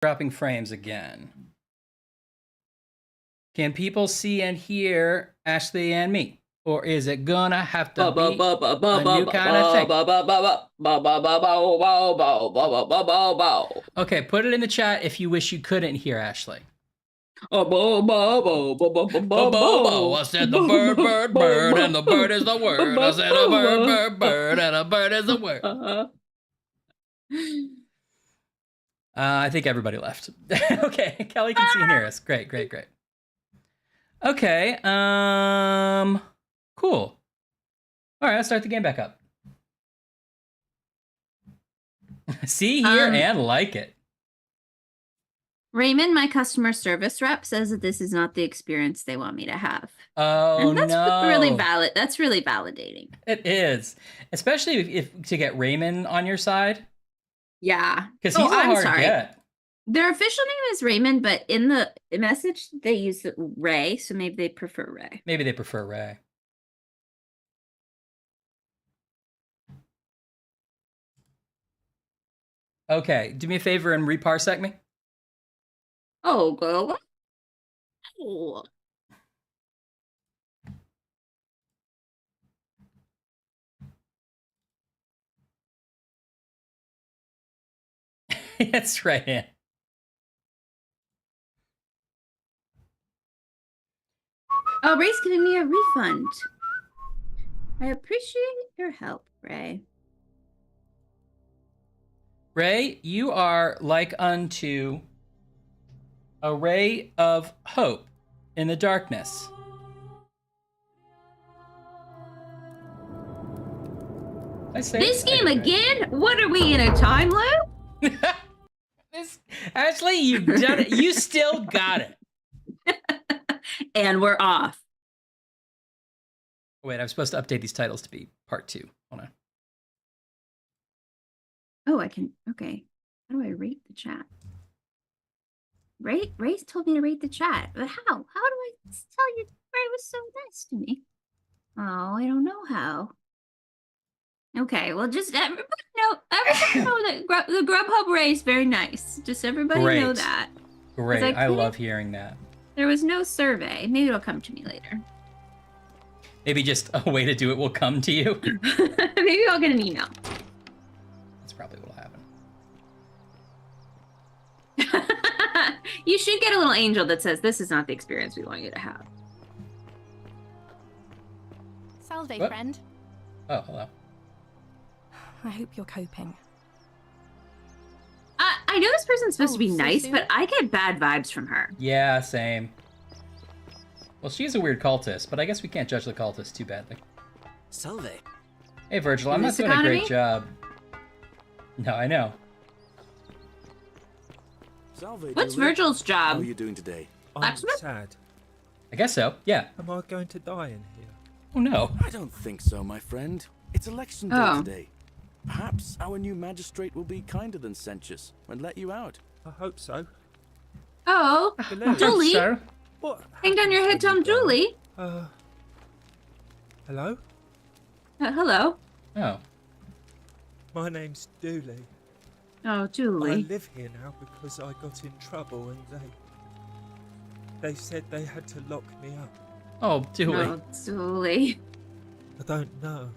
dropping frames again. Can people see and hear Ashley and me? Or is it gonna have to be a new kind of thing? Okay, put it in the chat if you wish you couldn't hear Ashley. I said the bird, bird, bird, and the bird is the word. I said a bird, bird, bird, and a bird is the word. I think everybody left. Okay, Kelly can see and hear us. Great, great, great. Okay, cool. All right, let's start the game back up. See, hear, and like it. Raymond, my customer service rep, says that this is not the experience they want me to have. Oh, and that's no. really valid. That's really validating. It is, especially if to get Raymond on your side. Yeah, because he's a hard get. Their official name is Raymond, but in the message they use Ray, so maybe they prefer Ray. Maybe they prefer Ray. Okay, do me a favor and reparsec me. Oh, go. Oh. That's right. Yeah. Oh, Ray's giving me a refund. I appreciate your help, Ray. Ray, you are like unto a ray of hope in the darkness. This game again? What are we in a time loop? Ashley, you've done it. You still got it. And we're off. Wait, I'm supposed to update these titles to be part 2. Hold on. Oh, I can. Okay. How do I rate the chat? Ray's told me to rate the chat, but how? How do I tell you Ray was so nice to me? Oh, I don't know how. Okay, well, just everybody know that the Grubhub Ray is very nice. Just everybody know that. Great, I love hearing that. There was no survey. Maybe it'll come to me later. Maybe just a way to do it will come to you. Maybe I'll get an email. That's probably what'll happen. You should get a little angel that says, "This is not the experience we want you to have." Salve, friend. Oh, hello. I hope you're coping. I know this person's supposed to be nice, but I get bad vibes from her. Yeah, same. Well, she's a weird cultist, but I guess we can't judge the cultist too badly. Salve. Hey, Virgil, I'm not doing a great job. No, I know. Salve, what's Virgil's job? How are you doing today? I'm sad. I guess so, yeah. Am I going to die in here? Oh, no. I don't think so, my friend. It's election day today. Perhaps our new magistrate will be kinder than Sentius and let you out. I hope so. Oh, Julie. So. What? Hang down your head, Tom. Julie. Hello? Hello. Oh. My name's Dooley. Oh, Julie. I live here now because I got in trouble and they said they had to lock me up. Oh, Dooley. Oh, Julie. I don't know.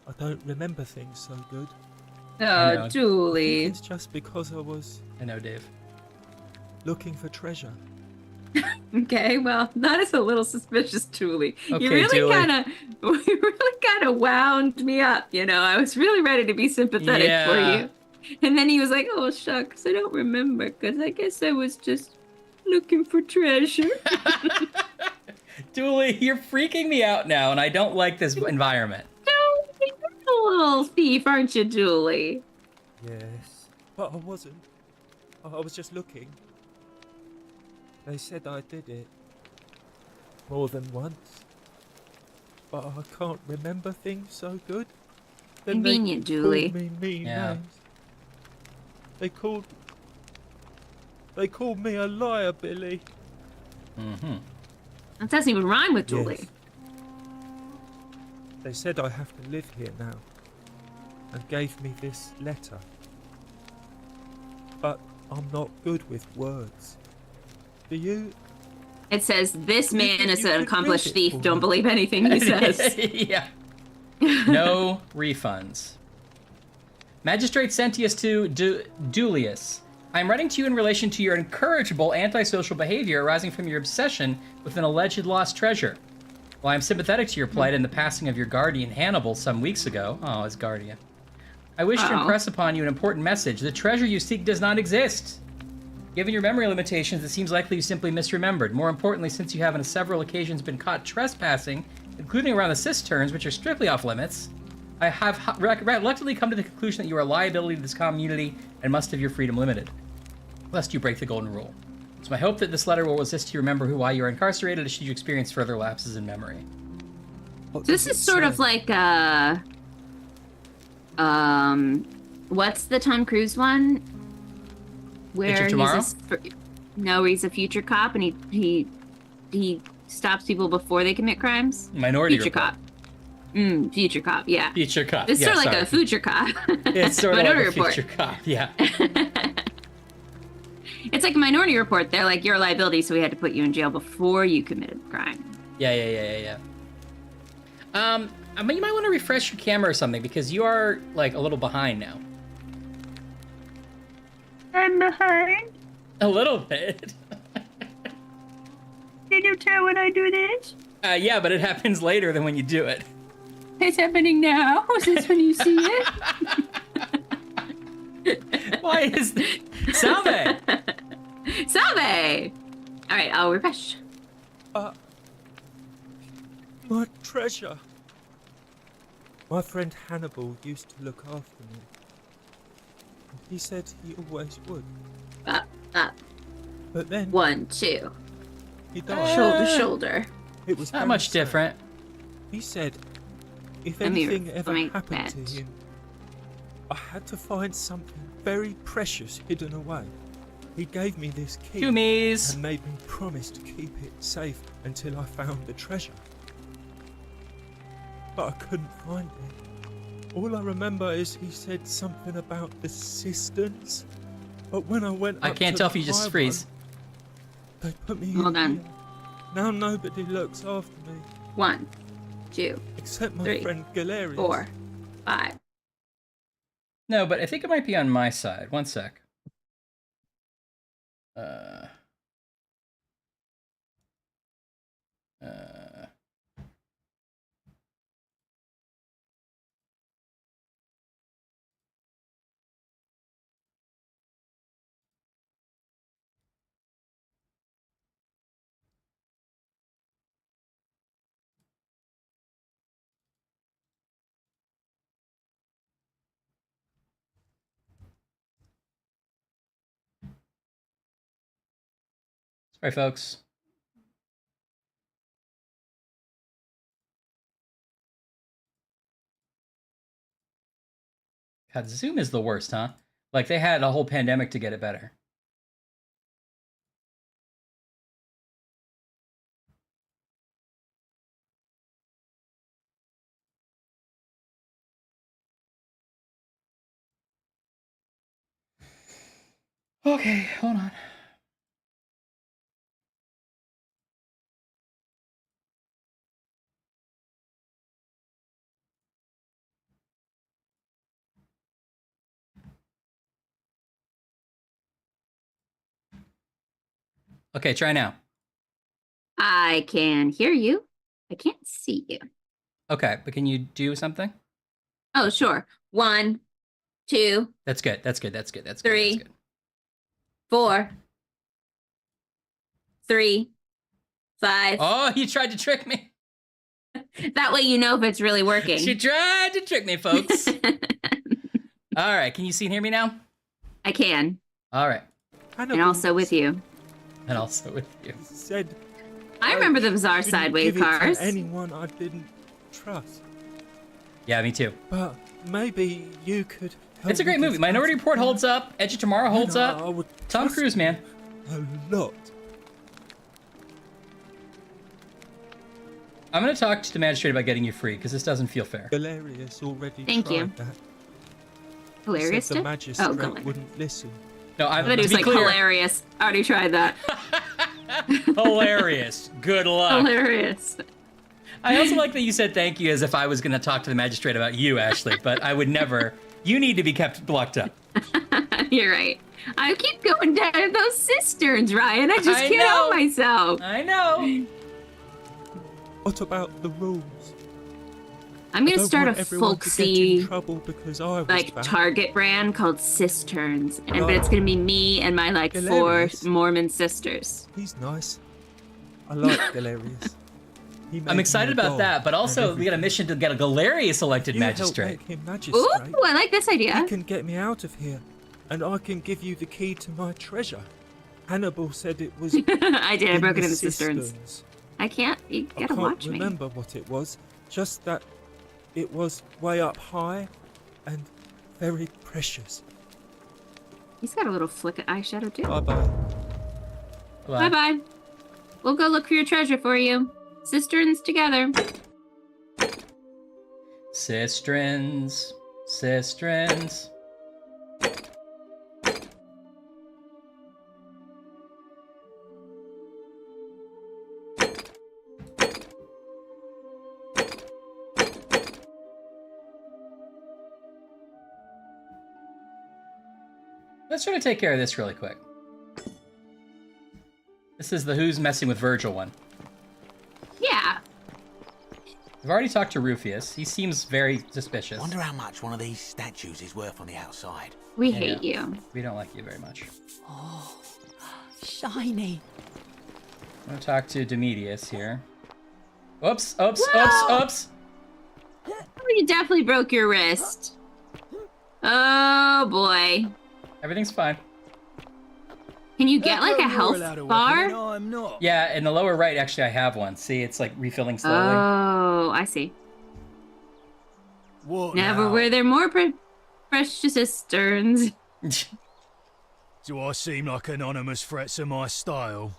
I don't remember things so good. Oh, Julie. It's just because I was... I know, Dave. Looking for treasure. Okay, well, that is a little suspicious, Julie. Okay, you really kind of wound me up, you know. I was really ready to be sympathetic for you. And then he was like, oh, shucks, I don't remember, because I guess I was just looking for treasure. Julie, you're freaking me out now, and I don't like this environment. Julie, you're a little thief, aren't you, Julie? Yes, but I wasn't. I was just looking. They said I did it more than once, but I can't remember things so good. Then convenient, they Julie. Called me mean names. They called me a liar, Billy. Mm-hmm. That doesn't even rhyme with Julie. Yes. They said I have to live here now, and gave me this letter. But I'm not good with words. Do you? It says, this You man think is you an could accomplished read it thief. for Don't me? believe anything he says. Yeah. No refunds. Magistrate Sentius to Dulius. I am writing to you in relation to your incorrigible antisocial behavior arising from your obsession with an alleged lost treasure. While I am sympathetic to your plight and the passing of your guardian Hannibal some weeks ago, oh, his guardian, I wish to impress upon you an important message. The treasure you seek does not exist. Given your memory limitations, it seems likely you simply misremembered. More importantly, since you have on several occasions been caught trespassing, including around the cisterns, which are strictly off limits, I have reluctantly come to the conclusion that you are a liability to this community and must have your freedom limited, lest you break the golden rule. It's my hope that this letter will assist you remember why you are incarcerated should you experience further lapses in memory. What This does is it sort of say? like what's the Tom Cruise one? Where Tomorrow? where he's a future cop and he stops people before they commit crimes. Minority Future Report. cop. Future cop. Yeah. Future cop. It's yeah, sort of like sorry. a future cop. It's sort of like Minority a Report. future cop. Yeah. It's like a Minority Report. They're like, you're a liability, so we had to put you in jail before you committed the crime. Yeah. I mean, you might want to refresh your camera or something because you are like a little behind now. I'm behind. A little bit. Can you tell when I do this? Yeah, but it happens later than when you do it. It's happening now. Is this when you see it? Why is Salve? Salve! All right, I'll refresh. My treasure. My friend Hannibal used to look after me. He said he always would. Up. But then 1, 2. he died. Shoulder, shoulder. It was Not very much sad. different. He said if Let me anything ever make happened that. to him, I had to find something very precious hidden away. He gave me this key Zoomies. and made me promise to keep it safe until I found the treasure. But I couldn't find it. All I remember is he said something about the cisterns. But when I went I up can't to tell the if you just high freeze. one, they put me Hold in on. here. Now nobody looks after me 1, 2, except my 3, friend Galerius. 4, 5. No, but I think it might be on my side. One sec. Sorry, folks. God, Zoom is the worst, huh? Like, they had a whole pandemic to get it better. Okay, hold on. Okay, try now. I can hear you. I can't see you. Okay, but can you do something? Oh, sure. 1, 2, That's good. That's good. That's good. That's good. Three. That's good. 4, 3, 5. Oh, you tried to trick me. That way you know if it's really working. She tried to trick me, folks. All right, can you see and hear me now? I can. All right, And Hannibal also with you. and also with you. said I remember the bizarre didn't sideways give it to cars. anyone I didn't trust. Yeah, me too. But maybe you could help It's a great me movie. discover Minority Report something. holds up. Edge of Tomorrow holds I up. would Tom trust Cruise, man. a lot. I'm gonna talk to the magistrate about getting you free because this doesn't feel fair. Galerius already Thank tried you. that. Hilarious. Said the Oh, magistrate Galerius. wouldn't listen. No, I I'm thought he to was be like clear, hilarious. I already tried that. hilarious. Good luck. Hilarious. I also like that you said thank you as if I was going to talk to the magistrate about you, Ashley, but I would never. You need to be kept locked up. You're right. I keep going down those cisterns, Ryan. I just I can't know. help myself. I know. What about the rules? I'm I gonna don't start a want everyone to get in folksy trouble because I was like bad. Target brand called Cisterns, and but Right. it's gonna be me and my like 4 Hilarious. Mormon sisters. He's nice. I like Galerius. He made I'm me excited a about god that, but and also we got a everything. mission to get a Galerius elected You help magistrate. make him Ooh, magistrate. I like this idea. He can get me out of here, and I can give you the key to my treasure. Hannibal said it was I did. I in broke it in the cisterns. cisterns. I can't. You I gotta can't watch me. remember what it was, just that it was way up high and very precious. He's got a little flick of eyeshadow too. Bye-bye. Bye bye. We'll go look for your treasure for you. Cisterns together. Cisterns. Cisterns. Let's try to take care of this really quick. This is the who's messing with Virgil one. Yeah. I've already talked to Rufius. He seems very suspicious. Wonder how much one of these statues is worth on the outside. We Yeah. hate you. We don't like you very much. Oh, shiny. I'm gonna talk to Demedius here. Oops, oops, Whoa! oops, oops. Oh, you definitely broke your wrist. Oh boy. Everything's fine. Can you get like a health bar? I'm not. Yeah, in the lower right, actually, I have one. See, it's like refilling slowly. Oh, I see. What Never now? were there more precious cisterns. Do I seem like anonymous threats of my style?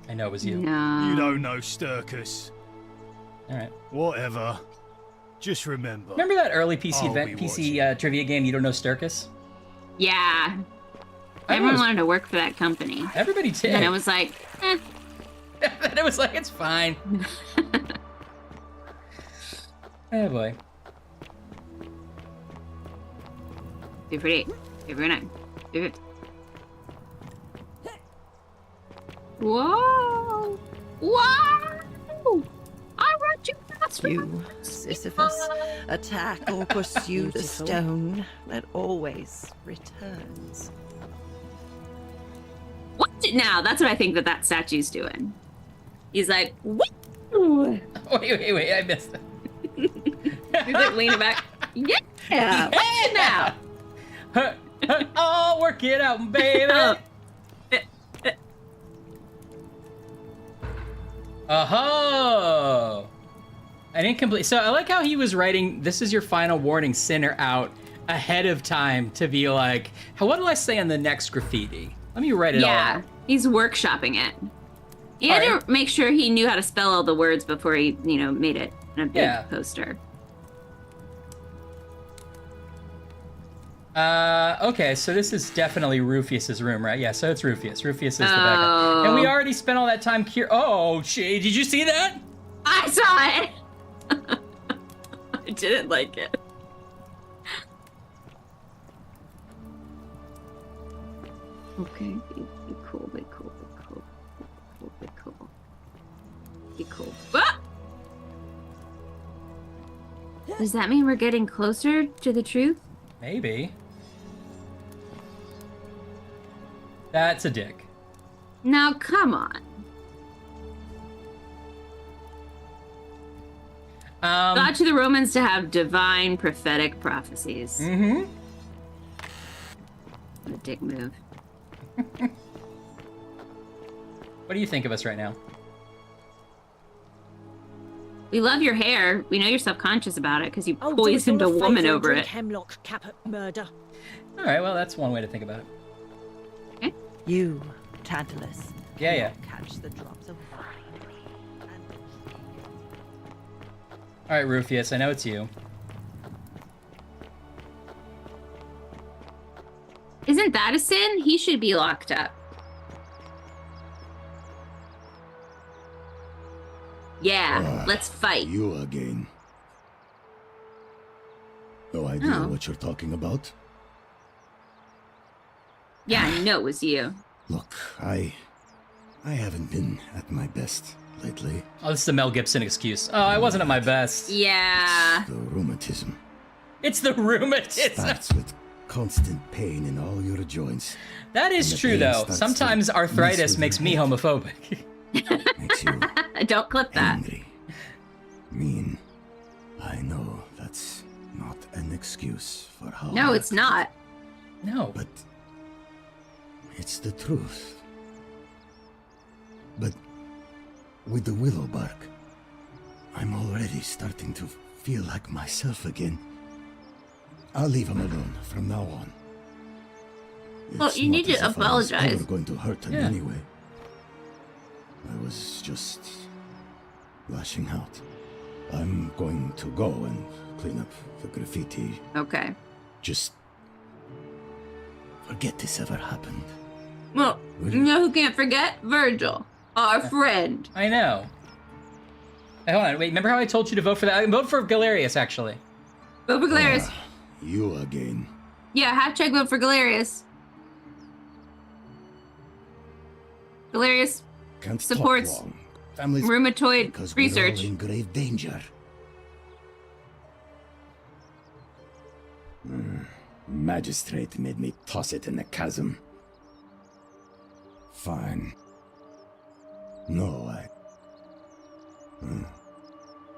I know it was you. No. You don't know Sturkus. All right. Whatever. Just remember. Remember that early PC I'll event, be PC trivia game? You don't know Sturkus? Yeah. I Everyone was- wanted to work for that company. Everybody did. And I was like, eh. And it was like, it's fine. Oh boy. Super 8. Super 9. Super. Whoa! Whoa! I want you fast. You, Sisyphus, attack or pursue the Beautiful. stone that always returns. What's it now? That's what I think that statue's doing. He's like, woo! Wait, I missed it. He's like leaning back. Yeah! Hey now! Oh, work it out, baby! Oh! An incomplete. So I like how he was writing, this is your final warning, sinner, out ahead of time to be like, what do I say on the next graffiti? Let me write it all Yeah, out. he's workshopping it. He had Alright. to make sure he knew how to spell all the words before he, made it in a big Yeah. poster. Okay, so this is definitely Rufius's room, right? Yeah, so it's Rufius. Rufius is the backup. And we Oh. already spent all that time Oh, shit, did you see that? I saw it! I didn't like it. Okay, be cool, be cool, be cool, be cool, be cool. Ah! Does that mean we're getting closer to the truth? Maybe. That's a dick. Now, come on. God to the Romans to have divine prophetic prophecies. Mm-hmm. What a dick move. What do you think of us right now? We love your hair. We know you're self-conscious about it because you Oh, poisoned a woman over it. Hemlock cap murder. All right, well, that's one way to think about it. You, Tantalus, Yeah. catch the drops of wine. And All right, Rufius, I know it's you. Prince Addison, he should be locked up. Yeah, let's fight. You again. No idea Oh. what you're talking about? Yeah, I know it was you. Look, I haven't been at my best lately. Oh, this is a Mel Gibson excuse. Oh, I wasn't at my best. Yeah. The rheumatism It's the rheumatism. starts with constant pain in all your joints. That is And the true, pain though. starts to Sometimes mess arthritis with makes your me head. homophobic. Makes you Don't clip that. angry, mean. I know that's not an excuse for how. No, I it's act, not. No. But it's the truth. But with the willow bark, I'm already starting to feel like myself again. I'll leave him alone from now on. Well, It's you not need to as if I was apologize. ever going to hurt him Yeah. anyway. I was just lashing out. I'm going to go and clean up the graffiti. Okay. Just forget this ever happened. Well, you know who can't forget? Virgil, our friend. I know. Hey, hold on. Wait, remember how I told you to vote for that? Vote for Galerius, actually. Vote for Galerius. You again. Yeah, hashtag vote for Galerius. Galerius, Can't Supports talk long. Families rheumatoid because research. we're all in grave danger. Magistrate made me toss it in the chasm. Fine. No,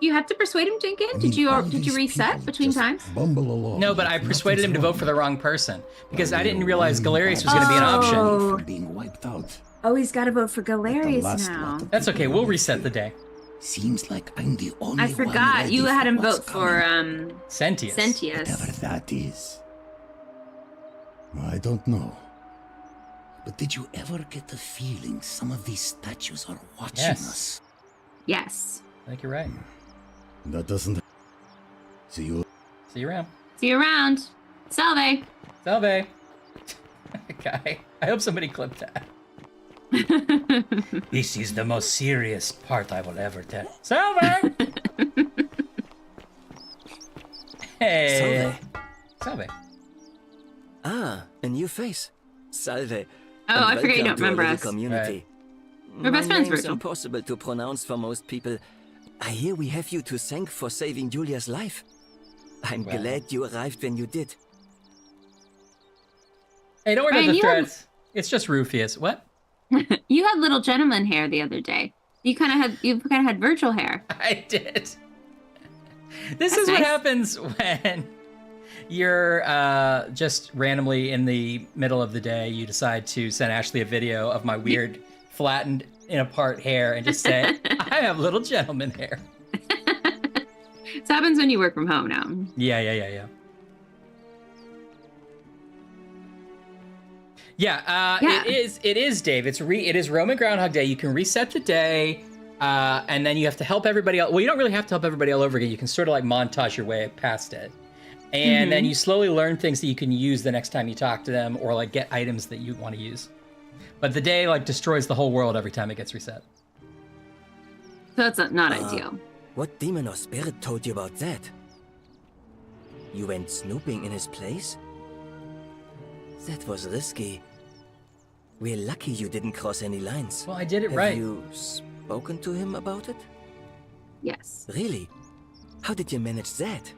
You have to persuade him to get in? I Did mean, all you these reset people between just times? Bumble along. No, but I like persuaded him to nothing's vote for the wrong. wrong person because I While didn't you're realize one Galerius was bad going to be an option. Oh. from being wiped out. Oh, he's got to vote for But the Galerius last now. lot of That's okay. people We'll with reset you. the day. Seems like I'm the only I one forgot. ready You had for him what's vote for coming. Sentius. Sentius. Whatever that is. I don't know. But did you ever get the feeling some of these statues are watching Yes. us? Yes. I think you're right. That doesn't. See you. See you around. See you around. Salve. Salve. Guy. I hope somebody clipped that. This is the most serious part I will ever tell. Salve! Hey. Salve. Ah, a new face. Salve. Oh, and I forget you welcome don't to our remember little us. community. We're best My friends, name's Virgil. impossible to pronounce for most people. I hear we have you to thank for saving Julia's life. I'm Well. glad you arrived when you did. Hey, don't worry Ryan, about the you have- threads. It's just Rufius. What? You had little gentleman hair the other day. You kind of had Virgil hair. I did. This That's is what nice. happens when you're just randomly in the middle of the day, you decide to send Ashley a video of my weird flattened in apart hair and just say, I have little gentleman hair. This happens when you work from home now. Yeah. Yeah, Yeah. It is, Dave. It is Roman Groundhog Day. You can reset the day, and then you have to help everybody else. Well, you don't really have to help everybody all over again. You can sort of like montage your way past it. And then you slowly learn things that you can use the next time you talk to them or like get items that you want to use. But the day like destroys the whole world every time it gets reset. So that's not ideal. What demon or spirit told you about that? You went snooping in his place? That was risky. We're lucky you didn't cross any lines. Well, I did it Have right. you spoken to him about it? Yes. Really? How did you manage that?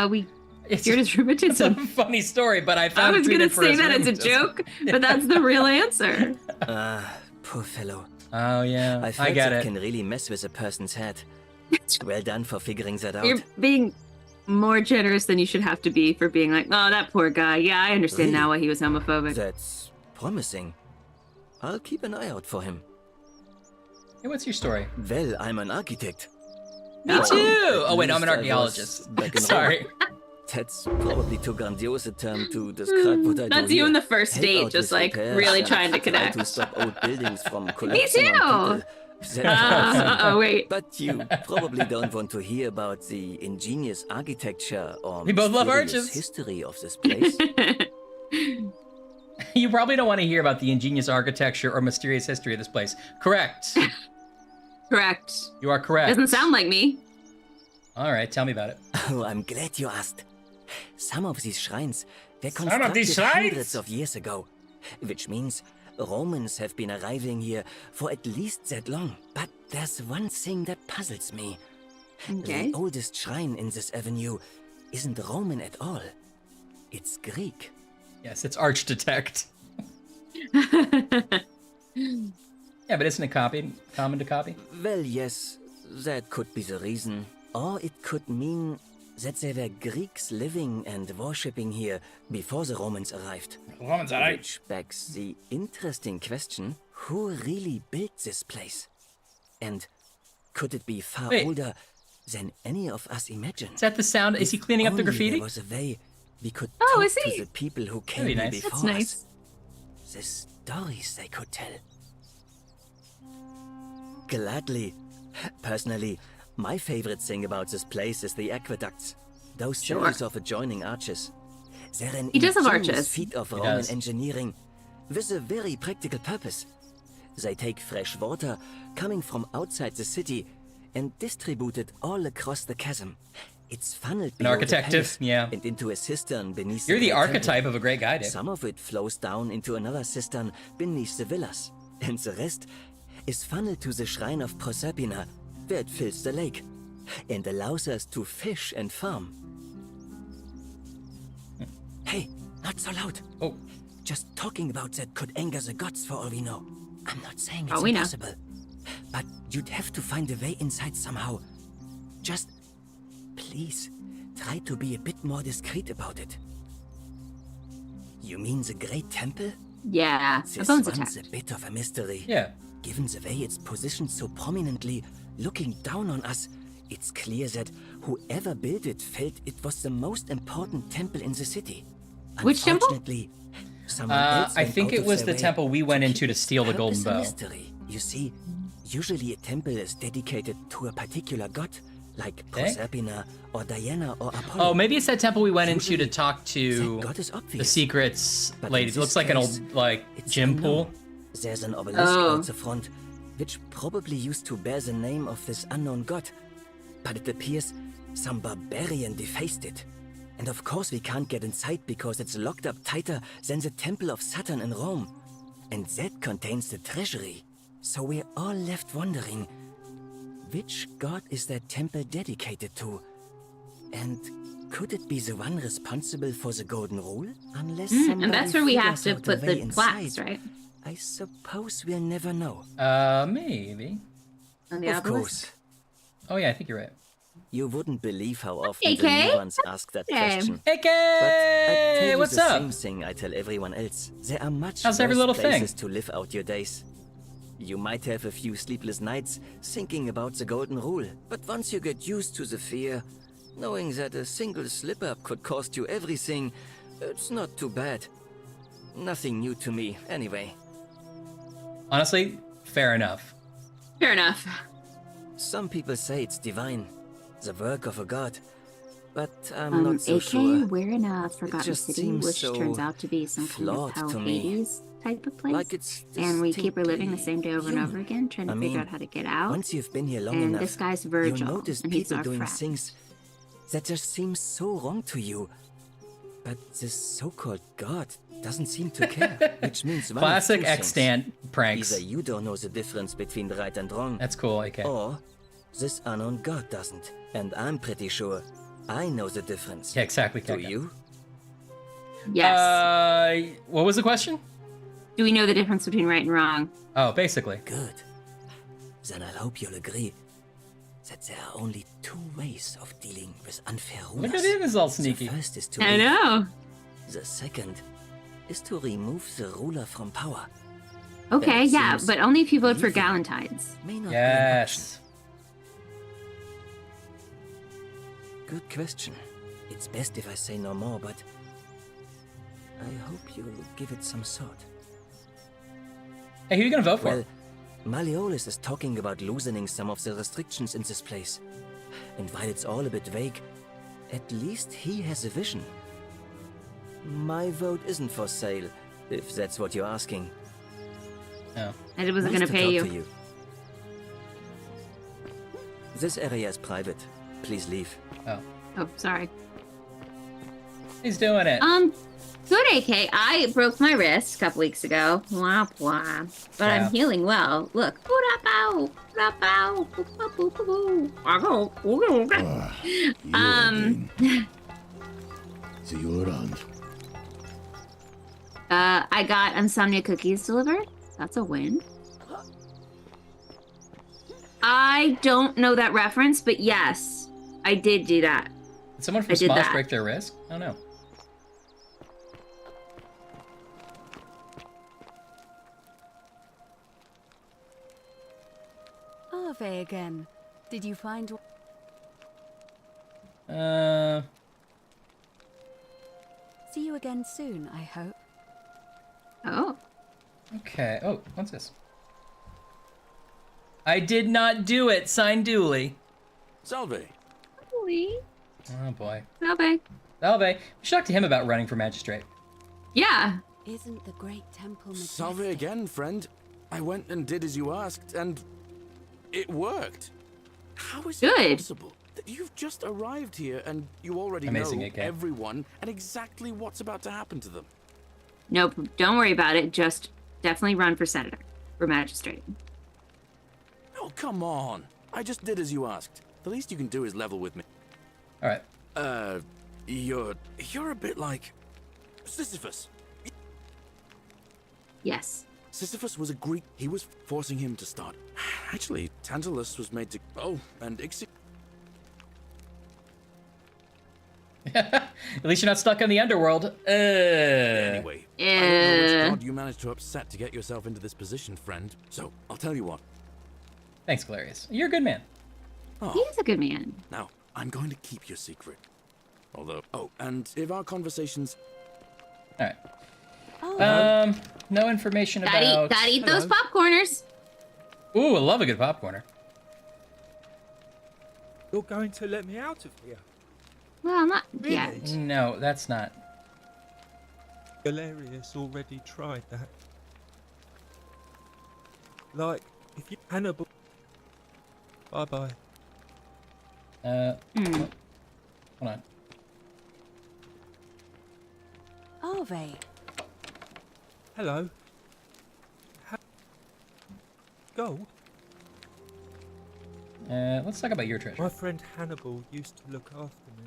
We It's cured his it's a rheumatism. funny story, but I I found was gonna treatment for say his that as a rheumatism. joke, but that's the real answer. Ah, poor fellow. Oh yeah, I've I heard get that it. can really mess with a person's head. Well done for figuring that out. You're being more generous than you should have to be for being like, oh, that poor guy. Yeah, I understand now why he was homophobic. That's promising. I'll keep an eye out for him. Hey, what's your story? Well, I'm an architect. Me Oh. too. Oh wait, At I'm an least I was archaeologist. back in Sorry. Rome. That's probably too grandiose a term to describe what I do. That's you here. in the first Help date, out just with like repairs really and trying to try connect. to stop old buildings from collapsing too. on people. That's Oh, wait. But you probably don't want to hear about the ingenious architecture or We both love mysterious arches. history of this place. You probably don't want to hear about the ingenious architecture or mysterious history of this place. Correct. Correct. You are correct. Doesn't sound like me. All right, tell me about it. Oh, I'm glad you asked. Some of these shrines were Some of constructed these shrines? hundreds of years ago, which means Romans have been arriving here for at least that long. But there's one thing that puzzles me. Okay. The oldest shrine in this avenue isn't Roman at all. It's Greek. Yes, it's Archdetect. Yeah, but isn't it common to copy? Well, yes, that could be the reason. Or it could mean that there were Greeks living and worshipping here before the Romans arrived. Romans Which begs the interesting question, who really built this place? And could it be far Wait. older than any of us imagined? Is that the sound? Is he If cleaning up the only graffiti? There was a way we could Oh, talk is he? to the people who came Very here nice. before That's nice. us. The stories they could tell. Gladly. Personally, my favorite thing about this place is the aqueducts. Those Sure. series of adjoining arches. They're an He does have ingenious arches. feat of He Roman does. engineering with a very practical purpose. They take fresh water coming from outside the city and distribute it all across the chasm. It's funneled An below the architective, palace yeah. and into a cistern beneath You're the great temple. archetype of a great guy, dude. Some of it flows down into another cistern beneath the villas, and the rest is funneled to the shrine of Proserpina, where it fills the lake, and allows us to fish and farm. Hey, not so loud. Oh, Just talking about that could anger the gods for all we know. I'm not saying Oh, it's we know. impossible, but you'd have to find a way inside somehow. Just, please, try to be a bit more discreet about it. You mean the Great Temple? Yeah. A This bones one's attack. a bit of a mystery. yeah. Given the way it's positioned so prominently, looking down on us, it's clear that whoever built it felt it was the most important temple in the city. Which temple? Unfortunately, someone else I went think out it of was their the way temple we went to into keep to steal the its golden purpose a bow. mystery. You see, usually a temple is dedicated to a particular god, like Proserpina or Diana or Apollo. Oh, maybe it's that temple we went into to Usually, talk to that god is the obvious. secrets But ladies. in It looks this like an case, old, like, it's gym unknown. pool. There's an obelisk Oh. out the front, which probably used to bear the name of this unknown god. But it appears some barbarian defaced it. And of course we can't get inside because it's locked up tighter than the Temple of Saturn in Rome. And that contains the treasury. So we're all left wondering, which god is that temple dedicated to? And could it be the one responsible for the Golden Rule? Unless And that's where we somebody have to figures out a put way the inside. plaques, right? I suppose we'll never know. Maybe. On the Of obelisk. course. Oh, yeah, I think you're right. You wouldn't believe how often Hey, the Kay. new ones ask that Hey. question. Hey, But I tell Kay! you What's the up? same thing I tell everyone else. There are much How's every worse little thing? places to live out your days. You might have a few sleepless nights thinking about the Golden Rule, but once you get used to the fear, knowing that a single slip-up could cost you everything, it's not too bad. Nothing new to me, anyway. Honestly, fair enough. Fair enough. Some people say it's divine, the work of a god, but I'm not so AK, sure. we're in a Forgotten just City, seems which so turns out to be some kind flawed of hell to me. Hades type of place. Like it's and we keep reliving the distinctly same day over and human. over again, trying to I figure mean, out how to get out. Once you've been here long And enough, this guy's Virgil, you'll notice and he's people our doing friend. things that just seem so wrong to you. But this so-called god doesn't seem to care, which means one of Classic two things. extant pranks. Either you don't know the difference between right and wrong, That's cool, AK. or this unknown god doesn't. And I'm pretty sure I know the difference. Yeah, exactly. Do KK. you? Yes. What was the question? Do we know the difference between right and wrong? Oh, basically. Good. Then I hope you'll agree that there are only two ways of dealing with unfair rulers. Look at him, he's all sneaky. The first is to I leave. know. The second is to remove the ruler from power. Okay, That yeah, seems but only if you vote for evil. Galentine's. May not Yes. be an option. Good question. It's best if I say no more, but I hope you'll give it some thought. Hey, who are you gonna vote for? Well, Malleolus is talking about loosening some of the restrictions in this place. And while it's all a bit vague, at least he has a vision. My vote isn't for sale, If that's what you're asking. Oh. I wasn't Nice gonna to pay talk you. to you. This area is private. Please leave. Oh. Oh, sorry. He's doing it. Good, AK. I broke my wrist a couple weeks ago. Wah, wah. But Yeah. I'm healing well. Look. You again. See you around. I got insomnia cookies delivered. That's a win. I don't know that reference, but yes, I did do that. Did someone I from did Smosh that. break their wrist? I don't know. Arve again. Did you find... See you again soon, I hope. Oh. Okay. Oh, what's this? I did not do it. Signed Dooley. Salve. Oh boy. Okay. Salve. We should talk to him about running for magistrate. Yeah. Isn't the great temple majestic? Salve again, friend. I went and did as you asked, and it worked. How is Good. it possible that you've just arrived here and you already Amazing, know AK. everyone and exactly what's about to happen to them? Nope. Don't worry about it. Just definitely run for senator. For magistrate. Oh, come on. I just did as you asked. The least you can do is level with me. All right. You're a bit like Sisyphus. Yes. Sisyphus was a Greek. He was forcing him to start. Actually, Tantalus was made to. Oh, and Ixi. At least you're not stuck in the underworld. Anyway, I don't know which Uh. god you managed to upset to get yourself into this position, friend. So I'll tell you what. Thanks, Galerius. You're a good man. Oh, He's a good man. now I'm going to keep your secret. Although, oh, and if our conversations. All right. Oh, No information Gotta about. eat, gotta eat those popcorners. Ooh, I love a good popcorner. You're going to let me out of here? Well, not Really? yet. No, that's not. Galerius already tried that. Like, if you Hannibal. Bye bye. Hmm. Hold on. Arve. Hello. Gold? Let's talk about your treasure. My friend Hannibal used to look after me.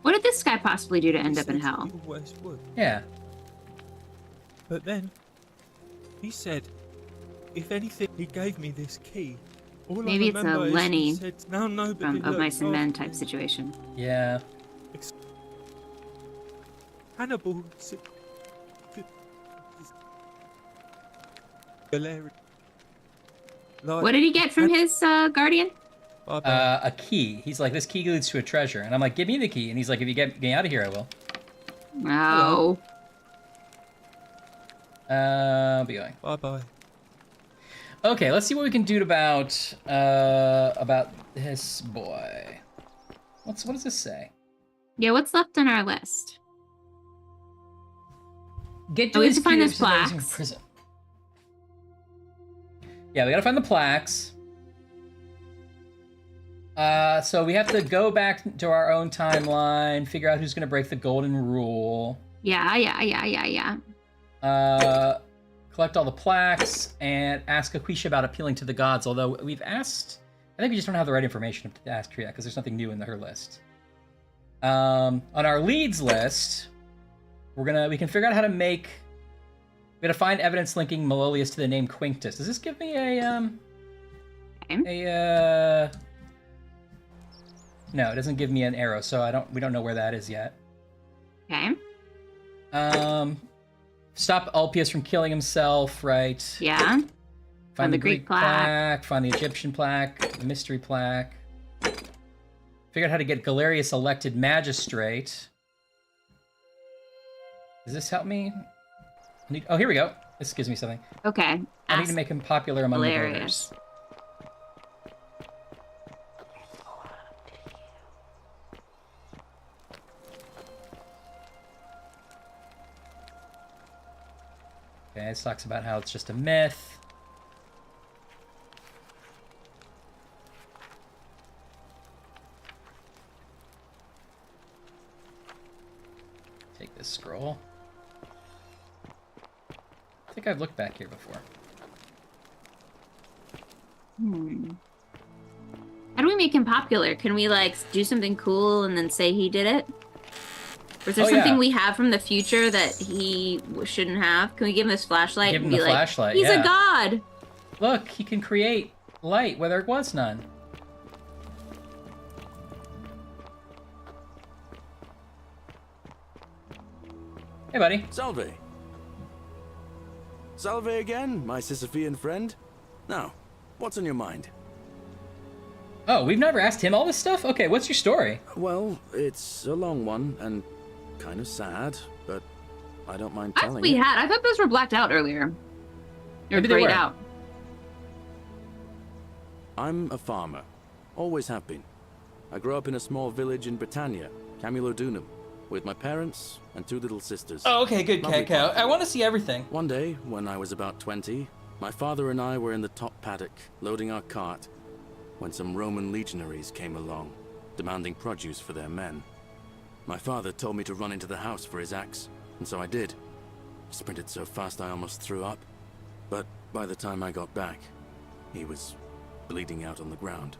What did this guy possibly do to end He up in said hell? He always would. Yeah. But then, he said, if anything, he gave me this key. All Maybe I it's a remember is he Lenny said, now nobody From Of Mice looks and Men after type me." situation. Yeah. Hannibal. Galerius. Like, What did he get from his guardian? bye-bye. A key. He's like, this key leads to a treasure. And I'm like, give me the key. And he's like, if you get me out of here, I will. No. I'll be going. Bye-bye. Okay, let's see what we can do about this boy. What does this say? Yeah, what's left on our list? Get Oh, we have his to find cube those so that he's in plaques. prison. Yeah, we gotta find the plaques. So we have to go back to our own timeline, figure out who's gonna break the golden rule. Yeah. Collect all the plaques and ask Aquisha about appealing to the gods. Although we've asked, I think we just don't have the right information to ask her yet because there's nothing new in her list. On our leads list, we can figure out how to make. We gotta find evidence linking Malolius to the name Quinctus. Does this give me No, it doesn't give me an arrow, so we don't know where that is yet. Okay. Stop Ulpius from killing himself, right? Yeah. Find the the Greek Greek plaque, find the Egyptian plaque, the mystery plaque. Figure out how to get Galerius elected magistrate. Does this help me? Oh, here we go. This gives me something. Okay. I need to make him popular among the Hilarious. voters. Yeah, it talks about how it's just a myth. Take this scroll. I think I've looked back here before. How do we make him popular? Can we like do something cool and then say he did it? Or is there something we have from the future that he shouldn't have? Can we give him this flashlight? Give him and be the like, flashlight, He's yeah. a god! Look, he can create light where there was none. Hey, buddy. Salve. Salve again, my Sisyphean friend. Now, what's on your mind? Oh, we've never asked him all this stuff? Okay, what's your story? Well, it's a long one and kind of sad, but I don't mind I telling thought we it. had. I thought those were blacked out earlier. Or Maybe they grayed were. out. I'm a farmer. Always have been. I grew up in a small village in Britannia, Camulodunum, with my parents and 2 little sisters. Oh, okay, good, Lovely Kakao. part. I want to see everything. One day, when I was about 20, my father and I were in the top paddock, loading our cart, when some Roman legionaries came along, demanding produce for their men. My father told me to run into the house for his axe, and so I did. Sprinted so fast I almost threw up, but by the time I got back, he was bleeding out on the ground,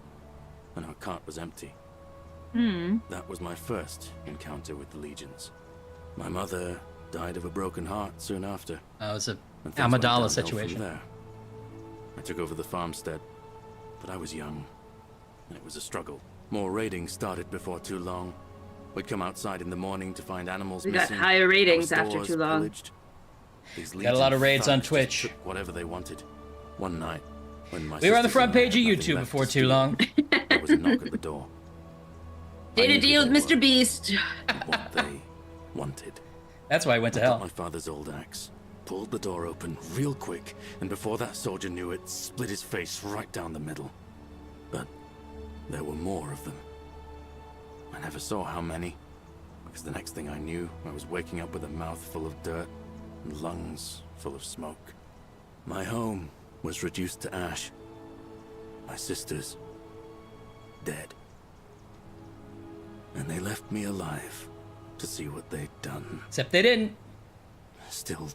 and our cart was empty. That was my first encounter with the legions. My mother died of a broken heart soon after. Oh, it's a and things went Amidala downhill situation. from there. I took over the farmstead, but I was young, and it was a struggle. More raiding started before too long. We'd come outside in the morning to find animals We got missing. higher ratings our after stores too long. pillaged. These Got a lot of legion raids on thugs just Twitch. took whatever they wanted. One night, when my We were on the sisters front and I page of had nothing YouTube left before to too steal, long. there was a knock at the door. Did I a knew deal who with they Mr. were Beast. and what they wanted. That's why I went to I got hell. my father's old axe, pulled the door open real quick, and before that soldier knew it, split his face right down the middle. But there were more of them. I never saw how many, because the next thing I knew, I was waking up with a mouth full of dirt and lungs full of smoke. My home was reduced to ash. My sisters, dead. And they left me alive to see what they'd done. Except they didn't. Still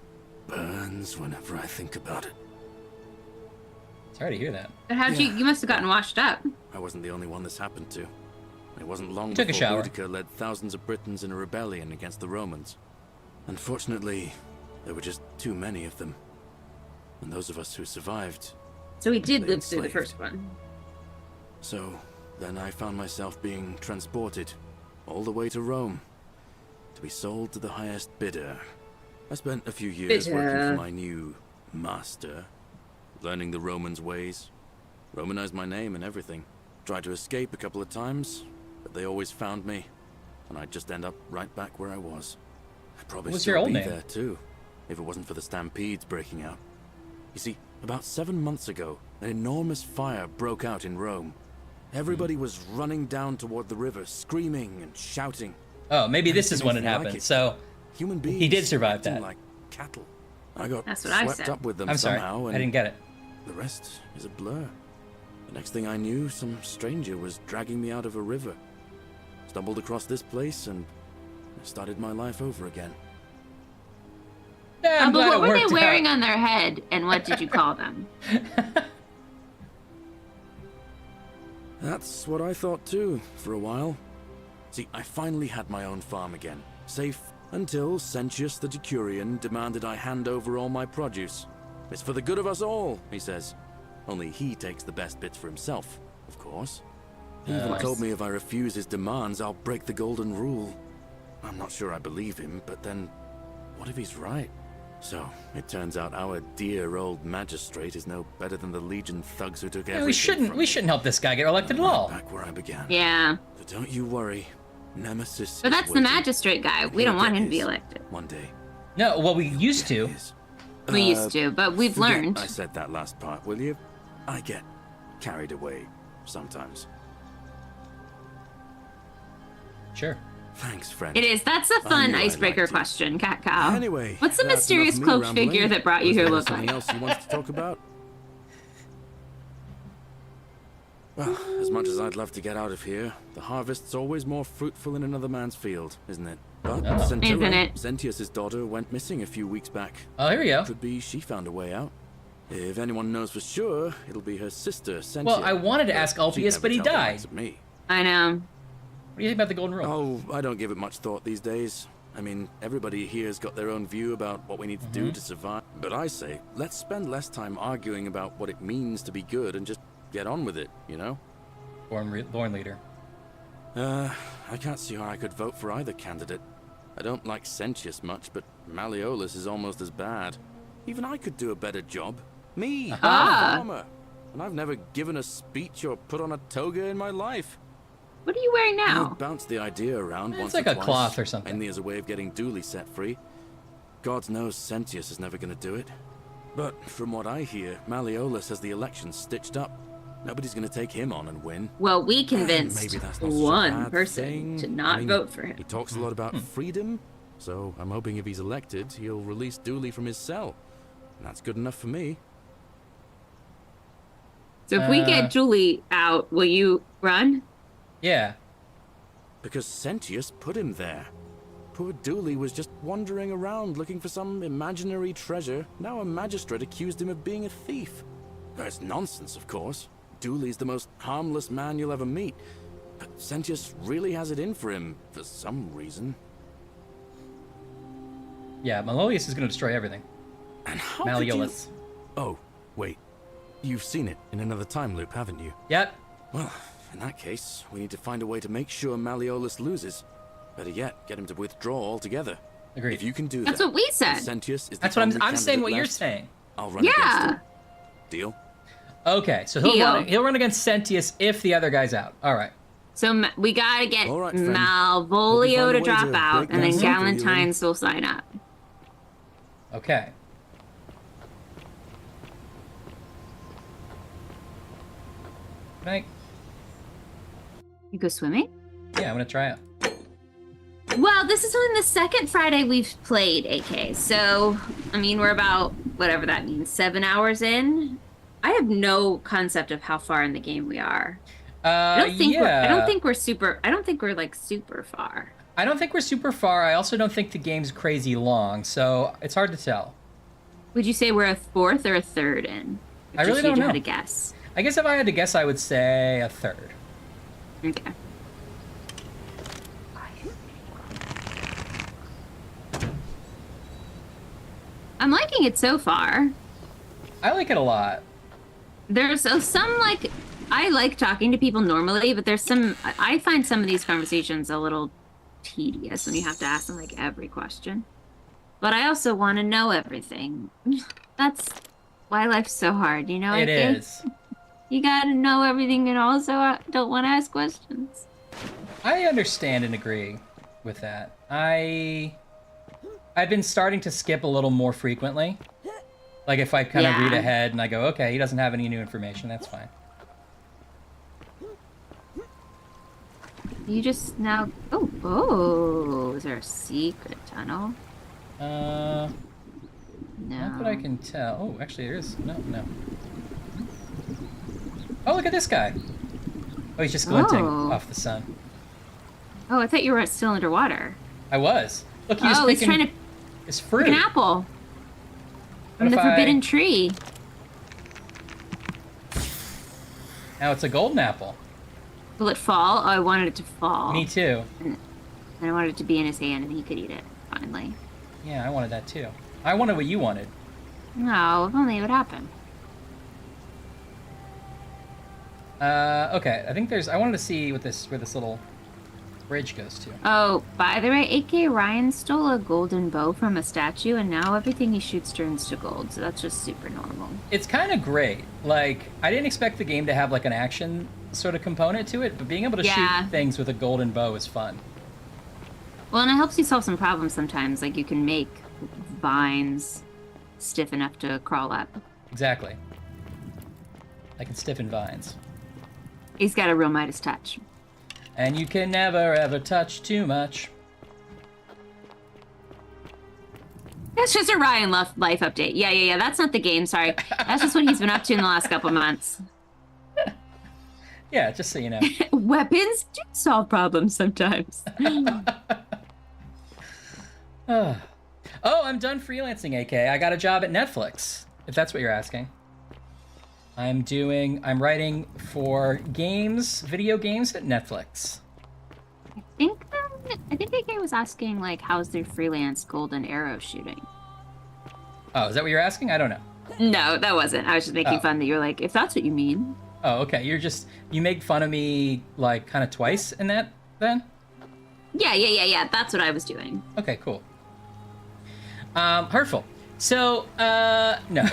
burns whenever I think about it. Sorry to hear that. But how'd you must have gotten washed up. I wasn't the only one this happened to. It wasn't long Took a before shower. Boudicca led thousands of Britons in a rebellion against the Romans. Unfortunately, there were just too many of them. And those of us who survived. So he did They live through the enslaved. first one. So, then I found myself being transported all the way to Rome to be sold to the highest bidder. I spent a few years working Bidder. for my new master, learning the Romans' ways, Romanized my name and everything. Tried to escape a couple of times, but they always found me, and I'd just end up right back where I was. I'd probably What's still your old be name? there too, if it wasn't for the stampedes breaking out. You see, about 7 months ago, an enormous fire broke out in Rome. Everybody was running down toward the river, screaming and shouting. Oh, maybe this is Anything when it like happened. it. So Human beings he did survive acting that. like cattle. I got That's what I swept said. up with them I'm sorry, somehow, and I didn't get it. the rest is a blur. The next thing I knew, some stranger was dragging me out of a river. Stumbled across this place and started my life over again. Yeah, I'm but glad what it were they worked wearing out. on their head, and what did you call them? That's what I thought too, for a while. See, I finally had my own farm again, safe until Sentius the Decurion demanded I hand over all my produce. It's for the good of us all, he says. Only he takes the best bits for himself, of course. He even told me if I refuse his demands, I'll break the golden rule. I'm not sure I believe him, but then, what if he's right? So, it turns out our dear old magistrate is no better than the Legion thugs who took Yeah, everything from we me. shouldn't help this guy get elected at all. Back where I began. Yeah. But don't you worry, Nemesis. But is that's the waiting, magistrate guy. and We he'll don't want get him to be his elected. One day. No, well, we used Get to. his. We used to, but we've forget learned. I said that last part, will you? I get carried away sometimes. Sure. Thanks, friend. It is. That's a I fun knew I'd icebreaker like to. question, Cat Cow. Anyway, What's the that's mysterious enough of me cloaked figure rambling. that brought you Was here there look something like? else you wanted to talk about? Well, as much as I'd love to get out of here, the harvest's always more fruitful in another man's field, isn't it? But Oh. Isn't it? Sentius's daughter went missing a few weeks back. Oh, here we go. Could be she found a way out. If anyone knows for sure, it'll be her sister, Sentia. Well, I wanted to But ask she'd Ulpius, never but he tell the died. likes of me. I know. What do you think about the Golden Rule? Oh, I don't give it much thought these days. I mean, everybody here's got their own view about what we need to do to survive. But I say, let's spend less time arguing about what it means to be good and just get on with it, you know? Born leader. I can't see how I could vote for either candidate. I don't like Sentius much, but Malleolus is almost as bad. Even I could do a better job. Me, I'm a farmer. And I've never given a speech or put on a toga in my life. What are you wearing I now? bounced the idea around It's once like or a twice, cloth or something. mainly as a way of getting Dooley set free. God knows Sentius is never going to do it. But from what I hear, Malleolus has the election stitched up. Nobody's going to take him on and win. Well, we Maybe convinced that's not such a one bad person thing. to not I mean, vote for him. He talks a lot about freedom, so I'm hoping if he's elected, he'll release Dooley from his cell. And that's good enough for me. So if we get Julie out, will you run? Yeah. Because Sentius put him there. Poor Dooley was just wandering around looking for some imaginary treasure. Now a magistrate accused him of being a thief. It's nonsense, of course. Dooley's the most harmless man you'll ever meet. But Sentius really has it in for him, for some reason. Yeah, Malleolus is going to destroy everything. And how Malleolus. could you... Oh, wait. You've seen it in another time loop, haven't you? Yep. Well, in that case, we need to find a way to make sure Malleolus loses. Better yet, get him to withdraw altogether. Agreed. If you can do That's that, what we said. and Sentius is the That's what only I'm saying. candidate What you're left, saying. I'll run against Yeah. him. Deal? Okay, so Deal. he'll run against Sentius if the other guy's out. All right. So we gotta get All right, friend. Hope you Malvolio find a to way drop to out, break and that then cycle, you Galentine's will sign up. Okay. Can I? You go swimming? Yeah, I'm gonna try it. Well, this is only the second Friday we've played AK, so I mean we're about whatever that means, 7 hours in. I have no concept of how far in the game we are. I don't think yeah. I don't think we're super. I don't think we're like super far. I don't think we're super far. I also don't think the game's crazy long, so it's hard to tell. Would you say we're a fourth or a third in? I really don't If you know. had to guess. I guess if I had to guess, I would say a third. Okay. I'm liking it so far. I like it a lot. There's some like I like talking to people normally, but there's some I find some of these conversations a little tedious when you have to ask them like every question. But I also want to know everything. That's why life's so hard, you know? It is. You gotta know everything and also don't want to ask questions. I understand and agree with that. I've been starting to skip a little more frequently. Like if I kind of read ahead and I go, okay, he doesn't have any new information, that's fine. You just now... Oh, is there a secret tunnel? Not No. that I can tell. Oh, actually there is. No. Oh, look at this guy. Oh, he's just glinting Oh. off the sun. Oh, I thought you were still underwater. I was. Look, he was Oh, he's picking trying to his pick fruit. an apple. From What the if I- forbidden tree. Now it's a golden apple. Will it fall? Oh, I wanted it to fall. Me too. And I wanted it to be in his hand and he could eat it, finally. Yeah, I wanted that too. I wanted what you wanted. No, if only it would happen. Okay. I think there's. I wanted to see what where this little bridge goes to. Oh, by the way, AK Ryan stole a golden bow from a statue, and now everything he shoots turns to gold, so that's just super normal. It's kind of great. Like, I didn't expect the game to have like an action sort of component to it, but being able to Yeah. shoot things with a golden bow is fun. Well, and it helps you solve some problems sometimes, like you can make vines stiff enough to crawl up. Exactly. I can stiffen vines. He's got a real Midas touch. And you can never ever touch too much. That's just a Ryan life update. Yeah. That's not the game. Sorry. That's just what he's been up to in the last couple months. Yeah, just so you know. Weapons do solve problems sometimes. Oh, I'm done freelancing, AK. I got a job at Netflix, if that's what you're asking. I'm writing for video games at Netflix. I think AK was asking, like, how's their freelance golden arrow shooting? Oh, is that what you're asking? I don't know. No, that wasn't. I was just making fun that you're like, if that's what you mean. Oh, okay. You make fun of me, like, kind of twice in that, then? Yeah. That's what I was doing. Okay, cool. Hurtful. So, no.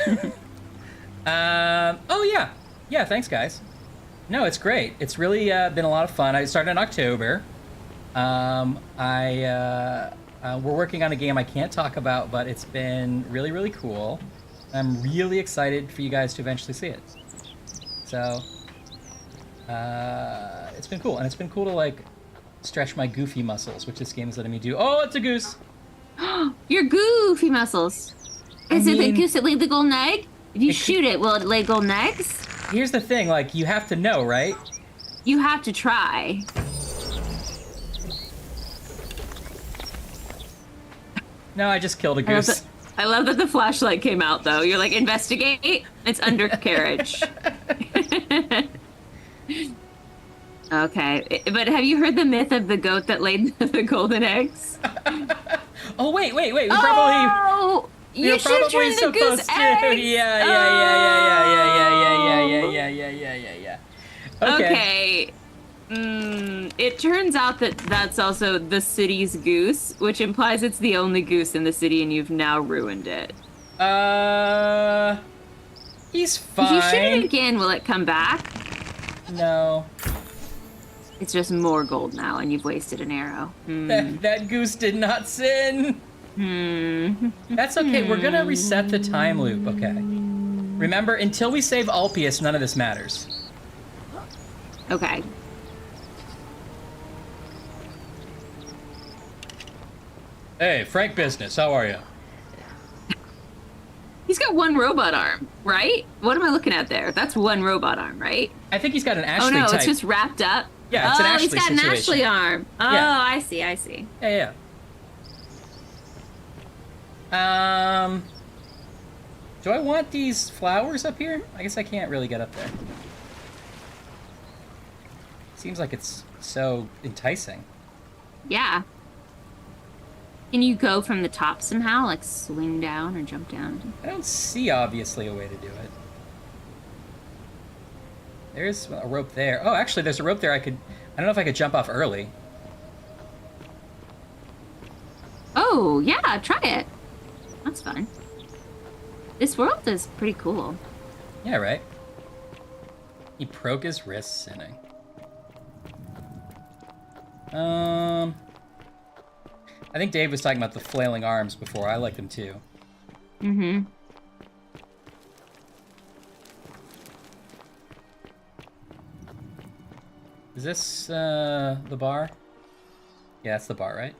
Oh, yeah. Yeah, thanks, guys. No, it's great. It's really been a lot of fun. I started in October. We're working on a game I can't talk about, but it's been really, really cool. I'm really excited for you guys to eventually see it. So, it's been cool. And it's been cool to, like, stretch my goofy muscles, which this game is letting me do. Oh, it's a goose! Your goofy muscles. Is it the goose that laid the golden egg? If you shoot it, will it lay golden eggs? Here's the thing, like, you have to know, right? You have to try. No, I just killed a goose. I love that the flashlight came out, though. You're like, investigate. It's undercarriage. Okay, but have you heard the myth of the goat that laid the golden eggs? Oh, wait. We You should have turned the goose eggs. Yeah. Okay. It turns out that that's also the city's goose, which implies it's the only goose in the city, and you've now ruined it. He's fine. If you shoot it again, will it come back? No. It's just more gold now, and you've wasted an arrow. That goose did not sin. That's okay. We're gonna reset the time loop, okay? Remember, until we save Ulpius, none of this matters. Okay. Hey, Frank Business, how are you? He's got one robot arm, right? What am I looking at there? That's one robot arm, right? I think he's got an Ashley type. Oh, no, type. it's just wrapped up? Yeah, it's an Ashley he's got situation. an Ashley arm. Oh, Yeah. I see. Yeah. Do I want these flowers up here? I guess I can't really get up there. Seems like it's so enticing. Yeah. Can you go from the top somehow, like swing down or jump down? I don't see, obviously, a way to do it. There's a rope there. Oh, actually, there's a rope there I don't know if I could jump off early. Oh, yeah, try it. That's fun. This world is pretty cool. Yeah, right? He broke his wrist sinning. I think Dave was talking about the flailing arms before. I like them too. Mm-hmm. Is this the bar? Yeah, that's the bar, right?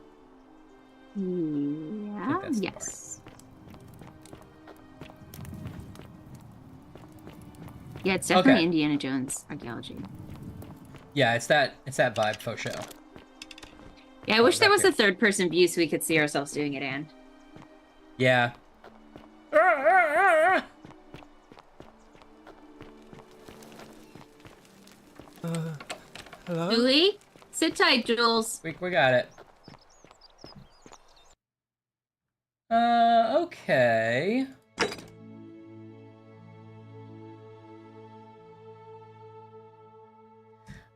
Yeah. that's the Yes. Yeah, it's definitely Okay. Indiana Jones archaeology. Yeah, it's that vibe, faux show. Yeah, I wish there was back a third-person view so we could see ourselves doing it, Anne. Yeah. Hello? Julie? Sit tight, Jules. We got it. Okay.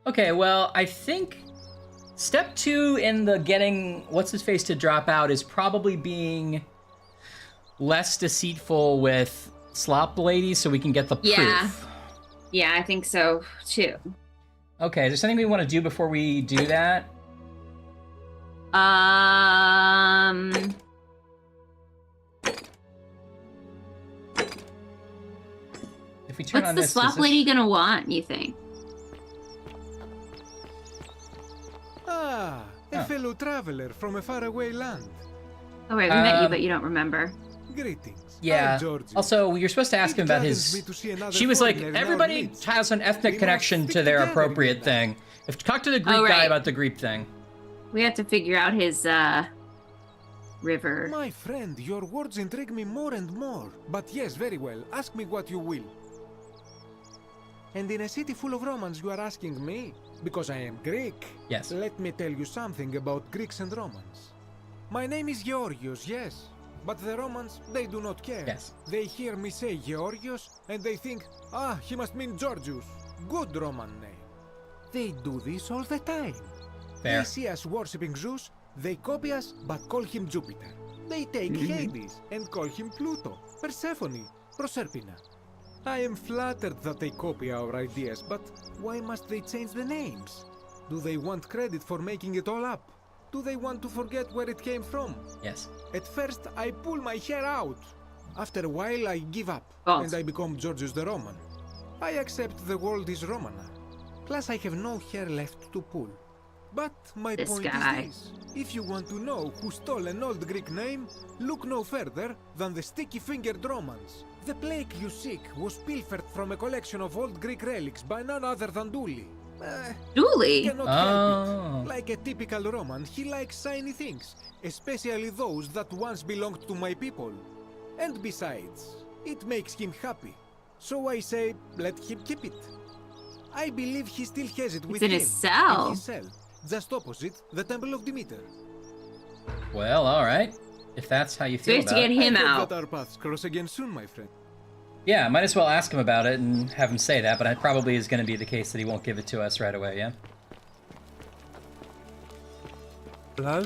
Okay, well, I think step 2 in the getting what's-his-face to drop out is probably being less deceitful with slop ladies so we can get the proof. Yeah, I think so, too. Okay, is there something we want to do before we do that? If we turn What's on the this, slop lady gonna want, you think? fellow traveler from a faraway land. Oh wait, we met you, Um, but you don't remember. Greetings. Yeah. I'm Georgius. Also, you're supposed to ask him It about gladdens me his. to see another She was like, foreigner in our everybody midst. has an We ethnic must connection stick to their together in appropriate that. thing. If talk to the Greek Oh, guy right. about the Greek thing. We have to figure out his river. My friend, your words intrigue me more and more. But yes, very well. Ask me what you will. And in a city full of Romans, you are asking me? Because I am Greek. Yes. Let me tell you something about Greeks and Romans. My name is Georgios, yes. But the Romans, they do not care. Yes. They hear me say Georgios, and they think, ah, he must mean Georgius. Good Roman name. They do this all the time. Fair. They see us worshipping Zeus, they copy us, but call him Jupiter. They take Hades and call him Pluto, Persephone, Proserpina. I am flattered that they copy our ideas, but why must they change the names? Do they want credit for making it all up? Do they want to forget where it came from? Yes. At first, I pull my hair out. After a while, I give up, False. and I become Georgius the Roman. I accept the world is Romana. Plus, I have no hair left to pull. But my This point guy. is this. If you want to know who stole an old Greek name, look no further than the sticky-fingered Romans. The plague you seek was pilfered from a collection of old Greek relics by none other than Dooley. Dooley? Cannot help Oh. it. Like a typical Roman, he likes shiny things, especially those that once belonged to my people. And besides, it makes him happy. So I say, let him keep it. I believe he still has it with in him. his cell. In his cell, just opposite the Temple of Demeter. Well, all right. If that's how you So we feel have to about get it. him I hope out. that our paths cross again soon, my friend. Yeah, might as well ask him about it and have him say that, but it probably is going to be the case that he won't give it to us right away, yeah? Hello?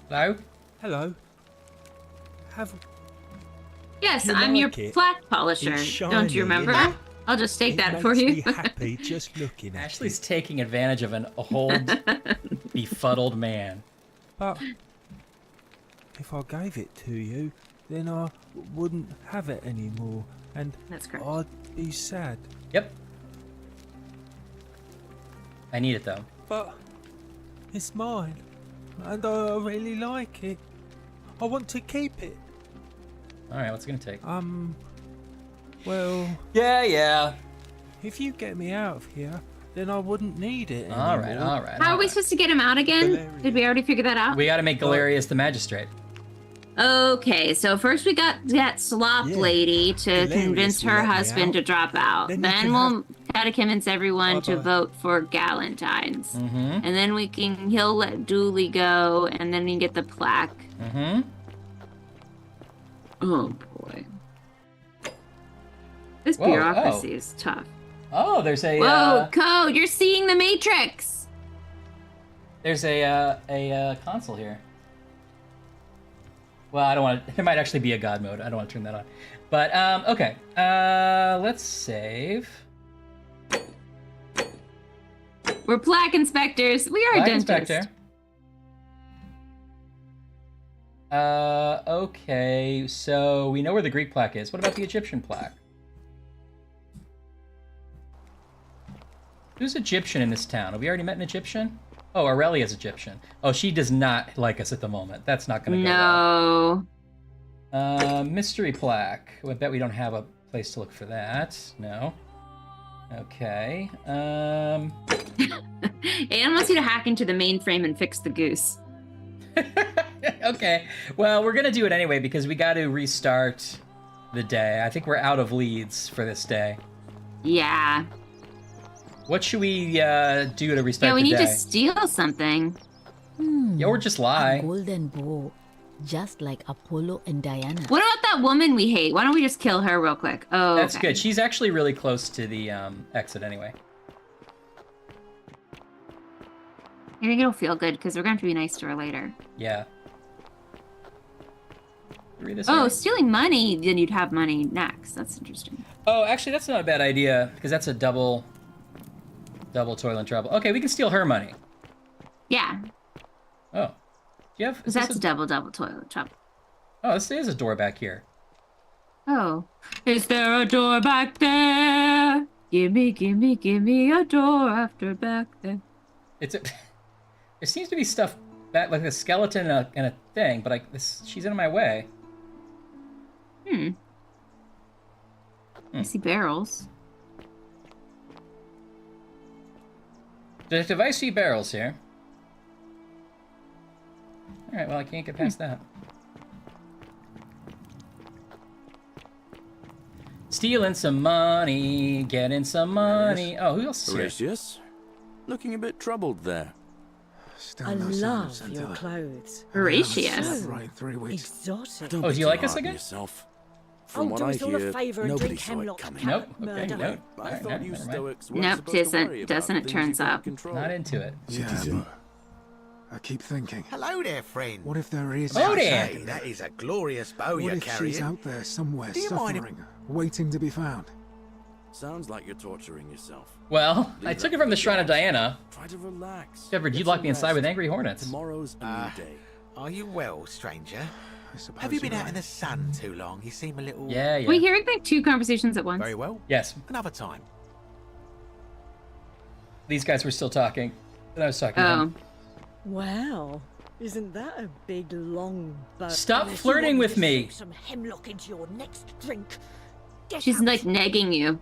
Hello? Hello? Have Yes, You I'm your like it? plaque polisher. It's Don't shiny, you remember? isn't it? I'll just take it that makes for you. me happy just looking at Ashley's it. taking advantage of an old, befuddled man. But if I gave it to you, then I wouldn't have it anymore, and That's correct. I'd be sad. Yep. I need it, though. But it's mine, and I really like it. I want to keep it. All right, what's it going to take? Well, Yeah. if you get me out of here, then I wouldn't need it anymore. All right. How are we supposed to get him out again? Galerius. Did we already figure that out? We got to make Galerius the magistrate. Okay, so first we got that slop Yeah. lady to Galerius convince will her let me husband out. to drop out. Then you Then can we'll gotta convince everyone to Bye-bye. vote for Galentine's. Mm-hmm. And then he'll let Dooley go, and then we can get the plaque. Mm-hmm. Oh boy. This Whoa, bureaucracy is tough. Oh, there's a Whoa, Code, you're seeing the Matrix! there's a console here. Well, I don't want to. There might actually be a God mode. I don't want to turn that on. But okay. Let's save. We're plaque inspectors. We are Black dentists. Inspector. Okay, so we know where the Greek plaque is. What about the Egyptian plaque? Who's Egyptian in this town? Have we already met an Egyptian? Oh, Aurelia's Egyptian. Oh, she does not like us at the moment. That's not going to go No. well. Mystery plaque. I bet we don't have a place to look for that. No. Okay. Aiden wants you to hack into the mainframe and fix the goose. Okay. Well, we're gonna do it anyway because we got to restart the day. I think we're out of leads for this day. Yeah. What should we do to restart Yeah, we the need day? to steal something. Yeah, or just lie. Golden bow, just like Apollo and Diana. What about that woman we hate? Why don't we just kill her real quick? Oh, That's okay. good. She's actually really close to the exit anyway. I think it'll feel good because we're going to have to be nice to her later. Yeah. Read this Oh, out. stealing money, then you'd have money next. That's interesting. Oh, actually, that's not a bad idea because that's a double toil and trouble. Okay, we can steal her money. Yeah, Oh. Do you have? because is this that's a- double toilet trouble. Oh, this is a door back here. Oh. Is there a door back there? Give me a door after back there. It's a. There seems to be stuff like a skeleton and a thing, but she's in my way. I see barrels. Detective, I see barrels here. Alright, well, I can't get past that. Stealing some money, getting some money. Oh, who else is here? Horatius? Looking a bit troubled there. I love your clothes. Horatius. Right, 3 weeks. Exotic. Don't Oh, be do you too like us hard on again? Yourself. From what do I us all a hear, favour and nobody drink saw it hemlock coming. cat Nope. Okay, murder. nope. I Alright, thought no, you never mind. Stoics weren't Nope, supposed to worry about doesn't it things turns you couldn't out. control. Not into it. Citizen. I keep thinking, Hello there, friend. what if there is... Oh, Say, dear. that is a glorious bow What you're if carrying. she's out there somewhere Do you mind if- suffering, waiting to be found? Sounds like you're torturing yourself. Well, I Leave took that it from the for Shrine of gods. Diana. Try to relax. Discovered Get you'd lock some me inside rest. with angry hornets. Tomorrow's a new day. Are you well, stranger? I suppose Have you been you're out in right. the sun too long? You seem a little... Yeah, yeah. Wait, hearing like 2 conversations at once. Very well. Yes, Another time. these guys were still talking. And I was talking to them. Wow. Isn't that a big long bow? Stop Unless you flirting want with to me. soak some hemlock into your next drink. Get She's out. like negging you.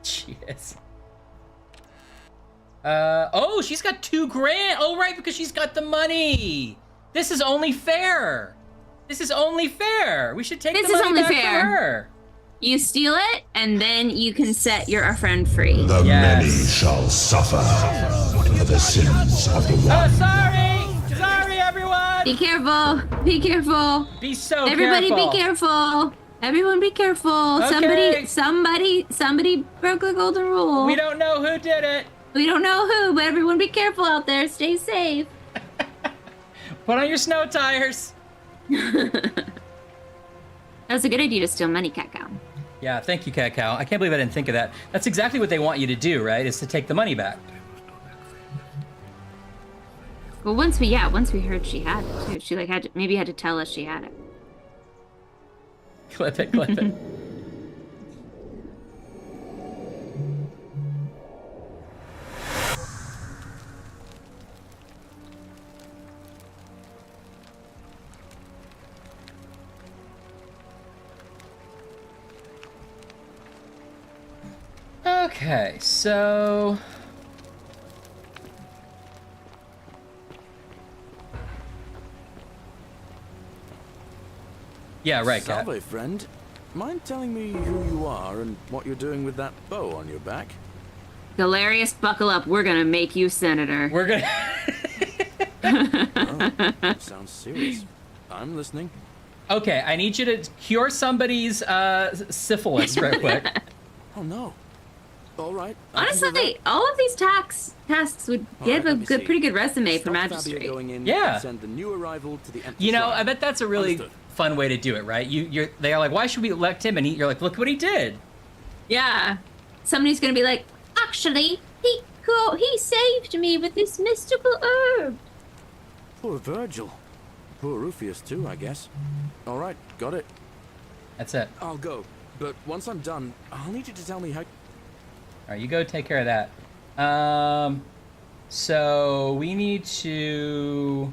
She is. Oh, she's got $2,000. Oh, right, because she's got the money. This is only fair. This is only fair. We should take This the is money only back fair. from her. You steal it, and then you can set your friend free. The Yes. many shall suffer for the sins of the Oh, one. sorry. Sorry, everyone. Be careful. Be careful. Be so Everybody careful. be careful. Everyone be careful. Okay. Somebody broke the golden rule. We don't know who did it. We don't know who, but everyone be careful out there. Stay safe. Put on your snow tires. That's a good idea to steal money, Cacao. Yeah, thank you, Cacao. I can't believe I didn't think of that. That's exactly what they want you to do, right? Is to take the money back. Well, once we heard she had it too. She like maybe had to tell us she had it. Clip it, clip it. Okay, so... Yeah, right, Kat. Salve, friend. Mind telling me who you are and what you're doing with that bow on your back? Galerius, buckle up. We're gonna make you senator. We're gonna... Oh, sounds serious. I'm listening. Okay, I need you to cure somebody's syphilis real quick. Oh no. All right. I can do Honestly, all of these tasks would All give right, a let me see. pretty good resume for Stop Fabio magistrate. going in Yeah. and send the new arrival to the empty You know, shrine. I bet that's a really Understood. fun way to do it, right? They are like, why should we elect him? And you're like, look what he did. Yeah, somebody's gonna be like, actually, he saved me with this mystical herb. Poor Virgil. Poor Rufius too, I guess. All right, got it. That's it. I'll go. But once I'm done, I'll need you to tell me how... All right, you go take care of that. So we need to...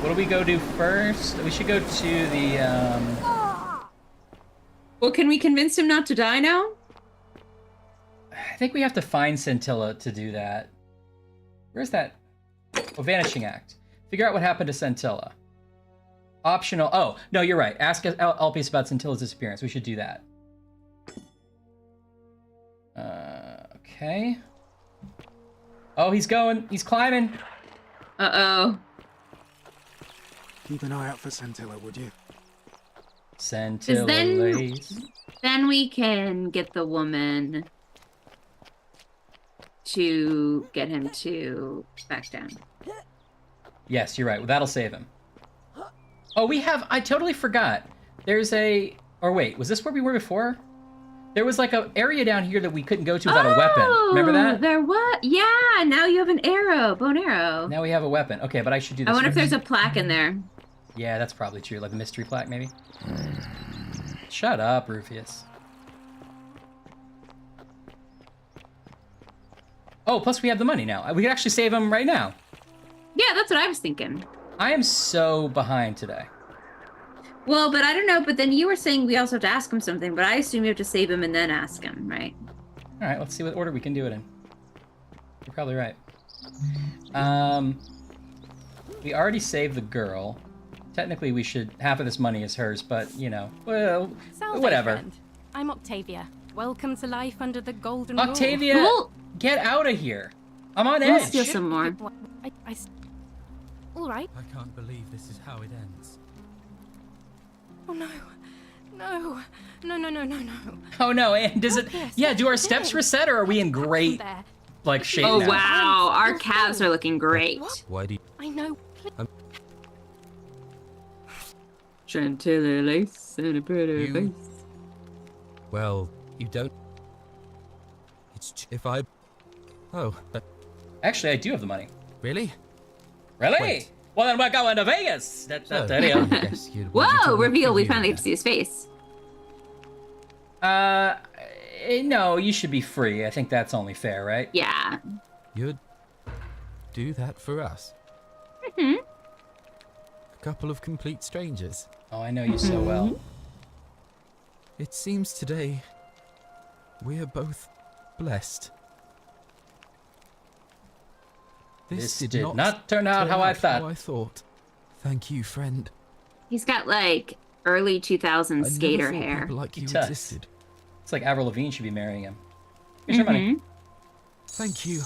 What do we go do first? We should go to the, Well, can we convince him not to die now? I think we have to find Scintilla to do that. Where's that? Oh, Vanishing Act. Figure out what happened to Scintilla. Optional. Oh, no, you're right. Ask Elpis about Scintilla's disappearance. We should do that. Okay. Oh, he's going. He's climbing. Uh-oh. Keep an eye out for Scintilla, would you? Scintilla then- lace. Then we can get the woman to get him to back down. Yes, you're right. That'll save him. Oh, we have... I totally forgot. There's a... Or wait, was this where we were before? There was like an area down here that we couldn't go to without a weapon. Remember that? There was. Yeah, now you have an arrow, bow and arrow. Now we have a weapon. Okay, but I should do this. I wonder if first. there's a plaque in there. Yeah, that's probably true. Like a mystery plaque, maybe? Shut up, Rufius. Oh, plus we have the money now. We can actually save him right now. Yeah, that's what I was thinking. I am so behind today. Well, but I don't know. But then you were saying we also have to ask him something, but I assume you have to save him and then ask him, right? All right, let's see what order we can do it in. You're probably right. We already saved the girl. Technically, we should, half of this money is hers, but, you know, well, Salve, whatever. friend. I'm Octavia. Welcome to life under the golden rule. Octavia, Cool. get out of here. I'm on We'll edge. steal some more. All right. I can't believe this is how it ends. Oh no. No. No, no, no, no, no. Oh no, and does it, Yes, yeah, do our it steps did. reset or are we in great, There. like, shape Oh now? wow, our calves are looking great. Why do you... I know. Chantilly lace and a pretty You- face. Well, you don't... if I... Oh, Actually, I do have the money. really? Really? Wait. Well, then we're going to Vegas. So, yeah. yes, you'd want you to Whoa, work reveal, for we you finally then. get to see his face. No, you should be free. I think that's only fair, right? Yeah. You'd do that for us? Mm-hmm. A couple of complete strangers. Oh, I know you so well. It seems today we are both blessed. This did not turn out how I thought. How I thought. Thank you, friend. He's got like early 2000s I skater never thought hair. people like you He does. existed. It's like Avril Lavigne should be marrying him. Here's your money. Thank you.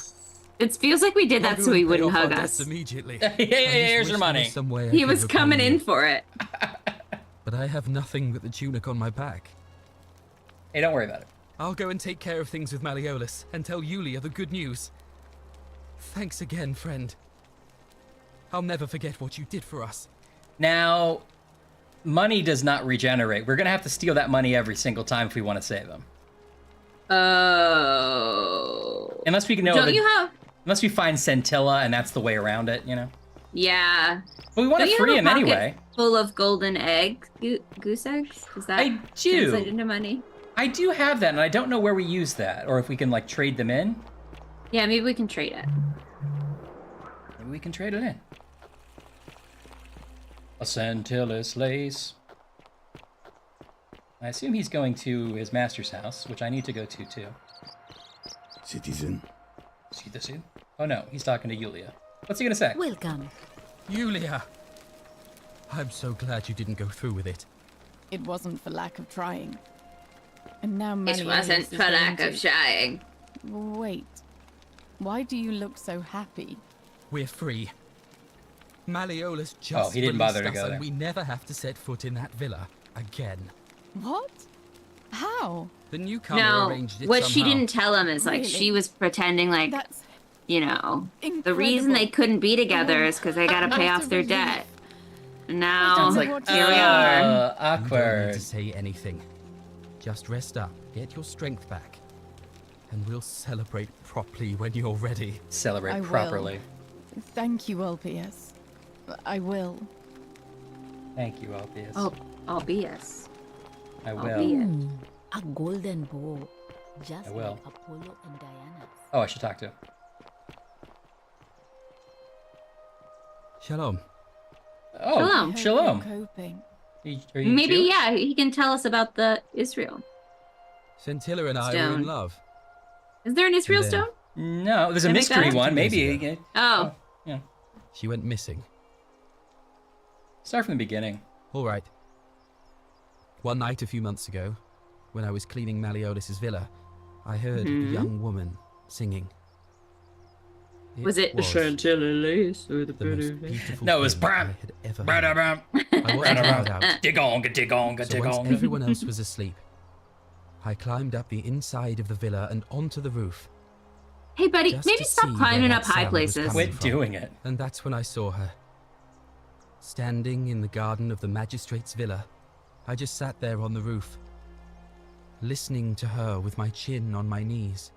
It feels like we did I'll that go so he and pay wouldn't off our hug debts us. immediately. Yeah, I just here's wish your there money. was some way I He could was repay coming you. in for it. But I have nothing but the tunic on my back. Hey, don't worry about it. I'll go and take care of things with Malleolus and tell Yulia the good news. Thanks again, friend. I'll never forget what you did for us. Now, money does not regenerate. We're gonna have to steal that money every single time if we want to save him. Oh. Unless we can know. Don't you have? Unless we find Centilla and that's the way around it, you know. Yeah. But we want Don't to you free have a him pocket anyway. Full of golden eggs, goose eggs. Is that I do. translate into money? I do have that, and I don't know where we use that, or if we can like trade them in. Yeah, maybe we can trade it. Maybe we can trade it in. A Centillus lace. I assume he's going to his master's house, which I need to go to too. Citizen. Citizen? Oh no, he's talking to Yulia. What's he gonna say? Welcome. Yulia! I'm so glad you didn't go through with it. It wasn't for lack of trying. And now It Malleolus wasn't is for going lack to- of trying. Wait. Why do you look so happy? We're free. Malleolus just he didn't bother to released us go there. and we never have to set foot in that villa again. What? How? The newcomer No, arranged it what she somehow. didn't tell him is like Really? she was pretending like, That's you know, the incredible. reason they couldn't be together is because they gotta pay What off a their relief. debt. And now Sounds here like- we are. You don't Awkward. need to say anything. Just rest up, get your strength back, and we'll celebrate properly when you're ready. Celebrate I will. properly. Thank you, Ulpius. I will. Thank you, Alpius. Oh, albeit. I will. Albeit. A golden bow. Just I will. like Apollo and Diana. Oh, I should talk to him. Shalom. Oh, Shalom. I hope shalom. you're coping. Are you Maybe, Jewish? yeah, he can tell us about the Israel. Scintilla and I were Stone. in love. Is there an Israel then- stone? No, there's a Can I make mystery that? one. 2 days Maybe. ago. Oh, Yeah. She went missing. Start from the beginning. All right. One night a few months ago, when I was cleaning Malleolus's villa, I heard Mhm. a young woman singing. was it the Chantilly lace or the the most pretty? beautiful No, it was thing bram. I had ever heard. Bra-da-bam. I wasn't allowed out. Digonga, digonga, So once digonga. everyone else was asleep, I climbed up the inside of the villa and onto the roof. Hey, buddy, Just maybe to stop see climbing where up that high sound was places. coming Quit from. doing it. And that's when I saw her. Standing in the garden of the magistrate's villa, I just sat there on the roof, listening to her with my chin on my knees.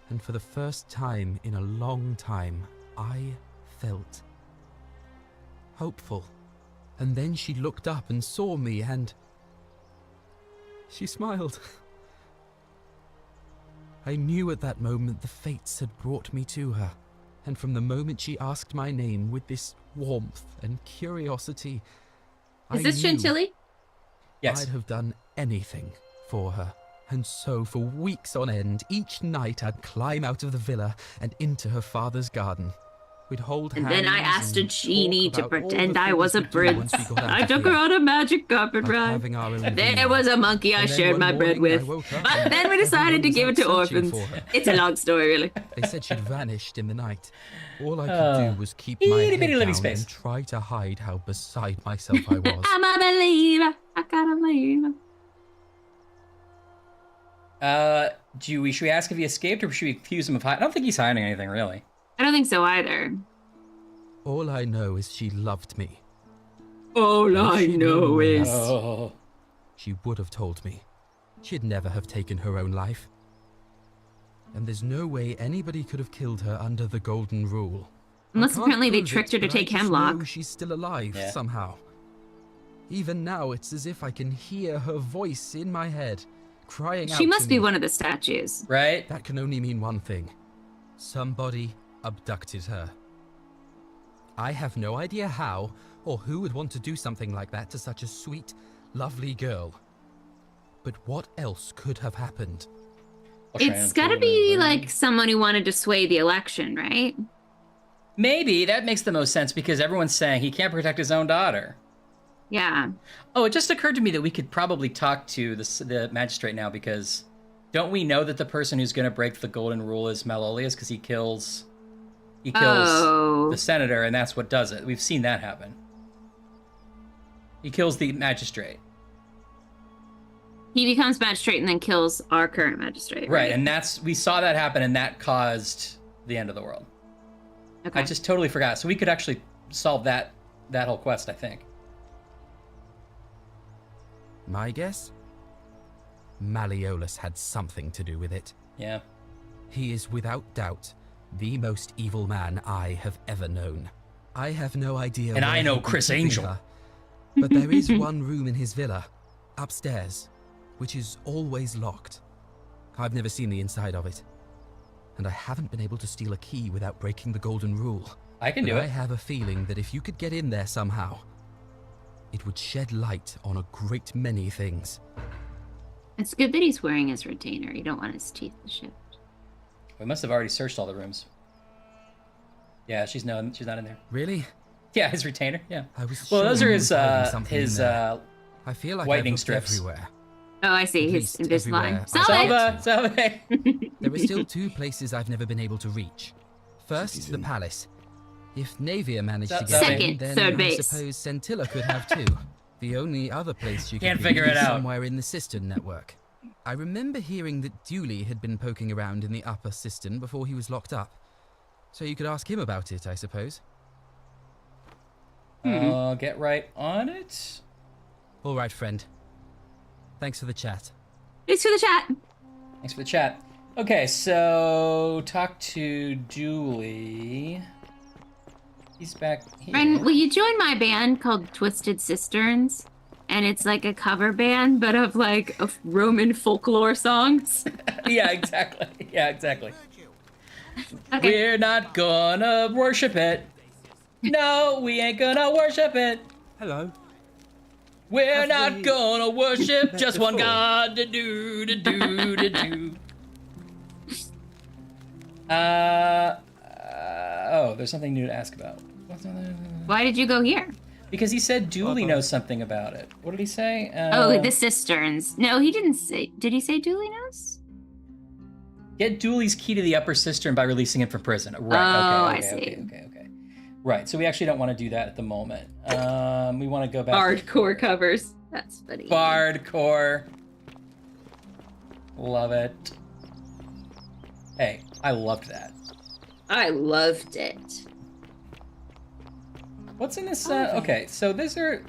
And for the first time in a long time, I felt hopeful. And then she looked up and saw me and she smiled. I knew at that moment the fates had brought me to her. And from the moment she asked my name with this warmth and curiosity, Is this Chantilly? Yes. I'd have done anything for her. And so for weeks on end, each night I'd climb out of the villa and into her father's garden. We'd hold And hands. then I asked a and genie talk to about all the pretend I things was a we'd do once prince. we got out I of took her here. on a magic carpet Like ride. having our own There villa. was a monkey I And then shared one my bread morning I with. woke up But and then we decided to everyone give it was to out searching orphans. for her. It's a long story, really. They said she'd vanished in the night. All I could do was keep my itty head bitty living down space. and try to hide how beside myself I was. I'm a believer. I gotta believe. Should we ask if he escaped, or should we accuse him of hiding? I don't think he's hiding anything, really. I don't think so either. All I know is she loved me. All And if I she'd know known is. Oh. She would have told me. She'd never have taken her own life. And there's no way anybody could have killed her under the golden rule. Unless I can't apparently they prove tricked it, her to but I take just hemlock. know she's still alive Yeah. somehow. Even now, it's as if I can hear her voice in my head, crying out She to must be me. one of the statues. Right? That can only mean one thing. Somebody abducted her. I have no idea how or who would want to do something like that to such a sweet, lovely girl. But what else could have happened? It's gotta be like someone who wanted to sway the election, right? Maybe that makes the most sense because everyone's saying he can't protect his own daughter. Yeah. Oh, it just occurred to me that we could probably talk to the magistrate now, because don't we know that the person who's going to break the golden rule is Malolius, because he kills Oh. the senator, and that's what does it. We've seen that happen. He kills the magistrate. He becomes magistrate and then kills our current magistrate. Right, and we saw that happen, and that caused the end of the world. Okay. I just totally forgot. So we could actually solve that whole quest, I think. My guess? Malleolus had something to do with it. Yeah. He is without doubt the most evil man I have ever known. I have no idea. And where I know he'd be Chris keeping Angel. her, but there is one room in his villa, upstairs, which is always locked. I've never seen the inside of it, and I haven't been able to steal a key without breaking the golden rule. I can But do I it. have a feeling that if you could get in there somehow, it would shed light on a great many things. It's good that he's wearing his retainer. You don't want his teeth to shift. We must have already searched all the rooms. Yeah, she's not in there. Really? Yeah, his retainer. Yeah. I was Well, sure those are he his was hiding something in there. I feel like whitening I've looked strips. everywhere. Oh, I see. At His least Invisalign. everywhere Salve! Salve! There are still two places I've never been able to reach. First, the palace. If Navia managed to get Second, in, then third I base. suppose Centilla could have too. The only other place she Can't could figure be it is out. somewhere in the cistern network. I remember hearing that Dooley had been poking around in the upper cistern before he was locked up. So you could ask him about it, I suppose. I'll get right on it. All right, friend. Thanks for the chat. Thanks for the chat. Thanks for the chat. Okay, so talk to Julie. He's back here. Friend, will you join my band called Twisted Cisterns? And it's like a cover band, but of like of Roman folklore songs. Yeah, exactly. Yeah, exactly. We're not gonna worship it. No, we ain't gonna worship it. Hello. We're Have not we gonna worship met just one before? God to do, to do, to do. Oh, there's something new to ask about. Why did you go here? Because he said Dooley knows something about it. What did he say? Oh, the cisterns. No, he didn't say. Did he say Dooley knows? Get Dooley's key to the upper cistern by releasing him from prison. Right. Oh, okay, I see. Okay. Right. So we actually don't want to do that at the moment. We want to go back. Hardcore covers. That's funny. Bardcore. Love it. Hey, I loved that. I loved it. What's in this? Okay, so these are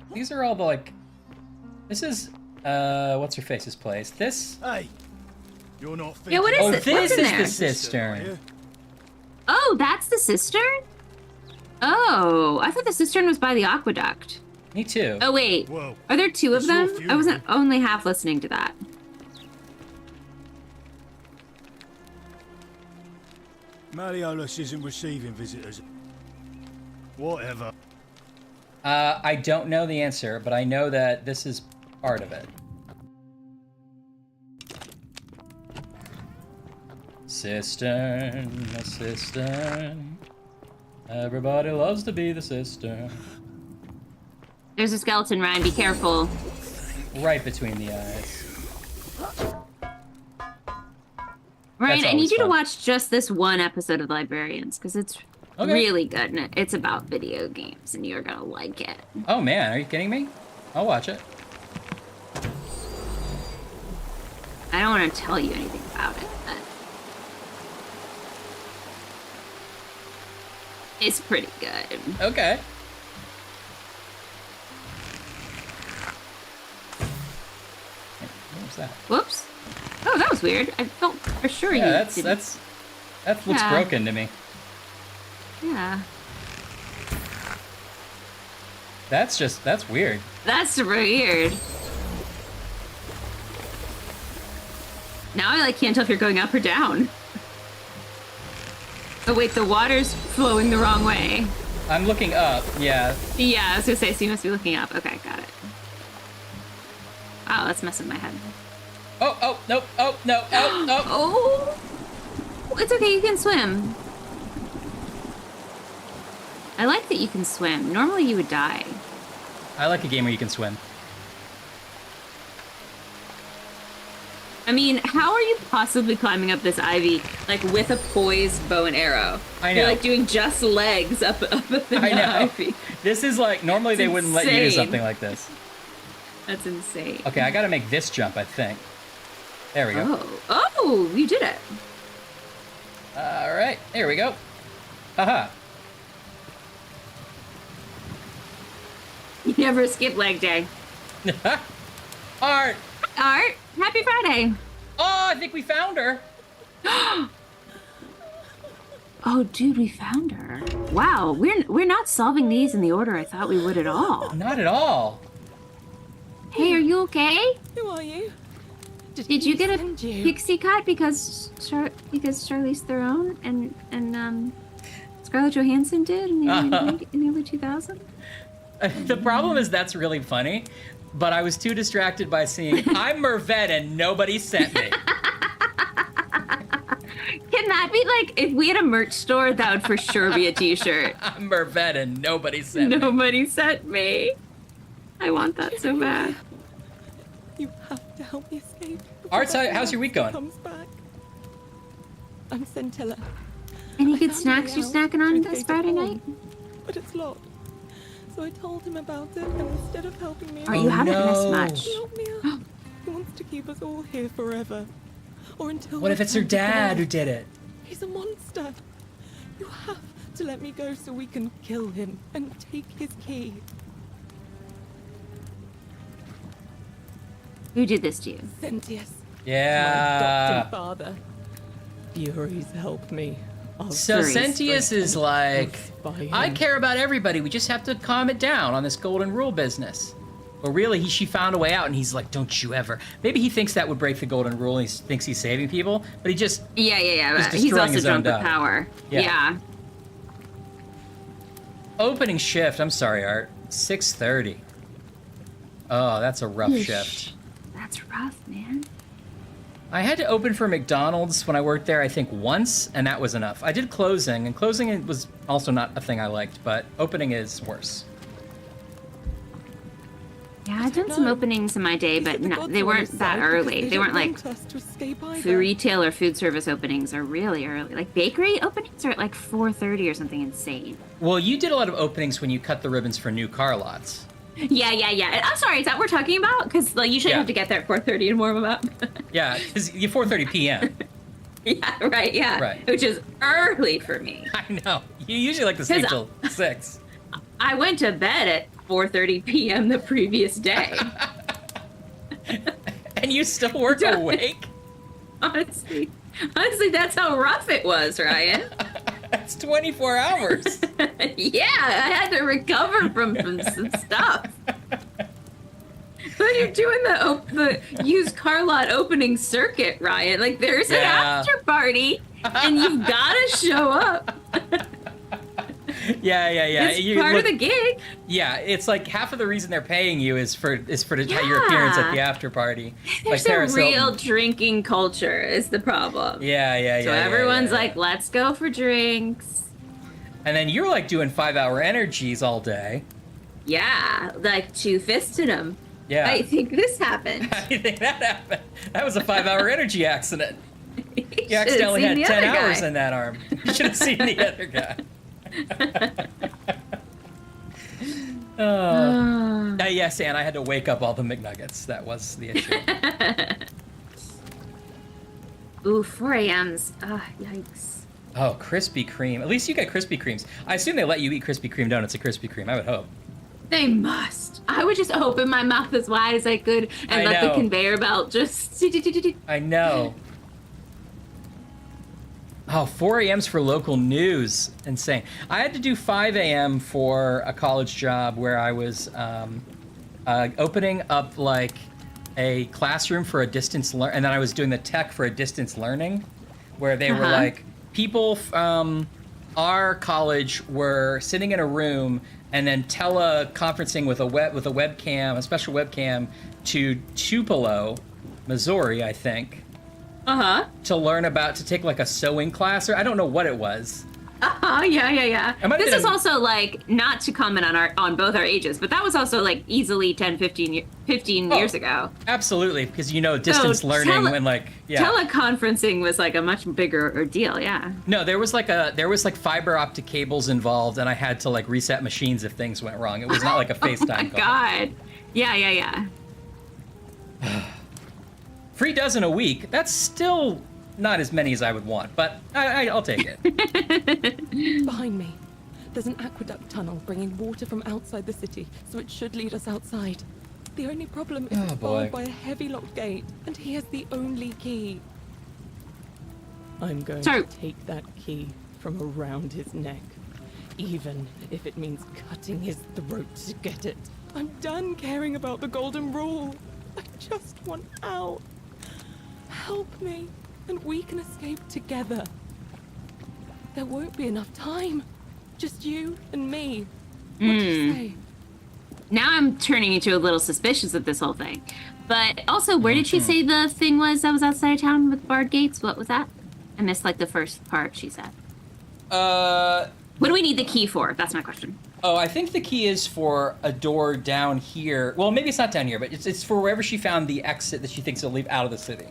all the like. This is what's her face's place. This. Hey, you're not. Yeah, what is Oh, this? this What's in is there? the cistern. Oh, that's the cistern? Oh, I thought the cistern was by the aqueduct. Me too. Oh, wait. Whoa. Are there two of It's your them? I funeral. wasn't only half listening to that. Malleolus isn't receiving visitors. Whatever. I don't know the answer, but I know that this is part of it. Cistern, a cistern. Everybody loves to be the cistern. There's a skeleton, Ryan. Be careful. Right between the eyes. Ryan, That's I need always you to fun. watch just this one episode of Librarians because it's Okay. really good and it's about video games and you're gonna like it. Oh man, are you kidding me? I'll watch it. I don't want to tell you anything about it, but it's pretty good. Okay. What was that? Whoops. Oh, that was weird. I felt for sure you Yeah, didn't. that looks Yeah. broken to me. Yeah. That's weird. That's weird. Now I can't tell if you're going up or down. Oh wait, the water's flowing the wrong way. I'm looking up, yeah. Yeah, I was gonna say, so you must be looking up. Okay, got it. Oh, that's messing with my head. Oh, nope, oh, no, oh. Oh, it's okay, you can swim. I like that you can swim. Normally you would die. I like a game where you can swim. I mean, how are you possibly climbing up this ivy, with a poised bow and arrow? I know. You're doing just legs up the I know. ivy. This is normally they wouldn't let you do insane. something like this. That's insane. Okay, I gotta make this jump, I think. There we go. Oh, you did it. All right, there we go. Haha. You never skip leg day. Art! Art, happy Friday. Oh, I think we found her. Oh, dude, we found her. Wow, we're not solving these in the order I thought we would at all. Not at all. Hey, are you okay? Who are you? Did you get a pixie cut because Charlize Theron and Scarlett Johansson did in the early 2000s? The problem is that's really funny, but I was too distracted by seeing I'm Mervet and nobody sent me. Can that be if we had a merch store, that would for sure be a t-shirt. I'm Mervet and nobody sent me. Nobody sent me. I want that so bad. You have to help me escape. Arts, how's your week going? Comes back. I'm Scintilla. Any good snacks you're snacking on this Friday night? But it's locked. So I told him about it, and instead of helping me, You haven't missed much. He helped me out. He wants to keep us all here forever, or until. What if it's her dad who did it? He's a monster. You have to let me go so we can kill him and take his key. Who did this to you? Sentius. Yeah. My adopted father. Furies helped me. So Sentius is I care about everybody. We just have to calm it down on this golden rule business. But really, she found a way out, and he's like, don't you ever. Maybe he thinks that would break the golden rule, and he thinks he's saving people, but he just Yeah. is But he's destroying also his own drunk with dog. power. Yeah. Yeah. Opening shift. I'm sorry, Art. 6:30. Oh, that's a rough Yeesh. shift. That's rough, man. I had to open for McDonald's when I worked there, I think once, and that was enough. I did closing, and closing was also not a thing I liked, but opening is worse. Yeah, I've done some openings in my day, but they weren't that early. They weren't food retail or food service openings are really early. Bakery openings are at 4:30 or something insane. Well, you did a lot of openings when you cut the ribbons for new car lots. Yeah. I'm sorry, is that what we're talking about? Because usually you have to get there at 4:30 to warm them up. Yeah, because you're 4:30 p.m. Yeah, right, yeah. Right. Which is early for me. I know. You usually like to stay till 6. I went to bed at 4:30 p.m. the previous day. And you still work awake? Honestly, that's how rough it was, Ryan. That's 24 hours. Yeah, I had to recover from some stuff. But heard you're doing the used car lot opening circuit, Ryan. Like, there's an after party, and you've got to show up. Yeah. It's part of the gig. Yeah, it's like half of the reason they're paying you is for your appearance at the after party. There's like a Paris real Hilton. drinking culture is the problem. Yeah. So everyone's like, let's go for drinks. And then you're like doing 5-hour energies all day. Yeah, like 2 fisted them. Yeah. I think this happened. How do you think that happened? That was a 5-hour energy accident. You should've accidentally seen had the 10 other hours guy. in that arm. You should have seen the other guy. Yes, and I had to wake up all the McNuggets. That was the issue. Ooh, 4 a.m.s. Yikes. Oh, Krispy Kreme. At least you get Krispy Kremes. I assume they let you eat Krispy Kreme donuts at Krispy Kreme. I would hope. They must. I would just open my mouth as wide as I could and I let know. the conveyor belt just... I know. Oh, 4 a.m.s for local news. Insane. I had to do 5 a.m. for a college job where I was opening up like a classroom for a distance learn, and then I was doing the tech for a distance learning, where they were like, people from our college were sitting in a room and then teleconferencing with a webcam, a special webcam, to Tupelo, Missouri, I think. To take like a sewing class, or I don't know what it was. Yeah. It might have This been is also like, not to comment on both our ages, but that was also like easily 10, 15 years ago. Absolutely, because distance learning and teleconferencing was like a much bigger ordeal, yeah. No, there was like fiber optic cables involved, and I had to like reset machines if things went wrong. It was not like a FaceTime call. God. Yeah. Free dozen a week. That's still not as many as I would want, but I'll take it. Behind me, there's an aqueduct tunnel bringing water from outside the city, so it should lead us outside. The only problem is it's barred by a heavy locked gate, and he has the only key. I'm going to take that key from around his neck, even if it means cutting his throat to get it. I'm done caring about the golden rule. I just want out. Help me, and we can escape together. There won't be enough time. Just you and me. What do you say? Now I'm turning into a little suspicious of this whole thing. But also, where did she say the thing was that was outside of town with barred gates? What was that? I missed like the first part she said. What do we need the key for? That's my question. Oh, I think the key is for a door down here. Well, maybe it's not down here, but it's for wherever she found the exit that she thinks will lead out of the city.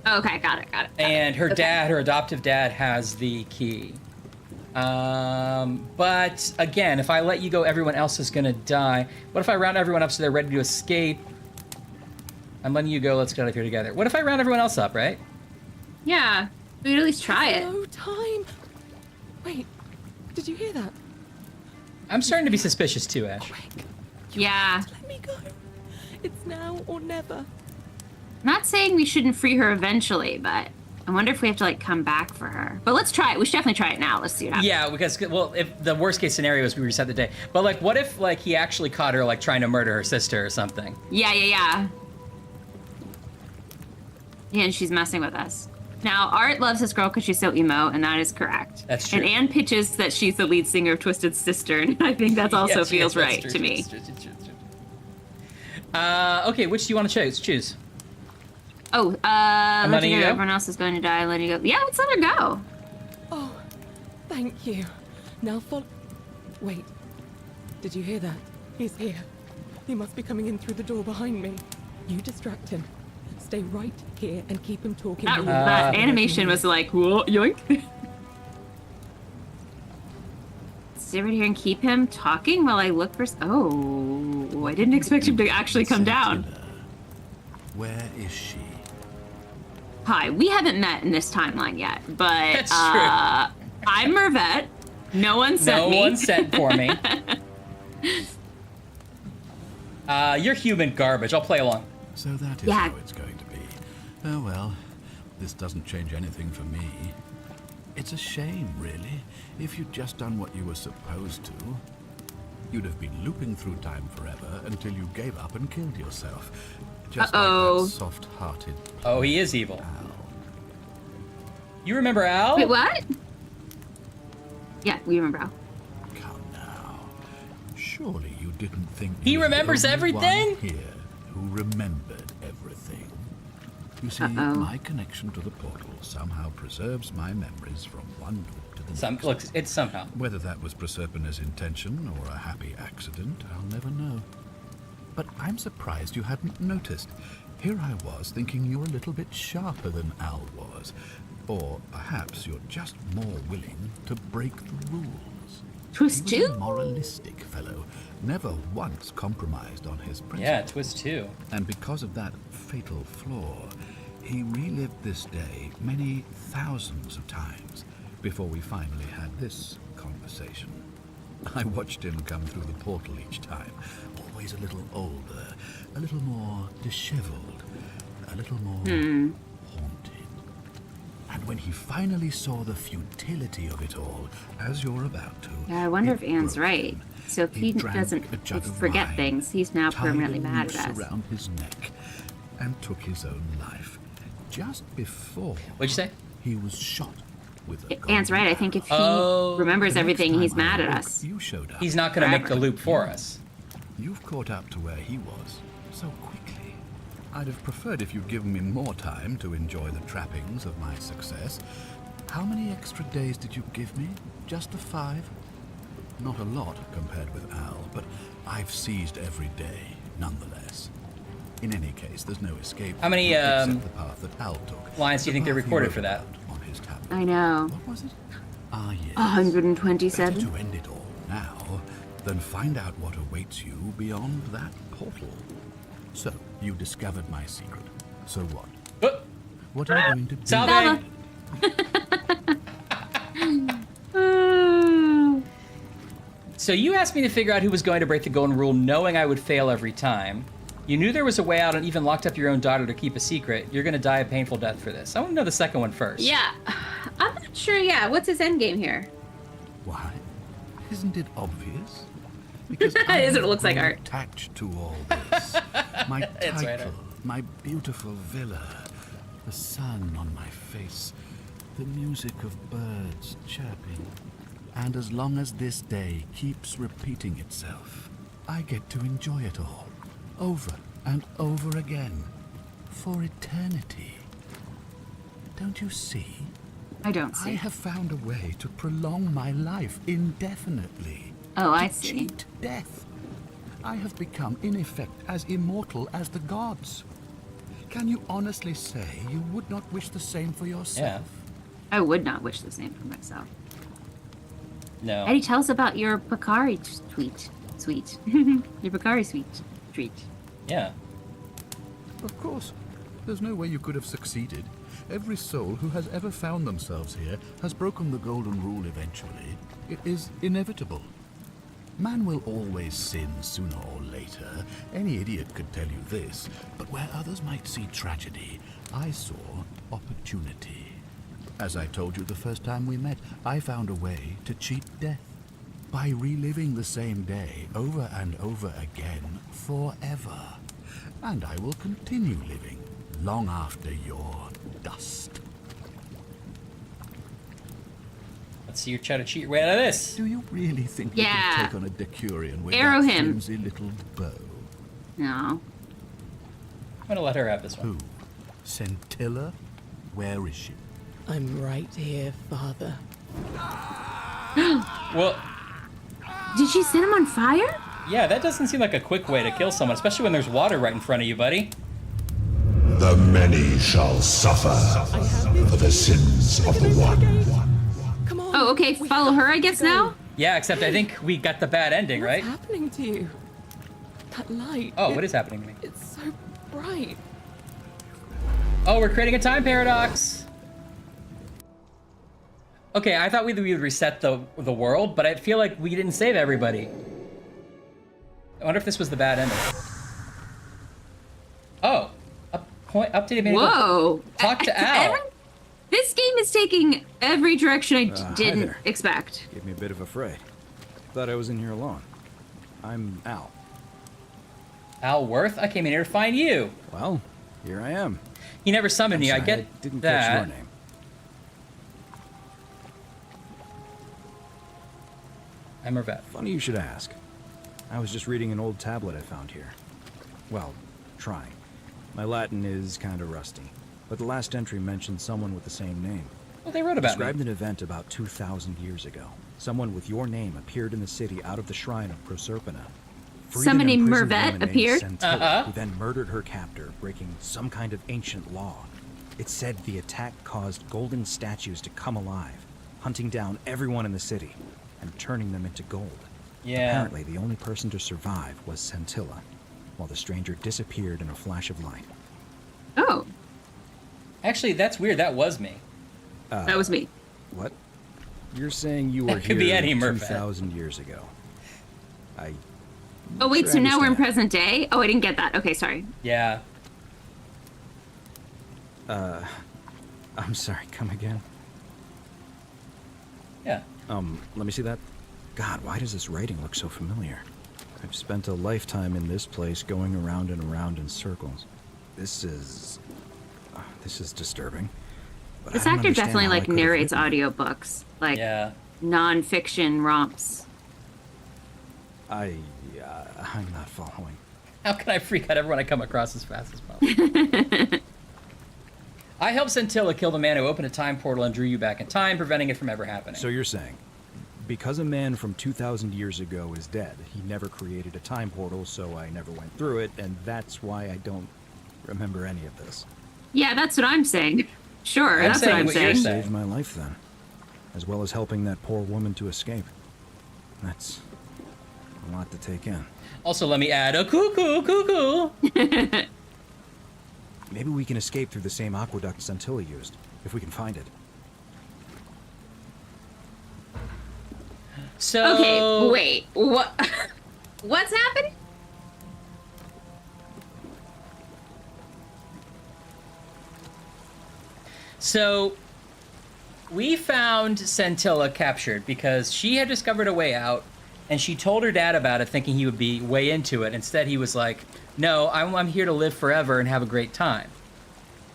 Okay, got it. And her dad, her adoptive dad, has the key. But again, if I let you go, everyone else is gonna die. What if I round everyone up so they're ready to escape? I'm letting you go. Let's get out of here together. What if I round everyone else up, right? Yeah, we could at least try it. No time. Wait, did you hear that? I'm starting to be suspicious too, Ash. Yeah. Let me go. It's now or never. I'm not saying we shouldn't free her eventually, but I wonder if we have to like come back for her. But let's try it. We should definitely try it now. Let's see what happens. Yeah, because if the worst case scenario is we reset the day, but like, what if like he actually caught her like trying to murder her sister or something? Yeah. Yeah, and she's messing with us. Now, Art loves this girl because she's so emo, and that is correct. That's true. And Anne pitches that she's the lead singer of Twisted Sister, and I think that also Yes, feels that's right true, to me. true. Okay, which do you want to choose? Oh, letting letting you her go? everyone else is going to die, letting you go. Yeah, let's let her go. Oh, thank you. Now follow. Wait, did you hear that? He's here. He must be coming in through the door behind me. You distract him. Stay right here and keep him talking. That animation was like, whoa, yoink. Stay right here and keep him talking while I look for... Oh, I didn't expect him to actually come down. Where is she? Hi, we haven't met in this timeline yet, but That's true. I'm Mervette. No one sent me. No one sent for me. You're human garbage. I'll play along. So that is how it's going to be. Oh well, this doesn't change anything for me. It's a shame, really, if you'd just done what you were supposed to. You'd have been looping through time forever until you gave up and killed yourself. Just Uh-oh. like that soft-hearted... Oh, he is evil. You remember Al? Wait, what? Yeah, we remember Al. Surely you didn't think He you were the remembers only everything? one here who remembered everything. You see, Uh-oh. my connection to the portal somehow preserves my memories from one loop to the next. Look, it's somehow. Whether that was Proserpina's intention or a happy accident, I'll never know. But I'm surprised you hadn't noticed. Here I was thinking you were a little bit sharper than Al was. Or perhaps you're just more willing to break the rules. Twist He was 2? a moralistic fellow, never once compromised on his principles. Yeah, twist 2. And because of that fatal flaw, he relived this day many thousands of times before we finally had this conversation. I watched him come through the portal each time, always a little older, a little more disheveled, a little more haunted. And when he finally saw the futility of it all, as you're about to... Yeah, I wonder if Anne's right. So if he drank doesn't a jug of forget wine, things, he's now tied permanently a mad noose at us. around his neck, and took his own life. Just before... What'd you say? He was shot with a Anne's right. I think if he remembers everything, he's mad at us. You showed up. He's not going to make the loop for us. You've caught up to where he was so quickly. I'd have preferred if you'd given me more time to enjoy the trappings of my success. How many extra days did you give me? Just the 5? Not a lot compared with Al, but I've seized every day nonetheless. In any case, there's no escape. How many except the path that Al took. lines do you think they The path he recorded wrote for that? about on his tablet. I know. What was it? Ah, yes. 127. Better to end it all now than find out what awaits you beyond that portal. So, you discovered my secret. So what? What are you going to do? Salve! So you asked me to figure out who was going to break the golden rule knowing I would fail every time. You knew there was a way out and even locked up your own daughter to keep a secret. You're gonna die a painful death for this. I want to know the second one first. Yeah. I'm not sure, yeah. What's his end game here? Why? Isn't it obvious? Because It is, it looks like I'm art. attached to all this. My It's title, right, Art. my beautiful villa, the sun on my face, the music of birds chirping. And as long as this day keeps repeating itself, I get to enjoy it all, over and over again, for eternity. Don't you see? I don't see. I have found a way to prolong my life indefinitely. Oh, I to see. cheat death. I have become, in effect, as immortal as the gods. Can you honestly say you would not wish the same for yourself? I would not wish the same for myself. No. Eddie, tell us about your Picari suite. Your Picari suite treat. Yeah. Of course. There's no way you could have succeeded. Every soul who has ever found themselves here has broken the golden rule eventually. It is inevitable. Man will always sin sooner or later. Any idiot could tell you this. But where others might see tragedy, I saw opportunity. As I told you the first time we met, I found a way to cheat death. By reliving the same day over and over again forever. And I will continue living long after your dust. Let's see you try to cheat your way out of this. Do you really think you Yeah. can take on a Decurion with Arrow that him. flimsy little bow? No. I'm gonna let her have this one. Who? Centilla? Where is she? I'm right here, Father. Well, Did she set him on fire? yeah, that doesn't seem like a quick way to kill someone, especially when there's water right in front of you, buddy. The many shall suffer for the sins of the one. Come on. Oh, okay. Follow her, I guess, now? Yeah, except I think we got the bad ending, What's right? happening to you? That light. Oh, what is happening to me? It's so bright. Oh, we're creating a time paradox. Okay, I thought we would reset the world, but I feel like we didn't save everybody. I wonder if this was the bad ending. Oh, updated manual. Whoa. Talk to Al. This game is taking every direction I Hi didn't there. expect. Gave me a bit of a fright. Thought I was in here alone. I'm Al. Al Worth? I came in here to find you. Well, here I am. He never summoned me. I sorry, get I didn't that. catch your name. I'm Mervet. Funny you should ask. I was just reading an old tablet I found here. Well, trying. My Latin is kind of rusty, but the last entry mentioned someone with the same name. Well, they wrote about Described me. an event about 2,000 years ago. Someone with your name appeared in the city out of the shrine of Proserpina. Freed Someone an named imprisoned Mervet woman named appeared? Scintilla, who then murdered her captor, breaking some kind of ancient law. It said the attack caused golden statues to come alive, hunting down everyone in the city and turning them into gold. Yeah. Apparently, the only person to survive was Scintilla, while the stranger disappeared in a flash of light. Oh. Actually, that's weird. That was me. That was me. What? You're saying you were That could be here any Mervet. 2,000 years ago. Oh, wait, Sure, so I now we're in understand. present day? Oh, I didn't get that. Okay, sorry. Yeah. I'm sorry, come again? Yeah. Let me see that. God, why does this writing look so familiar? I've spent a lifetime in this place going around and around in circles. This is disturbing. But This I don't actor understand definitely how I like could have narrates written it. audiobooks, like Yeah. non-fiction romps. I'm not following. How can I freak out everyone I come across as fast as possible? I helped Scintilla kill the man who opened a time portal and drew you back in time, preventing it from ever happening. So you're saying, because a man from 2,000 years ago is dead, he never created a time portal, so I never went through it, and that's why I don't remember any of this. Yeah, that's what I'm saying. Sure, I'm that's saying what I'm what you're saying. saying. Saved my life then, as well as helping that poor woman to escape. That's a lot to take in. Also, let me add a cuckoo. Maybe we can escape through the same aqueduct Scintilla used, if we can find it. So Okay, wait. What? What's happening? So we found Scintilla captured because she had discovered a way out, and she told her dad about it, thinking he would be way into it. Instead, he was like, "No, I'm here to live forever and have a great time."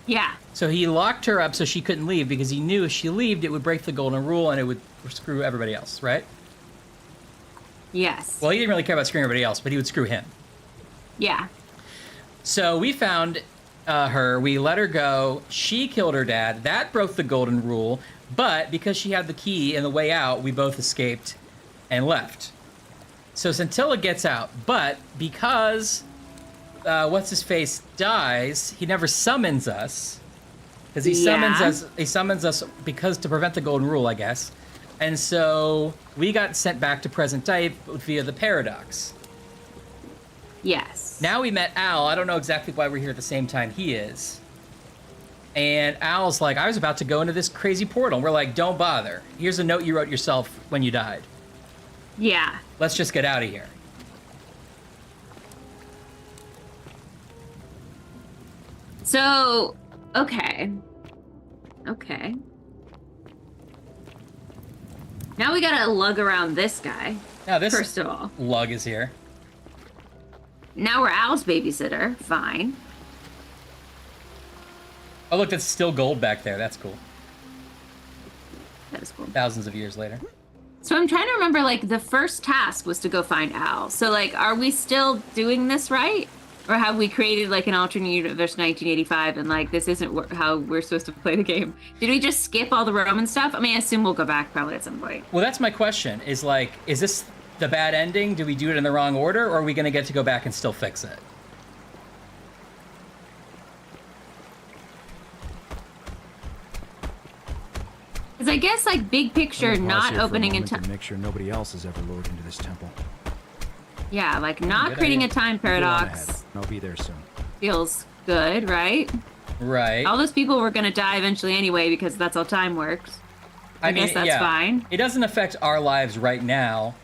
Yeah. So he locked her up so she couldn't leave because he knew if she left, it would break the golden rule and it would screw everybody else, right? Yes. Well, he didn't really care about screwing everybody else, but he would screw him. Yeah. So we found her, we let her go, she killed her dad, that broke the golden rule, but because she had the key and the way out, we both escaped and left. So Scintilla gets out, but because what's-his-face dies, he never summons us, because he summons us because to prevent the golden rule, I guess. And so we got sent back to present day via the paradox. Yes. Now we met Al. I don't know exactly why we're here at the same time he is. And Al's like, I was about to go into this crazy portal. And we're like, don't bother. Here's a note you wrote yourself when you died. Yeah. Let's just get out of here. So, okay. Okay. Now we gotta lug around this guy. Now this first of all. lug is here. Now we're Al's babysitter. Fine. Oh, look, that's still gold back there. That's cool. That is cool. Thousands of years later. So I'm trying to remember, like, the first task was to go find Al. So, like, are we still doing this right? Or have we created, like, an alternate universe 1985 and, like, this isn't how we're supposed to play the game? Did we just skip all the Roman stuff? I mean, I assume we'll go back probably at some point. Well, that's my question. Is, like, is this the bad ending? Do we do it in the wrong order? Or are we going to get to go back and still fix it? Because I guess, like, big picture, Let me pause not here for a opening in moment time. to make sure nobody else has ever lured into this temple. Yeah, like, not Good creating idea. a time You go on paradox ahead. I'll be there soon. feels good, right? Right. All those people were going to die eventually anyway because that's how time works. I guess that's yeah. fine. It doesn't affect our lives right now.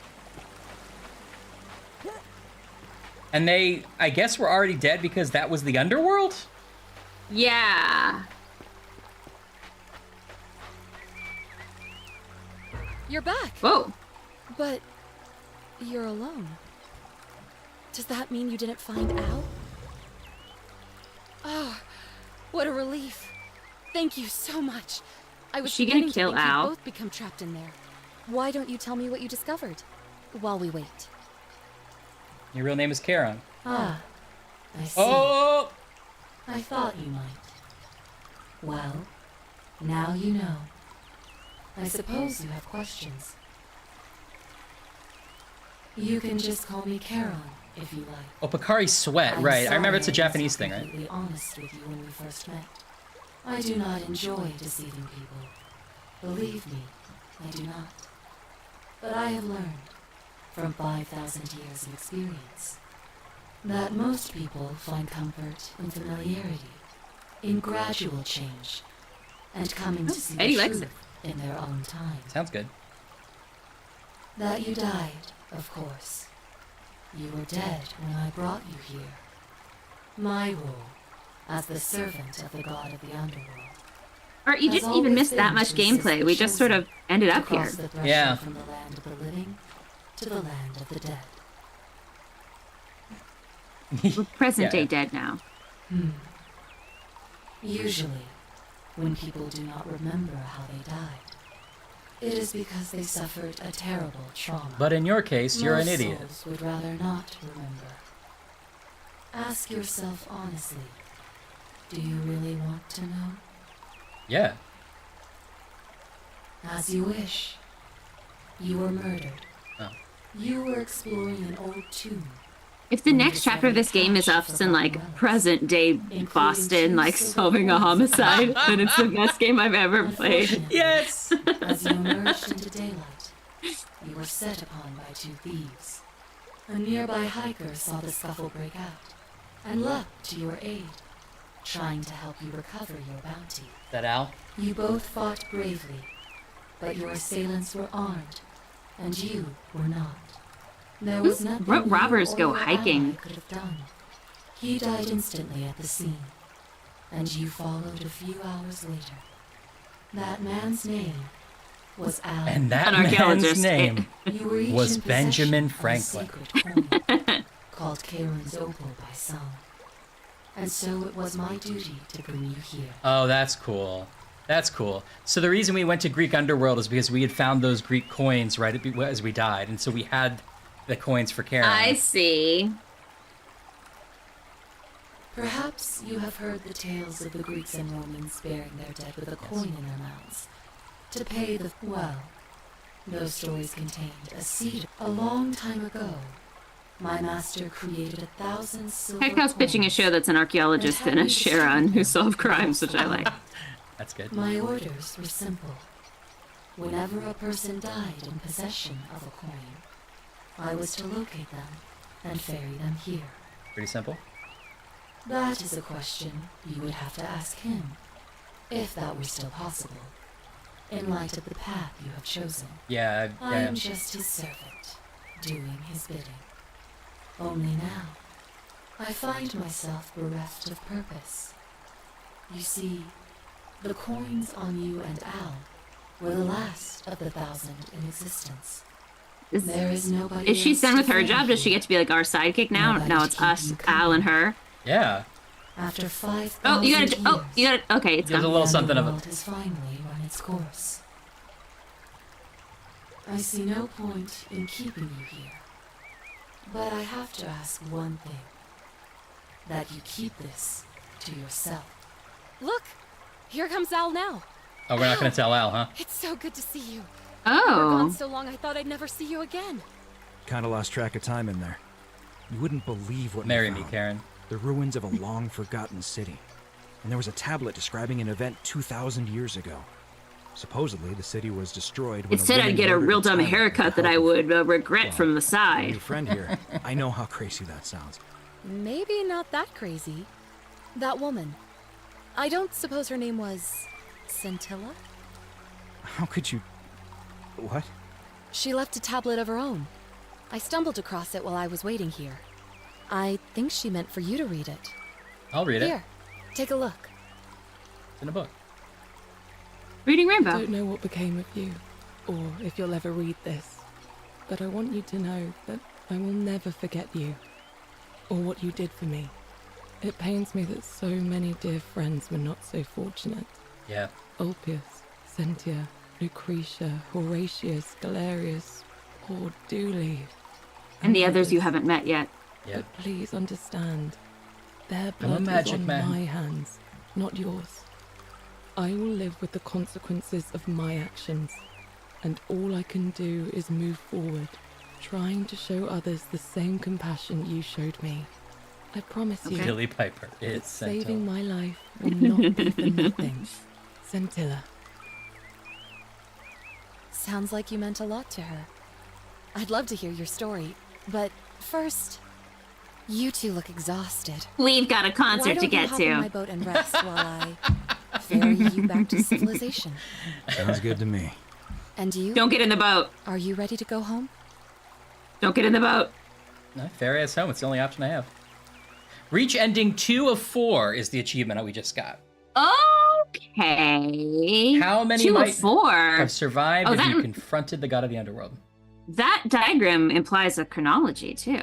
And they, I guess, were already dead because that was the underworld? Yeah. You're back. Whoa. But you're alone. Does that mean you didn't find Al? Oh, what a relief. Thank you so much. I was Is she gonna beginning to kill think you'd Al? both become trapped in there. Why don't you tell me what you discovered while we wait? Your real name is Charon. Ah, I see. Oh! I thought you might. Well, now you know. I suppose you have questions. You can just call me Charon, if you like. Oh, Picari Sweat, I'm right. I remember sorry it's a I Japanese wasn't thing, right? completely honest with you when we first met. I do not enjoy deceiving people. Believe me, I do not. But I have learned, from 5,000 years of experience, that most people find comfort in familiarity, in gradual change, and coming to see Eddie the likes truth in their own time. Sounds good. That you died, of course. You were dead when I brought you here. My role, as the servant of the god of the underworld. Or you didn't even miss that much gameplay. We just sort of ended up here. Yeah. From the land of the living to the land of the dead. We're present Yeah. day dead now. Usually, when people do not remember how they died, it is because they suffered a terrible trauma. But in your case, you're an Most idiot. souls would rather not remember. Ask yourself honestly, do you really want to know? Yeah. As you wish. You were murdered. Oh. You were exploring an old tomb. If the next chapter of this game is us in like present day Boston, like solving a homicide, then it's the best game I've ever played. Yes! As you emerged into daylight, you were set upon by two thieves. A nearby hiker saw the scuffle break out and leapt to your aid, trying to help you recover your bounty. Is that Al? You both fought bravely, but your assailants were armed, and you were not. There was nothing What robbers you or go your hiking? ally could have done. He died instantly at the scene, and you followed a few hours later. That man's name was Al. And that An man's archaeologist. name You were each was in Benjamin possession of a Franklin. sacred coin called Charon's Opal by some. And so it was my duty to bring you here. Oh, that's cool. That's cool. So the reason we went to Greek Underworld is because we had found those Greek coins right as we died, and so we had the coins for Charon. I see. Perhaps you have heard the tales of the Greeks and Romans burying their dead with a coin in their mouths. To pay the... well, those stories contained a seed. A long time ago, my master created 1,000 silver Hector's pitching a show that's an archaeologist and a Sharon who solve crimes, which I like. That's good. My orders were simple. Whenever a person died in possession of a coin, I was to locate them and ferry them here. Pretty simple. That is a question you would have to ask him, if that were still possible, in light of the path you have chosen. Yeah, I am just his servant, doing his bidding. Only now, I find myself bereft of purpose. You see, the coins on you and Al were the last of the 1,000 in existence. There is nobody Is she else done with to her thank job? Does she you. get to be like our sidekick now? Nobody Now to it's keep us, you Al, and her. Yeah. After 5,000 Oh, you gotta. Oh, you gotta. Okay, it's There's gone. a little something of the it. world has finally run its course. I see no point in keeping you here. But I have to ask one thing. That you keep this to yourself. Look! Here comes Al now. Oh, we're not gonna tell Al, huh? It's so good to see you. Oh. You were gone so long I thought I'd never see you again. Kinda lost track of time in there. You wouldn't believe what Marry we me, found. Karen. The ruins of a long-forgotten city. And there was a tablet describing an event 2,000 years ago. Supposedly, the city was destroyed when It said I'd get a real dumb haircut that I would regret from the Your side. friend here, I know how crazy that sounds. Maybe not that crazy. That woman. I don't suppose her name was... Scintilla? How could you... What? She left a tablet of her own. I stumbled across it while I was waiting here. I think she meant for you to read it. I'll read it. Here, take a look. It's in a book. Reading Rainbow. I don't know what became of you, or if you'll ever read this, but I want you to know that I will never forget you. or what you did for me. It pains me that so many dear friends were not so fortunate. Yeah. Ulpius, Sentia, Lucretia, Horatius, Galerius, poor Dooley. And the others you haven't met yet. Yeah. But please understand, their I'm a blood is magic on man. my hands, not yours. I will live with the consequences of my actions, and all I can do is move forward, trying to show others the same compassion you showed me. I promise you, Billy Piper is saving Scintilla. my life will not be for nothing. Scintilla. Sounds like you meant a lot to her. I'd love to hear your story, but first, you two look exhausted. We've got a concert Why to don't you get hop to. in my boat and rest while I ferry you back to civilization? Sounds good to me. And you? Don't get in the boat. Are you ready to go home? Don't get in the boat. No, ferry us home. It's the only option I have. Reach ending 2 of 4 is the achievement that we just got. Okay. How many 2 might of 4 have survived Oh, if you that- confronted the god of the underworld? That diagram implies a chronology too.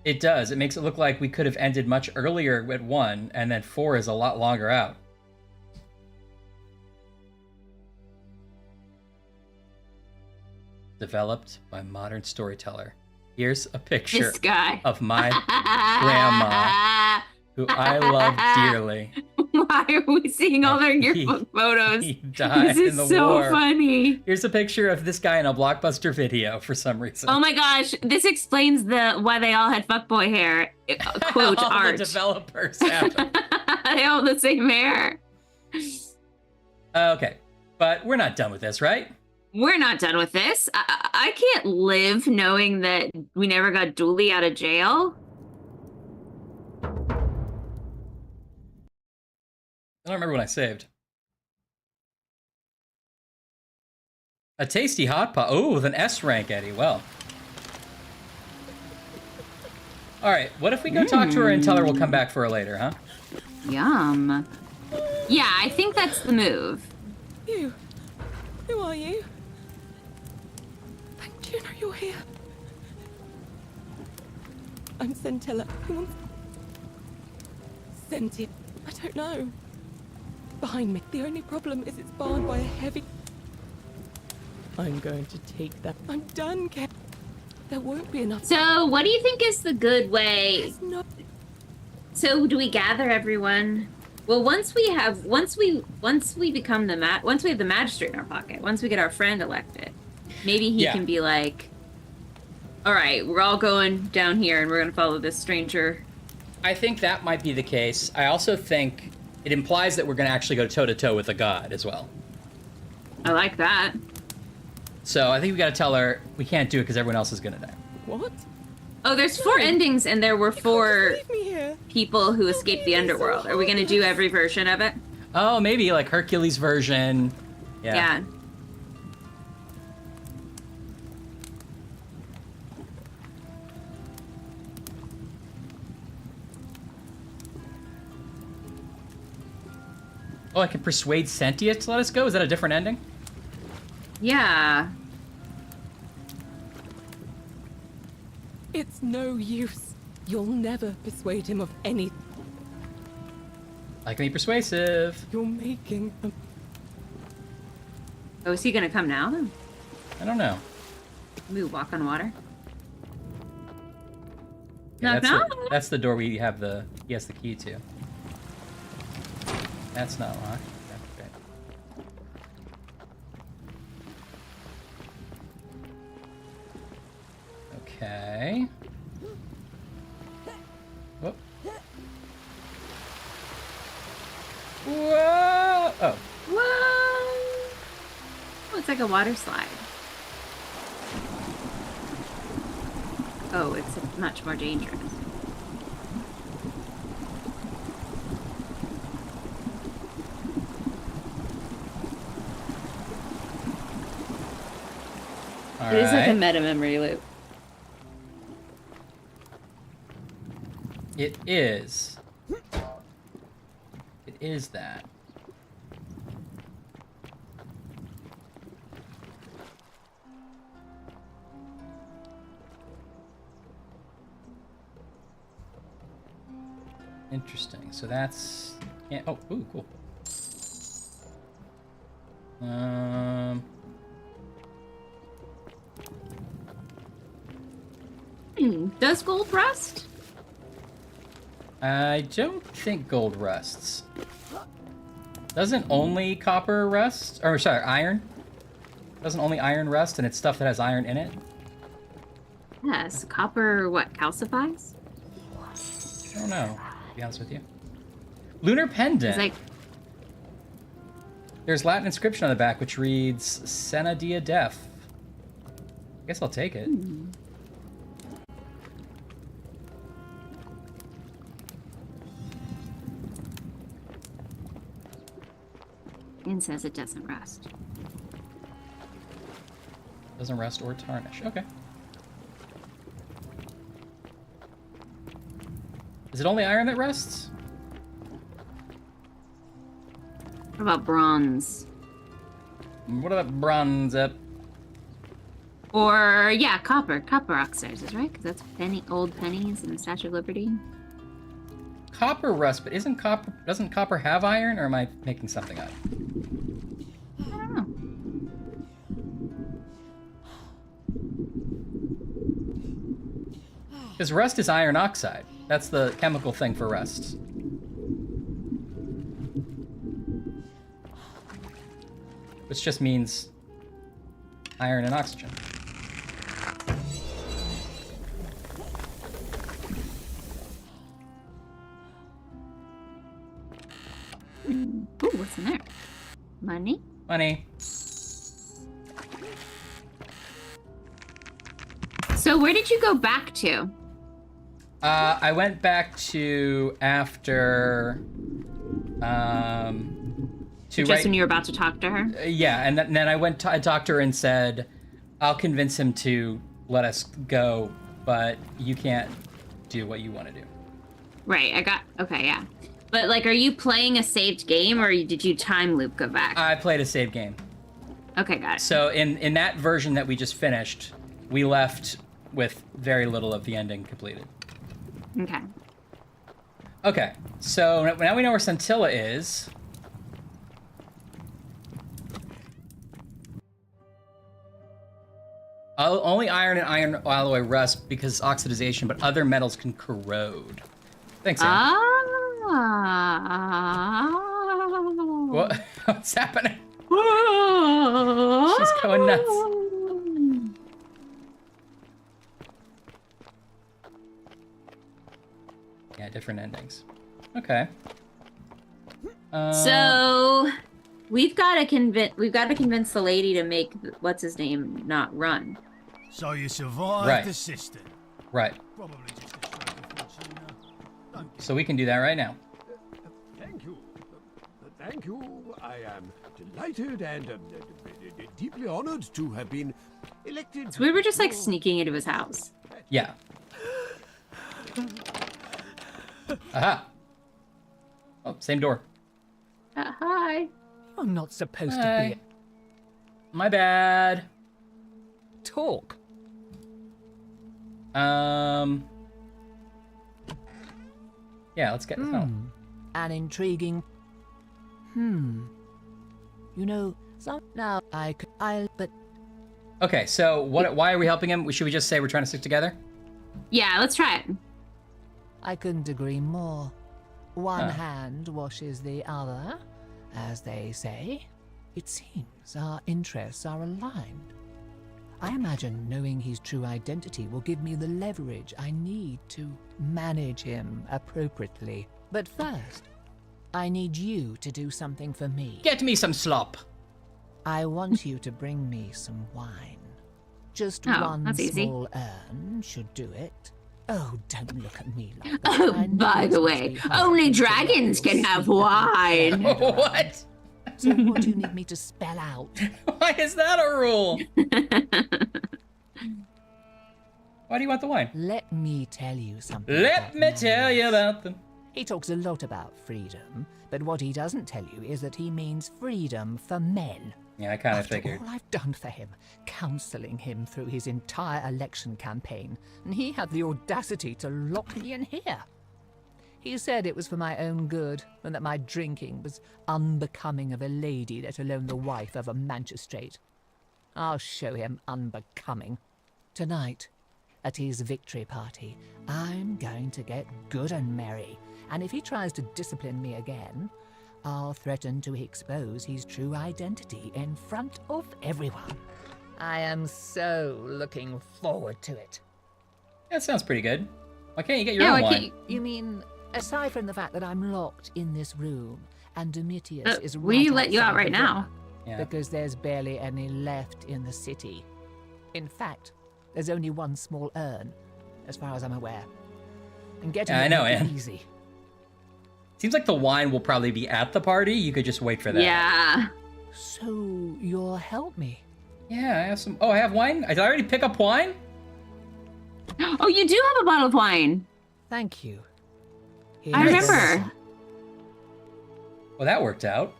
It does. It makes it look like we could have ended much earlier at 1, and then 4 is a lot longer out. Developed by modern storyteller. Here's a picture This guy. of my grandma, who I love dearly. Why are we seeing all their yearbook photos? He died This is in the so war. funny. Here's a picture of this guy in a Blockbuster video for some reason. Oh my gosh, this explains why they all had fuckboy hair. Quote All art. the developers have it. They all have the same hair. Okay, but we're not done with this, right? We're not done with this. I can't live knowing that we never got Dooley out of jail. I don't remember when I saved. A tasty hot pot. Oh, with an S rank, Eddie. Well. All right, what if we go talk to her and tell her we'll come back for her later, huh? Yum. Yeah, I think that's the move. You. Who are you? Do you know you're here? I'm Scintilla. Who wants... Sentia. I don't know. Behind me. The only problem is it's barred by a heavy... I'm going to take that. I'm done, Cat. There won't be enough... So, what do you think is the good way? So, do we gather everyone? Well, once we have the magistrate in our pocket, once we get our friend elected, maybe he can be like, all right, we're all going down here and we're going to follow this stranger. I think that might be the case. I also think it implies that we're going to actually go toe-to-toe with a god as well. I like that. So I think we got to tell her we can't do it because everyone else is going to die. What? Oh, there's 4 endings and there were 4 people who escaped the underworld. Are we going to do every version of it? Oh, maybe like Hercules version. Yeah. Oh, I can persuade Sentia to let us go? Is that a different ending? Yeah. It's no use. You'll never persuade him of any... I can be persuasive. You're making a... Oh, is he going to come now then? I don't know. We walk on water. Yeah, Knock, that's the door he has the key to. That's not locked. Okay. Okay. Whoop. Whoa! Oh. Whoa! Oh, it's like a water slide. Oh, it's much more dangerous. All It is like a right. meta memory loop. It is. It is that. Interesting. So that's... Yeah. Oh, ooh, cool. Does gold rust? I don't think gold rusts. Doesn't only copper rust? Or, sorry, iron? Doesn't only iron rust, and it's stuff that has iron in it? Yes. Copper, what, calcifies? I don't know, to be honest with you. Lunar pendant. It's like... There's Latin inscription on the back, which reads, Sena dia def. I guess I'll take it. And says it doesn't rust. Doesn't rust or tarnish. Okay. Is it only iron that rusts? What about bronze? What about bronze up? Or, yeah, copper. Copper oxides, is right? Because that's old pennies in the Statue of Liberty. Copper rust, but doesn't copper have iron, or am I making something up? I don't know. Because rust is iron oxide. That's the chemical thing for rust. Which just means iron and oxygen. Ooh, what's in there? Money? Money. So where did you go back to? I went back to after... Just when you were about to talk to her? Yeah, and then I talked to her and said, I'll convince him to let us go, but you can't do what you want to do. Right, okay, yeah. But, like, are you playing a saved game, or did you time loop go back? I played a save game. Okay, got it. So in that version that we just finished, we left with very little of the ending completed. Okay. Okay, so now we know where Scintilla is. Only iron and iron alloy rust because oxidization, but other metals can corrode. Thanks, Sam. What's happening? She's going nuts. Yeah, different endings. Okay. So we've got to convince the lady to make what's his name not run. So you survived the system. Right. Probably just a stroke of fortune. So we can do that right now. Thank you. Thank you. I am delighted and deeply honored to have been elected. So we were just like sneaking into his house. Yeah. Aha. Oh, same door. Hi. You're not supposed to be. My bad. Talk. Yeah, let's get this out. An intriguing. You know, but. Okay, so why are we helping him? Should we just say we're trying to stick together? Yeah, let's try it. I couldn't agree more. One hand washes the other, as they say. It seems our interests are aligned. I imagine knowing his true identity will give me the leverage I need to manage him appropriately. But first, I need you to do something for me. Get me some slop. I want you to bring me some wine. Just one that's easy. small urn should do it. Oh, don't look at me like that. Oh, by the way, only dragons can have wine. What? So what do you need me to spell out? Why is that a rule? Why do you want the wine? Let me tell you something. Let me tell you about them. He talks a lot about freedom, but what he doesn't tell you is that he means freedom for men. Yeah, I kind of After figured. all I've done for him, counseling him through his entire election campaign, and he had the audacity to lock me in here. He said it was for my own good, and that my drinking was unbecoming of a lady, let alone the wife of a magistrate. I'll show him unbecoming. Tonight, at his victory party, I'm going to get good and merry, and if he tries to discipline me again, I'll threaten to expose his true identity in front of everyone. I am so looking forward to it. That sounds pretty good. Why can't you get your own wine? You mean, aside from the fact that I'm locked in this room, and Domitius is right we let you out outside right the now. door, Yeah. because there's barely any left in the city. In fact, there's only one small urn, as far as I'm aware. And getting Yeah, I it know, won't be Anne. easy. Seems like the wine will probably be at the party. You could just wait for that. Yeah. So you'll help me? Yeah, I have some. Oh, I have wine? Did I already pick up wine? Oh, you do have a bottle of wine. Thank you. I remember. Well, that worked out.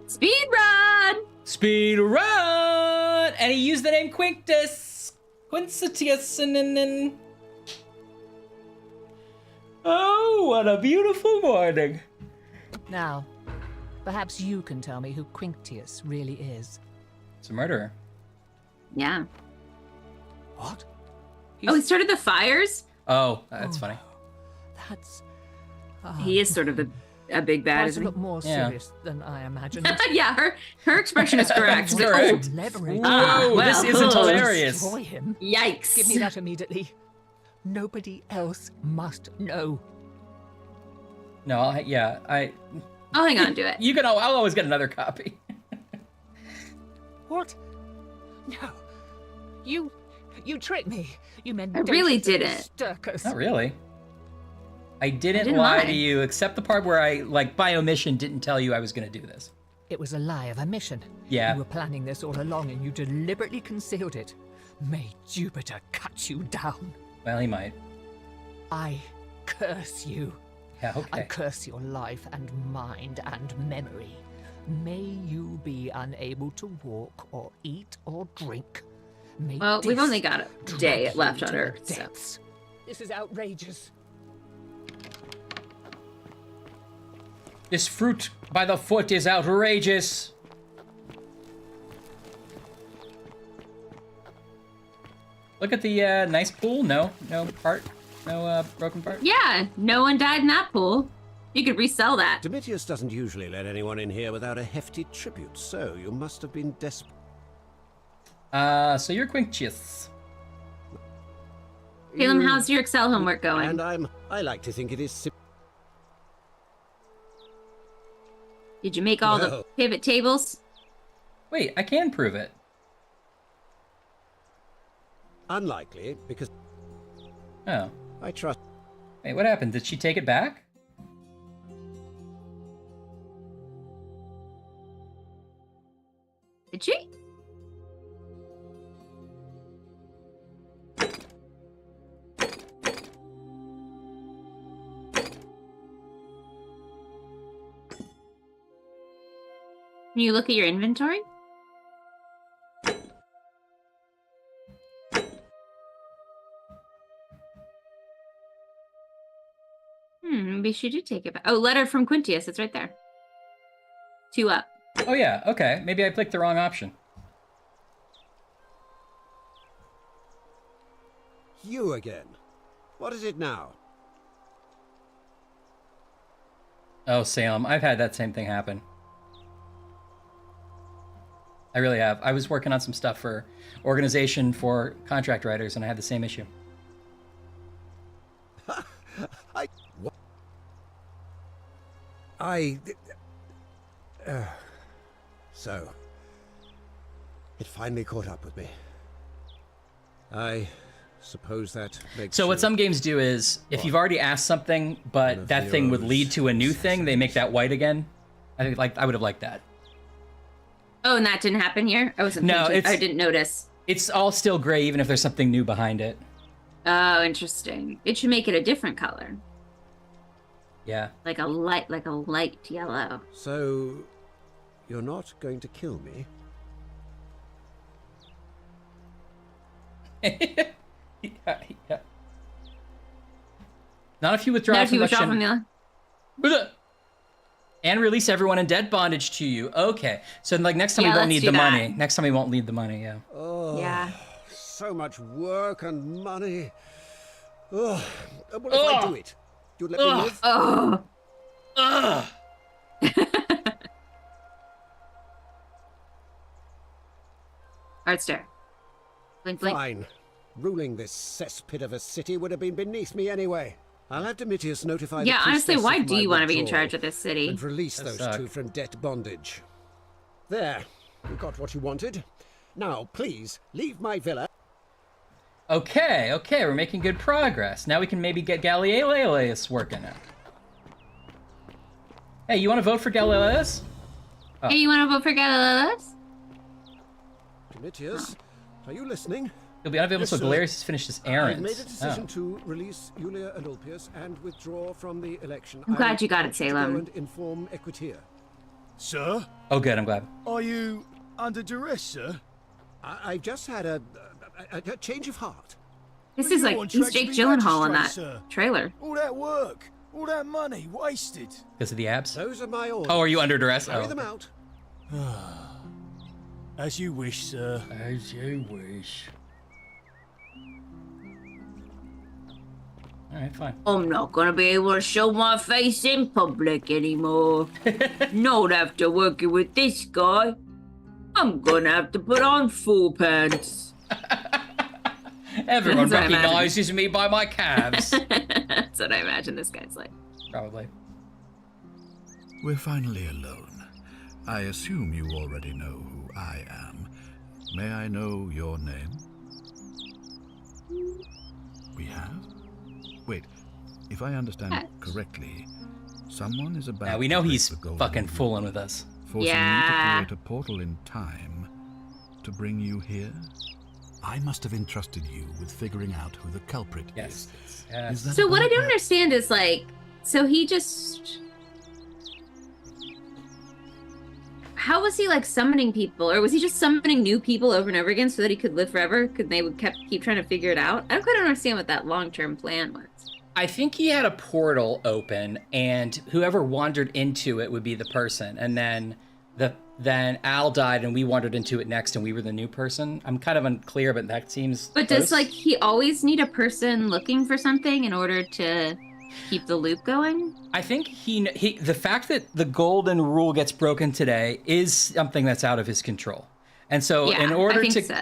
Speed run! Speed run! And he used the name Quinctus. Quinctius. Oh, what a beautiful morning. Now, perhaps you can tell me who Quinctius really is. It's a murderer. Yeah. What? Oh, he started the fires? Oh, that's funny. That's... He is sort of a big bad, Quite a isn't he? lot more serious than I imagined. Yeah, her expression is correct. She's like, Correct. Leverage. Whoa, this isn't hilarious. Destroy him. Yikes. Give me that immediately. Nobody else must know. No, I'll hang on to it. You can. I'll always get another copy. What? No. You tricked me. You meant I really didn't. Not really. I didn't didn't lie lie. to you, except the part where I, like, by omission, didn't tell you I was going to do this. It was a lie of omission. Yeah. You were planning this all along and you deliberately concealed it. May Jupiter cut you down. Well, he might. I curse you. Yeah, I okay. curse your life and mind and memory. May you be unable to walk or eat or drink. May Well, we've only got a death day drag left you on to the Earth, so. depths. This is outrageous. This fruit by the foot is outrageous. Look at the nice pool. No part. No broken part. Yeah, no one died in that pool. You could resell that. Domitius doesn't usually let anyone in here without a hefty tribute, so you must have been desperate. So you're Quinctius. Caleb, how's your Excel homework going? And I like to think it is Did you make all the No. pivot tables? Wait, I can prove it. unlikely, because Oh. I trust. Wait, what happened? Did she take it back? Did she? Can you look at your inventory? Maybe she did take it back. Oh, letter from Quintius. It's right there. 2 up. Oh yeah, okay. Maybe I clicked the wrong option. You again. What is it now? Oh, Salem, I've had that same thing happen. I really have. I was working on some stuff for Organization for Contract Writers, and I had the same issue. So, it finally caught up with me. I suppose that makes So what you- some games do is, if you've already asked something, but that thing would lead to a new thing, they make that white again. I think I would have liked that. Oh, and that didn't happen here? I wasn't No, thinking- it's- I didn't notice. It's all still gray, even if there's something new behind it. Oh, interesting. It should make it a different color. Yeah. Like a light yellow. So, you're not going to kill me? Yeah. Not if you withdraw Not if you from withdraw from the. And release everyone in debt bondage to you. Okay. So like next time Yeah, we won't let's need do the that. money. Next time we won't need the money, yeah. Oh, Yeah. so much work and money. Oh, well, if I do it, you'd let me live? Oh. Ugh. Art stare. Blink, blink. Fine. Ruling this cesspit of a city would have been beneath me anyway. I'll have Domitius notify the Yeah, honestly, priestess why of do my you want to be in withdrawal charge of this city? and release That those suck. two from debt bondage. There. You got what you wanted. Now, please, leave my villa. Okay, we're making good progress. Now we can maybe get Gallienus working now. Hey, you want to vote for Gallienus? Oh. Hey, you want to vote for Galileo? Domitius, are you listening? You'll be unavailable Yes, so sir. Galerius has finished his errands. I've made a decision Oh. to release Julia and Ulpius and withdraw from the election. I'm glad I you got it, want to Salem. Go and inform Equitia. Sir? Oh, good, I'm glad. Are you under duress, sir? I've just had a change of heart. This But is you're like, on he's track to Jake be Gyllenhaal in that magistrate, sir. trailer. All that work, all that money wasted. Because of the abs? Those are my orders. Oh, are you under duress? Carry Oh. them out. As you wish, sir. As you wish. Alright, fine. I'm not gonna be able to show my face in public anymore. Not after working with this guy. I'm gonna have to put on full pants. Everyone That's what I imagine. recognizes me by my calves. That's what I imagine this guy's like. Probably. We're finally alone. I assume you already know who I am. May I know your name? We have? Wait, if I understand Yes. correctly, someone is about Yeah, we know to break he's the golden fucking rule, fooling with us. forcing Yeah. me to create a portal in time to bring you here. I must have entrusted you with figuring out who the culprit Yes. is. Yes. Is that So what I about don't right? understand is like, so he just, how was he like summoning people, or was he just summoning new people over and over again so that he could live forever? Could they would keep trying to figure it out? I don't quite understand what that long-term plan was. I think he had a portal open, and whoever wandered into it would be the person, and then Al died, and we wandered into it next, and we were the new person. I'm kind of unclear, but that seems. But close. does like he always need a person looking for something in order to keep the loop going? I think he the fact that the golden rule gets broken today is something that's out of his control, and so Yeah, in order I think to so.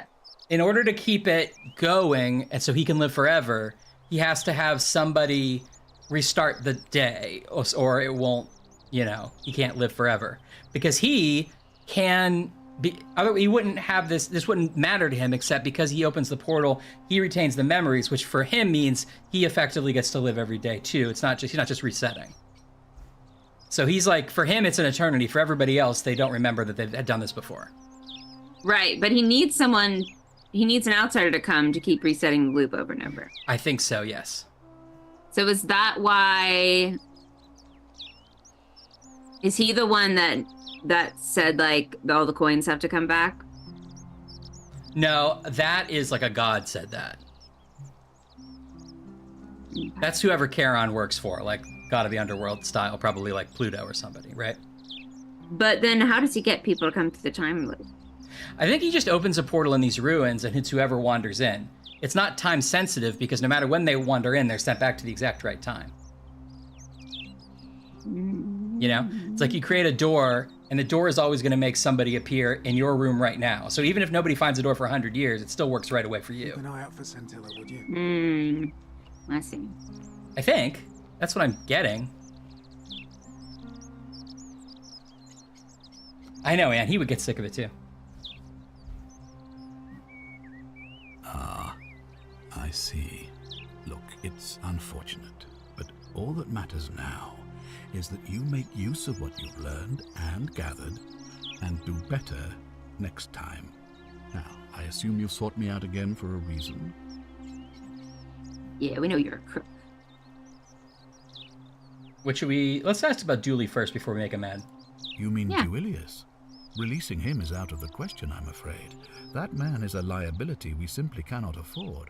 in order to keep it going, and so he can live forever, he has to have somebody restart the day, or it won't. You know, he can't live forever because he can be. He wouldn't have this. This wouldn't matter to him except because he opens the portal. He retains the memories, which for him means he effectively gets to live every day too. It's not just he's not just resetting. So he's like, for him, it's an eternity. For everybody else, they don't remember that they've had done this before. Right, but he needs someone. He needs an outsider to come to keep resetting the loop over and over. I think so. Yes. So is that why? Is he the one that said like all the coins have to come back? No, that is like a god said that. That's whoever Charon works for, like god of the underworld style, probably like Pluto or somebody, right? But then how does he get people to come to the time loop? I think he just opens a portal in these ruins and hits whoever wanders in. It's not time sensitive because no matter when they wander in, they're sent back to the exact right time. You know, it's like you create a door and the door is always going to make somebody appear in your room right now. So even if nobody finds a door for 100 years, it still works right away for you. Keep an eye out for Scintilla, would you? I see. I think that's what I'm getting. I know, man. He would get sick of it too. Ah, I see. Look, it's unfortunate, but all that matters now is that you make use of what you've learned and gathered and do better next time. Now, I assume you've sought me out again for a reason. Yeah, we know you're a crook. What should we... Let's ask about Dooley first before we make him mad. You mean Yeah. Duilius? Releasing him is out of the question, I'm afraid. That man is a liability we simply cannot afford.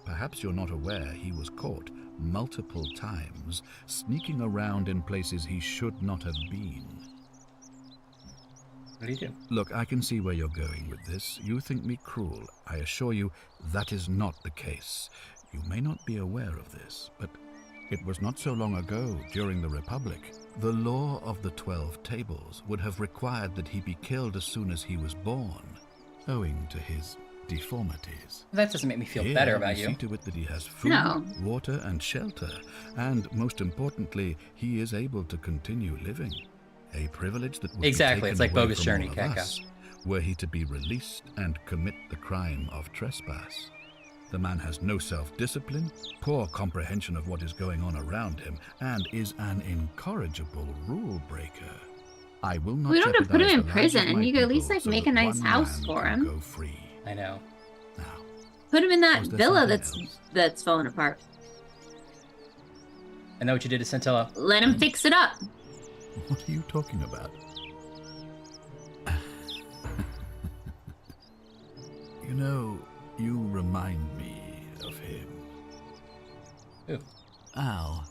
perhaps you're not aware he was caught multiple times, sneaking around in places he should not have been. What do you do? Look, I can see where you're going with this. You think me cruel. I assure you that is not the case. You may not be aware of this, but it was not so long ago, during the Republic, the law of the 12 Tables would have required that he be killed as soon as he was born, owing to his deformities. That doesn't make me feel Here, better about we you. see to it that he has food, No. water, and shelter, and most importantly, he is able to continue living. A privilege that would Exactly, be it's taken like away Bogus from Journey, all of Keka. us were he to be released and commit the crime of trespass. The man has no self-discipline, poor comprehension of what is going on around him, and is an incorrigible rule breaker. I will not. We don't have to put him jeopardize in the lives of prison. my You could at least people like so make that a nice one house man for can him. go free. I know. Put him in that Was there villa something that's falling apart. I know what you did to Scintilla. Let him fix it up. What are you talking about? You know, you remind me of him. Who? Al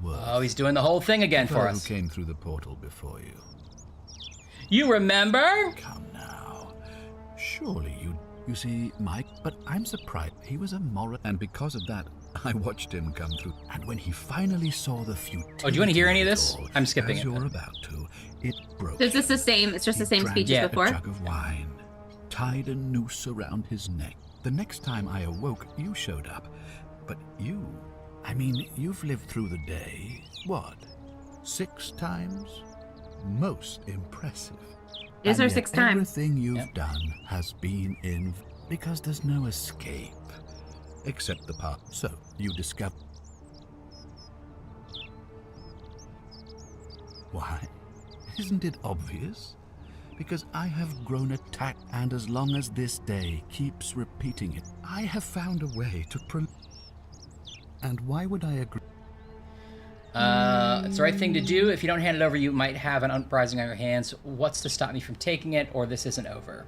Worth. Oh, he's doing the whole thing again The for fellow us. who came through the portal before you. You remember? Come now. Surely you see, Mike, but I'm surprised. He was a moral, and because of that, I watched him come through. And when he finally saw the futility Oh, do you want to hear any of it this? all, I'm skipping as it. you're about to, it broke. So is this the same? It's just the same Drank speech as a before? jug of wine, tied a noose around his neck. The next time I awoke, you showed up. But you've lived through the day, what, 6 times? Most impressive. It is And our yet 6th time. Everything you've done has been in, because there's no escape. Except the part. So, you discover. Why? Isn't it obvious? Because I have grown attacked, and as long as this day keeps repeating it, I have found a way to And why would I agree? It's the right thing to do. If you don't hand it over, you might have an uprising on your hands. What's to stop me from taking it, or this isn't over?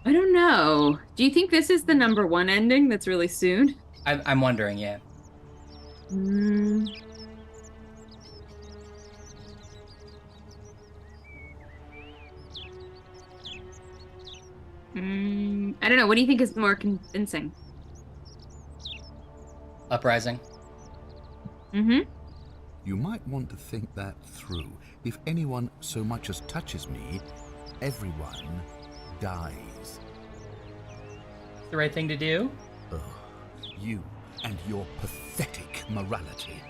I don't know. Do you think this is the number 1 ending that's really soon? I'm wondering, yeah. I don't know. What do you think is more convincing? Uprising. Mm-hmm. You might want to think that through. If anyone so much as touches me, everyone dies. The right thing to do? Ugh, you and your pathetic morality.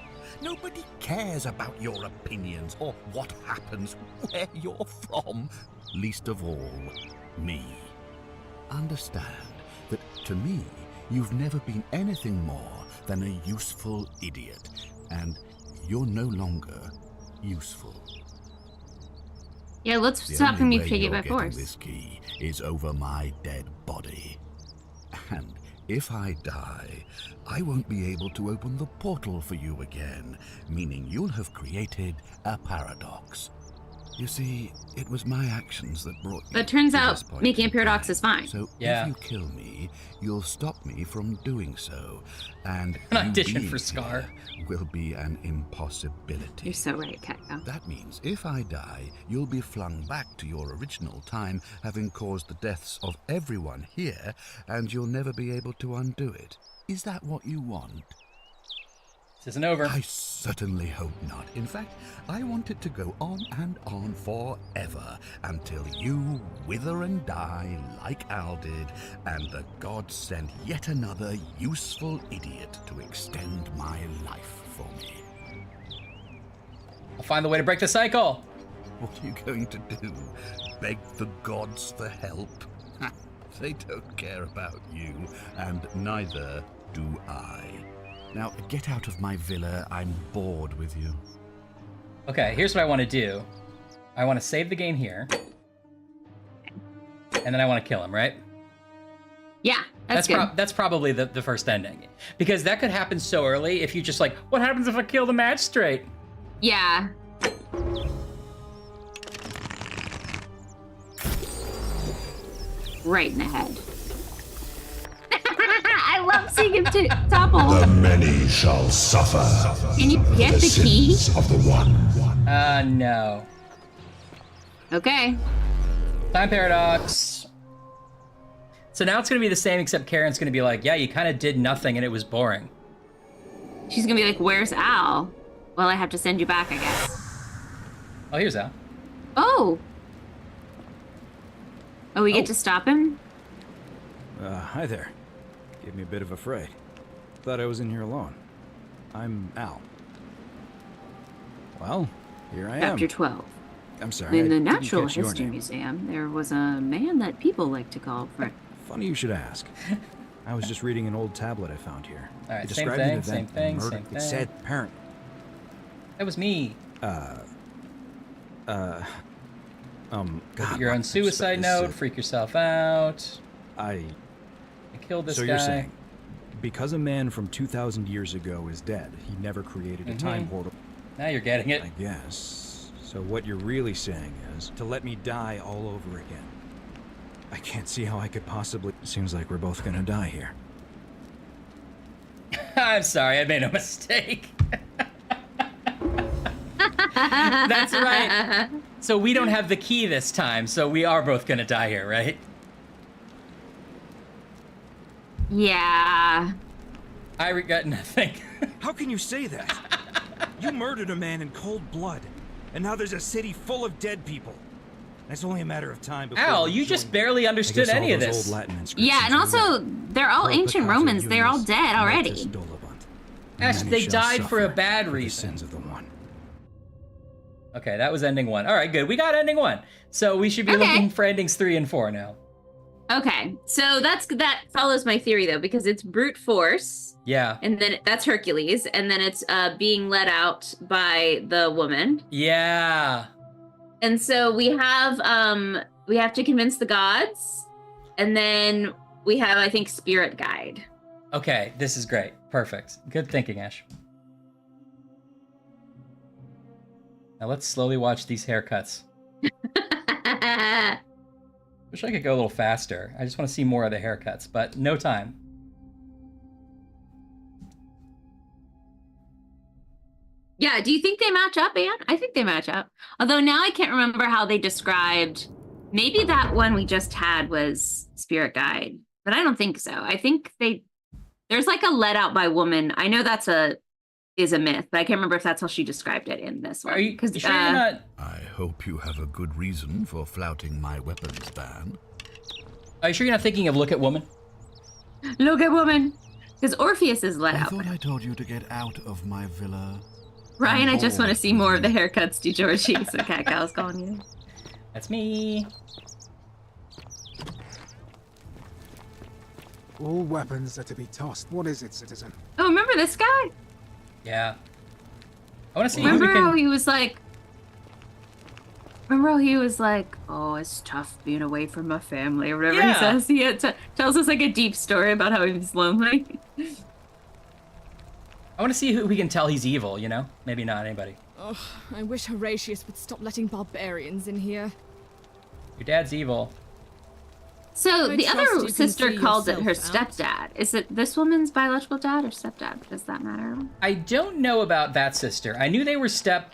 Nobody cares about your opinions or what happens, where you're from. Least of all, me. Understand that to me, you've never been anything more than a useful idiot, and you're no longer useful. Yeah, let's The stop only him way taking it you're by getting force. this key is over my dead body. And if I die, I won't be able to open the portal for you again, meaning you'll have created a paradox. You see, it was my actions that brought you But it turns to out this point making a in paradox time. is fine. So Yeah. if you kill me, you'll stop me from doing so, and An you audition being for Scar. here will be an impossibility. You're so right, Keko. That means if I die, you'll be flung back to your original time, having caused the deaths of everyone here, and you'll never be able to undo it. Is that what you want? This isn't over. I certainly hope not. In fact, I want it to go on and on forever, until you wither and die like Al did, and the gods send yet another useful idiot to extend my life for me. I'll find the way to break the cycle. What are you going to do? Beg the gods for help? They don't care about you, and neither do I. Now, get out of my villa. I'm bored with you. Okay, here's what I want to do. I want to save the game here. And then I want to kill him, right? Yeah, that's good. That's probably the first ending. Because that could happen so early if you just like, what happens if I kill the magistrate? Yeah. right in the head. I love seeing him topple. The many shall suffer. Can you get the key? Of the one. No. Okay. Time paradox. So now it's gonna be the same, except Karen's gonna be like, yeah, you kind of did nothing and it was boring. She's gonna be like, where's Al? Well, I have to send you back, I guess. Oh, here's Al. Oh. Oh, we get to stop him? Hi there. Gave me a bit of a fright. Thought I was in here alone. I'm Al. Well, here I am. Chapter 12. I'm sorry. In I the didn't Natural catch your History name. Museum, there was a man that people like to call Fred. Funny you should ask. I was just reading an old tablet I found here. All right, It same described an thing, event same thing, and murder. same It thing. said apparent. That was me. God. Put your own what- suicide this note, is- freak yourself out. I killed this so guy. you're saying, because a man from 2,000 years ago is dead, he never created a time Mhm. portal? Now you're getting it. I guess. So what you're really saying is to let me die all over again. I can't see how I could possibly... Seems like we're both gonna die here. I'm sorry, I made a mistake. That's right. So we don't have the key this time, so we are both gonna die here, right? Yeah. I regret nothing. How can you say that? You murdered a man in cold blood, and now there's a city full of dead people. It's only a matter of time before... Al, you just barely understood any of this. Yeah, and also, they're all ancient Romans. They're all dead already. Ash, they died for a bad reason. Okay, that was ending 1. All right, good. We got ending 1. So we should be looking for endings 3 and 4 now. Okay, so that follows my theory though, because it's brute force. Yeah. And then that's Hercules, and then it's being let out by the woman. Yeah. And so we have to convince the gods, and then we have, I think, spirit guide. Okay, this is great. Perfect. Good thinking, Ash. Now let's slowly watch these haircuts. Wish I could go a little faster. I just want to see more of the haircuts, but no time. Yeah, do you think they match up, Anne? I think they match up. Although now I can't remember how they described. Maybe that one we just had was spirit guide, but I don't think so. I think there's like a let out by woman. I know that's is a myth, but I can't remember if that's how she described it in this one. Are you sure you're not? I hope you have a good reason for flouting my weapons ban. Are you sure you're not thinking of Look at Woman? Look at Woman, because Orpheus is let I out. thought I told you to get out of my villa. Ryan, I just want to see more of the haircuts to Georgie, so Cat Cow's calling you. That's me. All weapons are to be tossed. What is it, citizen? Oh, remember this guy? Yeah. I want to see Remember who we how can... he was like, oh, it's tough being away from my family, or whatever he Yeah. says. He tells us like a deep story about how he was lonely. I want to see who we can tell he's evil, you know? Maybe not anybody. Ugh, I wish Horatius would stop letting barbarians in here. Your dad's evil. So I the trust other you can sister see called it her yourself out. stepdad. Is it this woman's biological dad or stepdad? Does that matter? I don't know about that sister. I knew they were step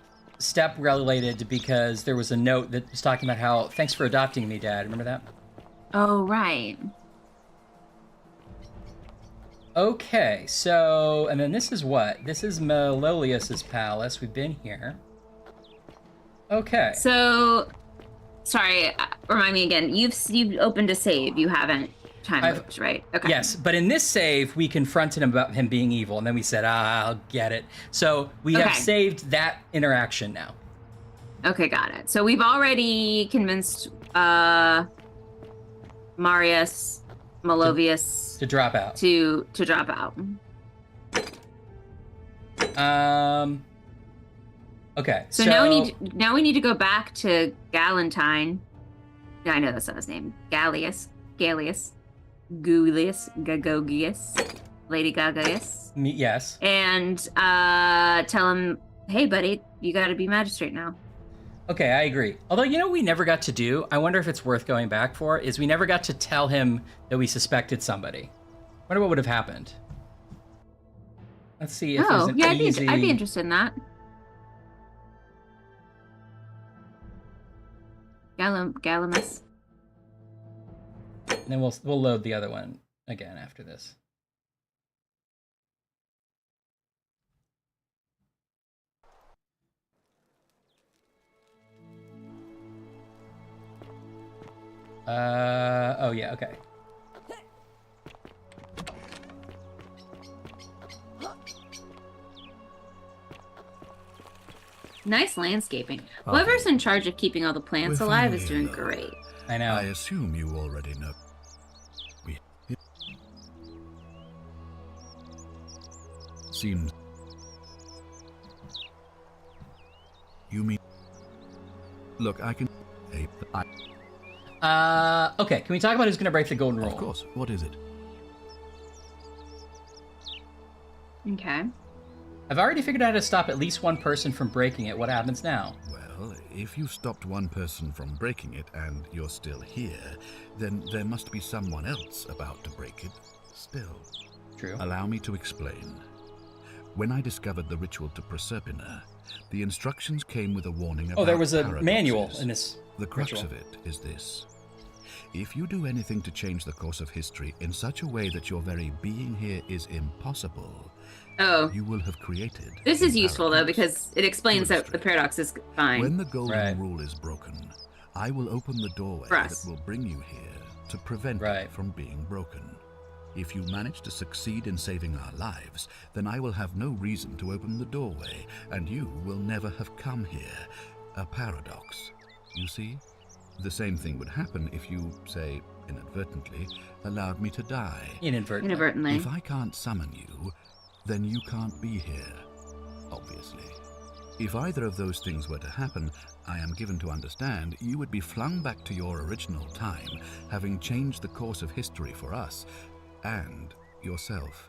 related because there was a note that was talking about how, thanks for adopting me, Dad. Remember that? Oh, right. Okay, so, and then this is what? This is Malolius's palace. We've been here. Okay. So, sorry, remind me again. You've opened a save. You haven't time looped, right? Okay. Yes, but in this save, we confronted him about him being evil, and then we said, I'll get it. So we have Okay. saved that interaction now. Okay, got it. So we've already convinced Marius, Malovius to drop out. To drop out. Okay. So now we need to go back to Galentine. Yeah, I know that's not his name. Gallius, Gaulius, Gagogius, Lady Gagaeus. Yes. And tell him, hey, buddy, you got to be magistrate now. Okay, I agree. Although, you know what we never got to do? I wonder if it's worth going back for, is we never got to tell him that we suspected somebody. I wonder what would have happened. Let's see if there's an easy... I'd be interested in that. Galamus. And then we'll load the other one again after this. Oh yeah, okay. Nice landscaping. Whoever's in charge of keeping all the plants alive is doing great. I know. I assume you already know. Seems. You mean? Look, I can. Okay, can we talk about who's going to break the golden rule? Of course. What is it? Okay. I've already figured out how to stop at least one person from breaking it. What happens now? Well, if you stopped one person from breaking it and you're still here, then there must be someone else about to break it still. True. Allow me to explain. When I discovered the ritual to Proserpina, the instructions came with a warning about there was a paradoxes. manual in this The crux ritual. of it is this. If you do anything to change the course of history in such a way that your very being here is impossible, you will have created. This is useful though because it explains that the paradox is fine. When the golden rule is broken, I will open the doorway For that us. will bring you here to prevent it from being broken. If you manage to succeed in saving our lives, then I will have no reason to open the doorway, and you will never have come here. A paradox. You see? The same thing would happen if you, say, inadvertently, allowed me to die. Inadvertently. If I can't summon you, then you can't be here. Obviously. If either of those things were to happen, I am given to understand you would be flung back to your original time, having changed the course of history for us and yourself.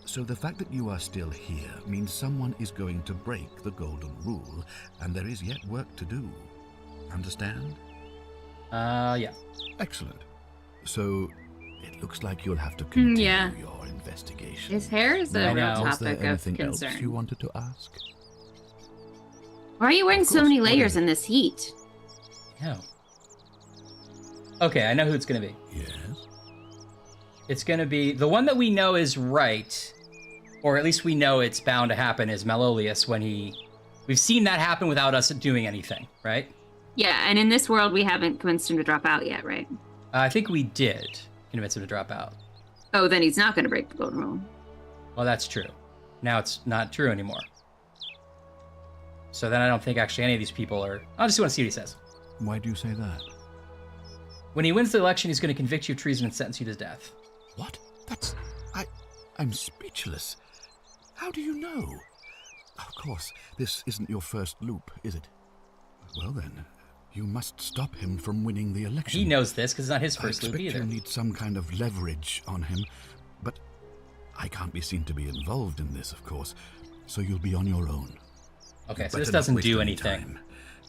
So the fact that you are still here means someone is going to break the golden rule, and there is yet work to do. Understand? Yeah. Excellent. So it looks like you'll have to continue Yeah. your investigation. His hair is a real Was there topic of anything concern. else you wanted to ask? Why are you wearing so many layers in this heat? Yeah. Okay, I know who it's going to be. Yes? It's going to be the one that we know is right, or at least we know it's bound to happen, is Malolius when he... We've seen that happen without us doing anything, right? Yeah, and in this world we haven't convinced him to drop out yet, right? I think we did convince him to drop out. Oh, then he's not going to break the golden rule. Well, that's true. Now it's not true anymore. So then I don't think actually any of these people are... I just want to see what he says. Why do you say that? When he wins the election, he's going to convict you of treason and sentence you to death. What? That's... I'm speechless. How do you know? Of course, this isn't your first loop, is it? Well then, you must stop him from winning the election. He knows this because it's not his first loop I expect either. you need some kind of leverage on him, but I can't be seen to be involved in this, of course, so you'll be on your own. Okay, You so this better not doesn't waste do any anything. time.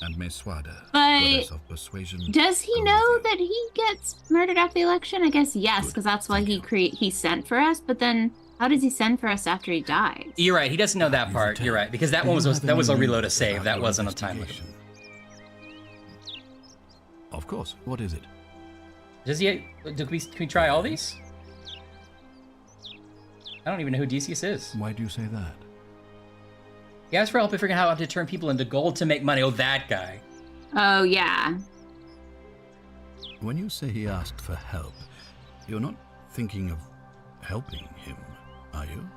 And Meswada, But goddess of persuasion, does he know that he gets murdered after the election? I guess yes, because that's why he sent for us. But then, how does he send for us after he dies? You're right. He doesn't know that part. You're right because that one was a reload a save. That wasn't a time limit. Of course. What is it? Does he? Can we try all these? I don't even know who Decius is. Why do you say that? He asked for help in figuring out how to turn people into gold to make money. Oh, that guy. Oh yeah. When you say he asked for help, you're not thinking of helping him, are you?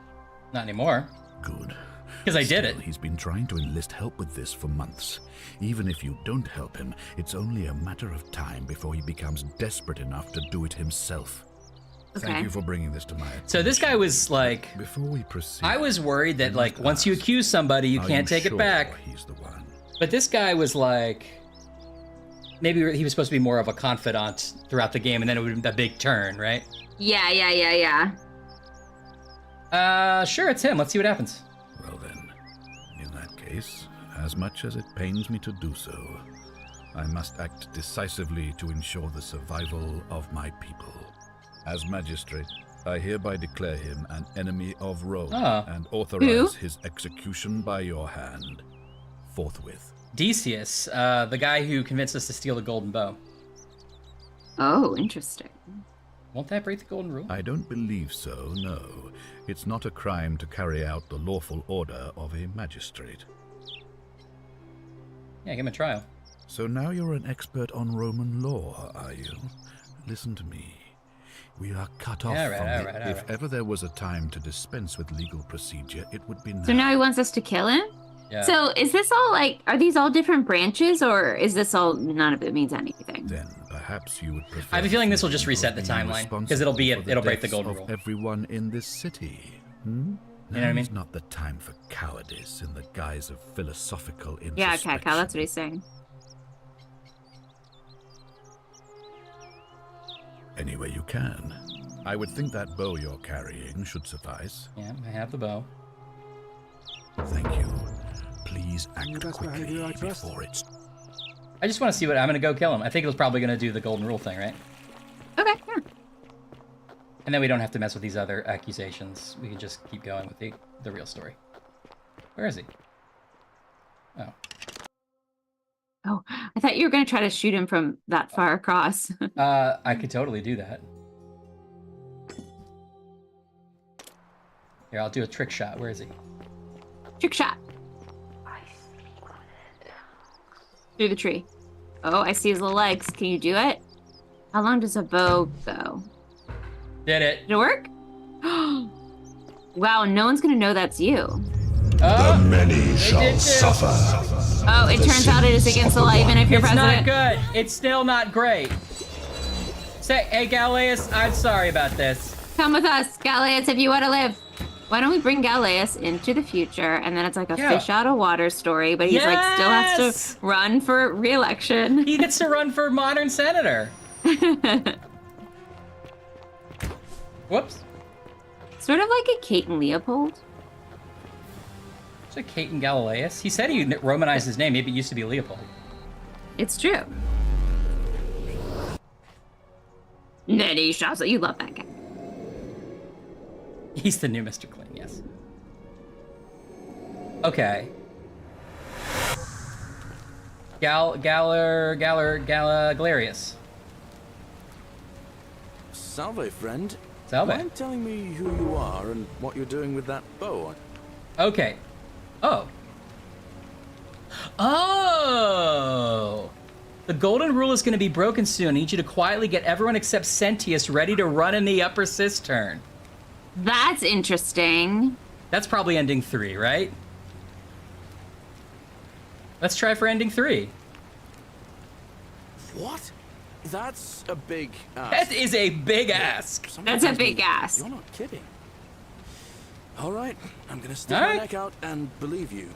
Not anymore. Good. Because I did it. Still, he's been trying to enlist help with this for months. Even if you don't help him, it's only a matter of time before he becomes desperate enough to do it himself. Okay. Thank you for bringing this to my attention. So this guy was like... Before we proceed... I was worried that like once you accuse somebody, you can't take it back. He's the one? But this guy was like... Maybe he was supposed to be more of a confidant throughout the game, and then it would be a big turn, right? Yeah. Sure, it's him. Let's see what happens. Well then, in that case, as much as it pains me to do so, I must act decisively to ensure the survival of my people. As magistrate, I hereby declare him an enemy of Rome and authorize his execution by your hand, forthwith. Decius, the guy who convinced us to steal the golden bow. Oh, interesting. Won't that break the golden rule? I don't believe so, no. It's not a crime to carry out the lawful order of a magistrate. Yeah, give him a trial. So now you're an expert on Roman law, are you? Listen to me. We are cut off from it. If ever there was a time to dispense with legal procedure, it would be now. So now he wants us to kill him? Yeah. So is this all like, are these all different branches, or is this all, none of it means anything? Then perhaps you would prefer. I have a feeling this will just reset the timeline, because it'll break the golden rule. Everyone in this city. You know what I mean? Now's not the time for cowardice in the guise of philosophical introspection. Yeah, okay, Cal, that's what he's saying. Any way you can. I would think that bow you're carrying should suffice. Yeah, I have the bow. Thank you. Please act quickly before it's... I just want to see what... I'm going to go kill him. I think it was probably going to do the golden rule thing, right? Okay, yeah. And then we don't have to mess with these other accusations. We can just keep going with the real story. Where is he? Oh. Oh, I thought you were going to try to shoot him from that far across. I could totally do that. Here, I'll do a trick shot. Where is he? Trick shot. Through the tree. Oh, I see his little legs. Can you do it? How long does a bow go? Did it. Did it work? Wow, no one's going to know that's you. The many shall suffer. Oh, it turns out it is against the law, even if you're president. It's not good. It's still not great. Say, hey, Galeus, I'm sorry about this. Come with us, Galeus, if you want to live. Why don't we bring Galeus into the future, and then it's like a fish out of water story, but he's like still has to run for re-election. He gets to run for modern senator. Whoops. Sort of like a Kate and Leopold. It's like Kate and Galileus. He said he Romanized his name. Maybe it used to be Leopold. It's true. Nettie Shawza, you love that guy. He's the new Mr. Clean, yes. Okay. Galerius. Salve, friend. Salve. Mind telling me who you are and what you're doing with that bow? Okay. Oh. Oh! The golden rule is going to be broken soon. I need you to quietly get everyone except Sentius ready to run in the upper cistern. That's interesting. That's probably ending 3, right? Let's try for ending 3. What? That's a big ask. That is a big ask. That's a big ask. You're not kidding. All right, I'm gonna stick my neck out and believe you.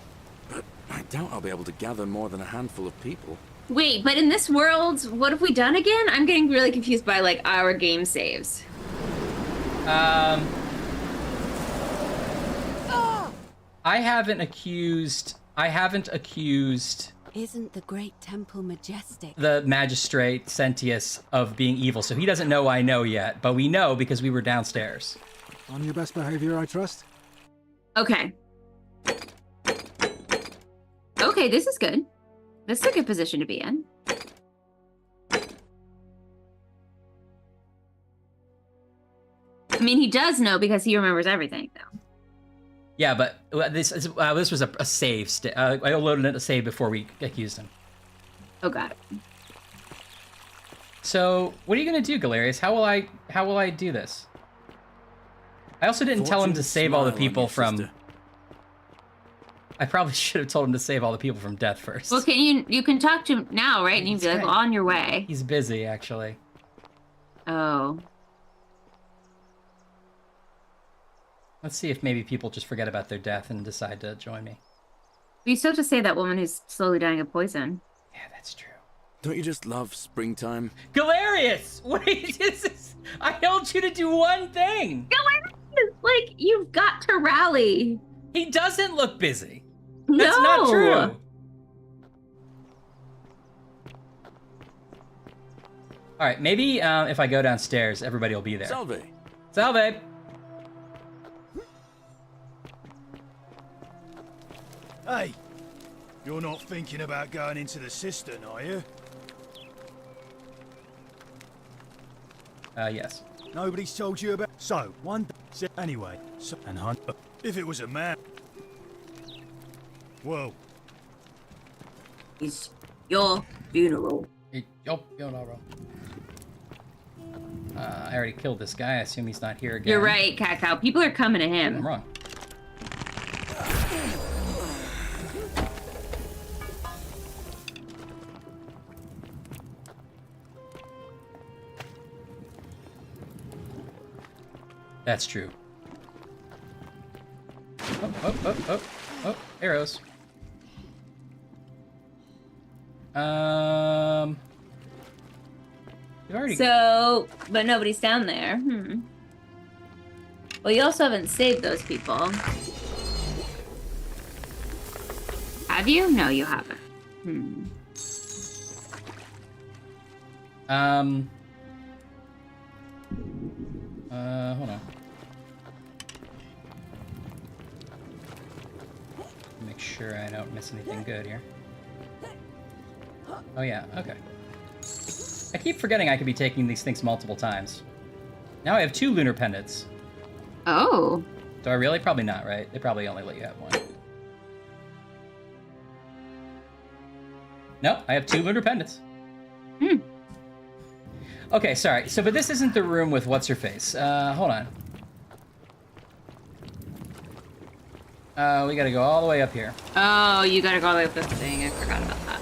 But I doubt I'll be able to gather more than a handful of people. Wait, but in this world, what have we done again? I'm getting really confused by like our game saves. I haven't accused Isn't the great temple majestic? the magistrate Sentius of being evil, so he doesn't know I know yet, but we know because we were downstairs. On your best behavior, I trust. Okay. Okay, this is good. This is a good position to be in. I mean, he does know because he remembers everything, though. Yeah, but this was a save. I loaded it a save before we accused him. Oh, got it. So, what are you gonna do, Galerius? How will I do this? I also didn't tell him to save all the people from. I probably should have told him to save all the people from death first. Well, you can talk to him now, right? And you'd be like, well, on your way. He's busy, actually. Oh. Let's see if maybe people just forget about their death and decide to join me. You still have to save that woman who's slowly dying of poison. Yeah, that's true. Don't you just love springtime? Galerius! Wait, I told you to do one thing! Galerius! Like, you've got to rally. He doesn't look busy. No. That's not true. All right, maybe if I go downstairs, everybody will be there. Salve. Salve. Hey, you're not thinking about going into the cistern, are you? Yes. Nobody's told you about. So, one day, anyway, so, and hunt. If it was a man. Whoa. It's your funeral. Your funeral. I already killed this guy. I assume he's not here again. You're right, Cacao. People are coming to him. I'm wrong. That's true. Oh, arrows. You've already... So, but nobody's down there. Well, you also haven't saved those people. Have you? No, you haven't. Hold on. Make sure I don't miss anything good here. Oh yeah, okay. I keep forgetting I could be taking these things multiple times. Now I have 2 lunar pendants. Oh. Do I really? Probably not, right? They probably only let you have 1. Nope, I have 2 lunar pendants. Okay, sorry. So, but this isn't the room with what's-her-face. Hold on. We gotta go all the way up here. Oh, you gotta go all the way up this thing. I forgot about that.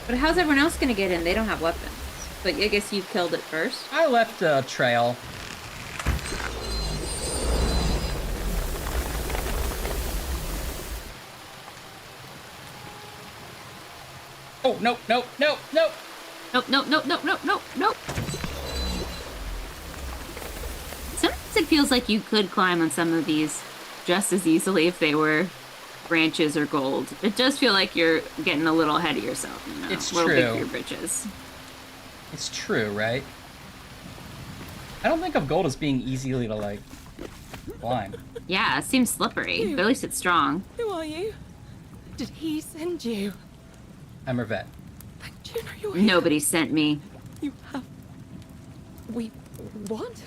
But how's everyone else gonna get in? They don't have weapons. But I guess you killed it first. I left a trail. Oh, no. Nope. Sometimes it feels like you could climb on some of these just as easily if they were branches or gold. It does feel like you're getting a little ahead of yourself, you know? It's a little big true. for your britches. It's true, right? I don't think of gold as being easily to, like, climb. Yeah, it seems slippery, but at least it's strong. Who are you? Did he send you? I'm Revette. Juno, you're here. Nobody sent me. You have... What?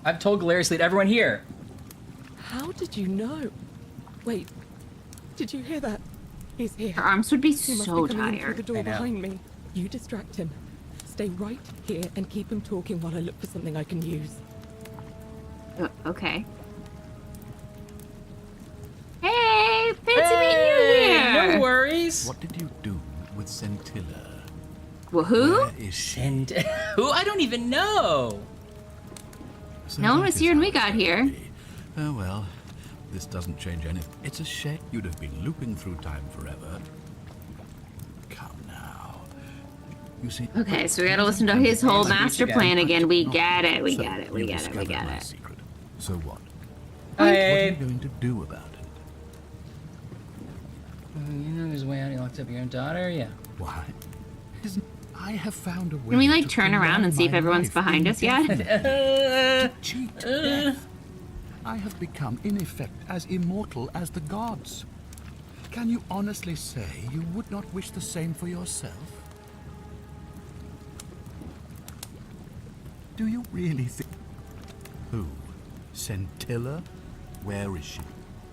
I've told Galerius to lead everyone here. How did you know? Wait, did you hear that? He's here. Her arms would be He must so be coming in through tired. the door I know. behind me. You distract him. Stay right here and keep him talking while I look for something I can use. Okay. Hey, fancy meeting you here. No worries. What did you do with Scintilla? Well, who? Where is she? Who? I don't even know. So No one that was is here when how we got it's here. gonna be. Oh well, this doesn't change anything. It's a shame you'd have been looping through time forever. Come now. You see. Okay, so we gotta listen to his whole master plan again. We get it. We get it. We You get it. We discovered get my it. secret. So what? Hey. What are you going to do about it? You know his way out. He locked up your own daughter. Yeah. Why? I have found a way. Can we like to turn around and see if prolong my everyone's life behind us yet? to cheat death. I have become, in effect, as immortal as the gods. Can you honestly say you would not wish the same for yourself? Do you really think... Who? Scintilla? Where is she?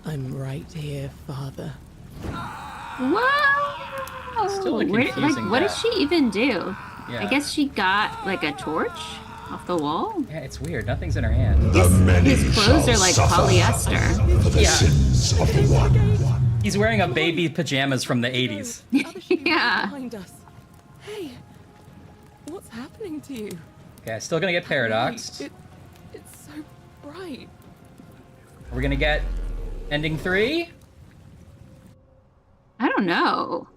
I'm right here, Father. Whoa! Still a Where- confusing what death. does she even do? Yeah. I guess she got like a torch off the wall. Yeah, it's weird. Nothing's in her hand. His clothes are like polyester. For the sins of the one. He's wearing a baby pajamas from the 80s. Yeah. Behind us. Hey, what's happening to you? Okay, still gonna get paradoxed. It's so bright. We're gonna get ending 3. I don't know.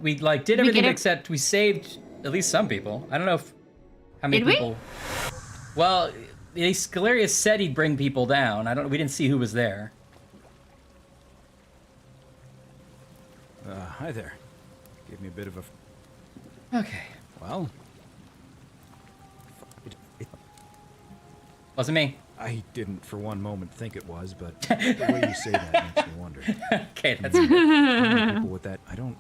We like did We everything get it- except we saved at least some people. I don't know if how many Did we? people. Well, Galerius said he'd bring people down. We didn't see who was there. Hi there. Gave me a bit of a... Okay. Well... Wasn't me. I didn't for one moment think it was, but the way you say that makes me wonder. Okay, that's good. People with that, I don't...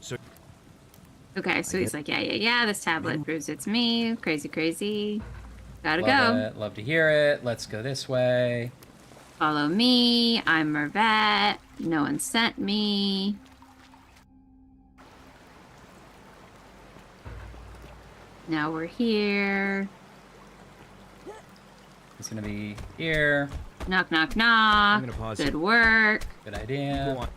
so... Okay, so he's like, yeah, this tablet proves it's me. Crazy. Gotta Love go. it. Love to hear it. Let's go this way. Follow me. I'm Mervet. No one sent me. Now we're here. It's gonna be here. Knock, knock, knock. I'm gonna pause Good it. work. Good idea. Go on.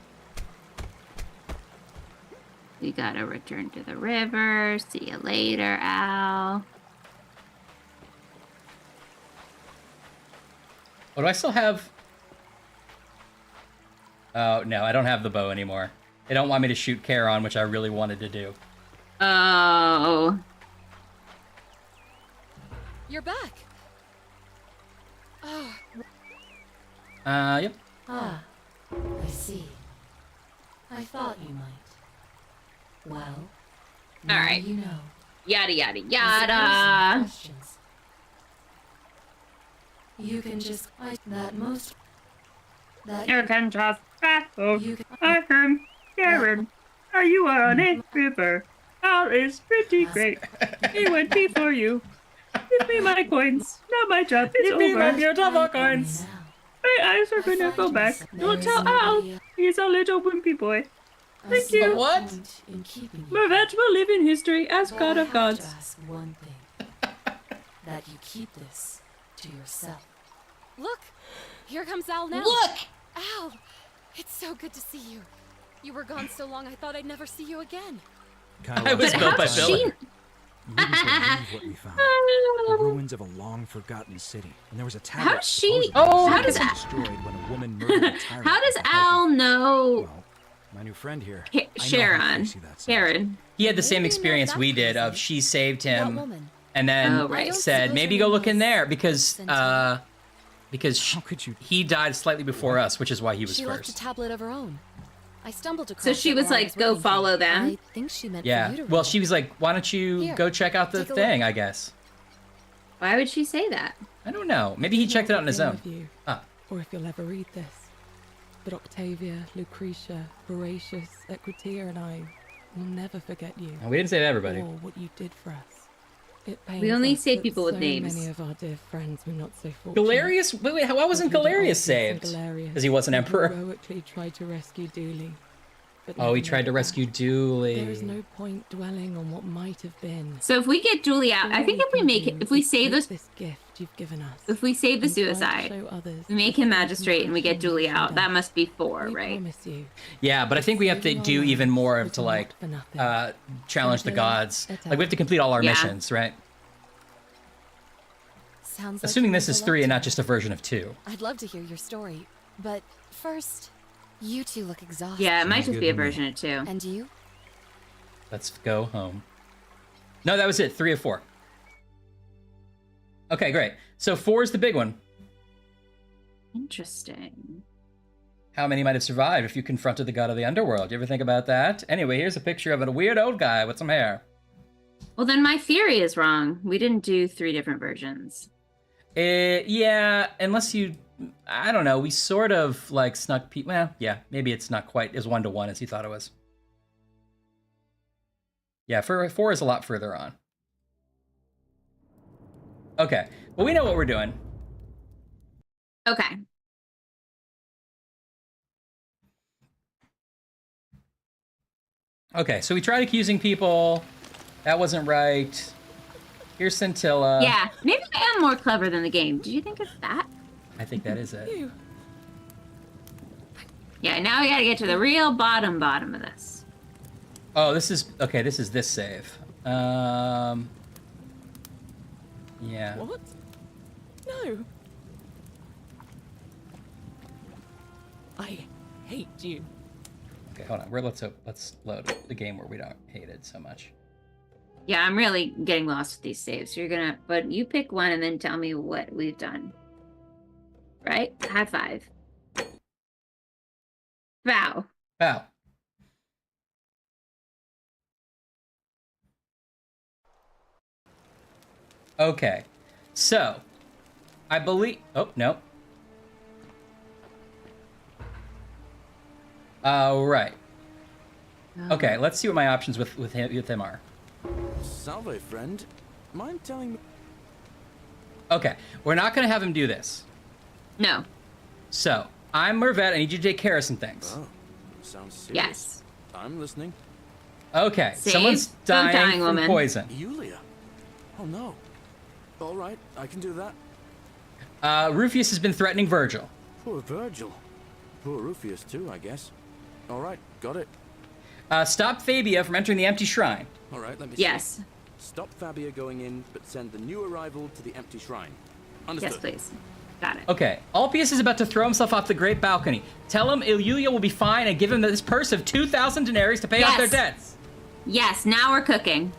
We gotta return to the river. See you later, Al. Oh, do I still have... Oh, no, I don't have the bow anymore. They don't want me to shoot Charon, which I really wanted to do. Oh. You're back. Oh. Yep. Ah, I see. I thought you might. Well, All right. you know. Yada, yada, I yada. suppose some questions. You can just You can just battle. You can, I am Karen. You are on a river. Al is pretty great. He went before you. Give me my coins. Now my job is Give me my over. beautiful coins. My eyes are gonna go back. Don't tell Al. He's a little wimpy boy. Thank you. What? in keeping you. Mervet will live in history as So God I of have gods. to ask one thing. That you keep this to yourself. Look! Here comes Al now. Look! Al! It's so good to see you. You were gone so long I thought I'd never see you again. I was built by Philip. You wouldn't believe what we found. The ruins of a long-forgotten city. And there was a tablet. How does she- supposedly how does destroyed when a woman murdered a tyrant. How does Al know Well, my new friend here. Ka- I know how Sharon? crazy that sounds. Karen. He had the same Maybe experience not that we did of crazy. she saved That him woman. and then Oh, right. said, suppose maybe her go name look in was there because Cynthia. sh- How could you? he died slightly before us, which is why he was She left a first. tablet of her own. I stumbled across So she it was while I like, go waiting follow here. them? I think she meant for Yeah. you to Well, read she it. was like, why don't you Here, go check out the take a thing, look. I guess. Why would she say that? I don't know. Maybe he checked it out on his own. You, Ah. or if you'll ever read this. But Octavia, Lucretia, Horatius, Equitia, and I will never forget you. We didn't say to everybody. Or what you did for us. It We pains only us say that people with so names. Many of our dear friends were not so fortunate. Galerius? Wait, why wasn't But Leader Galerius Ultimus and saved? Galerius, Because he wasn't who emperor. heroically tried to rescue Dooley. But Oh, he never tried made to it rescue back. Dooley. There is no point dwelling on what might have been. So if we get Julie out, I think if we make it, if we save this, this gift you've given us, if we save the and try to suicide, show others we make him the magistrate and we get Julie out. That must be 4, we right? promise you, Yeah, but I think we have to saving our do even lives more was to like not for nothing. challenge the Simply gods. a Like we have to complete all our Yeah. missions, right? Sounds like Assuming you this meant is a lot 3 and to not me. just a version of 2. I'd love to hear your story, but first, you two look exhausted. Yeah, it might Sounds just good be a to me. version of 2. And you? Let's go home. No, that was it. 3 of 4. Okay, great. So 4 is the big one. Interesting. How many might have survived if you confronted the god of the underworld? You ever think about that? Anyway, here's a picture of a weird old guy with some hair. Well, then my theory is wrong. We didn't do 3 different versions. Yeah, unless you... I don't know. We sort of like snuck people... Well, yeah, maybe it's not quite as 1-to-1 as he thought it was. Yeah, 4 is a lot further on. Okay, well, we know what we're doing. Okay. Okay, so we tried accusing people. That wasn't right. Here's Scintilla. Yeah, maybe I am more clever than the game. Did you think of that? I think that is it. Yeah, now we gotta get to the real bottom of this. Oh, this is... Okay, this is this save. Yeah. What? No. I hate you. Okay, hold on. Let's load the game where we don't hate it so much. Yeah, I'm really getting lost with these saves. But you pick one and then tell me what we've done. Right? High five. Bow. Bow. Okay. So, I believe... Oh, no. Right. Okay, let's see what my options with him are. Salve, friend. Mind telling me... Okay, we're not going to have him do this. No. So, I'm Mervet. I need you to take care of some things. Oh, sounds serious. Yes. I'm listening. Okay, Save someone's the dying dying from woman. poison. Yulia. Oh, no. All right, I can do that. Rufius has been threatening Virgil. Poor Virgil. Poor Rufius, too, I guess. All right, got it. Stop Fabia from entering the empty shrine. All right, let me see. Yes. Stop Fabia going in, but send the new arrival to the empty shrine. Understood. Yes, please. Got it. Okay, Ulpius is about to throw himself off the great balcony. Tell him Ilulia will be fine and give him this purse of 2,000 denarii to pay off their debts. Yes, now we're cooking.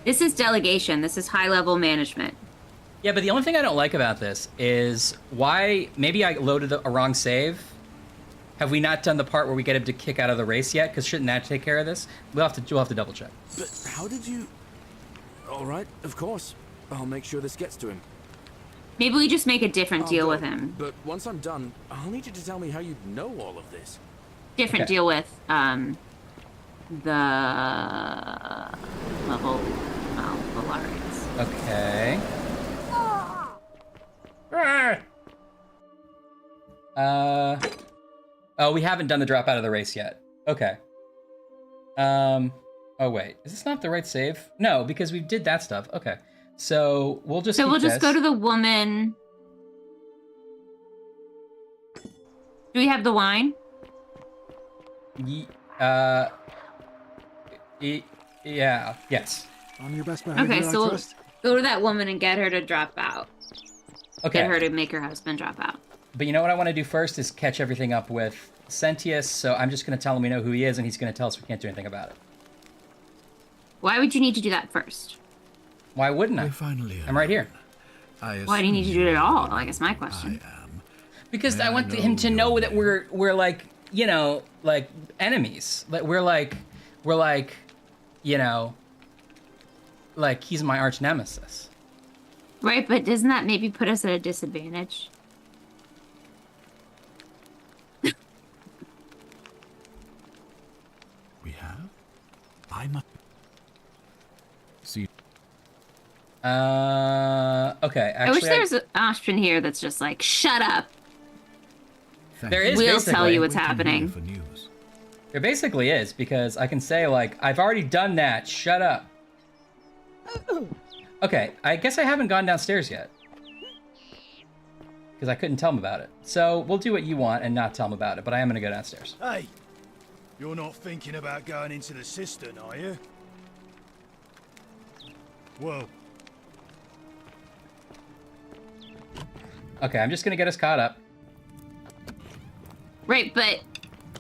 This is delegation. This is high-level management. Yeah, but the only thing I don't like about this is why... Maybe I loaded a wrong save. Have we not done the part where we get him to kick out of the race yet? Because shouldn't that take care of this? We'll have to double check. But how did you... All right, of course. I'll make sure this gets to him. Maybe we just make a different I'll deal go, with him. But once I'm done, I'll need you to tell me how you know all of this. Different deal with, the level, Valarians. Okay. Oh, we haven't done the drop out of the race yet. Okay. Oh wait, is this not the right save? No, because we did that stuff. Okay. So we'll just go to the woman. Do we have the wine? Yeah. Yes. On your best behavior, Okay, so I we'll trust. go to that woman and get her to drop out. Okay. Get her to make her husband drop out. But you know what I want to do first is catch everything up with Sentius. So I'm just going to tell him we know who he is, and he's going to tell us we can't do anything about it. Why would you need to do that first? Why wouldn't I? I'm right here. Why do you need to do it at all? I guess my question. Because I want him to know that we're like, you know, like enemies. Like we're like, you know, like he's my arch nemesis. Right, but doesn't that maybe put us at a disadvantage? We have? I'm a... See... Okay, actually... I wish there was an option here that's just like, shut up. There is We'll basically. tell you what's happening. There basically is, because I can say, like, I've already done that, shut up. Okay, I guess I haven't gone downstairs yet. Because I couldn't tell him about it. So, we'll do what you want and not tell him about it, but I am going to go downstairs. Hey, you're not thinking about going into the cistern, are you? Whoa. Okay, I'm just going to get us caught up. Right, but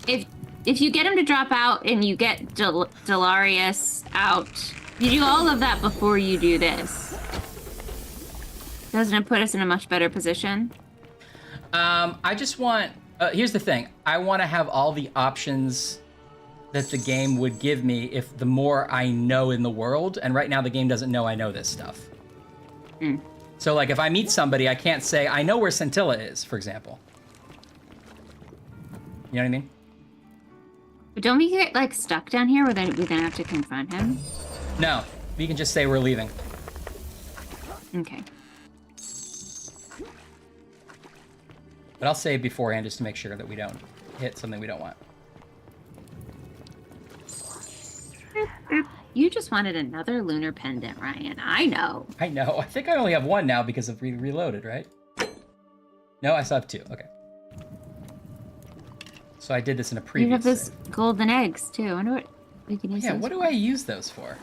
if you get him to drop out and you get Delarius out, you do all of that before you do this. Doesn't it put us in a much better position? I just want... here's the thing. I want to have all the options that the game would give me if the more I know in the world, and right now the game doesn't know I know this stuff. Mm. So, like, if I meet somebody, I can't say, I know where Scintilla is, for example. You know what I mean? But don't we get, like, stuck down here where then we then have to confront him? No. We can just say we're leaving. Okay. But I'll save beforehand just to make sure that we don't hit something we don't want. You just wanted another lunar pendant, Ryan. I know. I know. I think I only have one now because of reloaded, right? No, I still have two. Okay. So I did this in a previous You have this save. golden eggs, too. I wonder what we can use Yeah, those what do for. I use those for?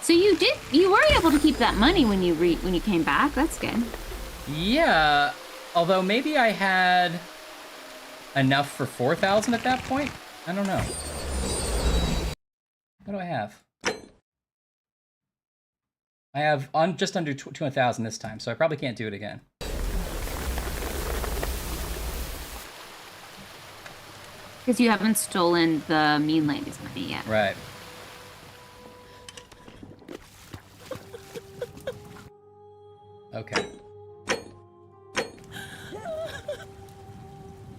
So you were able to keep that money when you came back. That's good. Yeah, although maybe I had enough for 4,000 at that point. I don't know. What do I have? I have on just under 200,000 this time, so I probably can't do it again. Because you haven't stolen the mean lady's money yet. Right. Okay.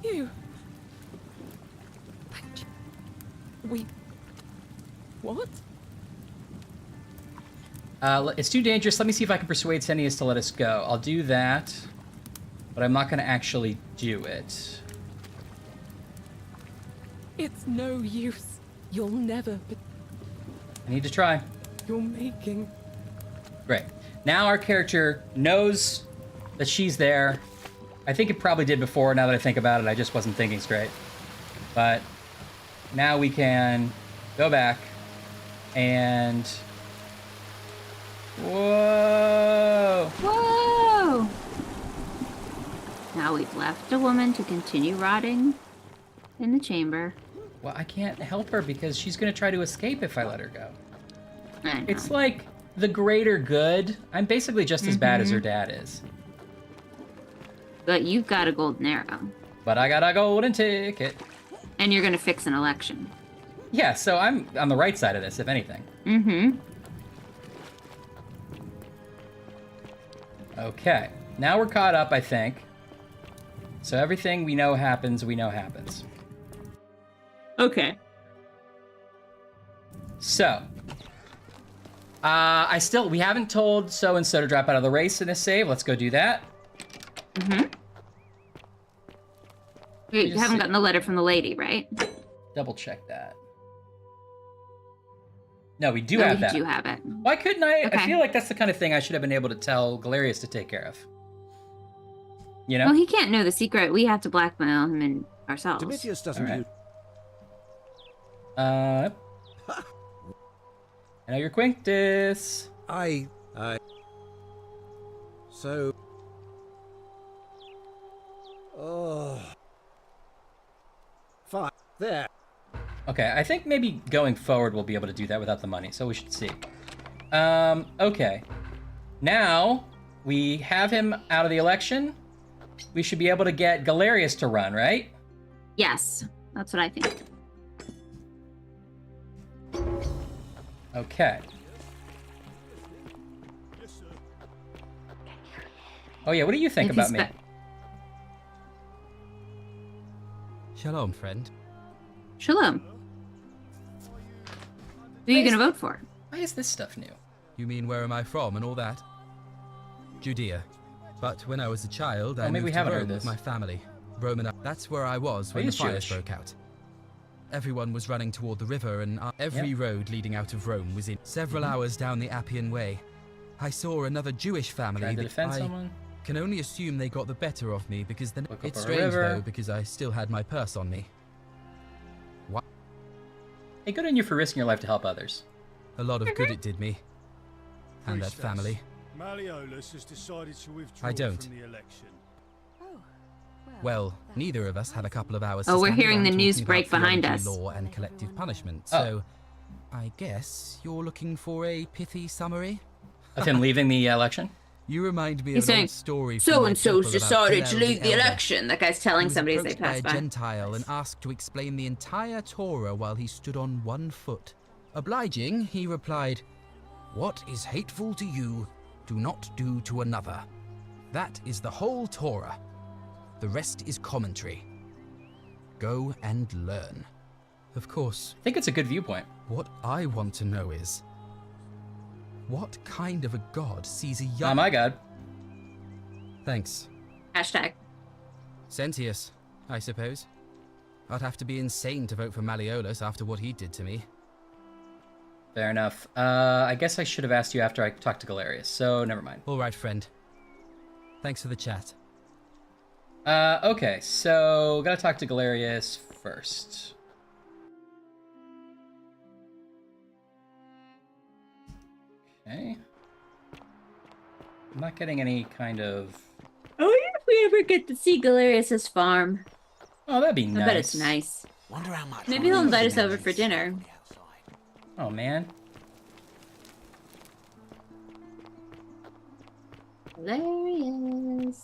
You. We. What? It's too dangerous. Let me see if I can persuade Senius to let us go. I'll do that, but I'm not going to actually do it. It's no use. You'll never. I need to try. You're making. Great. Now our character knows that she's there. I think it probably did before, now that I think about it. I just wasn't thinking straight. But now we can go back and... Whoa! Whoa! Now we've left a woman to continue rotting in the chamber. Well, I can't help her because she's going to try to escape if I let her go. I know. It's like the greater good. I'm basically just as bad as her dad is. But you've got a golden arrow. But I got a golden ticket. And you're going to fix an election. Yeah, so I'm on the right side of this, if anything. Mm-hmm. Okay. Now we're caught up, I think. So everything we know happens, we know happens. Okay. So. We haven't told so-and-so to drop out of the race in this save. Let's go do that. Mm-hmm. You haven't gotten the letter from the lady, right? Double check that. No, we do have that. We do have it. Why couldn't I? Okay. I feel like that's the kind of thing I should have been able to tell Galerius to take care of. You know? Well, he can't know the secret. We have to blackmail him and ourselves. Domitius doesn't All use... right. I know you're Quinctus. So... Oh... Fine. There. Okay, I think maybe going forward we'll be able to do that without the money, so we should see. Okay. Now, we have him out of the election. We should be able to get Galerius to run, right? Yes, that's what I think. Okay. Oh yeah, what do you think about me? Shalom, friend. Shalom. Who are you going to vote for? Why is this stuff new? You mean where am I from and all that? Judea. But when I was a child, I maybe moved we to haven't heard Rome with this. my family. That's where I was when he the is fires Jewish. broke out. Everyone was running toward the river, and every road leading out of Rome was in. Several hours down the Appian Way, I saw another Jewish family Trying to that defend I someone? can only assume they got the better of me because then Look up it's a strange river. though because I still had my purse on me. What? Hey, good on you for risking your life to help others. A lot of good it did me. And that family. Malleolus has decided to withdraw I don't. from the election. Well, neither of us had a couple of hours. Oh, to we're stand hearing around the news talking break about behind theology, us. Law and collective punishment. Oh. So, I guess you're looking for a pithy summary Of him leaving the election? You remind me He's of an saying, old story. from my so-and-so's people about decided to Hillel leave the the Elder. election. That guy's telling He was somebody as they approached by pass a by. Gentile and asked to explain the entire Torah while he stood on one foot. Obliging, he replied, "What is hateful to you, do not do to another. That is the whole Torah. The rest is commentary. Go and learn." Of course. I think it's a good viewpoint. What I want to know is, what kind of a god sees a young... Not my god. Thanks. Hashtag. Sentius, I suppose. I'd have to be insane to vote for Malleolus after what he did to me. Fair enough. I guess I should have asked you after I talked to Galerius, so never mind. All right, friend. Thanks for the chat. Okay, so gotta talk to Galerius first. Okay. I'm not getting any kind of... I wonder if we ever get to see Galerius's farm. Oh, that'd be nice. I bet it's nice. Wonder how much Maybe he'll invite us over for dinner. Oh, man. There he is.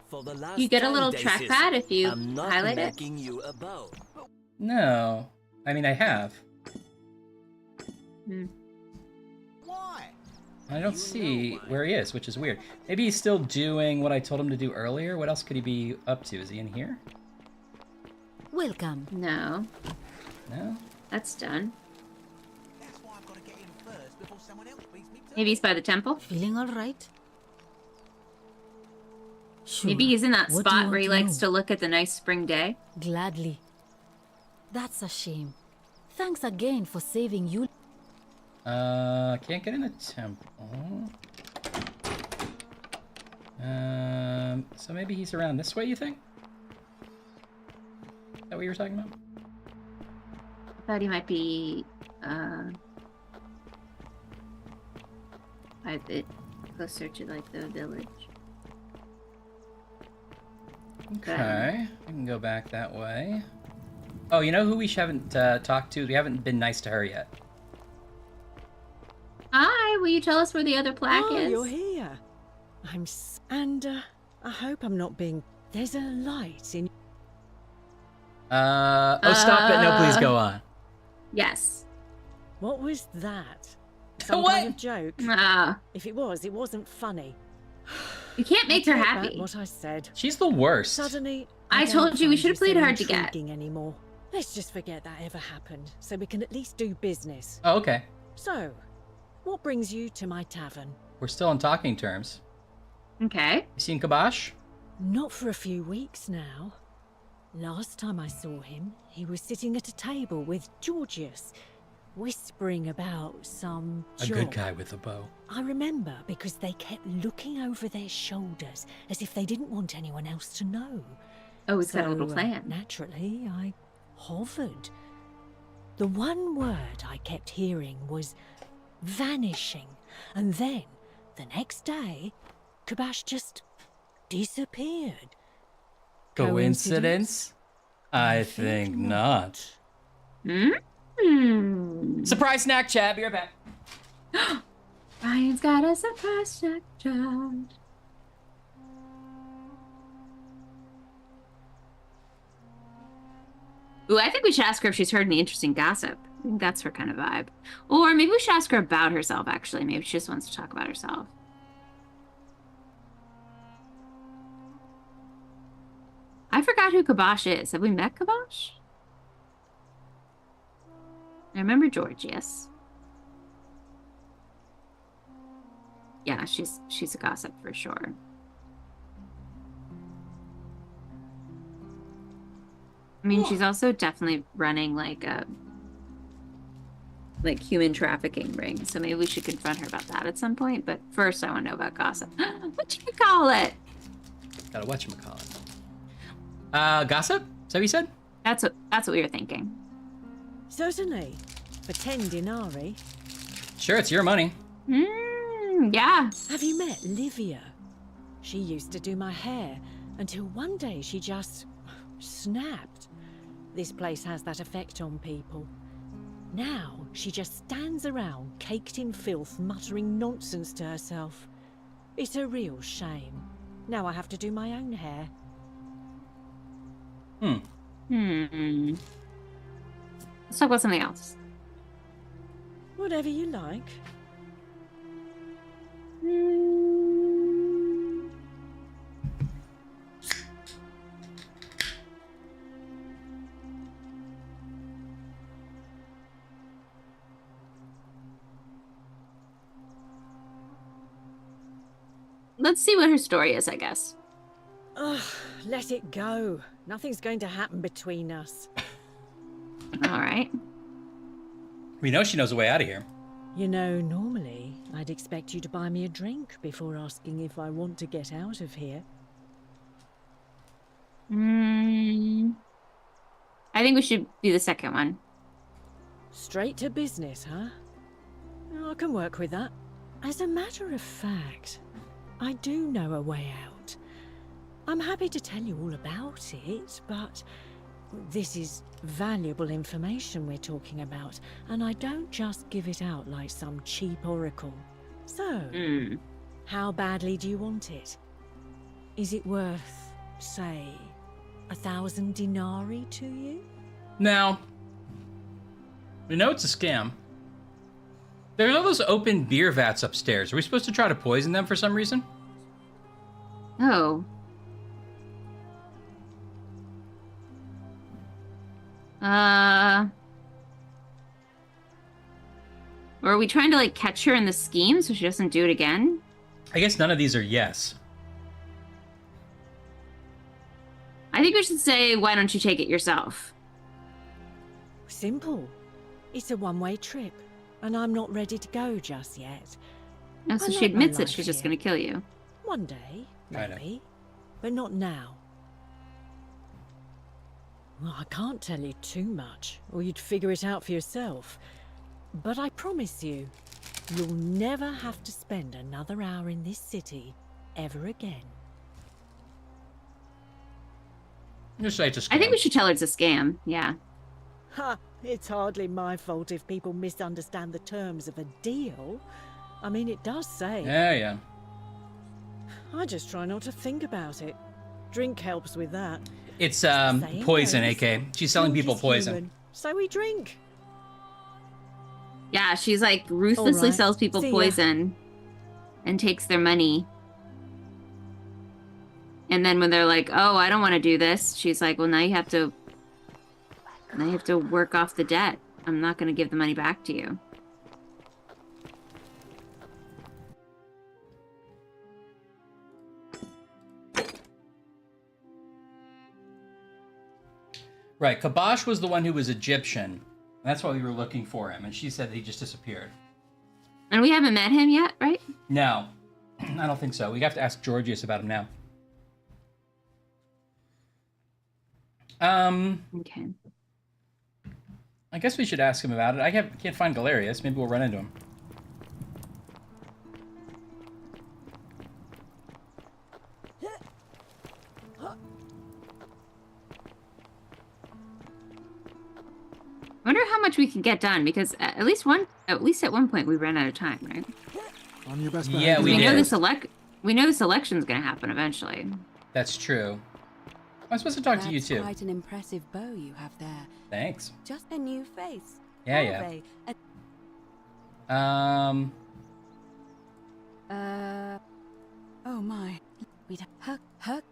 For the last You get a 10 little days, trackpad if you I'm not highlight it. making you a bow. No. I mean, I have. Why? I don't see where he is, which is weird. Maybe he's still doing what I told him to do earlier. What else could he be up to? Is he in here? Welcome. No. No? That's done. Maybe he's by the temple? Feeling all right? Sure. Maybe he's in that What do you spot want where he to likes know? to look at the nice spring day. Gladly. That's a shame. Thanks again for saving you. Can't get in the temple. So maybe he's around this way, you think? Is that what you were talking about? I thought he might be, a bit closer to, like, the village. Okay, I can go back that way. Oh, you know who we haven't talked to? We haven't been nice to her yet. Hi, will you tell us where the other plaque Oh, is? you're here. And I hope I'm not being. There's a light in. Oh, stop it. No, please go on. Yes. What was that? Some What? kind of joke? Ah. If it was, it wasn't funny. You can't make her I take happy. back what I said. She's the worst. Suddenly, I don't told you we find should have played so hard to get. intriguing anymore. Let's just forget that ever happened, so we can at least do business. Oh, okay. So, what brings you to my tavern? We're still on talking terms. Okay. You seen Kabosh? Not for a few weeks now. Last time I saw him, he was sitting at a table with Georgius, whispering about some A job. good guy with a bow. I remember because they kept looking over their shoulders as if they didn't want anyone else to know. Oh, he's got a little plan. Naturally, I hovered. The one word I kept hearing was vanishing, and then the next day, Kabosh just disappeared. Coincidence? I think not. Surprise snack chat. Be right back. Ryan's got a surprise snack chat. Ooh, I think we should ask her if she's heard any interesting gossip. I think that's her kind of vibe. Or maybe we should ask her about herself, actually. Maybe she just wants to talk about herself. I forgot who Kabosh is. Have we met Kabosh? I remember Georgius. Yeah, she's a gossip for sure. I mean, she's also definitely running like a human trafficking ring. So maybe we should confront her about that at some point. But first, I want to know about gossip. What you call it? Gotta whatchamacallit. Gossip? Is that what you said? That's what we were thinking. Certainly. For 10 denarii. Sure, it's your money. Yeah. Have you met Livia? She used to do my hair until one day she just snapped. This place has that effect on people. Now she just stands around caked in filth, muttering nonsense to herself. It's a real shame. Now I have to do my own hair. Let's talk about something else. Whatever you like. Let's see what her story is, I guess. Ugh, let it go. Nothing's going to happen between us. All right. We know she knows a way out of here. You know, normally I'd expect you to buy me a drink before asking if I want to get out of here. I think we should do the second one. Straight to business, huh? I can work with that. As a matter of fact, I do know a way out. I'm happy to tell you all about it, but This is valuable information we're talking about, and I don't just give it out like some cheap oracle. So, how badly do you want it? Is it worth, say, 1,000 denarii to you? Now, we know it's a scam. There's all those open beer vats upstairs. Are we supposed to try to poison them for some reason? Oh. Or are we trying to like catch her in the scheme so she doesn't do it again? I guess none of these are yes. I think we should say, why don't you take it yourself? Simple. It's a one-way trip, and I'm not ready to go just yet. Oh, so I she like my admits that life she's just here. going to kill you. One day, Kinda. maybe, but not now. Well, I can't tell you too much, or you'd figure it out for yourself. But I promise you, you'll never have to spend another hour in this city ever again. Just say it's a scam. I think we should tell her it's a scam. Yeah. Ha! It's hardly my fault if people misunderstand the terms of a deal. I mean, it does say. Yeah. I just try not to think about it. Drink helps with that. It's Saying poison, goes, AK. She's selling drink people is poison. human, so we drink. Yeah, she's like ruthlessly Alright, sells people see ya. poison and takes their money. And then when they're like, "Oh, I don't want to do this," she's like, "Well, now you have to work off the debt. I'm not going to give the money back to you." Right, Kabosh was the one who was Egyptian. And that's why we were looking for him. And she said that he just disappeared. And we haven't met him yet, right? No, I don't think so. We have to ask Georgius about him now. Okay. I guess we should ask him about it. I can't find Galerius. Maybe we'll run into him. I wonder how much we can get done because at least at one point we ran out of time, right? On your best Yeah, behavior. we know did. we know this election's going to happen eventually. That's true. I'm supposed to talk to you That's too. quite an impressive bow you have there. Thanks. Just a new face. Yeah, Are yeah. they? Oh my.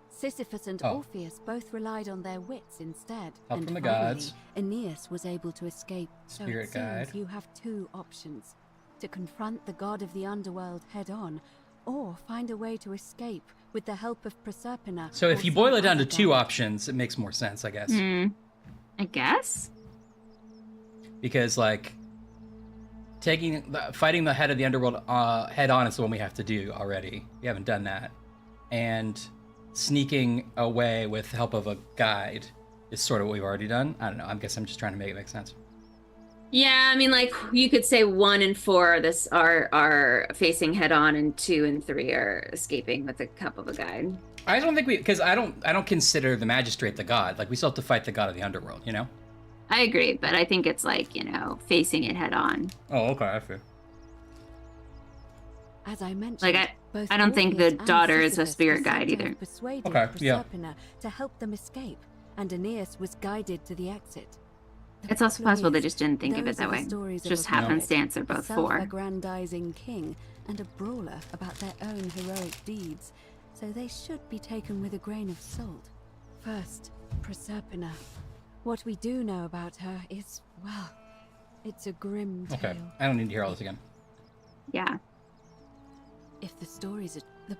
Sisyphus and Oh. Orpheus both relied on their wits instead. Help and from the finally, gods. Aeneas was able to escape. Spirit so it guide. seems you have two options. To confront the god of the underworld head on, or find a way to escape with the help of Proserpina. So if or you some boil it down to other two god. options, it makes more sense, I guess. I guess. Because like fighting the head of the underworld head on is the one we have to do already. We haven't done that. And sneaking away with help of a guide is sort of what we've already done. I don't know. I guess I'm just trying to make it make sense. Yeah, I mean, like you could say 1 and 4 are facing head on, and 2 and 3 are escaping with the help of a guide. I don't think because I don't consider the magistrate the god. Like we still have to fight the god of the underworld, you know? I agree, but I think it's like, facing it head on. Oh, okay, I feel. As I mentioned, Like both I don't think the Orpheus and daughter is a Sisyphus spirit were guide said to have either. Persuaded Okay, yeah. Proserpina to help them escape, and Aeneas was guided to the exit. The It's also problem possible they is, just didn't think of it those that are the way. stories of Just a poet, happenstance they're a both 4. self-aggrandizing king and a brawler about their own heroic deeds, so they should be taken with a grain of salt. First, Proserpina. What we do know about her is, well, it's a grim tale. Okay, I don't need to hear all this again. Yeah. If the stories are the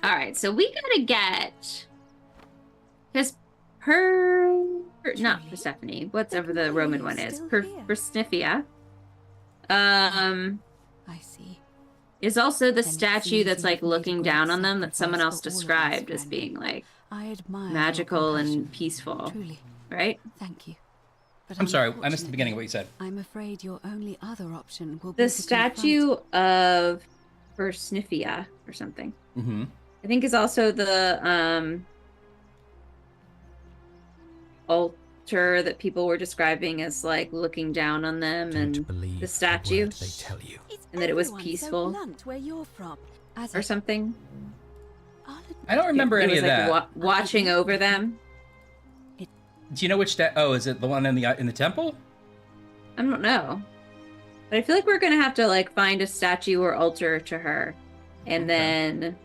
All right, so we gotta get because not Persephone. Whatever the Roman one is, Persniphia. I see. Is also the Then it statue seems that's you've like made a looking great down on them that someone else sacrifice for all of us, described as Brandy. being like I admire your magical and compassion. peaceful, Truly. right? Thank you. But I'm sorry, I missed the beginning of what you said. I'm afraid your only other option will be The to statue of Persniphia or something. Mm-hmm. I think is also the altar that people were describing as like looking down on them and the statue, They tell you. and that it was Everyone's peaceful so blunt where you're from. As or something. I don't remember It any was of like that. watching over them. Do you know which oh, is it the one in the temple? I don't know. But I feel like we're gonna have to like find a statue or altar to her, and then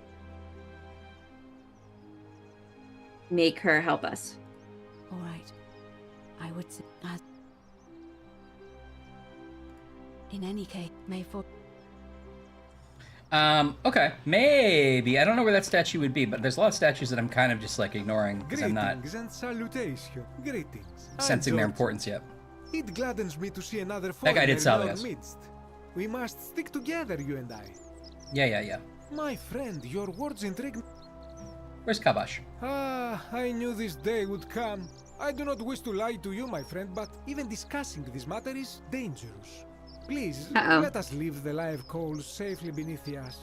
make her help us. All right. I would say as in any case, may for Okay, maybe. I don't know where that statue would be, but there's a lot of statues that I'm kind of just like ignoring because I'm not Greetings and salutation. Greetings. I'm sensing their George. importance yet. It gladdens me to see another That guy foreigner did in sell, our yes. midst. We must stick together, you and I. Yeah. My friend, your words intrigue me. Where's Kabash? Ah, I knew this day would come. I do not wish to lie to you, my friend, but even discussing this matter is dangerous. Please, let us leave the live coals safely beneath us.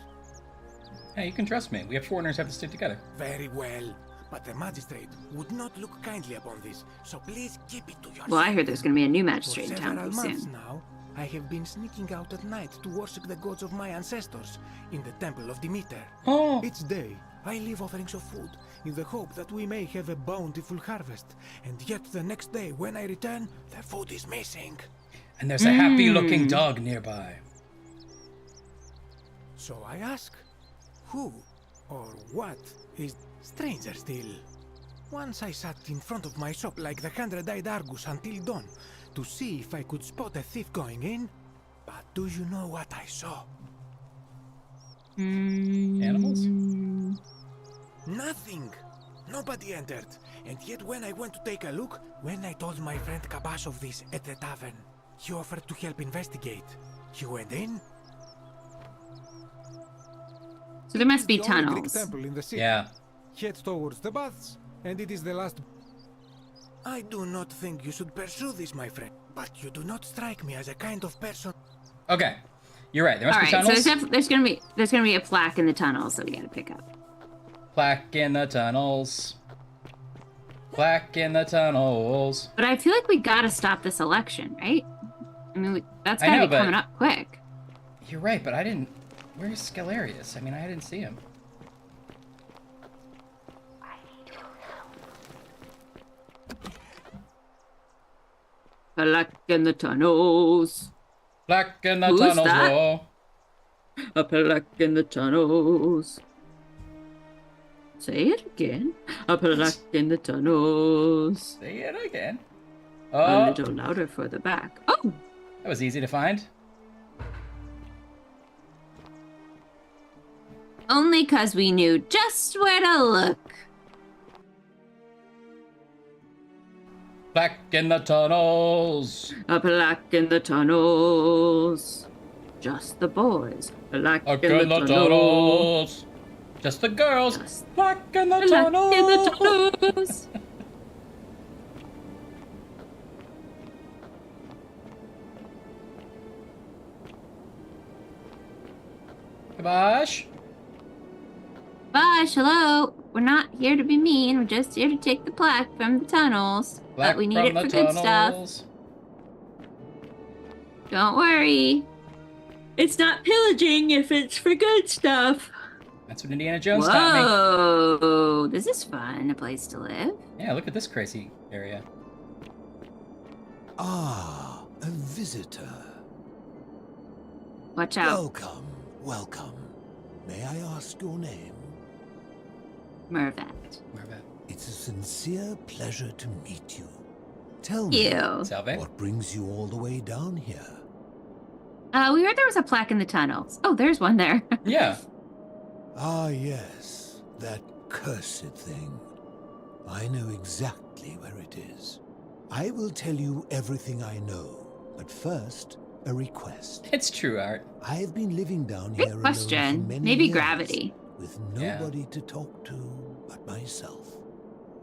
Hey, you can trust me. We have foreigners have to stick together. Very well. But the magistrate would not look kindly upon this, so please keep it to yourself. Well, I heard there's gonna be a new magistrate in For town several pretty months soon. now, I have been sneaking out at night to worship the gods of my ancestors in the temple of Demeter. Oh. Each day, I leave offerings of food in the hope that we may have a bountiful harvest. And yet the next day, when I return, the food is missing. And there's a happy-looking dog nearby. So I ask, who or what is stranger still? Once I sat in front of my shop like the 100-eyed Argus until dawn to see if I could spot a thief going in. But do you know what I saw? Animals? Nothing. Nobody entered. And yet when I went to take a look, when I told my friend Kabash of this at the tavern, he offered to help investigate. He went in. So there must be The only Greek tunnels. temple in the city. Yeah. Head towards the baths, and it is the last. I do not think you should pursue this, my friend. But you do not strike me as a kind of person. Okay, you're right. There All must be right, tunnels. so there's gonna be a plaque in the tunnels that we gotta pick up. Plaque in the tunnels. Plaque in the tunnels. But I feel like we gotta stop this election, right? I mean, that's I gotta know, be but- coming up quick. You're right, but I didn't. Where's Scalarius? I mean, I didn't see him. Plaque in the tunnels. Plaque in the Who's tunnels. that? Whoa. A plaque in the tunnels. Say it again. A plaque in the tunnels. Say it again. A Oh, little louder for the back. Oh, that was easy to find. only 'cause we knew just where to look. Plaque in the tunnels. A plaque in the tunnels. Just the boys. Plaque Plaque in the in the tunnels. tunnels. Just the girls. Plaque in the Plaque tunnels. in the tunnels. Kabash? Bosh, hello. We're not here to be mean. We're just here to take the plaque from the tunnels. Plaque But we need from it the for good stuff. tunnels. Don't worry. It's not pillaging if it's for good stuff. That's what Indiana Jones taught Whoa, this is fun. A place to live. me. Yeah, look at this crazy area. Ah, a visitor. Watch out. Welcome, welcome. May I ask your name? Mervat. It's a sincere pleasure to meet you. Tell me, Ew. Salve? what brings you all the way down here? We heard there was a plaque in the tunnels. Oh, there's one there. Yeah. Ah, yes, that cursed thing. I know exactly where it is. I will tell you everything I know, but first, a request. It's true, Art. I have been living down Good here alone question. for many Maybe years, gravity. with Yeah. nobody to talk to but myself.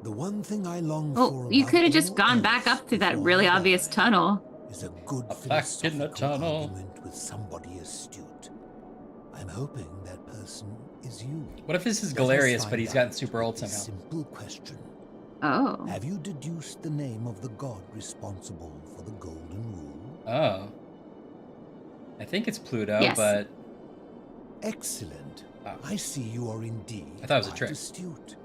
The one thing I long Well, for you above could have just all gone else back up through that before really I die obvious tunnel. is a good A plaque in the philosophical tunnel. argument with somebody astute. I'm hoping that person is you. What if this is Let us Galerius, but find he's gotten out super old with a somehow? Simple question. Oh. Have you deduced the name of the god responsible for the Golden Rule? Oh. I think it's Pluto, Yes. but... Excellent. Oh. I see you are indeed I thought it was a quite trick. astute.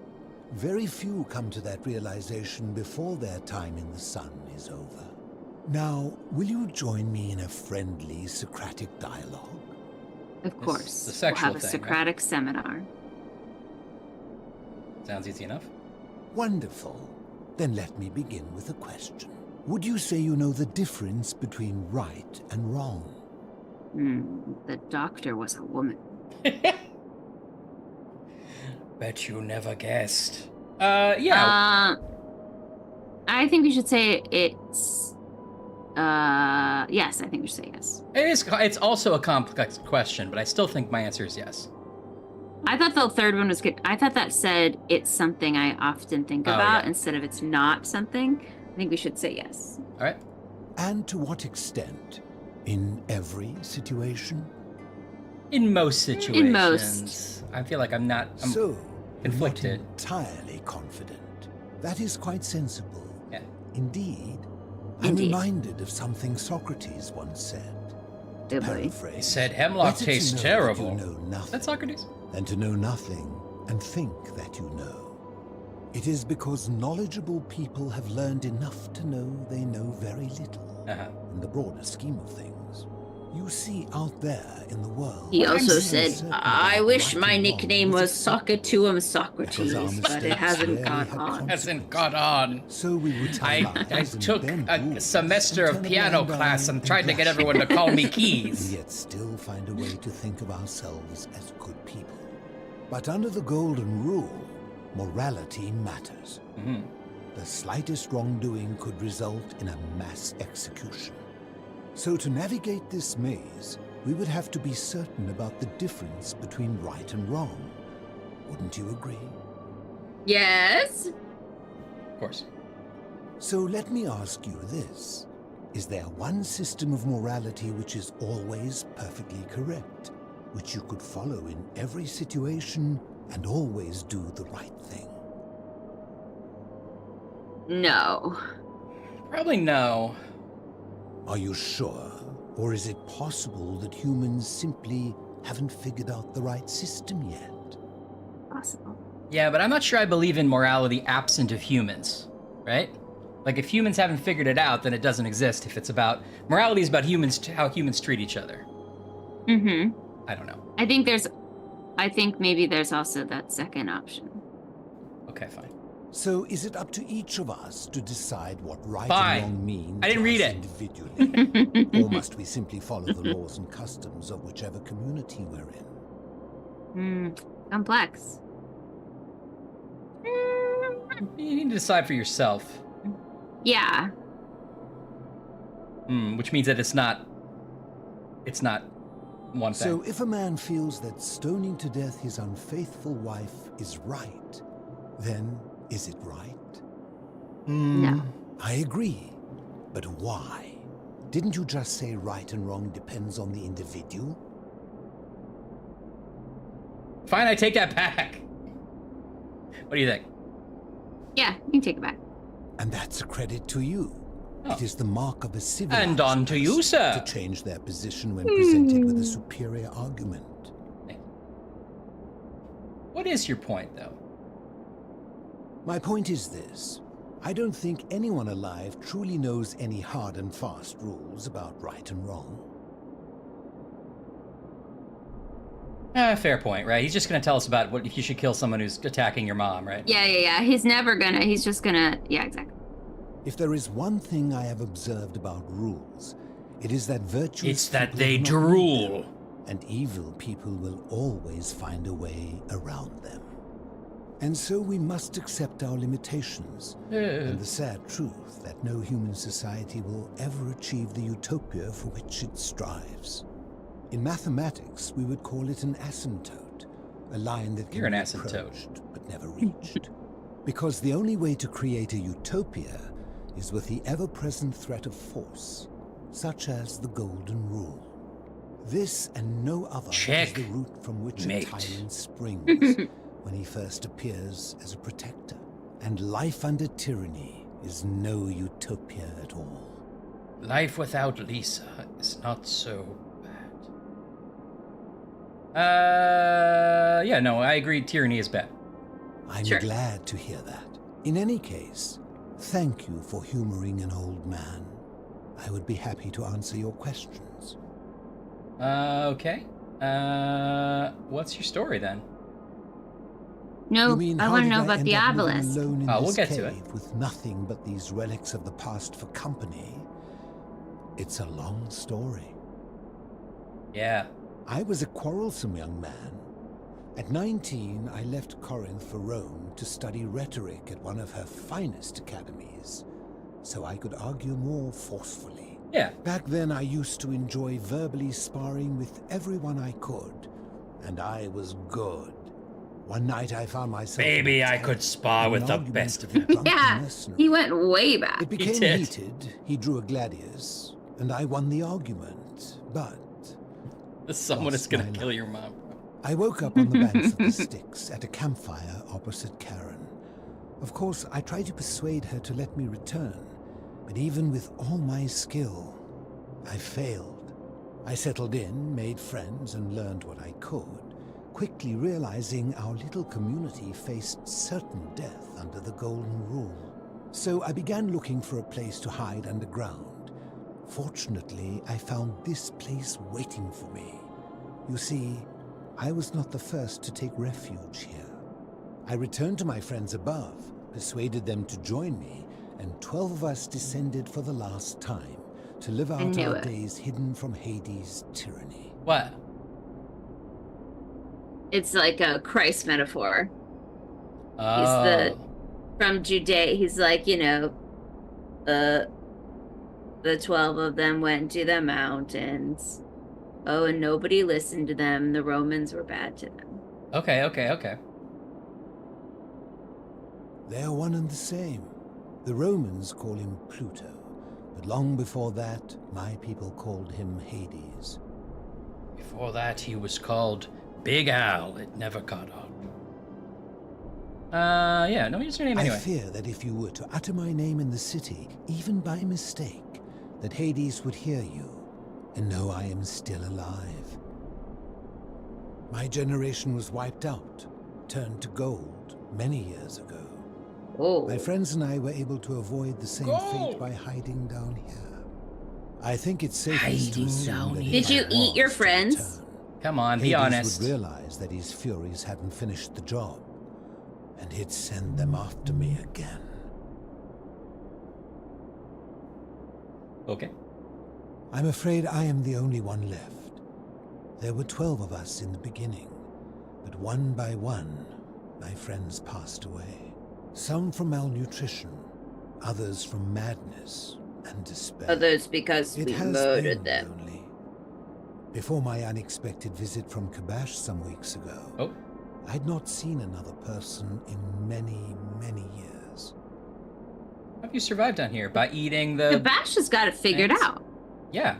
Very few come to that realization before their time in the sun is over. Now, will you join me in a friendly Socratic dialogue? Of course. the sexual we'll have a thing, right? Socratic seminar. Sounds easy enough. Wonderful. Then let me begin with a question. Would you say you know the difference between right and wrong? The doctor was a woman. Bet you never guessed. Yeah. I think we should say it's... yes, I think we should say yes. It's also a complex question, but I still think my answer is yes. I thought the third one was good. I thought that said it's something I often think Oh, about yeah. instead of it's not something. I think we should say yes. All right. And to what extent? In every situation? In most situations. In most. I feel like I'm so, conflicted. Not entirely confident. That is quite sensible. Yeah. Indeed. I'm Indeed. reminded of something Socrates once said. To paraphrase, He said hemlock better to tastes know that terrible. You know nothing That's Socrates. than to know nothing and think that you know. It is because knowledgeable people have learned enough to know they know very little. In the broader scheme of things. You see, out there in the world... He also I'm said, certain I that wish right my and wrong nickname was Sockatuum Socrates, Because but it our hasn't mistakes caught rarely had on. Hasn't got on. So we would I took a semester of piano class and tried to get everyone to call me Keys. And yet still find a way to think of ourselves as good people. But under the Golden Rule, morality matters. The slightest wrongdoing could result in a mass execution. So to navigate this maze, we would have to be certain about the difference between right and wrong. Wouldn't you agree? Yes? Of course. So let me ask you this. Is there one system of morality which is always perfectly correct, which you could follow in every situation and always do the right thing? No. Probably no. Are you sure? Or is it possible that humans simply haven't figured out the right system yet? Possible. Yeah, but I'm not sure I believe in morality absent of humans, right? Like, if humans haven't figured it out, then it doesn't exist. If it's about... Morality is about humans, how humans treat each other. Mm-hmm. I don't know. I think maybe there's also that second option. Okay, fine. So is it up to each of us to decide what right Fine. and wrong mean I didn't to read us it. individually? Or must we simply follow the laws and customs of whichever community we're in? Complex. You need to decide for yourself. Yeah. Which means that it's not one thing. So if a man feels that stoning to death his unfaithful wife is right, then is it right? No. I agree. But why? Didn't you just say right and wrong depends on the individual? Fine, I take that back. What do you think? Yeah, you can take it back. And that's a credit to you. Oh. It is the mark of a civilized And on to you, sir. to change their position when presented with a superior argument. What is your point, though? My point is this. I don't think anyone alive truly knows any hard and fast rules about right and wrong. Fair point, right? He's just gonna tell us about what if you should kill someone who's attacking your mom, right? Yeah. He's never gonna. He's just gonna. Yeah, exactly. If there is one thing I have observed about rules, it is that virtuous It's that people they do not drool. need them, and evil people will always find a way around them. And so we must accept our limitations, and the sad truth that no human society will ever achieve the utopia for which it strives. In mathematics, we would call it an asymptote, a line that can You're an be asymptote. approached but never reached. Because the only way to create a utopia is with the ever-present threat of force, such as the Golden Rule. This and no other is the root from which a Checkmate. tyrant springs when he first appears as a protector. And life under tyranny is no utopia at all. Life without Lisa is not so bad. Yeah, no, I agree. Tyranny is bad. I'm glad to hear that. In any case, thank you for humoring an old man. I would be happy to answer your questions. Okay. What's your story then? No, You mean, I how want to did know I about end the up living obelisk. alone in We'll this get to cave with nothing but these relics of the past for company? It's a long story. Yeah. I was a quarrelsome young man. At 19, I left Corinth for Rome to study rhetoric at one of her finest academies, so I could argue more forcefully. Yeah. Back then, I used to enjoy verbally sparring with everyone I could, and I was good. One night I found myself... Baby, I could spar with the best of them. Yeah, he went way back. It became heated. He drew a gladius, and I won the argument, but... Someone is gonna kill your mom. I woke up on the banks of the Styx at a campfire opposite Karen. Of course, I tried to persuade her to let me return, but even with all my skill, I failed. I settled in, made friends, and learned what I could, quickly realizing our little community faced certain death under the Golden Rule. So I began looking for a place to hide underground. Fortunately, I found this place waiting for me. You see, I was not the first to take refuge here. I returned to my friends above, persuaded them to join me, and 12 of us descended for the last time to live out knew our it. days hidden from Hades' tyranny. What? It's like a Christ metaphor. Oh. From Judea. He's like, you know, the 12 of them went to the mountains. Oh, and nobody listened to them. The Romans were bad to them. Okay. They are one and the same. The Romans call him Pluto, but long before that, my people called him Hades. Before that, he was called Big Al. It never caught on. Yeah, no username anyway. I fear that if you were to utter my name in the city, even by mistake, that Hades would hear you and know I am still alive. My generation was wiped out, turned to gold, many years ago. Oh. My friends and I were able to avoid the same fate by hiding down here. I think it's safest to assume that Did you eat your friends? Come on, be Hades honest. would realize that his furies hadn't finished the job, and he'd send them after me again. Okay. I'm afraid I am the only one left. There were 12 of us in the beginning, but one by one, my friends passed away. Some from malnutrition, others from madness and despair. Others because It we has murdered been them. lonely. Before my unexpected visit from Kabash some weeks ago, I'd not seen another person in many, many years. How have you survived down here? By eating the... Kabash has got it figured out. Yeah.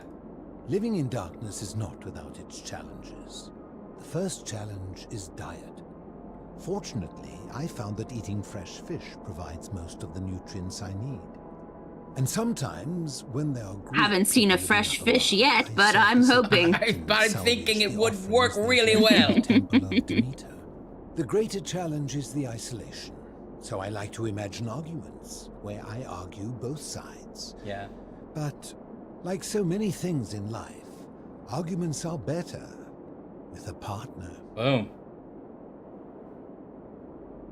Living in darkness is not without its challenges. The first challenge is diet. Fortunately, I found that eating fresh fish provides most of the nutrients I need. And sometimes, when there are Haven't seen a fresh fish yet, but I'm hoping. I'm thinking it would work really well. Temple of Demeter. The greater challenge is the isolation. So I like to imagine arguments, where I argue both sides. Yeah. But, like so many things in life, arguments are better with a partner. Boom.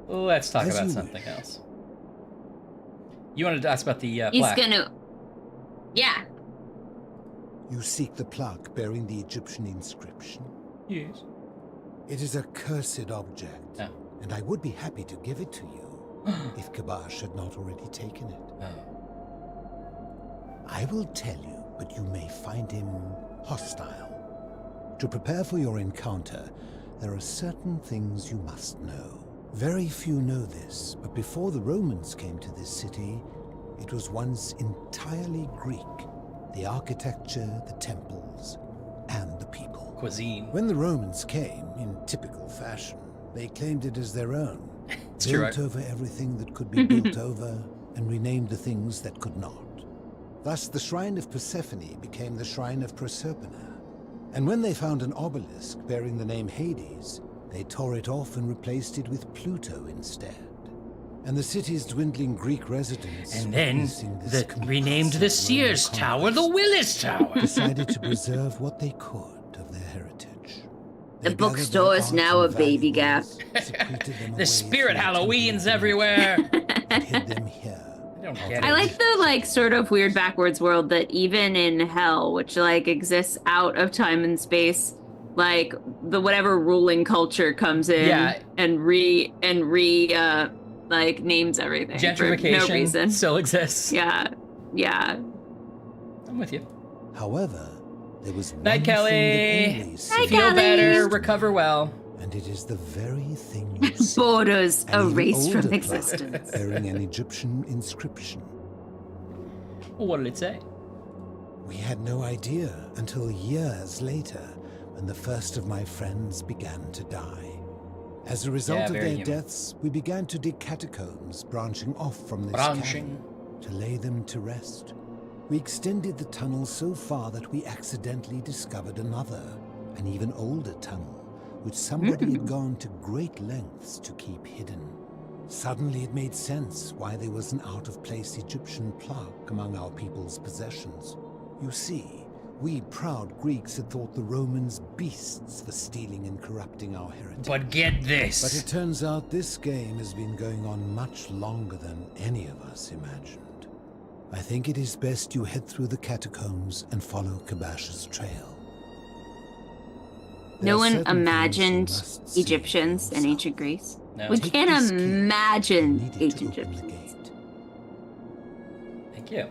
Let's talk As about you something else. You wanted to ask about the He's plaque. gonna. Yeah. You seek the plaque bearing the Egyptian inscription? Yes. It is a cursed object, and I would be happy to give it to you, if Kabash had not already taken it. I will tell you, but you may find him hostile. To prepare for your encounter, there are certain things you must know. Very few know this, but before the Romans came to this city, it was once entirely Greek. The architecture, the temples, and the people. Cuisine. When the Romans came, in typical fashion, they claimed it as their own. true, built right? over everything that could be built over, and renamed the things that could not. Thus, the Shrine of Persephone became the Shrine of Proserpina. And when they found an obelisk bearing the name Hades, they tore it off and replaced it with Pluto instead. And the city's dwindling Greek residents, And then witnessing this renamed the Sears Tower the Willis Tower. decided to preserve what they could of their heritage. The bookstore is now a baby gap. The spirit Halloweens everywhere. I don't get it. I like the like sort of weird backwards world that even in hell, which like exists out of time and space, like the whatever ruling culture comes in and like names everything Gentrification for no reason. still exists. Yeah. I'm with you. However, there was Night, one Kelly. thing that always Night, Feel Kelly. better, recover well. and it is the very thing you see. Borders An even erased from older existence. plaque bearing an Egyptian inscription. What did it say? We had no idea until years later when the first of my friends began to die. As a result of very their human. deaths, we began to dig catacombs branching off from this cavern to lay them to rest. We extended the tunnel so far that we accidentally discovered another, an even older tunnel, which somebody had gone to great lengths to keep hidden. Suddenly it made sense why there was an out-of-place Egyptian plaque among our people's possessions. You see, we proud Greeks had thought the Romans beasts for stealing and corrupting our heritage. But get this. But it turns out this game has been going on much longer than any of us imagined. I think it is best you head through the catacombs and follow Kabash's trail. There No are one certain things you imagined must see Egyptians in ancient Greece. No. We Take can't this key. imagine Need it to ancient open the Egyptians. Thank you.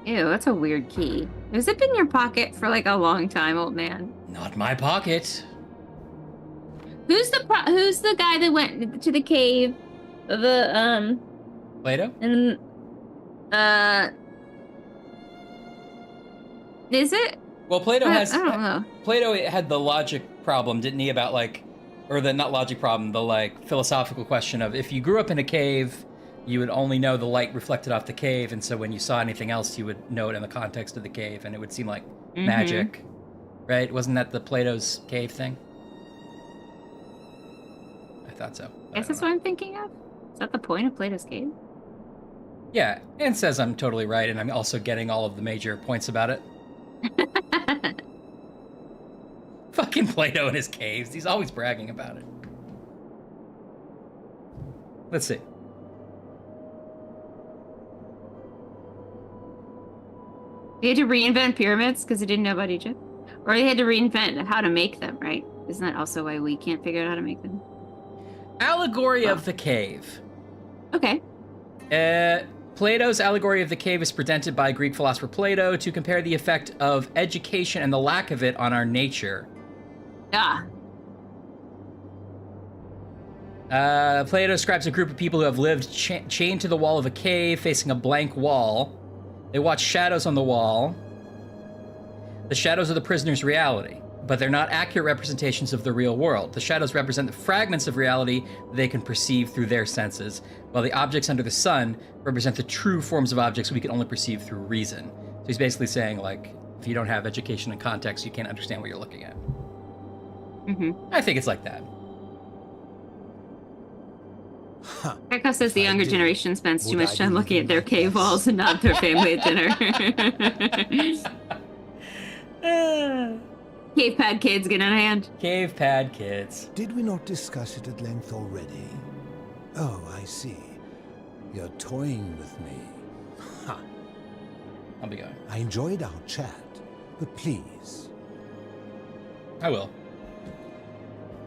Ew, that's a weird key. Has it been in your pocket for like a long time, old man? Not my pocket. Who's the guy that went to the cave? Plato? And is it? Well, Plato I has. don't know. Plato had the logic problem, didn't he? About like, or the not logic problem, the like philosophical question of if you grew up in a cave, you would only know the light reflected off the cave, and so when you saw anything else, you would know it in the context of the cave, and it would seem like magic, right? Wasn't that the Plato's cave thing? I thought so. Guess that's what I'm thinking of. Is that the point of Plato's cave? Yeah, and says I'm totally right, and I'm also getting all of the major points about it. Fucking Plato and his caves. He's always bragging about it. Let's see. They had to reinvent pyramids because they didn't know about Egypt? Or they had to reinvent how to make them, right? Isn't that also why we can't figure out how to make them? Allegory of the cave. Okay. Plato's allegory of the cave is presented by Greek philosopher Plato to compare the effect of education and the lack of it on our nature. Ah. Plato describes a group of people who have lived chained to the wall of a cave facing a blank wall. They watch shadows on the wall. The shadows are the prisoner's reality, but they're not accurate representations of the real world. The shadows represent the fragments of reality they can perceive through their senses, while the objects under the sun represent the true forms of objects we can only perceive through reason. So he's basically saying, like, if you don't have education and context, you can't understand what you're looking at. I think it's like that. Keko says the younger generation spends too much time looking at their cave walls and not their family at dinner. Cave pad kids get in hand. Cave pad kids. Did we not discuss it at length already? Oh, I see. You're toying with me. Ha. I'll be going. I enjoyed our chat, but please. I will.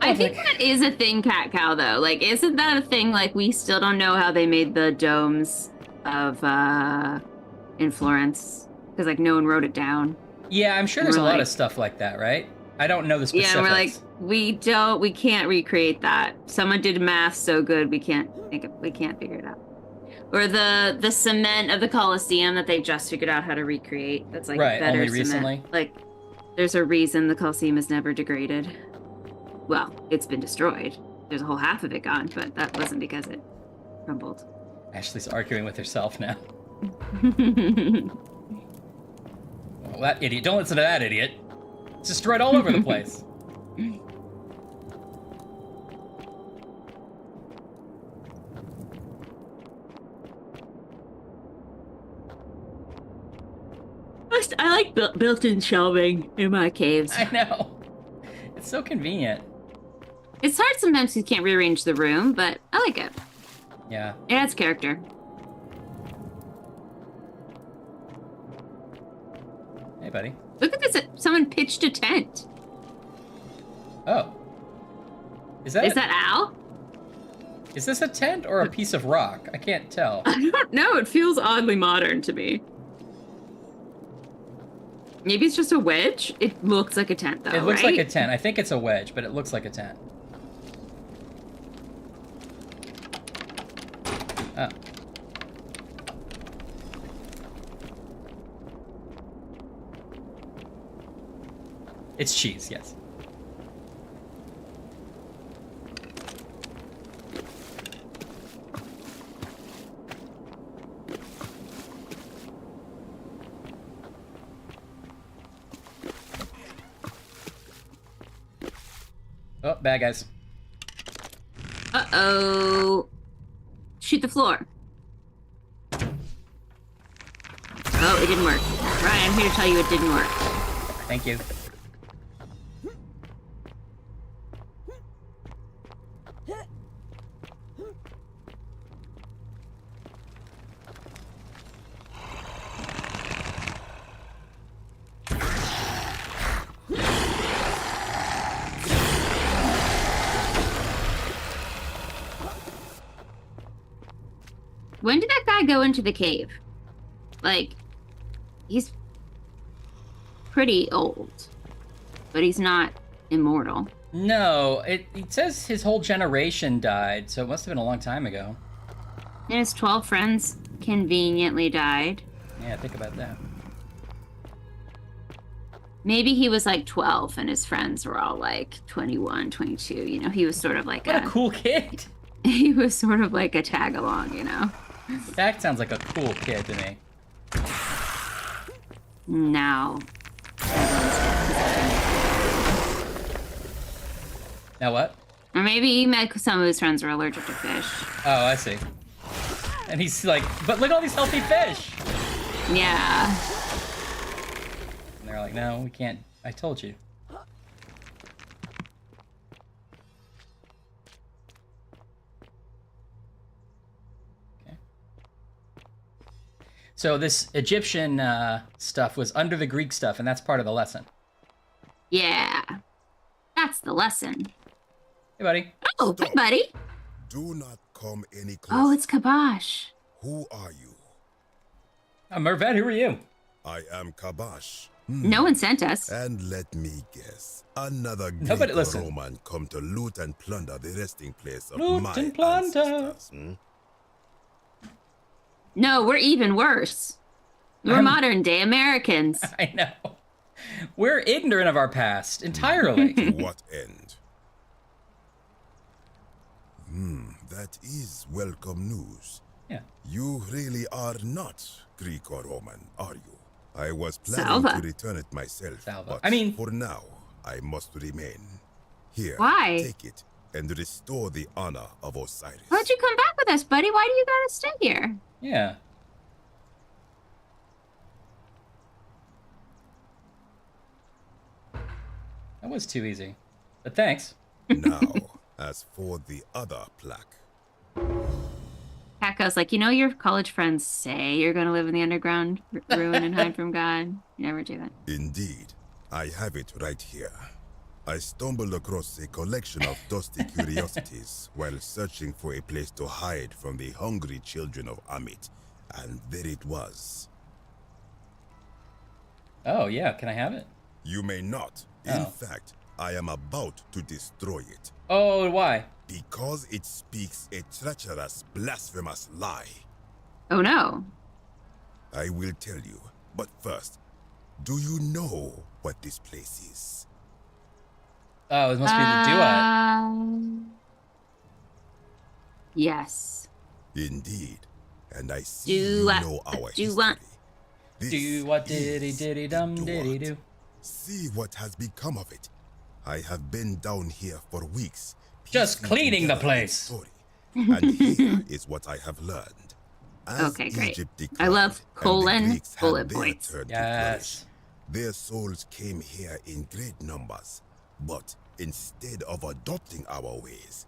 I think that is a thing, Cat Cow, though. Like, isn't that a thing? Like, we still don't know how they made the domes of in Florence because, like, no one wrote it down. Yeah, I'm sure there's a lot of stuff like that, right? I don't know the specifics. Yeah, and we're like, we can't recreate that. Someone did math so good we can't figure it out. Or the cement of the Colosseum that they just figured out how to recreate. That's like right, better only cement. recently. Like, there's a reason the Colosseum is never degraded. Well, it's been destroyed, there's a whole half of it gone, but that wasn't because it crumbled. Ashley's arguing with herself now. Well, that idiot. Don't listen to that idiot. It's destroyed all over the place. I like built-in shelving in my caves. I know. It's so convenient. It's hard sometimes you can't rearrange the room, but I like it. Yeah. It adds character. Hey, buddy. Look at this. Someone pitched a tent. Oh. Is that Al? Is this a tent or a piece of rock? I can't tell. I don't know. It feels oddly modern to me. Maybe it's just a wedge? It looks like a tent, though, It looks right? like a tent. I think it's a wedge, but it looks like a tent. Oh. It's cheese, yes. Oh, bad guys. Uh-oh. Shoot the floor. Oh, it didn't work. Ryan, I'm here to tell you it didn't work. Thank you. When did that guy go into the cave? Like, he's pretty old, but he's not immortal. No, it says his whole generation died, so it must have been a long time ago. And his 12 friends conveniently died. Yeah, think about that. Maybe he was like 12 and his friends were all like 21, 22. You know, he was sort of like What a cool kid. He was sort of like a tag along, you know? That sounds like a cool kid to me. Now. Now what? Or maybe some of his friends were allergic to fish. Oh, I see. And he's like, but look at all these healthy fish. Yeah. And they're like, no, we can't. I told you. Okay. So this Egyptian stuff was under the Greek stuff, and that's part of the lesson. Yeah. That's the lesson. Hey, buddy. Oh, hey, buddy. Do not come any closer. Oh, it's Kabash. Who are you? I'm Mervet. Who are you? I am Kabash. No one sent us. And let me guess. Another Nobody Greek listen. Roman come to loot and plunder the resting place of Loot my and plunder. ancestors. No, we're even worse. We're modern day Americans. I know. We're ignorant of our past entirely. To what end? That is welcome news. Yeah. You really are not Greek or Roman, are you? I was planning Salva. to return it myself, but I mean, for now, I must remain. Here, Why? take it and restore the honor of Osiris. Why'd you come back with us, buddy? Why do you gotta stay here? Yeah. That was too easy. But thanks. Now, as for the other plaque, Paco's like, you know, your college friends say you're gonna live in the underground ruin and hide from God. You never do that. indeed, I have it right here. I stumbled across a collection of dusty curiosities while searching for a place to hide from the hungry children of Amit, and there it was. Oh, yeah. Can I have it? You may not. Oh. In fact, I am about to destroy it. Oh, why? Because it speaks a treacherous, blasphemous lie. Oh no. I will tell you, but first, do you know what this place is? Oh, it must be the duet. Yes. Indeed. And I see Do you what? know our Do history. what? Do what diddy diddy dum diddy do. See what has become of it. I have been down here for weeks. Just cleaning the together place. its story. And here is what I have learned. As Okay, great. Egypt I declined love and the colon Greeks had bullet their points. turn to Yes. flourish, their souls came here in great numbers. But instead of adopting our ways,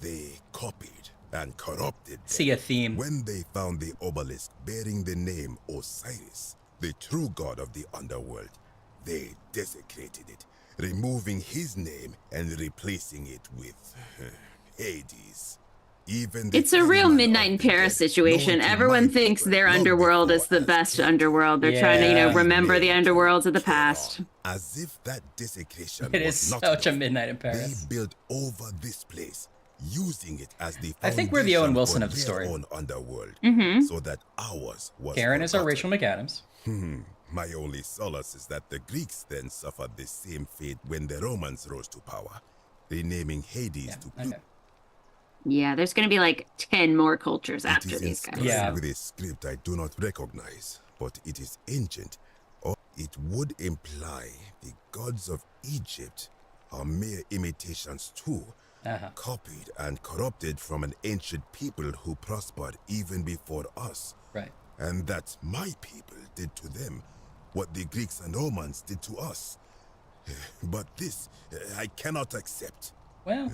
they copied and corrupted them. See a theme. When they found the obelisk bearing the name Osiris, the true god of the underworld, they desecrated it, removing his name and replacing it with Hades. Even the It's a real Ferryman Midnight in of the Paris dead, situation. known to Everyone my thinks people their long underworld is before the as best yet. underworld. They're trying to, Yeah. remember the underworlds of the past. As if that desecration It was is not such a enough, Midnight in they Paris. built over this place, using it as the I think we're the Owen foundation Wilson for of the their story. own underworld, Mhm. so that ours was Karen is our forgotten. Rachel McAdams. My only solace is that the Greeks then suffered the same fate when the Romans rose to power, renaming Hades to Pluto. Okay. Yeah, there's going to be like 10 more cultures It after is these guys. inscribed with a script I do not recognize, but it is ancient, or it would imply the gods of Egypt are mere imitations too, copied and corrupted from an ancient people who prospered even before us. Right. And that my people did to them what the Greeks and Romans did to us. But this, I cannot accept. Well,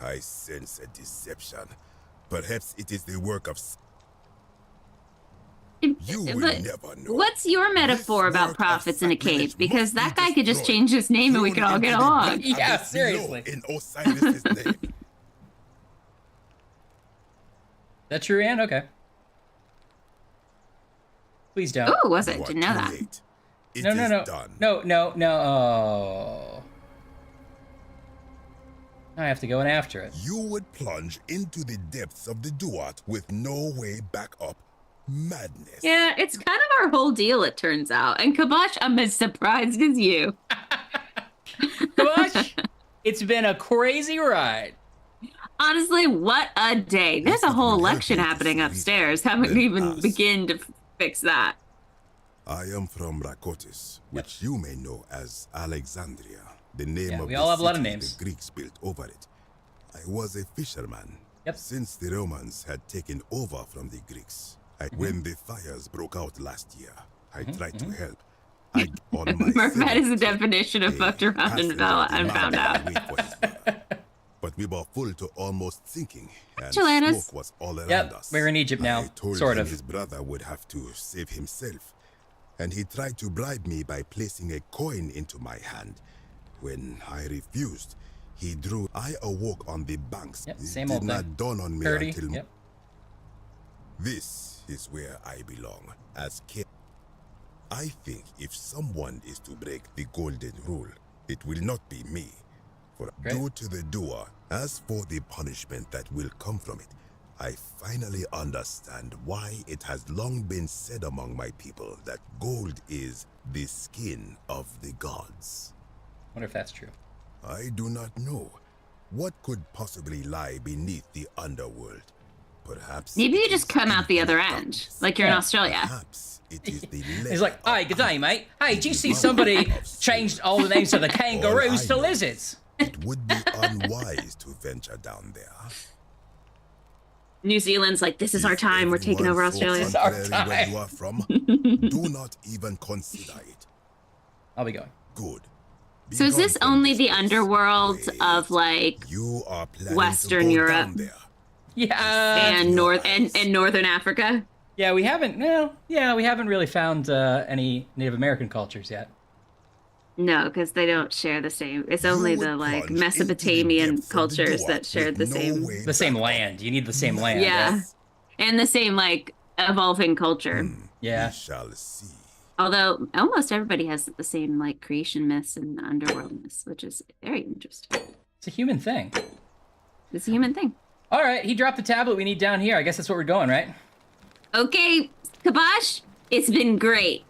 I sense a deception. Perhaps it is the work of... You will But never know. what's your metaphor about prophets in a cave? Because that guy could just change his name and we could all get along. Yeah, seriously. In Osiris' name. That true, Anne? Okay. Please don't. Oh, was it? Didn't know that. No. No. Oh. I have to go in after it. You would plunge into the depths of the Duat with no way back up. Madness. Yeah, it's kind of our whole deal, it turns out. And Kabosh, I'm as surprised as you. Kabosh, it's been a crazy ride. Honestly, what a day. There's a whole election happening upstairs. Haven't even begin to fix that. I am from Rakotis, which you may know as Alexandria, the name Yeah, of we the all have a lot of city names. the Greeks built over it. I was a fisherman. Yep. Since the Romans had taken over from the Greeks. When the fires broke out last year, I tried to help. I on my Murphat is the definition of fucked around and found out. But we were full to almost sinking, and Chilenas. smoke was all around Yep, us. we're in Egypt now, I told sort him of. his brother would have to save himself, and he tried to bribe me by placing a coin into my hand. When I refused, he drew. I awoke on the banks. Yep, It same did old not thing. dawn on me 30, until yep. This is where I belong as king. I think if someone is to break the golden rule, it will not be me. For due to the doer, as for the punishment that will come from it, I finally understand why it has long been said among my people that gold is the skin of the gods. Wonder if that's true. I do not know. What could possibly lie beneath the underworld? Perhaps Maybe you just come out the other end, like you're in Australia. Perhaps it is the He's like, "Hi, good day, mate. Hey, do you see somebody changed all the names of the kangaroos to lizards?" It would be unwise to venture down there. New Zealand's like, this is our time. We're taking over Australia. Contrary where you are from, do not even consider it. I'll be going. Good. So is this only the underworld of like You are planning Western to go Europe down there. Yeah. and Northern Africa? Yeah, we haven't. No, yeah, we haven't really found any Native American cultures yet. No, because they don't share the same. It's only the like Mesopotamian cultures that shared the same. Land. You need the same land. Yeah, and the same like evolving culture. Yeah. We shall see. Although almost everybody has the same like creation myths and underworld myths, which is very interesting. It's a human thing. It's a human thing. All right, he dropped the tablet we need down here. I guess that's what we're going, right? Okay, Kabosh, it's been great,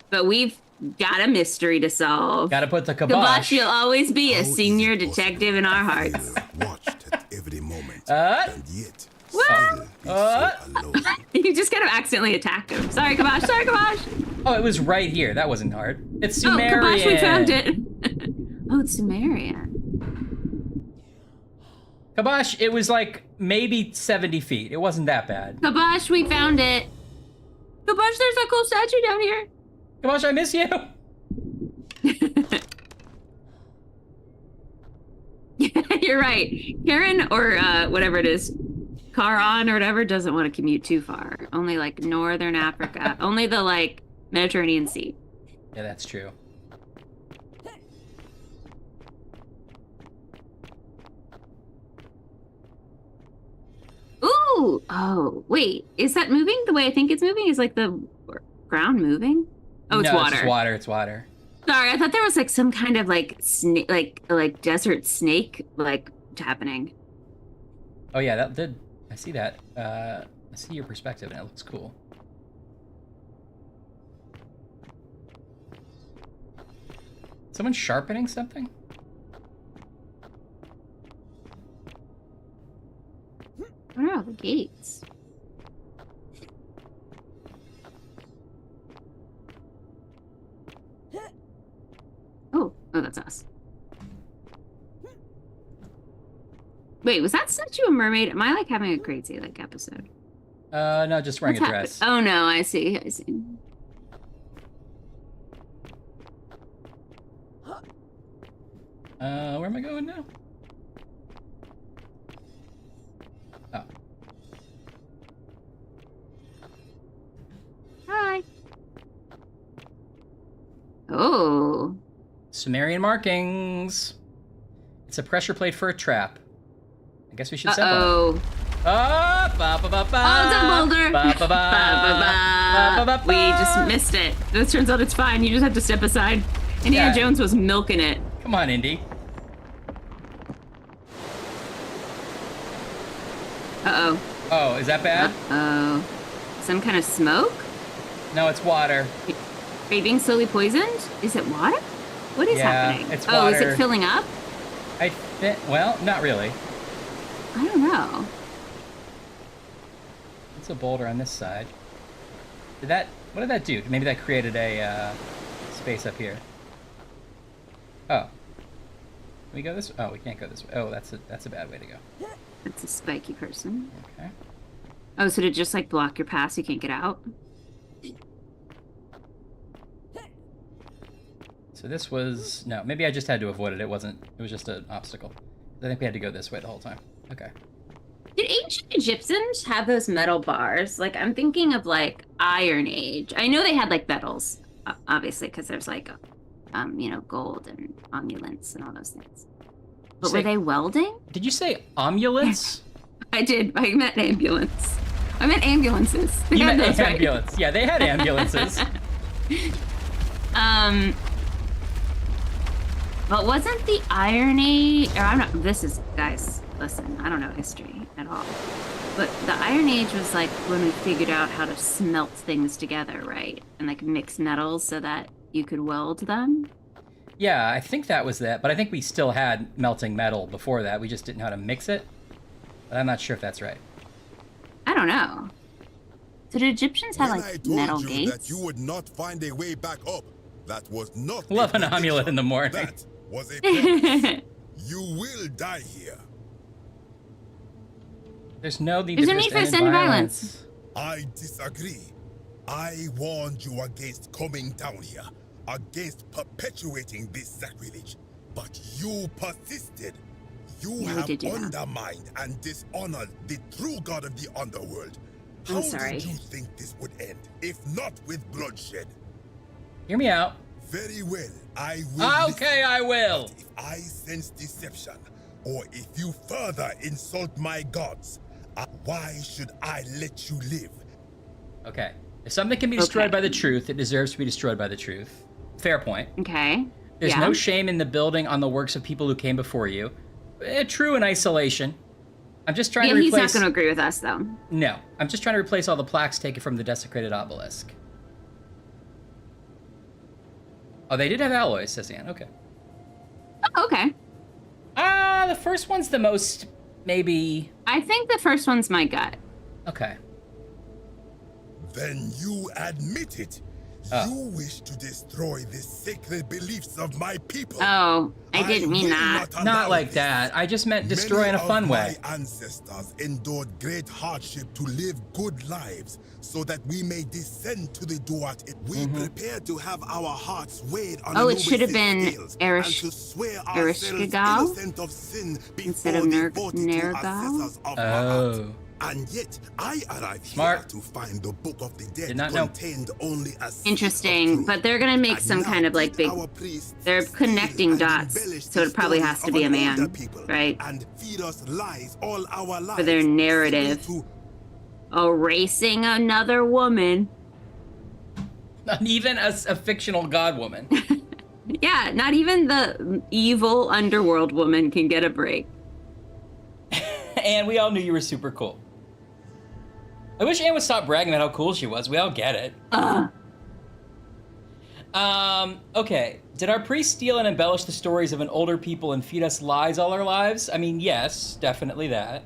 but we've got a mystery to solve. Gotta put the Kabosh, you'll always be a senior detective in our hearts. Watched at every moment. and yet What? still be so alone. You just kind of accidentally attacked him. Sorry, Kabosh. Sorry, Kabosh. Oh, it was right here. That wasn't hard. It's Oh, Sumerian. Kabosh, we found it. Oh, it's Sumerian. Kabosh, it was like maybe 70 feet. It wasn't that bad. Kabosh, we found it. Kabosh, there's a cool statue down here. Kabosh, I miss you. You're right. Karen or whatever it is, Karan or whatever, doesn't want to commute too far. Only like Northern Africa. Only the like Mediterranean Sea. Yeah, that's true. Ooh! Oh, wait. Is that moving the way I think it's moving? Is like the ground moving? Oh, it's no, water. It's water. It's water. Sorry, I thought there was like some kind of like snake, like desert snake, like happening. Oh yeah, that did. I see that. I see your perspective, and it looks cool. Someone sharpening something? What are all the gates? Oh, that's us. Wait, was that statue a mermaid? Am I like having a crazy like episode? No, just wearing What's a dress. Oh no, I see. Where am I going now? Oh. Hi. Oh. Sumerian markings. It's a pressure plate for a trap. I guess we should set one. Oh, it's a boulder. We just missed it. It turns out it's fine. You just have to step aside. Indiana Jones was milking it. Come on, Indy. Uh-oh. Oh, is that bad? Uh-oh. Some kind of smoke? No, it's water. Are you being slowly poisoned? Is it water? What is happening? It's Oh, is water. it filling up? Well, not really. I don't know. It's a boulder on this side. What did that do? Maybe that created a space up here. Oh. Can we go this way? Oh, we can't go this way. Oh, that's a bad way to go. That's a spiky person. Okay. Oh, so did it just like block your pass? You can't get out? So this was... No, maybe I just had to avoid it. It wasn't... It was just an obstacle. I think we had to go this way the whole time. Okay. Did ancient Egyptians have those metal bars? Like, I'm thinking of like Iron Age. I know they had like metals, obviously, because there's like, gold and opulence and all those things. But were they welding? Did you say ambulance? I did. I meant ambulance. I meant ambulances. They You had meant those, right? ambulance. Yeah, they had ambulances. But wasn't the Iron Age, or I'm not, guys, listen, I don't know history at all. But the Iron Age was like when we figured out how to smelt things together, right? And like mix metals so that you could weld them. Yeah, I think that was that, but I think we still had melting metal before that. We just didn't know how to mix it. But I'm not sure if that's right. I don't know. So did Egyptians have When like I told metal you gates? that you would not find a way back up, that was not Love an amulet in the morning. That was a promise. You will die here. There's no need There's to no need for sudden violence. I disagree. I warned you against coming down here, against perpetuating this sacrilege, but you persisted. You Yeah, we have did do that. undermined and dishonored the true god of the underworld. How I'm sorry. did you think this would end, if not with bloodshed? Hear me out. Very well, I will. Okay, I will. But if I sense deception, or if you further insult my gods, why should I let you live? Okay. If something can be destroyed by the truth, it deserves to be destroyed by the truth. Fair point. Okay. There's yeah. no shame in the building on the works of people who came before you. True in isolation. I'm just trying to he's replace... not going to agree with us, though. No. I'm just trying to replace all the plaques taken from the desecrated obelisk. Oh, they did have alloys, says Anne. Okay. Oh, okay. The first one's the most maybe... I think the first one's my gut. Okay. Then you admit it. You wish to destroy the sacred beliefs of my people. Oh, I didn't mean that. Not like that. I just meant destroy in a fun way. My ancestors endured great hardship to live good lives so that we may descend to the Duat. We prepare to have our hearts weighed on Oh, it should have been Ereshkigal innocent of sin instead of Nergal. Oh. And yet, I arrived here to find the Book of the Dead contained only a interesting, but they're gonna make some kind of like big. They're connecting dots, so it probably has to be a man, right? And feed us lies all our lives for their narrative. Erasing another woman. Not even a fictional god woman. Yeah, not even the evil underworld woman can get a break. And we all knew you were super cool. I wish Anne would stop bragging about how cool she was. We all get it. Okay. Did our priests steal and embellish the stories of an older people and feed us lies all our lives? I mean, yes, definitely that.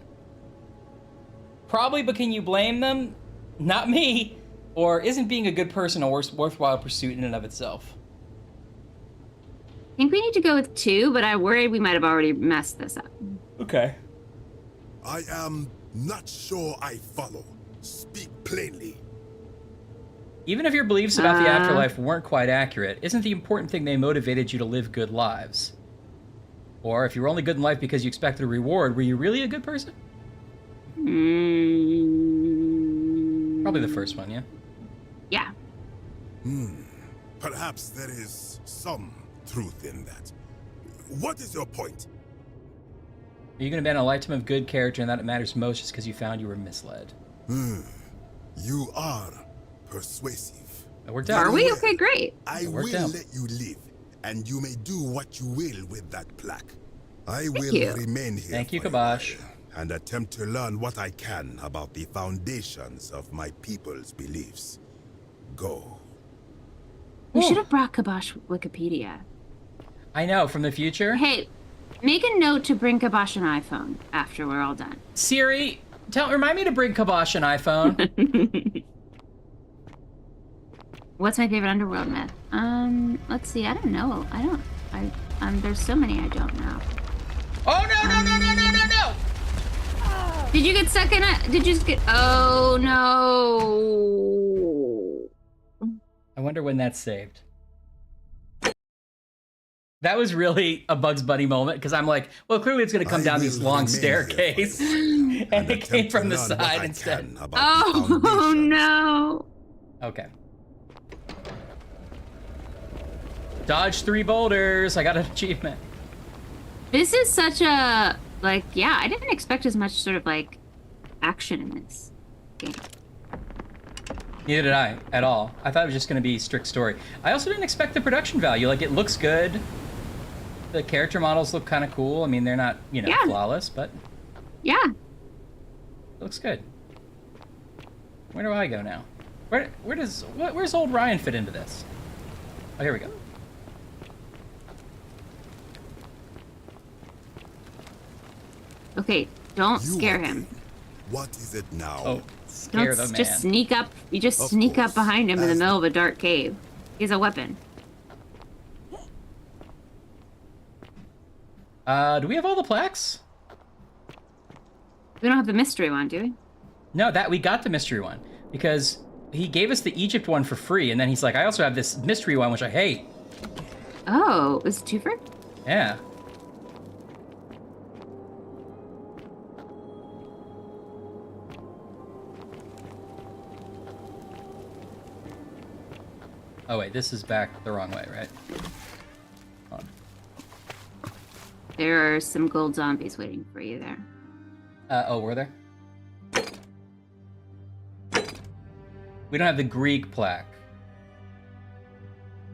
Probably, but can you blame them? Not me. Or isn't being a good person a worthwhile pursuit in and of itself? I think we need to go with 2, but I worry we might have already messed this up. Okay. I am not sure I follow. Speak plainly. Even if your beliefs about the afterlife weren't quite accurate, isn't the important thing they motivated you to live good lives? Or if you were only good in life because you expected a reward, were you really a good person? Probably the first one, yeah? Yeah. Perhaps there is some truth in that. What is your point? Are you going to ban a lifetime of good character and that it matters most just because you found you were misled? You are persuasive. It worked out. Are we? Okay, great. I will let you live, and you may do what you will with that plaque. I will remain here. Thank you, Kabosh. And attempt to learn what I can about the foundations of my people's beliefs. Go. We should have brought Kabosh Wikipedia. I know, from the future. Hey, make a note to bring Kabosh an iPhone after we're all done. Siri, remind me to bring Kabosh an iPhone. What's my favorite underworld myth? Let's see. I don't know. There's so many I don't know. Oh no! Did you get stuck in it? Did you just get? Oh no! I wonder when that's saved. That was really a Bugs Bunny moment because I'm like, well, clearly it's going to come down this long staircase, and it came from the side instead. Oh no! Okay. Dodge 3 boulders. I got an achievement. This is such a yeah. I didn't expect as much sort of like action in this game. Neither did I at all. I thought it was just going to be strict story. I also didn't expect the production value. Like, it looks good. The character models look kind of cool. I mean, they're not, flawless, but yeah, it looks good. Where do I go now? Where's old Ryan fit into this? Oh, here we go. Okay, don't scare him. What is it now? Oh, scare the man. Just sneak up. You just sneak up behind him in the middle of a dark cave. He has a weapon. Do we have all the plaques? We don't have the mystery one, do we? No, we got the mystery one because he gave us the Egypt one for free, and then he's like, I also have this mystery one, which I hate. Oh, is it twofer? Yeah. Oh wait, this is back the wrong way, right? Hold on. There are some gold zombies waiting for you there. Oh, were there? We don't have the Greek plaque.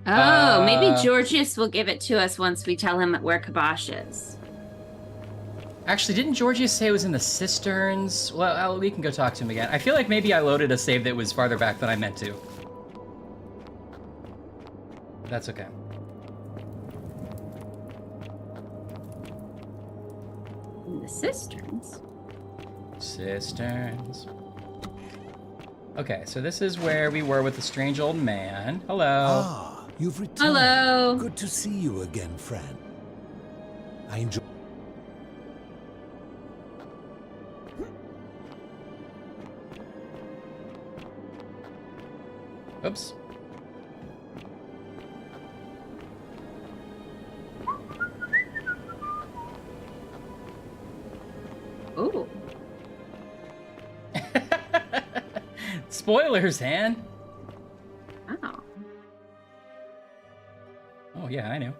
Oh, maybe Georgius will give it to us once we tell him where Kabosh is. Actually, didn't Georgius say it was in the cisterns? Well, we can go talk to him again. I feel like maybe I loaded a save that was farther back than I meant to. That's okay. The cisterns? Cisterns. Okay, so this is where we were with the strange old man. Hello. Ah, you've returned. Hello. Good to see you again, friend. I enjoy. Oops. Ooh. Spoilers, Han. Oh. Oh, yeah, I knew.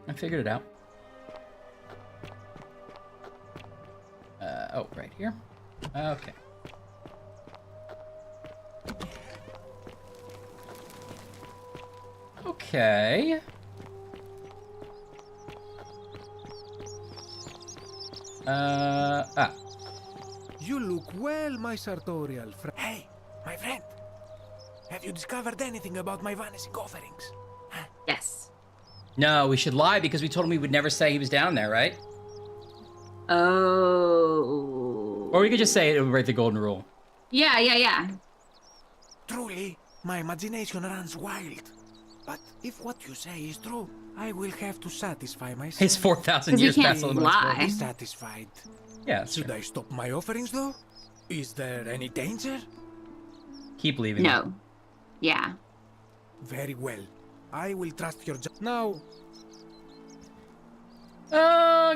I figured it out. Oh, right here. Okay. Okay. You look well, my sartorial friend. Hey, my friend. Have you discovered anything about my vanishing offerings? Yes. No, we should lie because we told him we would never say he was down there, right? Oh. Or we could just say it would break the golden rule. Yeah. Truly, my imagination runs wild. But if what you say is true, I will have to satisfy myself. His 4,000 years past the limit. Be satisfied. Yeah. Should I stop my offerings though? Is there any danger? Keep leaving. No. Yeah. Very well. I will trust your now.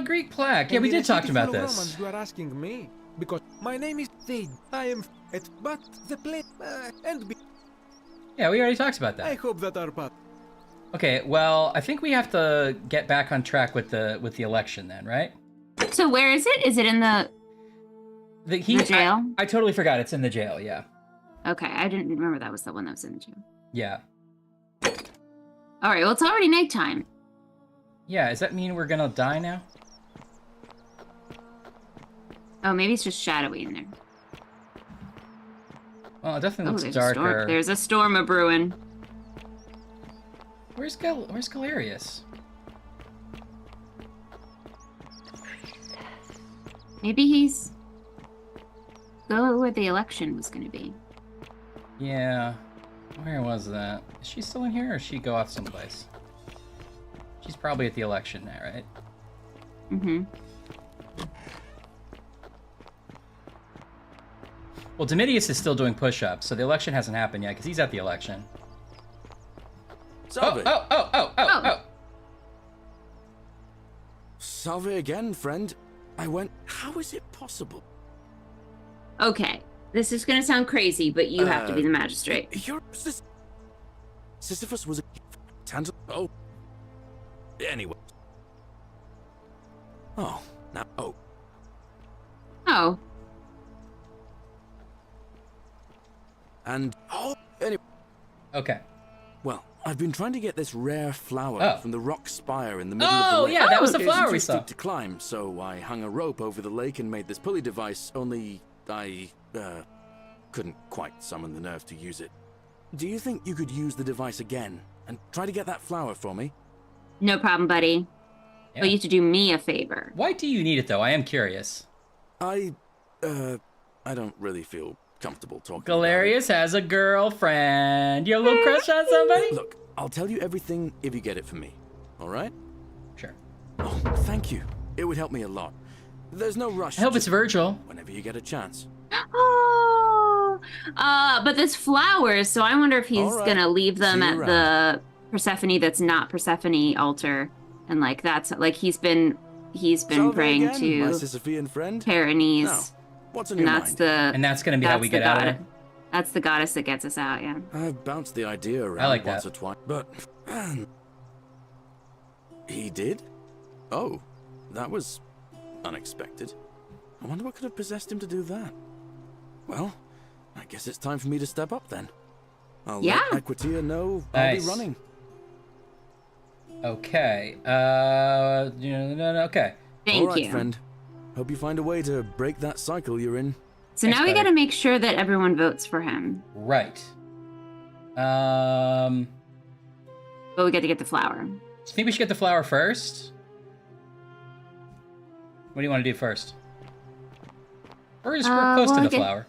Greek plaque. Yeah, we did talk about this. Romans, you are asking me because my name is Thade. I am it, but the place and be. Yeah, we already talked about that. I hope that our path. Okay, well, I think we have to get back on track with the election then, right? So where is it? Is it in the jail? I totally forgot. It's in the jail. Yeah. Okay, I didn't remember that was the one that was in the jail. Yeah. All right. Well, it's already nighttime. Yeah. Does that mean we're gonna die now? Oh, maybe it's just shadowy in there. Well, it definitely looks there's darker. There's a storm a brewing. Where's Galerius? Maybe he's go where the election was going to be. Yeah. Where was that? Is she still in here, or does she go off someplace? She's probably at the election now, right? Mm-hmm. Well, Domitius is still doing push-ups, so the election hasn't happened yet, because he's at the election. Salve! Oh! Salve again, friend. I went... How is it possible? Okay. This is going to sound crazy, but you have to be the magistrate. Sisyphus was a... Oh. Anyway. Oh, now... Oh. Oh. And... Oh, anyway. Okay. Well, I've been trying to get this rare flower from the rock spire in the middle of the lake. Oh, yeah, that was the It's flower we too saw. steep to climb, so I hung a rope over the lake and made this pulley device, only I, couldn't quite summon the nerve to use it. Do you think you could use the device again and try to get that flower for me? No problem, buddy. Yeah. But you have to do me a favor. Why do you need it, though? I am curious. I don't really feel comfortable talking Galerius has a girlfriend. You have a little crush on somebody? Look, I'll tell you everything if you get it for me. All right? Sure. Oh, thank you. It would help me a lot. There's no rush. I hope it's Virgil. Whenever you get a chance. Oh. But there's flowers, so I wonder if he's gonna leave them at the Persephone that's not Persephone altar, and like that's like he's been praying again, to my Sisyphean friend. Paranes. Now, what's on and your that's mind? And that's gonna be how we get out of it. That's the goddess that gets us out, yeah. I've bounced the idea around I like once that. or twice, but he did? Oh, that was unexpected. I wonder what could have possessed him to do that. Well, I guess it's time for me to step up then. I'll let Equitia know I'll be running. Okay. Okay. Thank All right, you. friend. Hope you find a way to break that cycle you're in. So now we gotta make sure that everyone votes for him. Right. But we got to get the flower. I think we should get the flower first. What do you want to do first? We're close to the flower.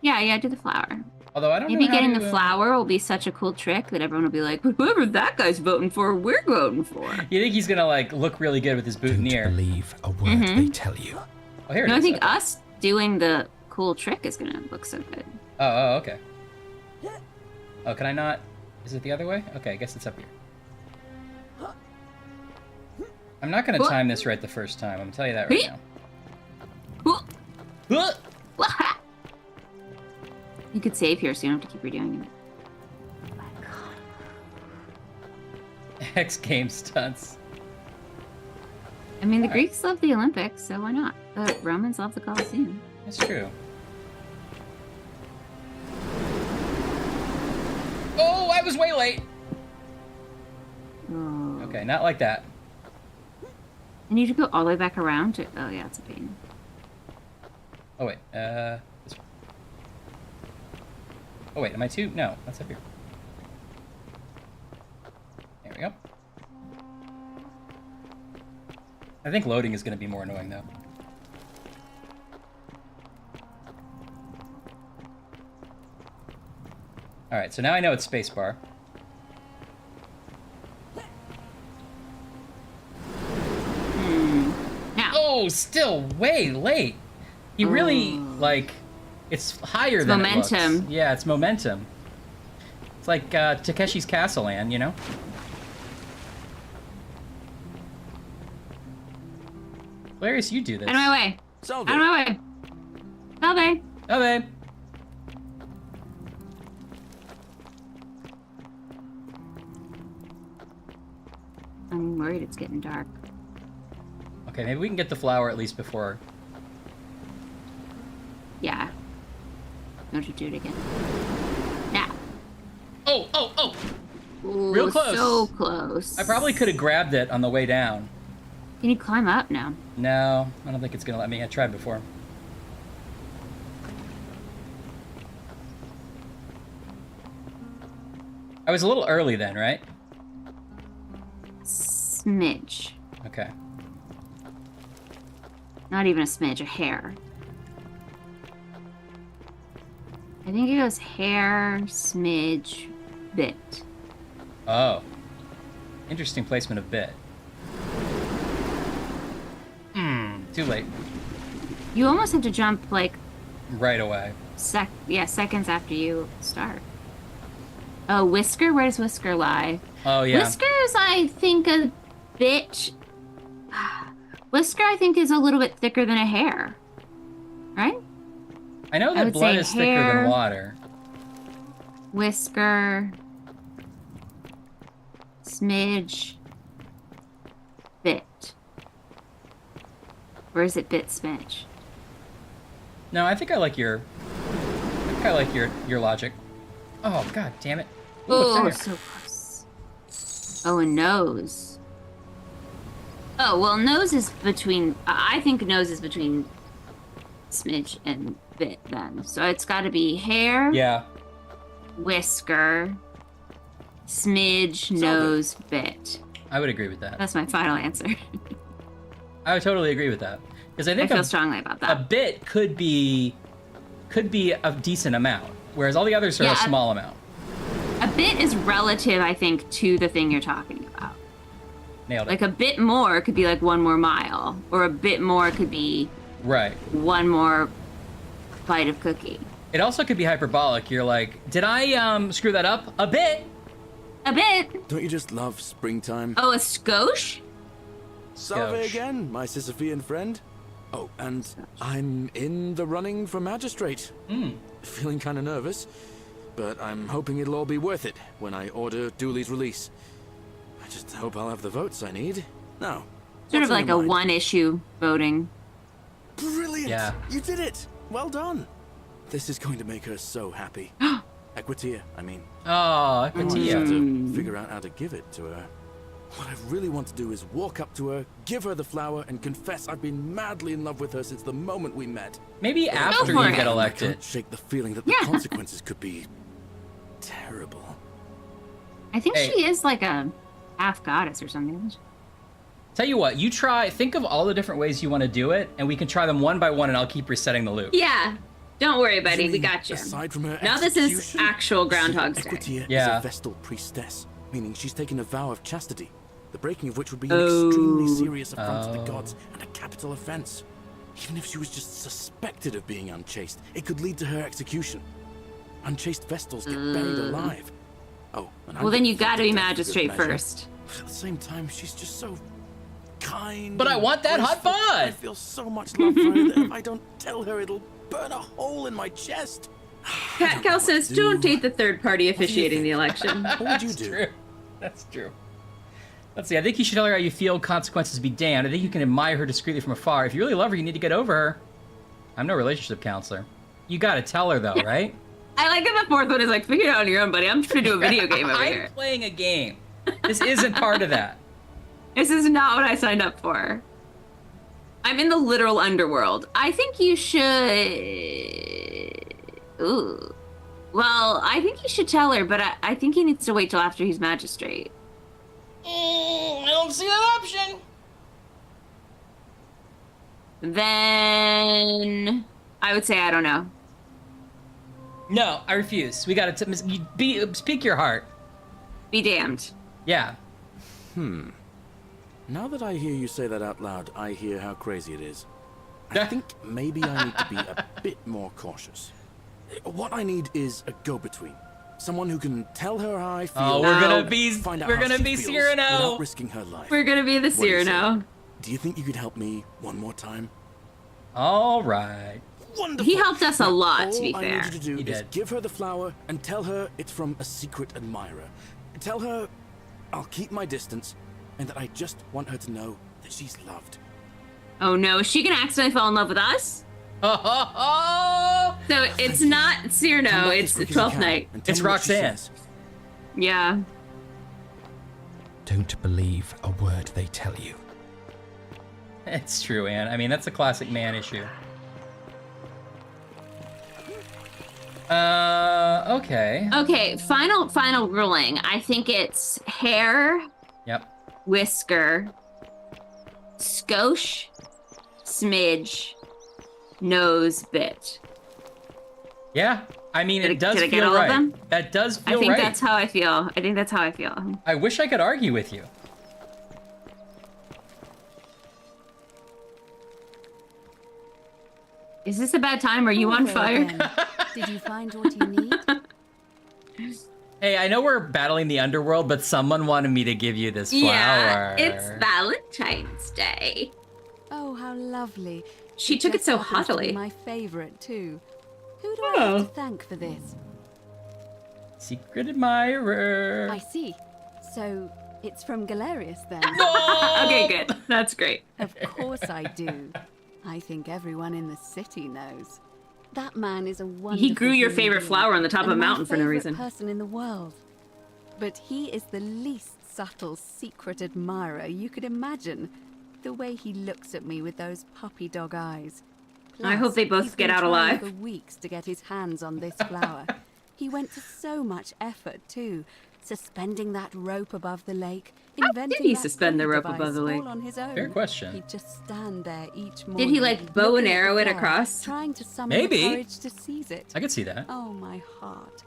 Yeah, do the flower. Although I don't Maybe know how getting to, the flower will be such a cool trick that everyone will be like, whoever that guy's voting for, we're voting for. You think he's gonna like look really good with his boutonniere? Don't believe a word they tell you. Oh, here it No, is. I think Okay. us doing the cool trick is gonna look so good. Oh, okay. Oh, can I not? Is it the other way? Okay, I guess it's up here. I'm not gonna time this right the first time. I'm gonna tell you that right now. You could save here so you don't have to keep redoing it. X Games stunts. I mean, the Greeks love the Olympics, so why not? The Romans love the Colosseum. That's true. Oh, I was way late. Oh. Okay, not like that. I need to go all the way back around to... Oh, yeah, it's a pain. Oh, wait. This one. Oh, wait. Am I too? No, that's up here. There we go. I think loading is going to be more annoying, though. Alright, so now I know it's spacebar. Oh, still way late. He really, like, it's higher than momentum. it looks. Yeah, it's momentum. It's like Takeshi's Castle Land, you know? Hilarious, you do this. Out of my way. Salve. Out of my way. Salve. Salve. I'm worried it's getting dark. Okay, maybe we can get the flower at least before. Yeah. Don't you do it again. Now. Oh! Ooh, Real close. So close. I probably could have grabbed it on the way down. Can you climb up now? No, I don't think it's gonna let me. I tried before. I was a little early then, right? Smidge. Okay. Not even a smidge, a hair. I think it goes hair, smidge, bit. Oh. Interesting placement of bit. Too late. You almost have to jump like Right away. seconds after you start. Oh, Whisker? Where does Whisker lie? Oh, yeah. Whisker is, I think, a bit... Whisker, I think, is a little bit thicker than a hair. Right? I know I that would blood say is thicker hair. than water. Whisker... Smidge... Bit. Or is it bit smidge? No, I think I like your logic. Oh, god damn it. Ooh, Oh, what's so close. Oh, a nose. Oh, well, nose is between... I think nose is between smidge and bit, then. So it's got to be hair, Yeah. whisker, smidge, nose, bit. I would agree with that. That's my final answer. I would totally agree with that. Because I I think feel strongly about a that. bit could be a decent amount, whereas all the others are Yeah, a small amount. A bit is relative, I think, to the thing you're talking about. Nailed it. Like a bit more could be like 1 more mile, or a bit more could be Right. 1 more bite of cookie. It also could be hyperbolic. You're like, did I screw that up? A bit. A bit. Don't you just love springtime? Oh, a skosh? Salve Skosh. again, my Sisyphean friend. Oh, and I'm in the running for magistrate. Feeling kind of nervous, but I'm hoping it'll all be worth it when I order Dooley's release. I just hope I'll have the votes I need. Now, Sort of what's on like your a mind? one-issue voting. Brilliant! Yeah. You did it! Well done! This is going to make her so happy. Equitia, I mean. Oh, I just have Equitia. to figure out how to give it to her. What I really want to do is walk up to her, give her the flower, and confess I've been madly in love with her since the moment we met. Maybe But after for you it. get I elected. can't shake the feeling that the Yeah. consequences could be terrible. I think Hey. she is like a half goddess or something. Tell you what, you think of all the different ways you want to do it, and we can try them one by one, and I'll keep resetting the loop. Yeah. Don't worry, buddy. We got you. Aside from her Now this is actual Groundhog's Day. Equitia Yeah. is a Vestal priestess, meaning she's taken a vow of chastity, the breaking of which would be an extremely serious affront to the gods and a capital offense. Even if she was just suspected of being unchaste, it could lead to her execution. Unchaste Vestals get buried alive. Oh, and Well, then you gotta be magistrate first. But at the same time, she's just so kind. But I and want that hot graceful. bud! I feel so much love for her that if I don't tell her, it'll burn a hole in my chest. Cal says, don't date the third party officiating the election. What would you do? True. That's true. Let's see. I think you should tell her how you feel. Consequences be damned. I think you can admire her discreetly from afar. If you really love her, you need to get over her. I'm no relationship counselor. You gotta tell her though, right? I like that the fourth one is like, figure it out on your own, buddy. I'm trying to do a video game over I'm here. playing a game. This isn't part of that. This is not what I signed up for. I'm in the literal underworld. I think you should... Ooh. Well, I think you should tell her, but I think he needs to wait till after he's magistrate. I don't see that option. Then... I would say I don't know. No, I refuse. We gotta speak your heart. Be damned. Yeah. Now that I hear you say that out loud, I hear how crazy it is. I think maybe I need to be a bit more cautious. What I need is a go-between. Someone who can tell her how I feel. Oh, we're gonna be feels Cyrano. without risking her life. We're gonna be the What do you say? Cyrano. Do you think you could help me one more time? All right. Wonderful. He helped us a lot, Now, to be all fair. I need you to do He is did. give her the flower and tell her it's from a secret admirer. Tell her I'll keep my distance and that I just want her to know that she's loved. Oh no, is she gonna accidentally fall in love with us? Oh, So it's not Cyrano, Come back it's as the quick as you 12th can night. and tell It's me what she Roxanne. says. Yeah. Don't believe a word they tell you. it's true, Anne. I mean, that's a classic man issue. Okay. Okay, final ruling. I think it's hair, Yep. whisker, skosh, smidge, nose bit. Yeah. I mean, Did it does I get feel all of right. them? That does I feel think right. that's how I feel. I think that's how I feel. I wish I could argue with you. Is this a bad time? Are you on Hello fire? again. Did you find what you need? Hey, I know we're battling the underworld, but someone wanted me to give you this flower. Yeah, it's Valentine's Day. Oh, how lovely. She took it just so happens to be haughtily. My favorite too. Who do I have to thank for this? Secret admirer. I see. So it's from Galerius then. Okay, good. That's great. Of course I do. I think everyone in the city knows. That man is a wonderful He grew your human favorite being flower on the top of a and my mountain for no favorite reason. person in the world. But he is the least subtle secret admirer you could imagine. The way he looks at me with those puppy dog eyes. I hope they both he's get been out trying alive. for weeks to get his hands on this flower. He went to so much effort too, suspending that rope above the lake, inventing did he that suspend the pretty rope device above the lake? all on his own. Fair question. He'd just stand there each morning. Did he like bow and looking at arrow the it flower, across? Trying to summon Maybe. the courage to seize it. I could see that. Oh, my heart.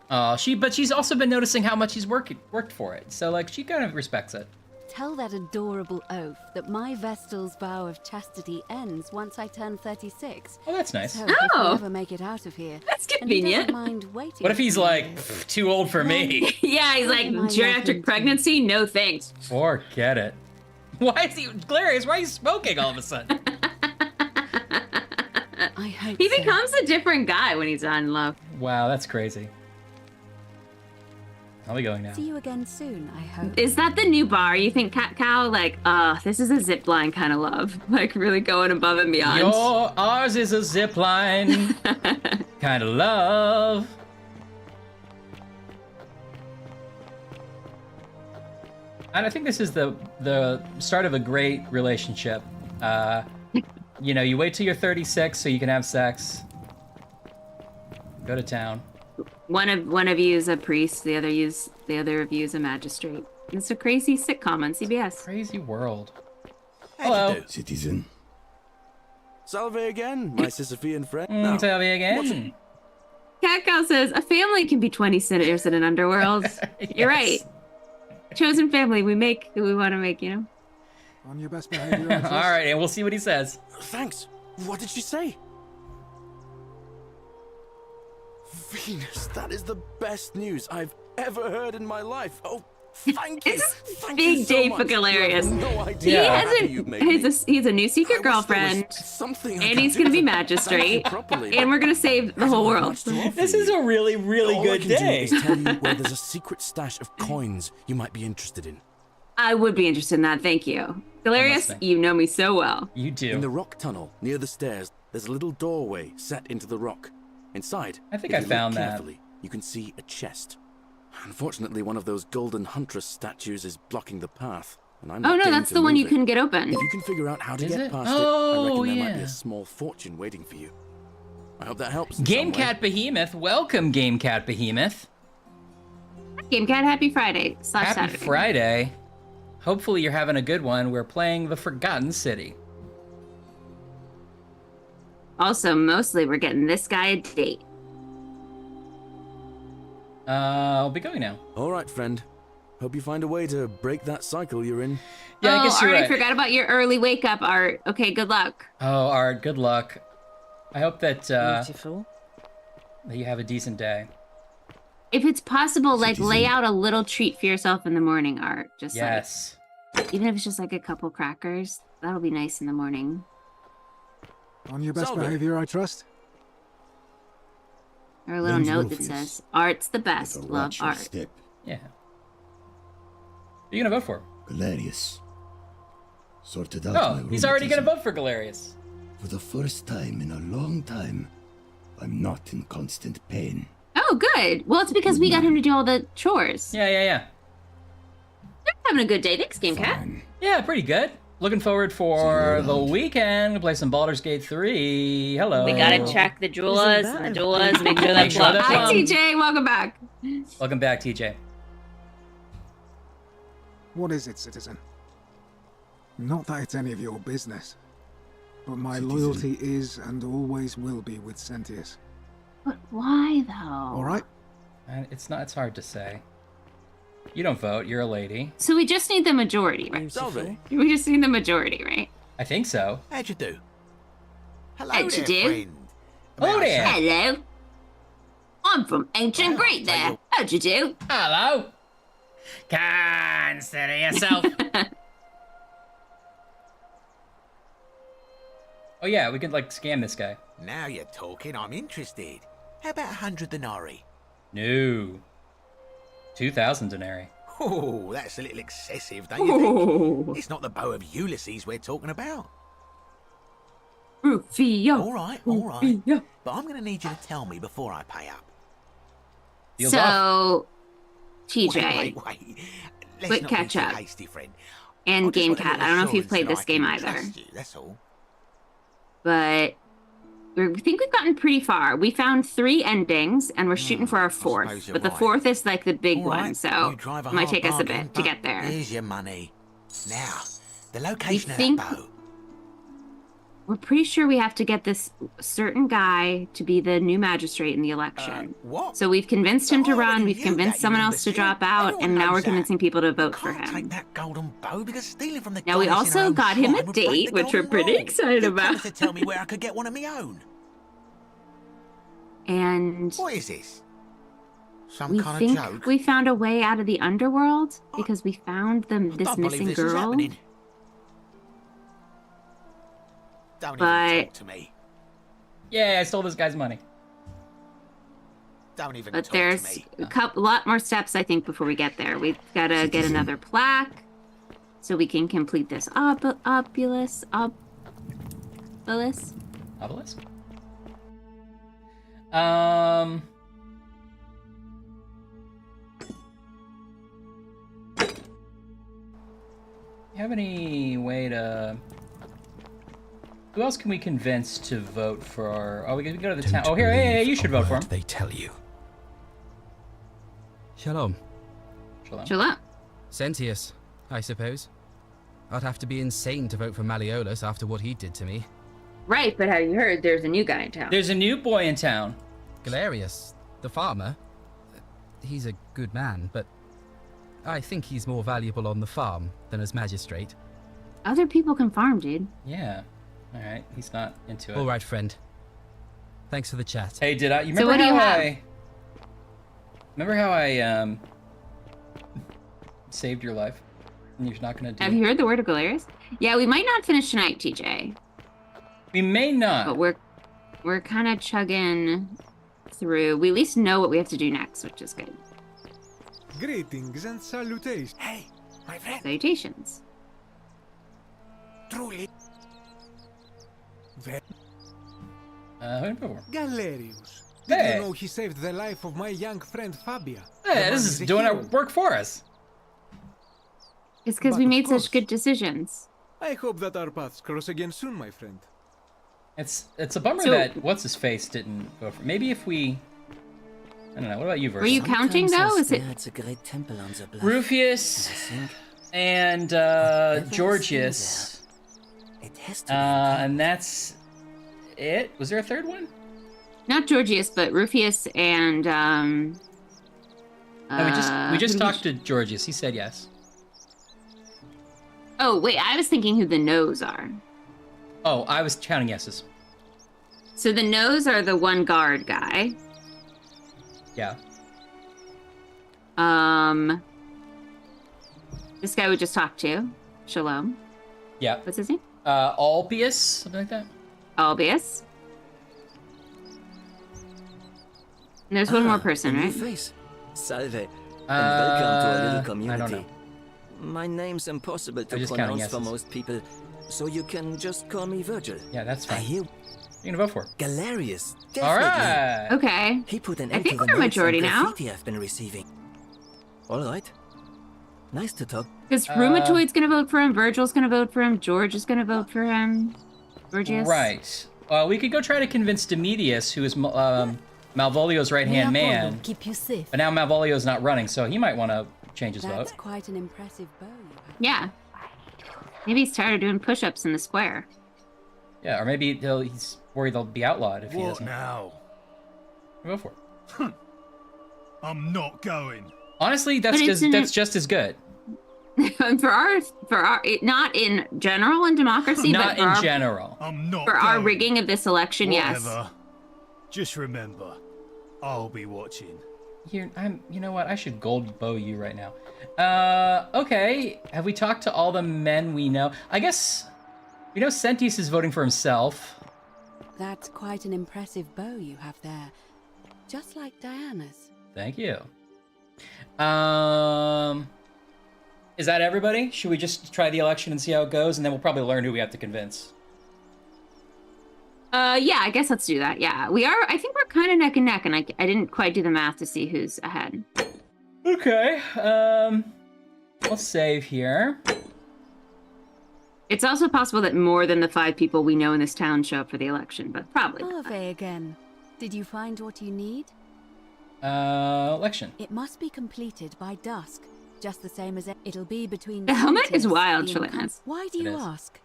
But she's also been noticing how much he's worked for it. So like she kind of respects it. Tell that adorable oaf that my Vestal's vow of chastity ends once I turn 36. Oh, that's nice. So if Oh. we ever make it out of here, That's and he doesn't convenient. mind waiting What if he's a few like days. "Pff, too old for me? Yeah, he's like, Oh, my geriatric lovely pregnancy? No thanks. Forget it. Why is he Glarius? Why are you smoking all of a sudden? I hope He so. becomes a different guy when he's not in love. Wow, that's crazy. How are we going now? See you again soon, I hope. Is that the new bar? You think Cat Cow? Like, this is a zip line kind of love. Like, really going above and beyond. Ours is a zip line kind of love. And I think this is the start of a great relationship. You know, you wait till you're 36 so you can have sex. Go to town. One of you is a priest, the other of you is a magistrate. It's a crazy sitcom on CBS. Crazy world. Hello. Citizen. Salve again, my Sisyphean friend. Salve again. Cat Cow says, a family can be 20 senators in an underworld. You're right. Chosen family, we make who we want to make, you know? On your best behavior, I trust. All right, and we'll see what he says. Thanks. What did she say? Venus, that is the best news I've ever heard in my life. Oh, thank you. Thank you Big so day much. for Galerius. You have no idea how happy you've made me. He's a new secret girlfriend, and he's gonna be magistrate, and we're gonna save the whole world. This is a really, really All good I can day. do is tell you where there's a secret stash of coins you might be interested in. I would be interested in that, thank you. Galerius, you know me so well. You do. In the rock tunnel near the stairs, there's a little doorway set into the rock. Inside, I think if I you look found that. carefully, you can see a chest. Unfortunately, one of those golden huntress statues is blocking the path, and I'm not Oh no, game that's to the one move you it. couldn't get open. If you can figure out how to Is get it? past Oh, it, I reckon there might be yeah. a small fortune waiting for you. I hope that helps. Game Cat Behemoth, welcome, Game Cat Behemoth. Game Cat, happy Friday / Happy Saturday. Friday. Hopefully you're having a good one. We're playing The Forgotten City. Also, mostly we're getting this guy a date. I'll be going now. All right, friend. Hope you find a way to break that cycle you're in. Yeah, I guess you're Art, right. I forgot about your early wake up, Art. Okay, good luck. Oh, Art, good luck. I hope that Beautiful. that you have a decent day. If it's possible, like lay out a little treat for yourself in the morning, Art. Just Yes. like, even if it's just like a couple crackers, that'll be nice in the morning. On your best Salve. behavior, I trust. Or a little Name's note that Rufus. says, "Art's the best. With a Love righteous Art." step. Yeah. Who are you gonna vote for? Galerius. Sorted out Oh, my he's already gonna rheumatism. vote for Galerius. For the first time in a long time, I'm not in constant pain. Oh, good. Well, it's because we got him to do all the chores. Yeah. They're having a good day. Thanks, Game Cat. Yeah, pretty good. Looking forward for the weekend. We'll play some Baldur's Gate 3. Hello. We gotta check the jewelers and the jewelers. Make sure Make that's sure they're Hi, plumb. TJ. Welcome back. Welcome back, TJ. What is it, citizen? Not that it's any of your business, but my loyalty is and always will be with Sentius. But why though? All right? It's hard to say. You don't vote. You're a lady. So we just need the majority, right? Salve. We just need the majority, right? I think so. How'd you do? Hello How'd you there, do? friend. Oh there. Hello. I'm from Ancient Great there. How'd you do? Hello. Consider yourself. Oh yeah, we could like scam this guy. Now you're talking. I'm interested. How about 100 denarii? No. 2,000 denarii. Oh, that's a little excessive, don't you think? It's not the bow of Ulysses we're talking about. Rufio. All right. But I'm going to need you to tell me before I pay up. Deals So, off. TJ, Wait. Let's quick not catch be too up. hasty, friend. And I just Game want a Cat. little I don't know if you've played assurance this that I game can either, trust you, that's all. but we think we've gotten pretty far. We found 3 endings, and we're shooting for our 4th. suppose you're But the right. 4th is like the big All right, one, so you drive a it might hard take us a bargain, bit to but get there. Here's your money. Now, the location think- of that bow. We're pretty sure we have to get this certain guy to be the new magistrate in the election. What? So we've convinced him to run, we've knew convinced that, someone you else to imbecile. drop out, Everyone and now knows we're that. convincing people to vote for Can't him. take that golden bow because stealing from the Now we goddess in her also own got him shrine a would break date, the which we're golden pretty rule. excited You about. promised to tell me where I could get one of my own. And What is this? Some we kind think of joke? we found a way out of the underworld because we found this Don't believe missing this is girl. happening. Don't But- even talk to me. Yeah, I stole this guy's money. Don't even But talk there's to me. a lot more steps, I think, before we get there. We've got to get another plaque so we can complete this obelisk. Obelisk? You have any way to... Who else can we convince to vote for our... Oh, we can go to the town. Oh, here, hey, you should vote for him. They tell you. Shalom. Shalom. Shalom. Sentius, I suppose. I'd have to be insane to vote for Malleolus after what he did to me. Right, but have you heard there's a new guy in town? There's a new boy in town. Galerius, the farmer. He's a good man, but I think he's more valuable on the farm than as magistrate. Other people can farm, dude. Yeah. All right. He's not into it. All right, friend. Thanks for the chat. Hey, did I? You So remember what do you how have? I? Remember how I saved your life? And you're not gonna do. Have you heard the word of Galerius? Yeah, we might not finish tonight, TJ. We may not. But we're kind of chugging through. We at least know what we have to do next, which is good. Greetings and salutations. Hey, my friend. Salutations. Truly. Who did before? Galerius. Did Hey. you know he saved the life of my young friend Fabia? Hey, The man this is a doing hero. our work for us. It's because But we of made course. such good decisions. I hope that our paths cross again soon, my friend. It's a bummer So- that what's his face didn't go for. Maybe if we. I don't know. What about you, Versa? Were you counting though? Is it? It's a great temple on the bluff. Rufius and Georgius. It has to And that's it. Was there a third one? Not Georgius, but Rufius and No, we who just did talked to Georgius. He said yes. Oh wait, I was thinking who the no's are. Oh, I was counting yeses. So the no's are the one guard guy. Yeah. This guy we just talked to, Shalom. Yeah. What's his name? Albius, something like that. Albius. And there's one more person, a new right? face. Salve, and welcome to our little I don't community. know. My name's impossible to I'm just counting pronounce for yeses. most people, so you can just call me Virgil. Yeah, that's I fine. hear You're gonna vote for. Galerius. All Definitely. right. Okay. He put an I end think to the we're a notes and majority now. graffiti I've been receiving. All right. Nice to talk. Because Rheumatoid's gonna vote for him, Virgil's gonna vote for him, George is gonna vote for him. Georgius. Right. We could go try to convince Demedius, who is Malvolio's right-hand man. Keep you safe. But now Malvolio's not running, so he might want to change his That's vote. quite an impressive bow you have. Yeah. Maybe he's tired of doing push-ups in the square. Yeah, or maybe he's worried they'll be outlawed if he What doesn't. now? Go for it. I'm not going. Honestly, But it's that's just as good. for our not in general in democracy, Not but for in our, general. I'm not for our going. rigging of this election, yes. Whatever. Just remember, I'll be watching. You know what? I should gold bow you right now. Okay. Have we talked to all the men we know? I guess we know Sentius is voting for himself. That's quite an impressive bow you have there. Just like Diana's. Thank you. Is that everybody? Should we just try the election and see how it goes, and then we'll probably learn who we have to convince? Yeah, I guess let's do that. Yeah, we are. I think we're kind of neck and neck, and I didn't quite do the math to see who's ahead. Okay. I'll save here. It's also possible that more than the 5 people we know in this town show up for the election, but probably. Harvey again. Did you find what you need? Election. It must be completed by dusk, just the same as it'll be between. The helmet is Sentius, wild, the Shalinas. Why do It you is. ask?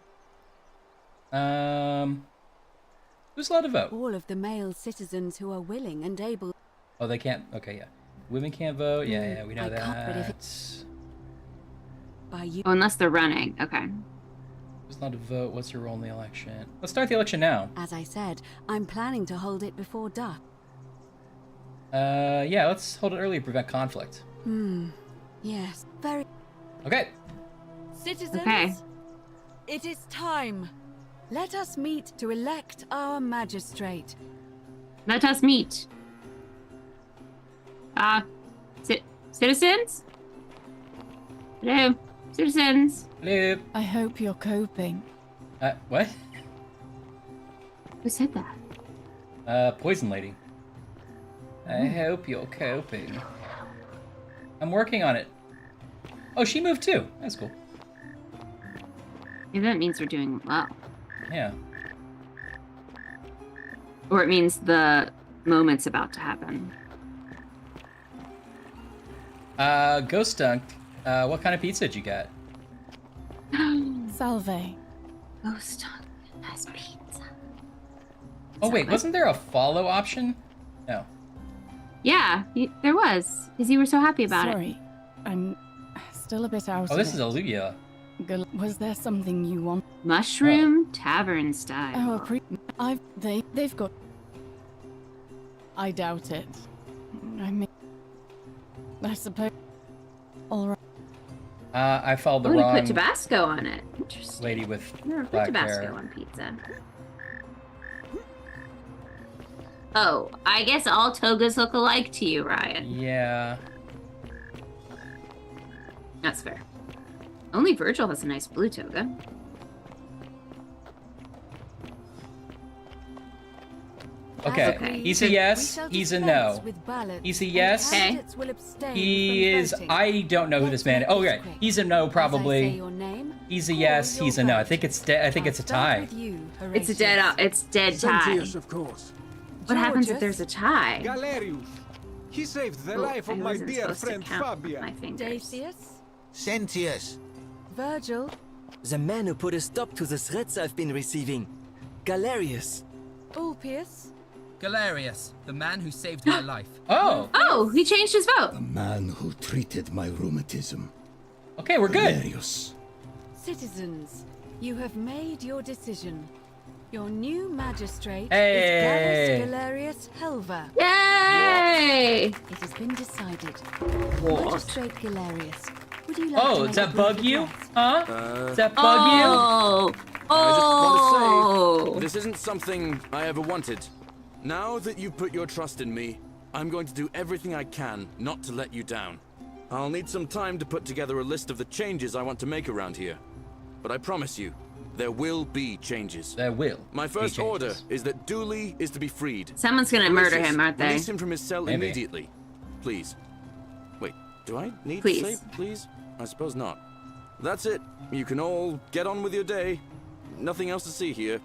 Who's allowed to vote? All of the male citizens who are willing and able. Oh, they can't. Okay, yeah. Women can't vote. Yeah, we know I can't, but if that. By you. Oh, unless they're running. Okay. Who's allowed to vote? What's your role in the election? Let's start the election now. As I said, I'm planning to hold it before dusk. Yeah, let's hold it early to prevent conflict. Yes. Very. Okay. Citizens. Okay. It is time. Let us meet to elect our magistrate. Let us meet. Citizens? Hello? Citizens? Hello? I hope you're coping. What? Who said that? Poison Lady. I hope you're coping. I'm working on it. Oh, she moved too. That's cool. Maybe that means we're doing well. Yeah. Or it means the moment's about to happen. Ghost Dunk. What kind of pizza did you get? Salve. Ghost dog has pizza. Oh wait, wasn't there a follow option? No. Yeah, there was, because you were so happy about it. Sorry, I'm still a bit out Oh, of this it. is Aluya. Was there something you want? Mushroom Tavern style. Oh, they've got. I doubt it. I mean, I suppose. All right. I followed the Oh, you wrong put Tabasco on it. Interesting. lady with Never put black Tabasco hair. on pizza. Oh, I guess all togas look alike to you, Ryan. Yeah. That's fair. Only Virgil has a nice blue toga. Okay. He's a yes. He's a no. He's a yes. Okay. He is. I don't know who this man is. Oh, right. He's a no, probably. He's a yes. He's a no. I think it's. I think it's a tie. It's a dead. It's dead tie. Sentius, of course. What happens if there's a tie? Galerius. He saved the Oh, life of I my wasn't dear supposed to friend count Fabia. my fingers. Dacius? Sentius. Virgil? The man who put a stop to the threats I've been receiving. Galerius. Ulpius? Galerius, the man who saved my life. Oh! Oh, he changed his vote. The man who treated my rheumatism. Okay, we're good. Galerius. Citizens, you have made your decision. Your new magistrate Hey. is Gallus Galerius Helva. Yay! It has been decided. What? Magistrate Galerius, would you like to Oh, make does a that brief bug you? address? Huh? Does that bug Oh! I just want Oh! to say, this isn't something I ever wanted. Now that you've put your trust in me, I'm going to do everything I can not to let you down. I'll need some time to put together a list of the changes I want to make around here. But I promise you, there will be changes. There will. My first be order changes. is that Dooley is to be freed. Someone's gonna murder Lucius, him, aren't they? Release him from his cell Maybe. immediately. Please. Wait, do I need Please. to say please? I suppose not. That's it. You can all get on with your day. Nothing else to see here.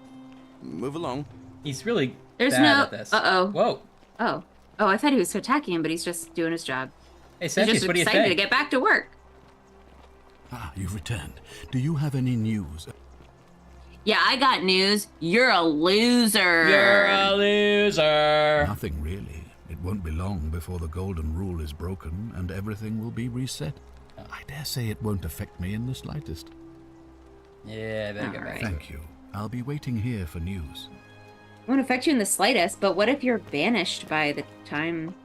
Move along. He's really There's bad no. at this. Uh-oh. Whoa. Oh. Oh, I thought he was attacking him, but he's just doing his job. Hey, He's Sentius, just what do you excited to think? get back to work. Ah, you've returned. Do you have any news? Yeah, I got news. You're a loser. You're a loser. Nothing really. It won't be long before the Golden Rule is broken and everything will be reset. I dare say it won't affect me in the slightest. Yeah, better get back. Thank you. I'll be waiting here for news. It won't affect you in the slightest, but what if you're banished by the time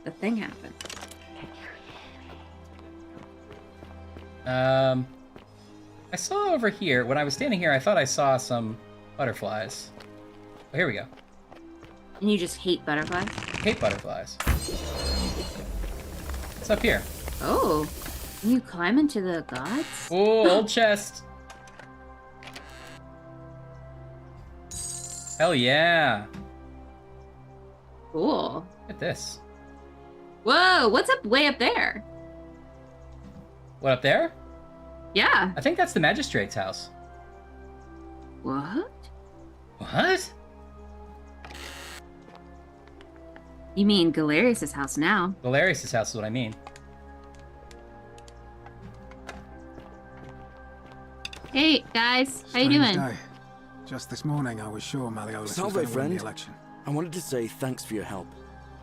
the thing happened? I saw over here, when I was standing here, I thought I saw some butterflies. Oh, here we go. And you just hate butterflies? Hate butterflies. What's up here? Oh. Can you climb into the gods? Oh, old chest. Hell yeah. Cool. Look at this. Whoa, what's up way up there? What, up there? Yeah. I think that's the magistrate's house. What? What? You mean Galerius' house now? Galerius' house is what I mean. Hey, guys. How you Strange doing? day. Just this morning, I was sure Malleolus was Salve, going to win friend. the election. I wanted to say thanks for your help.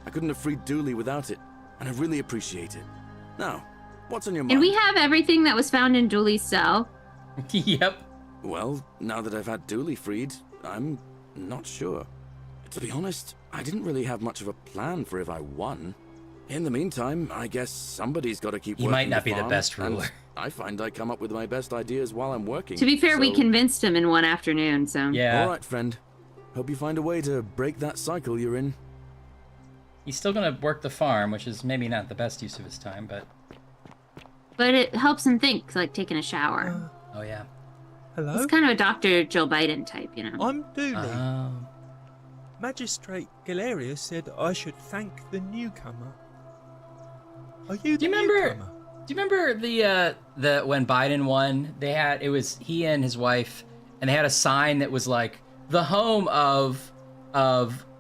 I couldn't have freed Dooley without it, and I really appreciate it. Now, what's on your mind? And we have everything that was found in Dooley's cell. Yep. Well, now that I've had Dooley freed, I'm not sure. To be honest, I didn't really have much of a plan for if I won. In the meantime, I guess somebody's got to keep You working might not be the farm, best and ruler. I find I come up with my best ideas while I'm working. To be fair, we so- convinced him in one afternoon, so. Yeah. All right, friend. Hope you find a way to break that cycle you're in. He's still gonna work the farm, which is maybe not the best use of his time, but... But it helps him think, like taking a shower. Oh, yeah. Hello? He's kind of a Dr. Joe Biden type, you know? I'm Dooley. Oh. Magistrate Galerius said I should thank the newcomer. Are you the Do you remember? newcomer? Do you remember the when Biden won? It was he and his wife, and they had a sign that was like the home of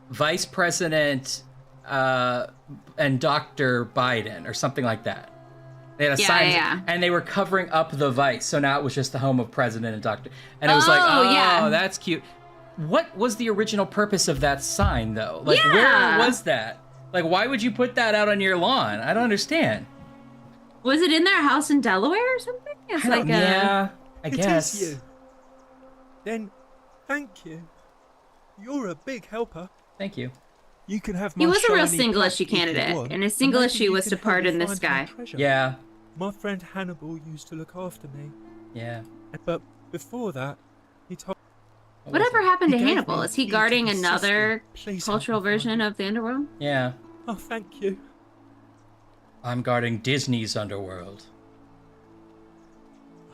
Vice President and Dr. Biden or something like that. They had a Yeah, sign, yeah. and they were covering up the vice, so now it was just the home of President and Doctor. And it was like, Oh, oh, yeah. that's cute. What was the original purpose of that sign, though? Like, Yeah. where was that? Like, why would you put that out on your lawn? I don't understand. Was it in their house in Delaware or something? It's I don't- like yeah, I It is guess. you. Then, thank you. You're a big helper. Thank you. You can have my He was a real shiny single plaque issue if you candidate, want, and his single maybe issue you was can to help me pardon this find guy. some treasure. Yeah. My friend Hannibal used to look after me. Yeah. But before that, he told Whatever happened to He gave Hannibal? me Is he the guarding system. another Please cultural version of the underworld? Yeah. Oh, thank you. I'm guarding Disney's underworld.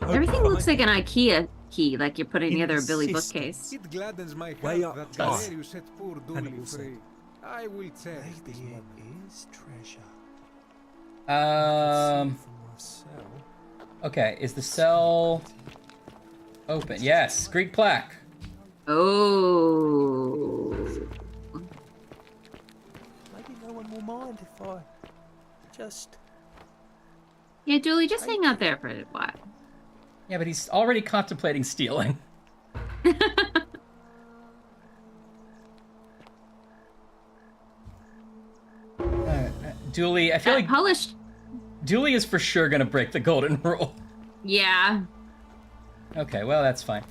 Everything looks like an IKEA key, like you're putting together a Billy Insist. bookcase. It gladdens my Way heart up that top. Galerius set poor Dooley Hannibal said. free. I will cherish this Maybe moment. it is treasure. Okay, is the cell open? Yes, Greek plaque. Oh. Maybe no one will mind if I just... Yeah, Julie, just hang out there for a while. Yeah, but he's already contemplating stealing. Dooley, I feel like polished. Dooley is for sure gonna break the golden rule. Yeah. Okay, well that's fine.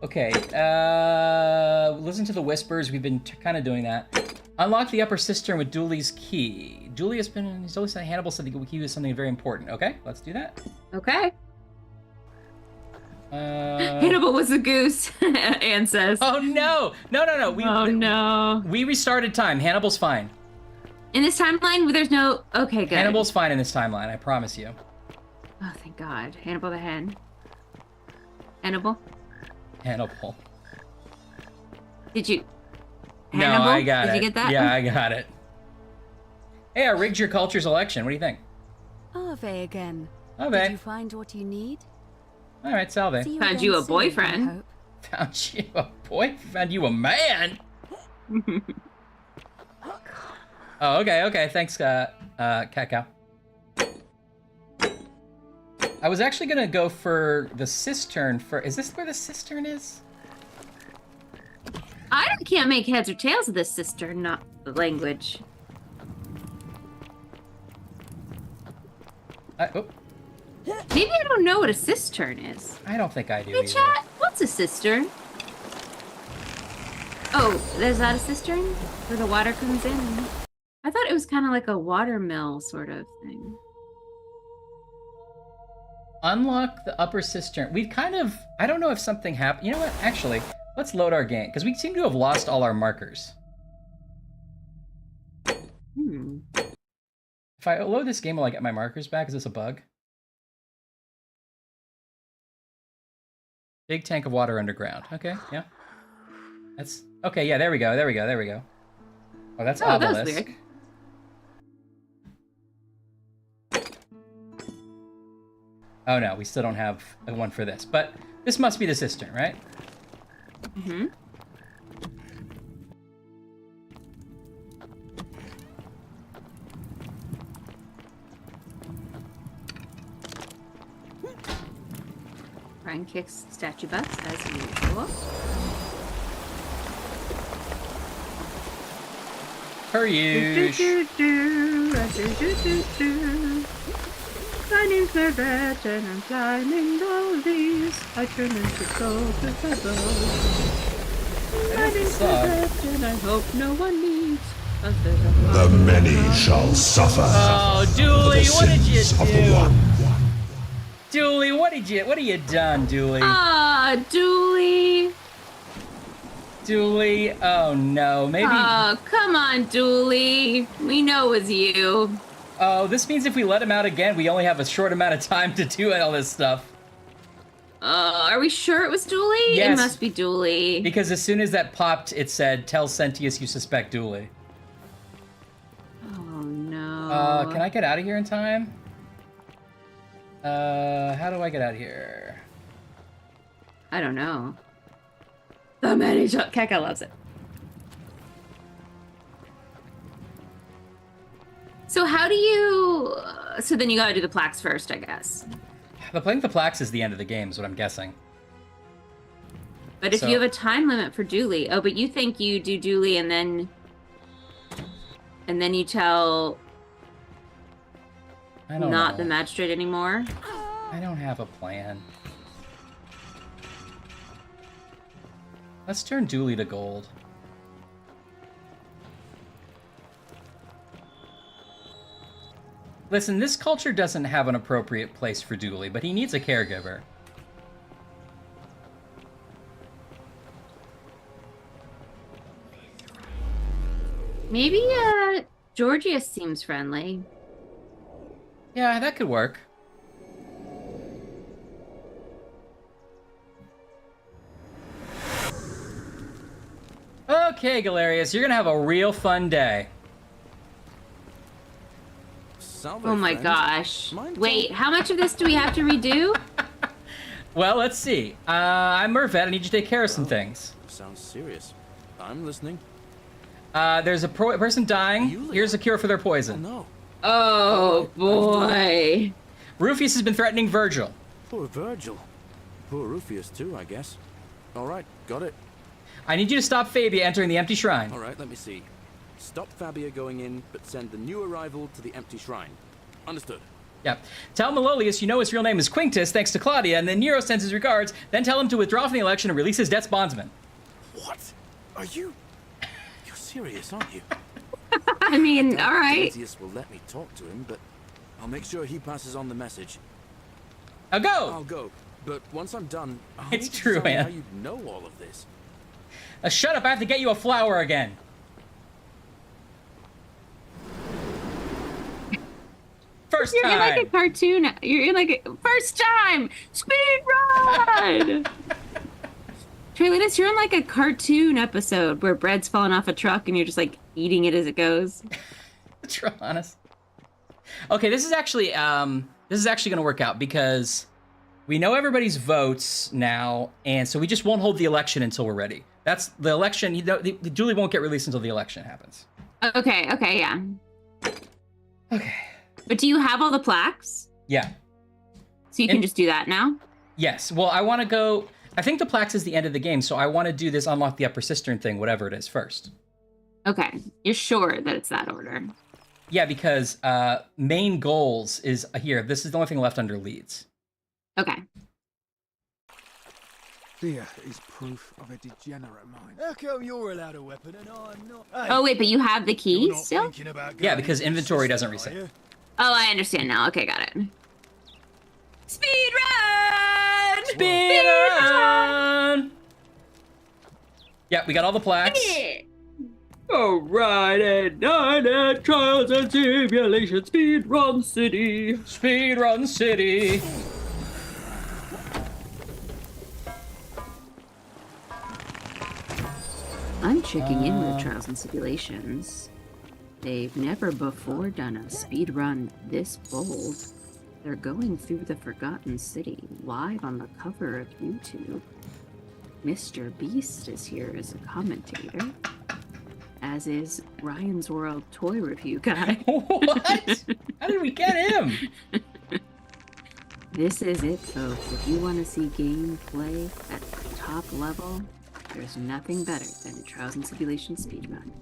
Okay, listen to the whispers. We've been kind of doing that. Unlock the upper cistern with Dooley's key. Dooley has been, he's always saying Hannibal said the key was something very important. Okay, let's do that. Okay. Hannibal was a goose, Anne says. Oh no! No. No. We restarted time. Hannibal's fine. In this timeline, there's no... Okay, good. Hannibal's fine in this timeline, I promise you. Oh, thank God. Hannibal the hen. Hannibal? Hannibal. Did you... No, Hannibal? I got it. Did you get that? Yeah, I got it. Hey, I rigged your culture's election. What do you think? Ave again. Ave. Did you find what you need? All right, Salve. See Found again you a soon, boyfriend. I hope. Found you a boy? Found you a man? Oh, okay. Thanks, Cacao. I was actually gonna go for the cistern for... Is this where the cistern is? Can't make heads or tails of this sister, not the language. Oh. Maybe I don't know what a cistern is. I don't think I do Hey, either. chat, what's a cistern? Oh, is that a cistern? Where the water comes in? I thought it was kind of like a water mill sort of thing. Unlock the upper cistern. We've kind of... I don't know if something happened. You know what? Actually, let's load our game, because we seem to have lost all our markers. If I load this game, will I get my markers back? Is this a bug? Big tank of water underground. Okay, yeah. That's... Okay, yeah, there we go. Oh, that's Oh, that was obelisk. weird. Oh no, we still don't have a one for this. But this must be the cistern, right? Mm-hmm. Brian kicks statue butts as usual. Per use. My name's Mervet and I'm climbing all these. I turn into gold feathers. My name's Mervet and I hope no one needs a feather. The many shall suffer. Oh, for Dooley, the what did you sins of the do? one. Dooley, what have you done, Dooley? Ah, Dooley. Dooley, oh no, maybe... Oh, come on, Dooley. We know it was you. Oh, this means if we let him out again, we only have a short amount of time to do all this stuff. Are we sure it was Dooley? Yes. It must be Dooley. Because as soon as that popped, it said, tell Sentius you suspect Dooley. Oh, no. Can I get out of here in time? How do I get out of here? I don't know. The manager. Keka loves it. So how do you... so then you gotta do the plaques first, I guess. Playing the plaques is the end of the game, is what I'm guessing. But if you have a time limit for Dooley... Oh, but you think you do Dooley and then... And then you tell... I don't not know. the magistrate anymore? I don't have a plan. Let's turn Dooley to gold. Listen, this culture doesn't have an appropriate place for Dooley, but he needs a caregiver. Maybe, Georgius seems friendly. Yeah, that could work. Okay, Galerius, you're gonna have a real fun day. Oh my gosh. Wait, how much of this do we have to redo? Well, let's see. I'm Mervet. I need you to take care of some things. Sounds serious. I'm listening. There's a person dying. Here's a cure for their poison. No. Oh, boy. Rufius has been threatening Virgil. Poor Virgil. Poor Rufius, too, I guess. All right, got it. I need you to stop Fabia entering the empty shrine. All right, let me see. Stop Fabia going in, but send the new arrival to the empty shrine. Understood. Yeah. Tell Malolius you know his real name is Quinctus, thanks to Claudia, and then Nero sends his regards. Then tell him to withdraw from the election and release his debt's bondsman. What? Are you... You're serious, aren't you? I mean, all right. Claudius will let me talk to him, but I'll make sure he passes on the message. I'll go! I'll go. But once I'm done, I'll It's need to true, decide man. how you know all of this. Shut up, I have to get you a flower again. First You're time. in like a cartoon. You're in like a first time speed run. Trailinus, you're in like a cartoon episode where bread's falling off a truck and you're just like eating it as it goes. Honest. Okay, this is actually gonna work out because we know everybody's votes now, and so we just won't hold the election until we're ready. That's the election. The Julie won't get released until the election happens. Okay, yeah. Okay. But do you have all the plaques? Yeah. So you can just do that now? Yes. Well, I want to go. I think the plaques is the end of the game, so I want to do this unlock the upper cistern thing, whatever it is, first. Okay. You're sure that it's that order? Yeah, because main goals is here. This is the only thing left under leads. Okay. Fear is proof of a degenerate mind. How come you're allowed a weapon and I'm not? Hey, Oh, wait, but you have the you're keys not still? thinking about Yeah, going because into the inventory system, doesn't are reset. you? Oh, I understand now. Okay, got it. Speed run! Speed run! Yeah, we got all the plaques. Alright, and 9 at Trials and Simulation Speedrun City. Speedrun City. I'm checking in with Trials and Simulations. They've never before done a speed run this bold. They're going through the Forgotten City live on the cover of YouTube. Mr. Beast is here as a commentator, as is Ryan's World toy review guy. What? How did we get him? This is it, folks. If you want to see gameplay at the top level, there's nothing better than a Trials and Simulation speedrun.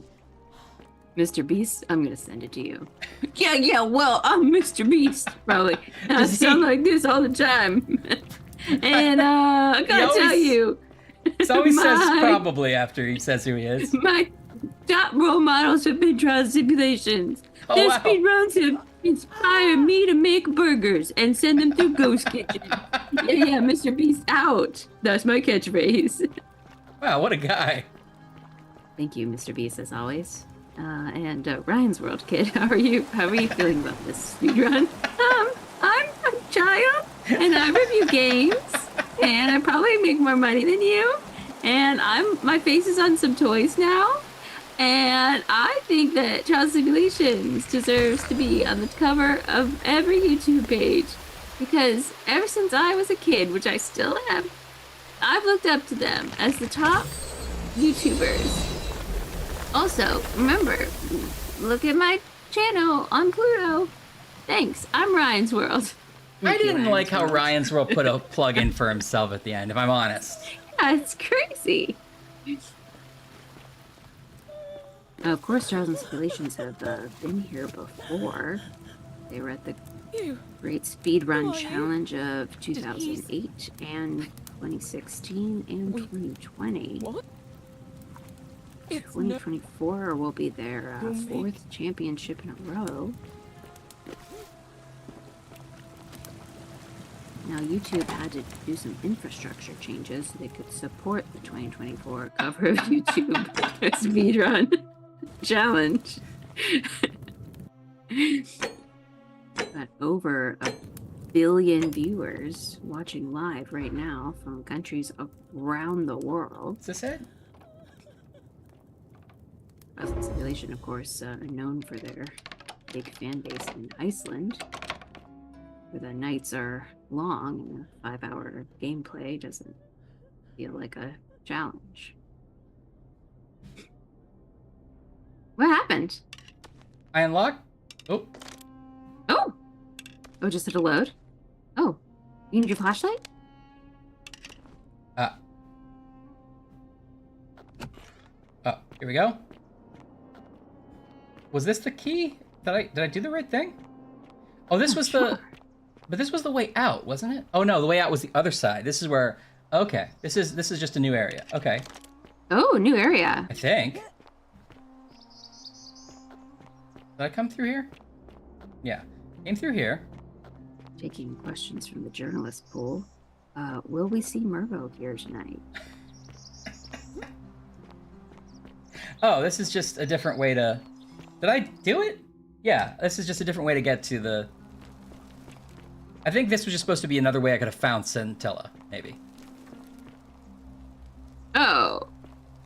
Mr. Beast, I'm gonna send it to you. Yeah, well, I'm Mr. Beast, probably. And I sound like this all the time. And I gotta tell you. He always says my- probably after he says who he is. My top role models have been Trials and Simulations. Oh, Their wow. speedruns have inspired me to make burgers and send them through Ghost Kitchen. Yeah, Mr. Beast out. That's my catchphrase. Wow, what a guy. Thank you, Mr. Beast, as always. And Ryan's World Kid, how are you feeling about this speedrun? I'm a child, and I review games, and I probably make more money than you, and my face is on some toys now, and I think that Trials Simulations deserves to be on the cover of every YouTube page, because ever since I was a kid, which I still am, I've looked up to them as the top YouTubers. Also, remember, look at my channel on Pluto. Thanks. I'm Ryan's World. I didn't like how Ryan's World put a plug in for himself at the end, if I'm honest. Yeah, it's crazy. Of course, Trials and Tribulations have been here before. They were at the Great Speedrun Challenge of 2008 and 2016 and 2020. What? 2024 will be their fourth championship in a row. Now, YouTube had to do some infrastructure changes so they could support the 2024 cover of YouTube Speedrun Challenge. Got over 1 billion viewers watching live right now from countries around the world. Is this it? Trials and Tribulation, of course, known for their big fan base in Iceland, where the nights are long and the 5-hour gameplay doesn't feel like a challenge. What happened? I unlocked. Oh. Oh! Oh, just hit a load? Oh. You need your flashlight? Oh, here we go. Was this the key? Did I do the right thing? Oh, this was the... But this was the way out, wasn't it? Oh no, the way out was the other side. This is where... Okay, this is just a new area. Okay. Oh, new area. I think. Did I come through here? Yeah, came through here. Taking questions from the journalist pool. Will we see Mervo here tonight? Oh, this is just a different way to... Did I do it? Yeah, this is just a different way to get to the... I think this was just supposed to be another way I could have found Scintilla, maybe. Oh.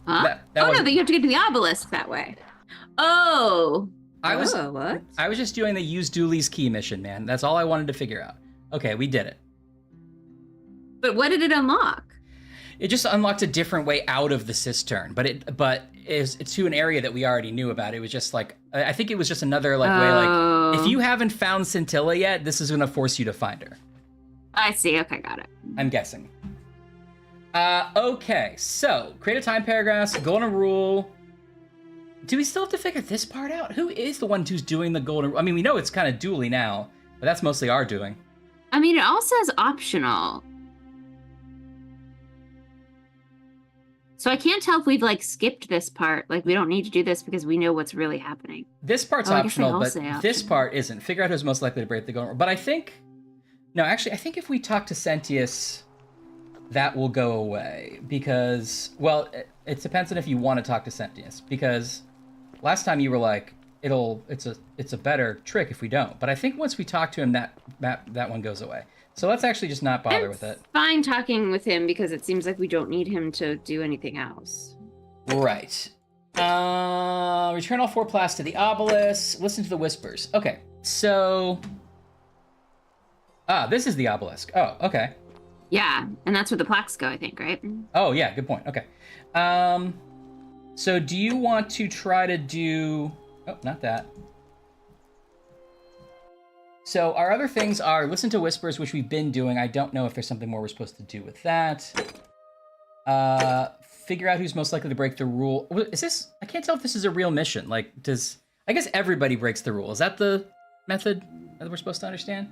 Huh? That oh, no, wasn't- but you have to get to the obelisk that way. Oh. What? I was just doing the use Dooley's key mission, man. That's all I wanted to figure out. Okay, we did it. But what did it unlock? It just unlocked a different way out of the cistern, but it's to an area that we already knew about. It was just like, I think it was just another way, like, if you haven't found Scintilla yet, this is gonna force you to find her. I see, okay, got it. I'm guessing. Okay, so create a time paragraph, golden rule. Do we still have to figure this part out? Who is the one who's doing the golden rule? I mean, we know it's kind of Dooley now, but that's mostly our doing. I mean, it all says optional. So I can't tell if we've like skipped this part. Like we don't need to do this because we know what's really happening. This part's I guess they optional, all but say this part isn't. Figure out who's most likely to break the golden rule. But I think, no, actually, I think if we talk to Sentius, that will go away because, well, it depends on if you want to talk to Sentius. Because last time you were like, it's a better trick if we don't. But I think once we talk to him, that one goes away. So let's actually just not bother with it. Fine talking with him because it seems like we don't need him to do anything else. Right. Return all 4 plaques to the obelisk. Listen to the whispers. Okay, so... this is the obelisk. Oh, okay. Yeah, and that's where the plaques go, I think, right? Oh, yeah, good point. Okay. So do you want to try to do... Oh, not that. So our other things are listen to whispers, which we've been doing. I don't know if there's something more we're supposed to do with that. Figure out who's most likely to break the rule. Is this... I can't tell if this is a real mission. Like, does... I guess everybody breaks the rule. Is that the method that we're supposed to understand?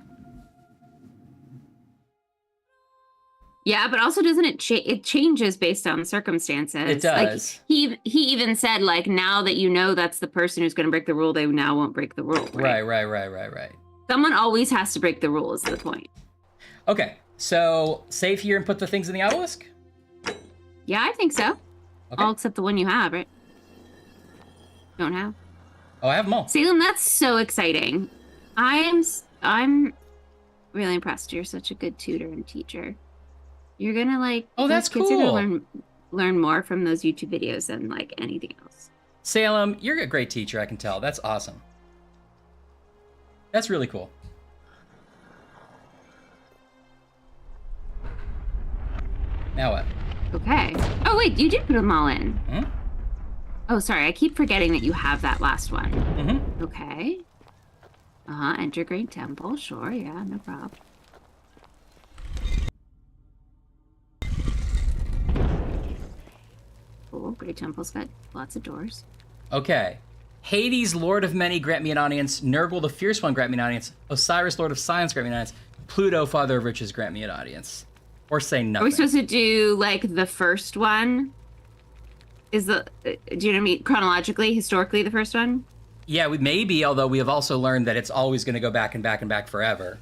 Yeah, but also doesn't it it changes based on circumstances? It does. Like, he even said, like, now that you know that's the person who's going to break the rule, they now won't break the rule. Right. Someone always has to break the rule is the point. Okay, so save here and put the things in the obelisk? Yeah, I think so. Okay. All except the one you have, right? Don't have? Oh, I have them all. Salem, that's so exciting. I'm really impressed. You're such a good tutor and teacher. You're gonna like... Oh, that's kids are cool. gonna learn more from those YouTube videos than like anything else. Salem, you're a great teacher, I can tell. That's awesome. That's really cool. Now what? Okay. Oh, wait, you did put them all in. Hmm? Oh, sorry. I keep forgetting that you have that last one. Mm-hmm. Okay. Enter Great Temple. Sure, yeah, no problem. Cool. Great Temple's got lots of doors. Okay. Hades, Lord of Many, grant me an audience. Nurgle, the Fierce One, grant me an audience. Osiris, Lord of Silence, grant me an audience. Pluto, Father of Riches, grant me an audience. Or say nothing. Are we supposed to do like the first one? Do you know what I mean? Chronologically, historically, the first one? Yeah, we maybe, although we have also learned that it's always going to go back and back and back forever.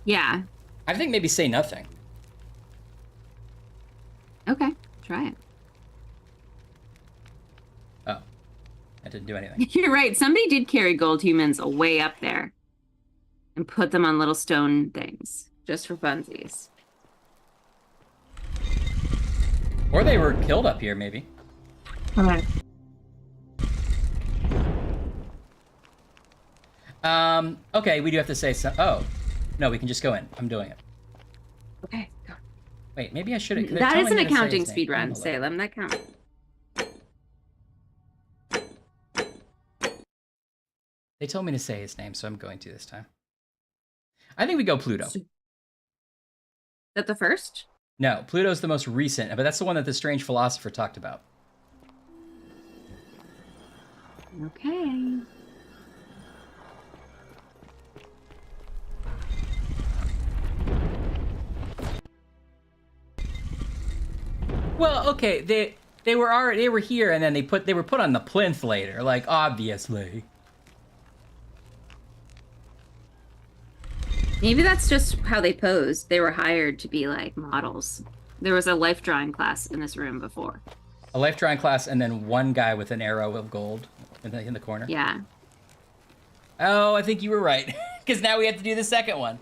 Yeah. I think maybe say nothing. Okay, try it. Oh, that didn't do anything. You're right. Somebody did carry gold humans way up there and put them on little stone things just for funsies. Or they were killed up here, maybe. Okay. Okay, we do have to say so. Oh, no, we can just go in. I'm doing it. Okay, go. Wait, maybe I should have. That is an accounting speed run, Salem. That counts. They told me to say his name, so I'm going to this time. I think we go Pluto. Is that the first? No, Pluto's the most recent, but that's the one that the strange philosopher talked about. Okay. Well, okay, they were here, and then they were put on the plinth later, like obviously. Maybe that's just how they posed. They were hired to be like models. There was a life drawing class in this room before. A life drawing class, and then one guy with an arrow of gold in the corner. Yeah. Oh, I think you were right, because now we have to do the second one.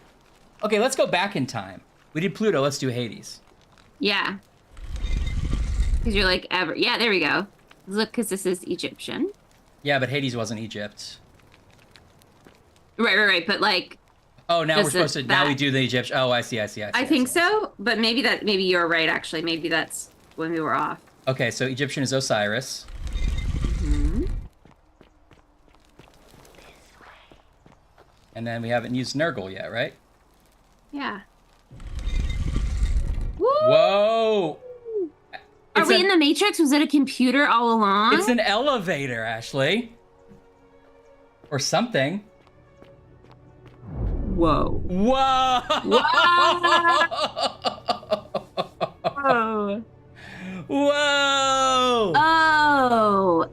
Okay, let's go back in time. We did Pluto. Let's do Hades. Yeah. Because you're like ever. Yeah, there we go. Look, because this is Egyptian. Yeah, but Hades wasn't Egypt. Right. But like. Oh, now we're supposed to. Now we do the Egyptian. Oh, I see. I think so, but maybe you're right. Actually, maybe that's when we were off. Okay, so Egyptian is Osiris. Mm-hmm. And then we haven't used Nurgle yet, right? Yeah. Woo! Whoa! Are we in the Matrix? Was it a computer all along? It's an elevator, Ashley. Or something. Whoa. Whoa! Whoa! Whoa!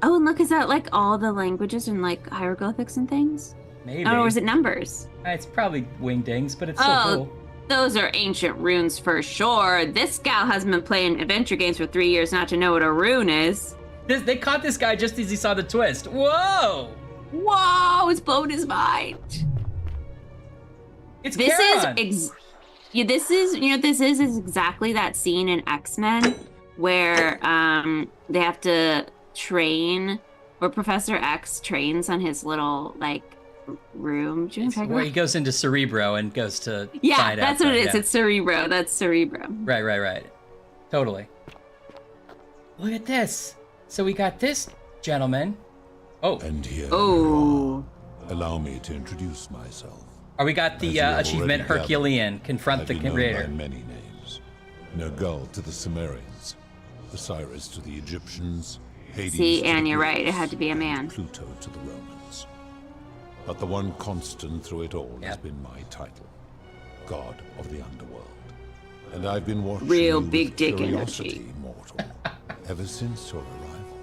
Oh, and look, is that like all the languages and like hieroglyphics and things? Maybe. Oh, or is it numbers? It's probably wingdings, but it's so cool. Those are ancient runes for sure. This gal has been playing adventure games for 3 years not to know what a rune is. They caught this guy just as he saw the twist. Whoa! Whoa! It's blown his mind. It's this Charon. This is exactly that scene in X-Men where they have to train, where Professor X trains on his little like room. Where he goes into Cerebro and goes to find that's out what it is. Yeah. It's Cerebro. That's Cerebro. Right. Totally. Look at this. So we got this gentleman. Oh. And here. Oh. Allow me to introduce myself. Oh, we got the achievement Herculean. Confront the creator. Many names. Nergal to the Sumerians, Osiris to the Egyptians, Hades. See, and you're right. It had to be a man. Pluto to the Romans. But the one constant through it all has been my title, God of the Underworld. And I've been watching real you big with dick curiosity, energy. mortal, ever since your arrival.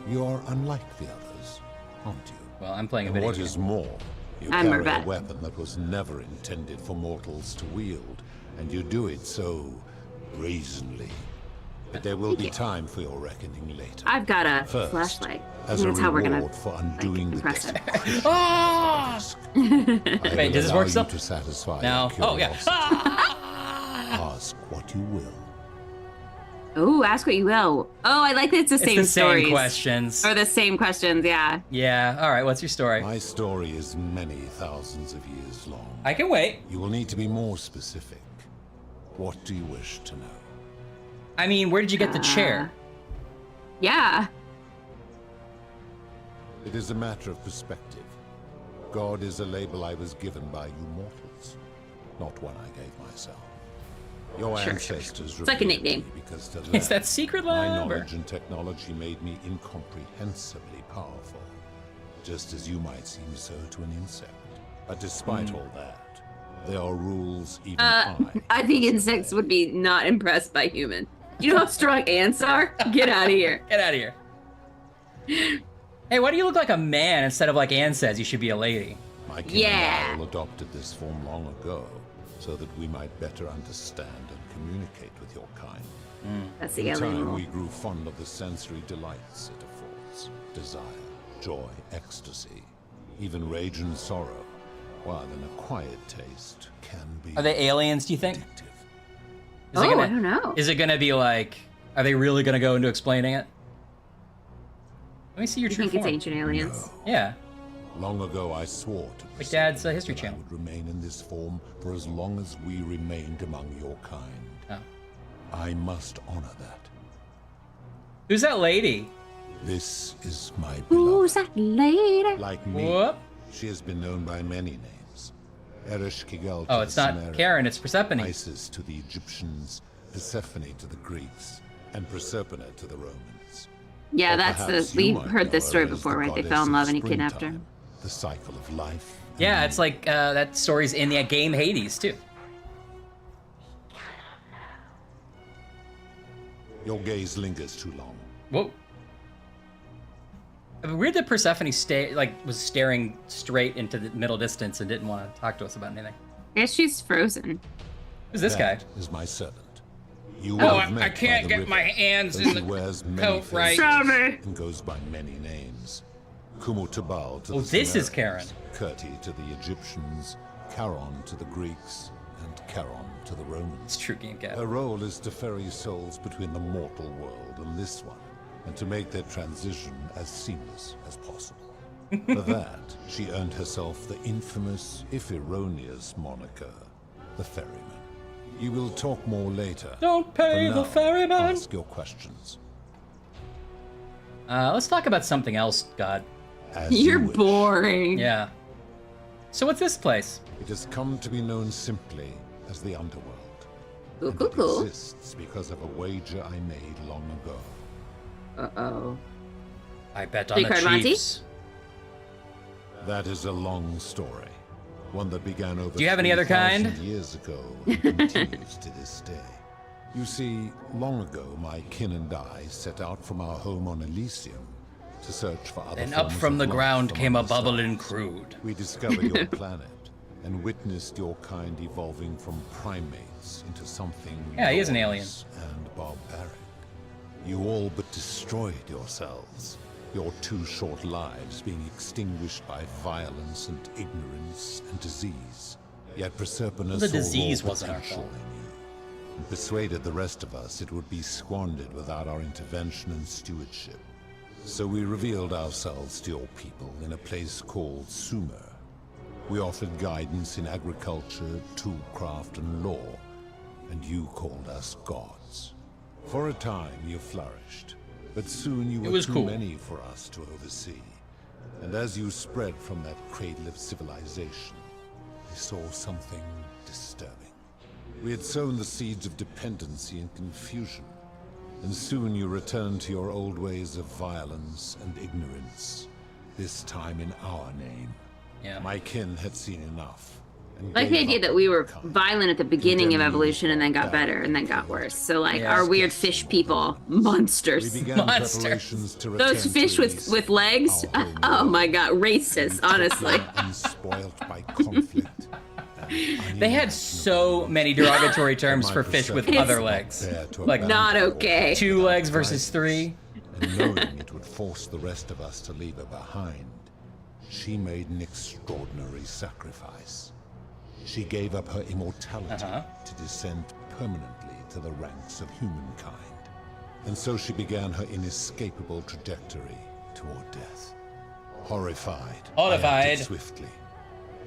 You're unlike the others, aren't you? Well, I'm playing a and video what game. is more, you I'm carry a Mervat. weapon that was never intended for mortals to wield, and you do it so brazenly. But there will be time for your reckoning later. I've got a First, flashlight. as a That's how we're gonna reward for undoing the impress it. Wait, does this work still? To satisfy No. your Oh, yeah. curiosity. Ask what you will. Oh, ask what you will. Oh, I like that it's the same stories. Same questions. Or the same questions, yeah. Yeah, all right, what's your story? My story is many thousands of years long. I can wait. You will need to be more specific. What do you wish to know? I mean, where did you get the chair? Yeah. It is a matter of perspective. God is a label I was given by you mortals, not one I gave myself. Your Sure. ancestors It's like a revered nickname. me because to Is them, that secret my lab, or- knowledge and technology made me incomprehensibly powerful, just as you might seem so to an insect. But despite all that, there are rules even I think insects would be not impressed by human. You know how strong ants are? Get out of here. Get out of here. Hey, why do you look like a man instead of like Anne says you should be a lady? My kin Yeah. and I all adopted this form long ago, so that we might better understand and communicate with your kind. That's the In alien time, rule. we grew fond of the sensory delights it affords: desire, joy, ecstasy, even rage and sorrow. While an acquired taste can be. Are they aliens, do you think? Is Oh, I don't know. Is it gonna be like, are they really gonna go into explaining it? Let me see your You true think it's form. ancient aliens? Yeah. Long ago, I swore to Like Dad's History that Channel. I would remain in this form for as long as we remained among your kind. Oh. I must honor that. Who's that lady? This is my Who's that lady? Like me, Whoop. she has been known by many names. Ereshkigal to Oh, the it's not Sumerians, Karen, it's Persephone. Isis to the Egyptians, Persephone to the Greeks, and Proserpina to the Romans. Yeah, Or that's perhaps the. you We might heard this know story her as before, the right? They goddess fell in of love and he kidnapped her. springtime, the cycle of life. Yeah, it's like that story's in the game Hades too. Your gaze lingers too long. Whoa. Weird that Persephone was staring straight into the middle distance and didn't want to talk to us about anything. I guess she's frozen. Who's this guy? That is my servant. You Oh, will have I met by can't the get river, my hands though in she the wears many coat faces right. Sorry. and goes by many names. Kumutabal to Oh, the this is Sumerians, Kirti to the Egyptians, Charon to the Greeks, and Charon to the Romans. It's true game cat. Her role is to ferry souls between the mortal world and this one, and to make their transition as seamless as possible. For that, she earned herself the infamous, if erroneous, moniker, the Ferryman. You will talk more later. Don't pay For the now, ferryman. Ask your questions. Let's talk about something else, God. As you wish. boring. Yeah. So what's this place? It has come to be known simply as the Underworld. Ooh, And cool, it cool. exists because of a wager I made long ago. Uh-oh. I bet on Big the Card Monty? Chiefs. That is a long story. One that began over Do you have any other 3,000 kind? years ago and continues to this day. You see, long ago, my kin and I set out from our home on Elysium to search for other And up forms from of the life ground among came a the bubbling stars. crude. We discovered your planet and witnessed your kind evolving from primates into something Yeah, he is an alien. lawless and barbaric. You all but destroyed yourselves, your 2 short lives being extinguished by violence and ignorance and disease. Yet Proserpina The saw disease raw wasn't our potential fault. in you, and persuaded the rest of us it would be squandered without our intervention and stewardship. So we revealed ourselves to your people in a place called Sumer. We offered guidance in agriculture, toolcraft, and law, and you called us gods. For a time you flourished, but soon you It were was too cool. many for us to oversee. And as you spread from that cradle of civilization, we saw something disturbing. We had sown the seeds of dependency and confusion, and soon you returned to your old ways of violence and ignorance, this time in our name. Yeah. My kin had seen enough. and I like the gave idea up that we were violent at the beginning of Condemn you evolution and then got better and then got worse. So like Yeah. our weird fish people, monsters. We began preparations to Those return fish to with legs. Oh my god, racist, honestly. unspoilt by conflict. They had so many derogatory terms for fish with It's other legs. Like Not okay. 2 legs versus 3. And knowing it would force the rest of us to leave her behind, she made an extraordinary sacrifice. She gave up her immortality to descend permanently to the ranks of humankind. And so she began her inescapable trajectory toward death. Horrified, I acted swiftly.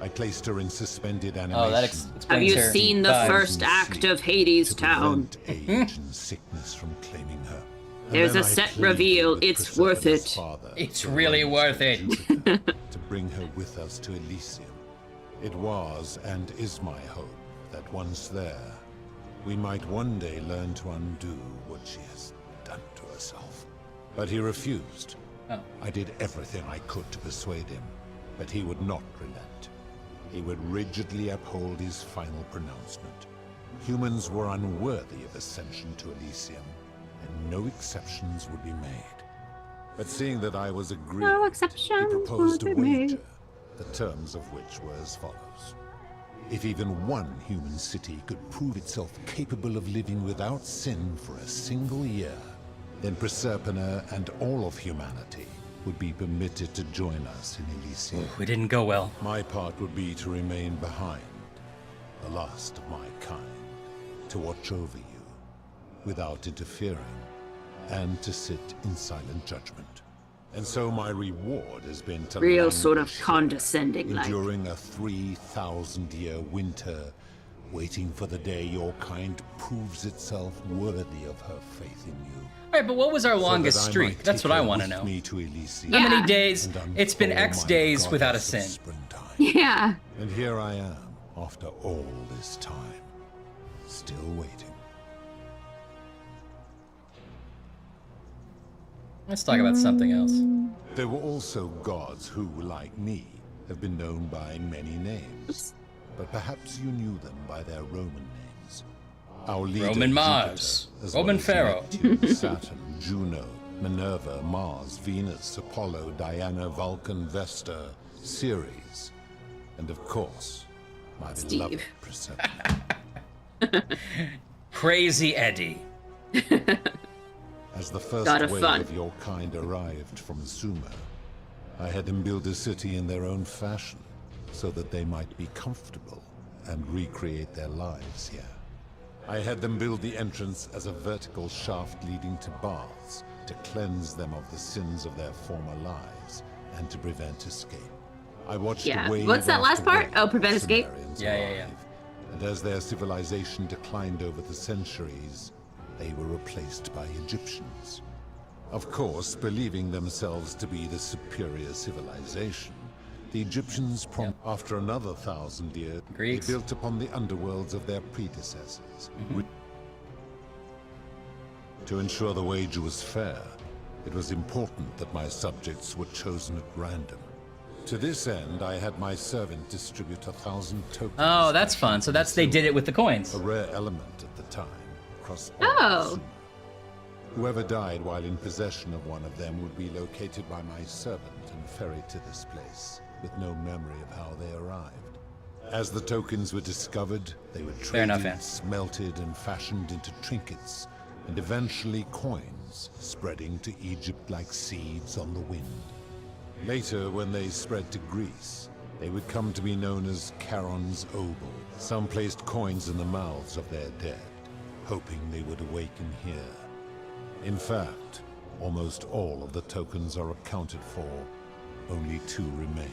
I placed her in suspended animation. that explains Have you her seen the first act of Hades Town? Age and sickness from claiming her. And There's then a I set pleaded reveal. with It's worth Prosperpina's it. father It's to really arrange worth for it. Jupiter to bring her with us to Elysium. It was and is my hope that once there, we might one day learn to undo what she has done to herself. But he refused. Oh. I did everything I could to persuade him, but he would not relent. He would rigidly uphold his final pronouncement. Humans were unworthy of ascension to Elysium, and no exceptions would be made. But seeing that I was agreed, No he exceptions proposed a would be made. wager, the terms of which were as follows. If even one human city could prove itself capable of living without sin for a single year, then Proserpina and all of humanity would be permitted to join us in Elysium. We didn't go well. My part would be to remain behind, the last of my kind, to watch over you, without interfering, and to sit in silent judgment. And so my reward has been to Real sort of languish here, condescending, like. enduring a 3,000-year winter, waiting for the day your kind proves itself worthy of her faith in you. All right, but what was our So longest that I streak? might That's take what I her want to with know. me to Elysium How many days? and It's been unfold X my days without a goddess sin. of springtime. Yeah. And here I am, after all this time, still waiting. Let's talk about something else. There were also gods who, like me, have been known by many names. But perhaps you knew them by their Roman names. Our leader, Roman Mars, Jupiter, as Roman well as Pharaoh. Neptune, Saturn, Juno, Minerva, Mars, Venus, Apollo, Diana, Vulcan, Vesta, Ceres, and of course, my beloved Proserpina. Crazy Eddie. As the first God of wave fun. of your kind arrived from Sumer, I had them build a city in their own fashion, so that they might be comfortable and recreate their lives here. I had them build the entrance as a vertical shaft leading to baths, to cleanse them of the sins of their former lives, and to prevent escape. I watched Yeah. wave What's that last after part? wave Oh, of prevent escape? Sumerians Yeah. arrive, and as their civilization declined over the centuries, they were replaced by Egyptians. Of course, believing themselves to be the superior civilization, the Egyptians, after another 1,000 years, they built upon the underworlds of their predecessors. To ensure the wager was fair, it was important that my subjects were chosen at random. To this end, I had my servant distribute 1,000 tokens. Oh, that's fun. So they did it with the coins. A rare element at the time, across all Oh. Sumer. Whoever died while in possession of one of them would be located by my servant and ferried to this place, with no memory of how they arrived. As the tokens were discovered, they were Fair enough, traded, yeah. smelted, and fashioned into trinkets, and eventually coins, spreading to Egypt like seeds on the wind. Later, when they spread to Greece, they would come to be known as Charon's Obol. Some placed coins in the mouths of their dead, hoping they would awaken here. In fact, almost all of the tokens are accounted for. Only 2 remain.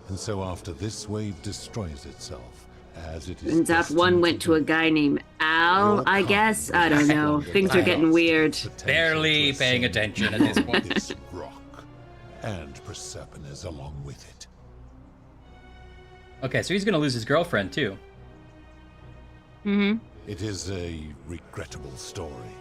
And so after this wave destroys itself, as it is Turns out one went to a guy named Al, I guess. I don't know. Things are getting weird. Barely paying attention at this point. this rock, and Proserpina's along with it. Okay, so he's gonna lose his girlfriend too. It is a regrettable story.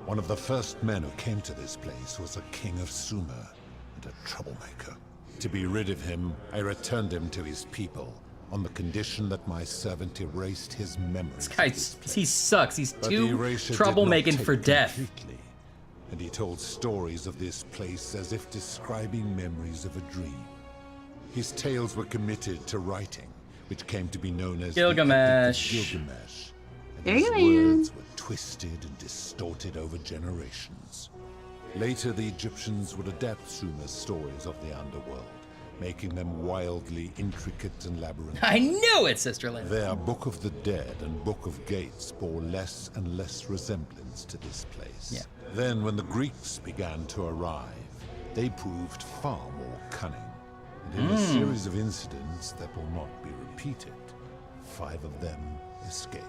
One of the first men who came to this place was a king of Sumer and a troublemaker. To be rid of him, I returned him to his people on the condition that my servant erased his memories. This guy, he sucks. He's But the too erasure did troublemaking not for take death. completely, and he told stories of this place as if describing memories of a dream. His tales were committed to writing, which came to be known as Gilgamesh. the Epic of Gilgamesh. And There his you are. words were twisted and distorted over generations. Later, the Egyptians would adapt Sumer's stories of the underworld, making them wildly intricate and labyrinthine. I knew it, Sister Lynn. Their Book of the Dead and Book of Gates bore less and less resemblance to this place. Yeah. Then, when the Greeks began to arrive, they proved far more cunning. And in a series of incidents that will not be repeated, 5 of them escaped.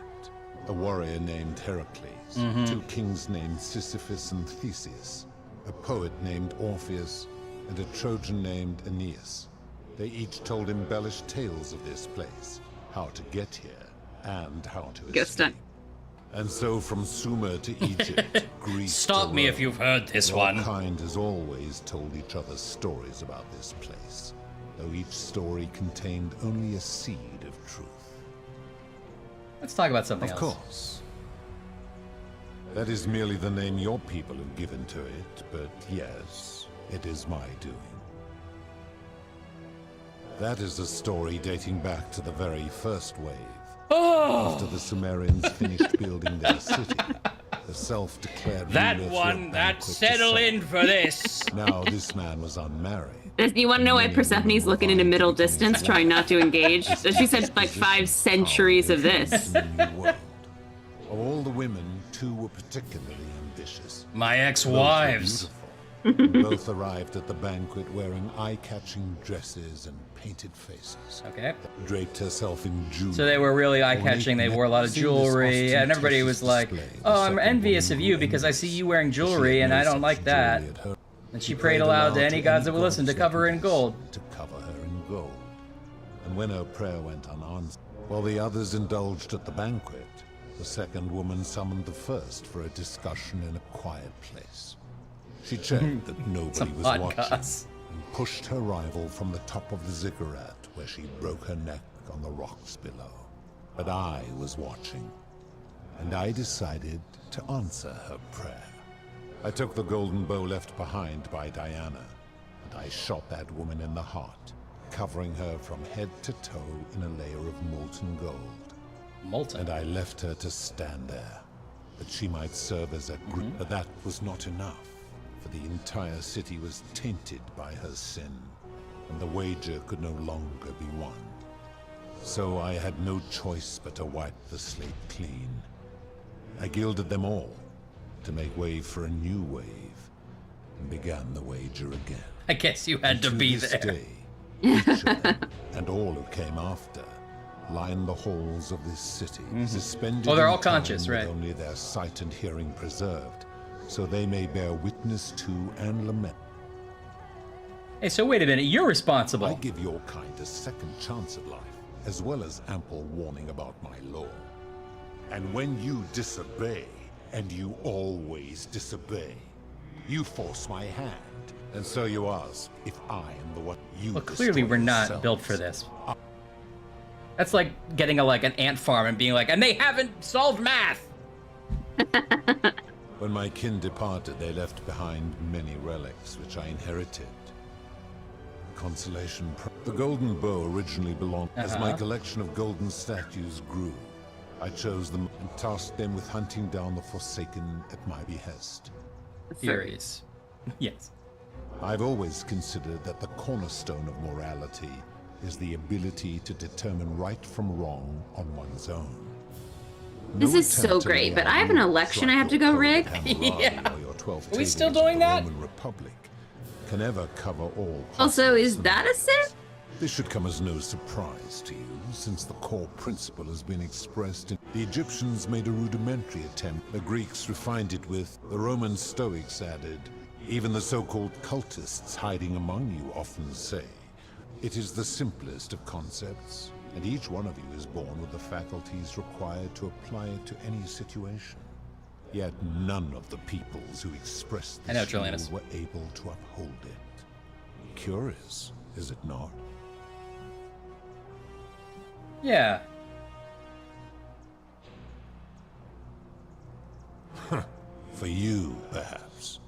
A warrior named Heracles, 2 kings named Sisyphus and Theseus, a poet named Orpheus, and a Trojan named Aeneas. They each told embellished tales of this place, how to get here, and how to escape. And so from Sumer to Egypt, Greece Stop to me Rome, if you've heard this your one. kind has always told each other stories about this place, though each story contained only a seed of truth. Let's talk about something else. Of course. That is merely the name your people have given to it, but yes, it is my doing. That is a story dating back to the very first wave. After the Sumerians finished building their city, the self-declared settle in for this. Now this man was unmarried. You want to know why Persephone's looking into middle distance, trying not to engage? So she said like 5 centuries of this. Of all the women, 2 were particularly ambitious. My ex-wives. Both arrived at the banquet wearing eye-catching dresses and painted faces. Okay. Draped herself in jewelry. So they were really eye-catching. They wore a lot of jewelry, and everybody was like, "Oh, I'm envious of you because I see you wearing jewelry, and I don't like that." And she prayed aloud to any gods that would listen to cover her in gold. To cover her in gold. And when her prayer went unanswered, while the others indulged at the banquet, the second woman summoned the first for a discussion in a quiet place. She checked that nobody was watching and pushed her rival from the top of the ziggurat where she broke her neck on the rocks below. But I was watching, and I decided to answer her prayer. I took the golden bow left behind by Diana, and I shot that woman in the heart, covering her from head to toe in a layer of molten gold. Molten? And I left her to stand there, that she might serve as a group. But that was not enough. For the entire city was tainted by her sin, and the wager could no longer be won. So I had no choice but to wipe the slate clean. I gilded them all, to make way for a new wave, and began the wager again. I guess you had to be there. Day, each of them, and all who came after, line the halls of this city, suspended Oh, they're all in time conscious, with right. only their sight and hearing preserved, so they may bear witness to and lament. Hey, so wait a minute, you're responsible. I give your kind a second chance at life, as well as ample warning about my law. And when you disobey, and you always disobey, you force my hand, and so you ask if I am the one you Well, clearly we're not built for this. That's like getting an ant farm and being like, and they haven't solved math. When my kin departed, they left behind many relics which I inherited. Consolation. The golden bow originally belonged. As my collection of golden statues grew, I chose them and tasked them with hunting down the Forsaken at my behest. Furies. Yes. I've always considered that the cornerstone of morality is the ability to determine right from wrong on one's own. This is so great, but I have an election I have to go rig. Yeah. Are we still doing that? Roman Republic can ever cover all. Also, is that a sin? This should come as no surprise to you, since the core principle has been expressed in... The Egyptians made a rudimentary attempt. The Greeks refined it with... The Roman Stoics added... Even the so-called cultists hiding among you often say... It is the simplest of concepts, and each one of you is born with the faculties required to apply it to any situation. Yet none of the peoples who expressed this view were able to uphold it. Curious, is it not? Yeah. For you, perhaps.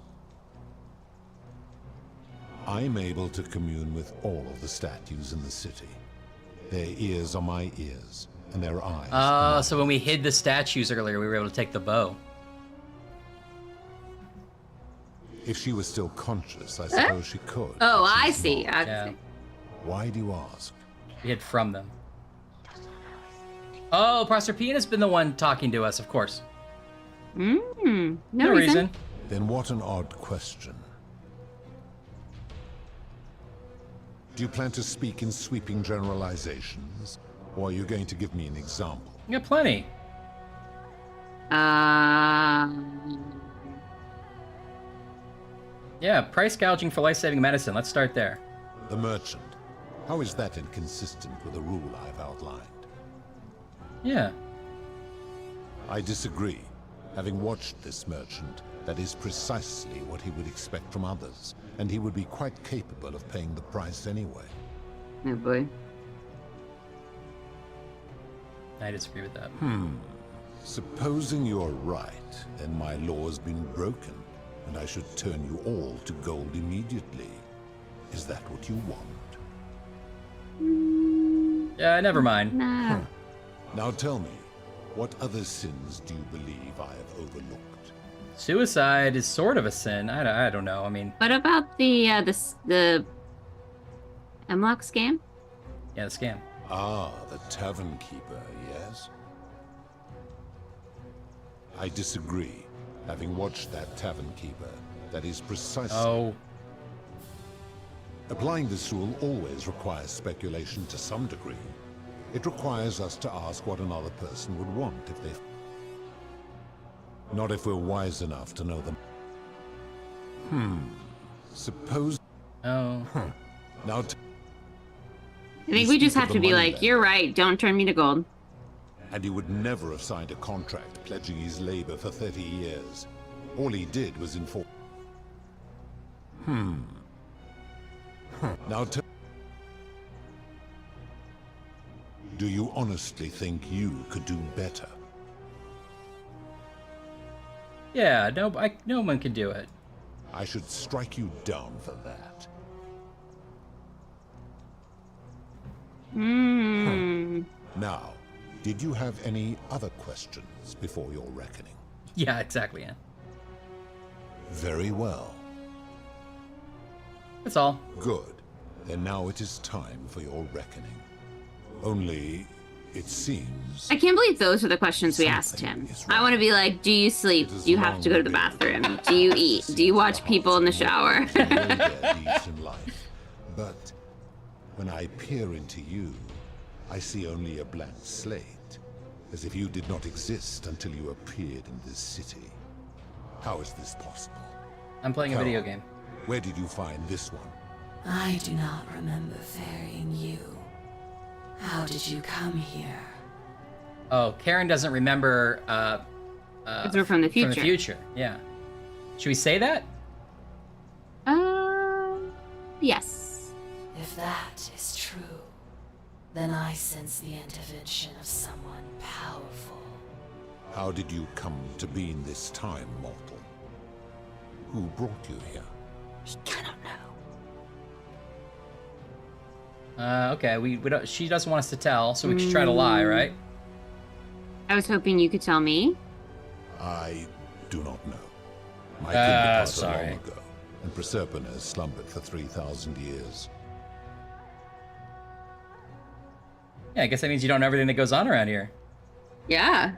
I'm able to commune with all of the statues in the city. Their ears are my ears, and their eyes. Oh, so when we hid the statues earlier, we were able to take the bow. If she was still conscious, I suppose she could. Oh, I see. Yeah. Why do you ask? We hid from them. Oh, Proserpina's been the one talking to us, of course. No reason. Then what an odd question. Do you plan to speak in sweeping generalizations, or are you going to give me an example? You got plenty. Yeah, price gouging for life-saving medicine. Let's start there. The merchant. How is that inconsistent with the rule I've outlined? Yeah. I disagree. Having watched this merchant, that is precisely what he would expect from others, and he would be quite capable of paying the price anyway. Oh boy. I disagree with that. Supposing you're right, then my law's been broken, and I should turn you all to gold immediately. Is that what you want? Yeah, never mind. No. Now tell me, what other sins do you believe I have overlooked? Suicide is sort of a sin. I don't know. I mean, What about the Hemlock scam? yeah, the scam. Ah, the tavern keeper, yes? I disagree. Having watched that tavern keeper, that is precisely... Oh. Applying this rule always requires speculation to some degree. It requires us to ask what another person would want if they... Not if we're wise enough to know them. Suppose... Oh. Now I think we just have to be like, you're right, don't turn me to gold. And he would never have signed a contract pledging his labor for 30 years. All he did was inform... Now do you honestly think you could do better? Yeah, no one can do it. I should strike you down for that. Now, did you have any other questions before your reckoning? Yeah, exactly. Yeah. Very well. That's all. Good. Then now it is time for your reckoning. Only, it seems... I can't believe those are the questions we asked him. I want to be like, do you sleep? Do you have to go to the bathroom? Do you eat? Do you watch people in the shower? deeds in life. But when I peer into you, I see only a blank slate, as if you did not exist until you appeared in this city. How is this possible? I'm playing a video game. Where did you find this one? I do not remember ferrying you. How did you come here? Oh, Karen doesn't remember. Because we're from the future. From the future, yeah. Should we say that? Yes. If that is true, then I sense the intervention of someone powerful. How did you come to be in this time, mortal? Who brought you here? He cannot know. Okay, we don't, she doesn't want us to tell, so we should try to lie, right? I was hoping you could tell me. I do not know. My king departed sorry. long ago, and Proserpina has slumbered for 3,000 years. Yeah, I guess that means you don't know everything that goes on around here. Yeah.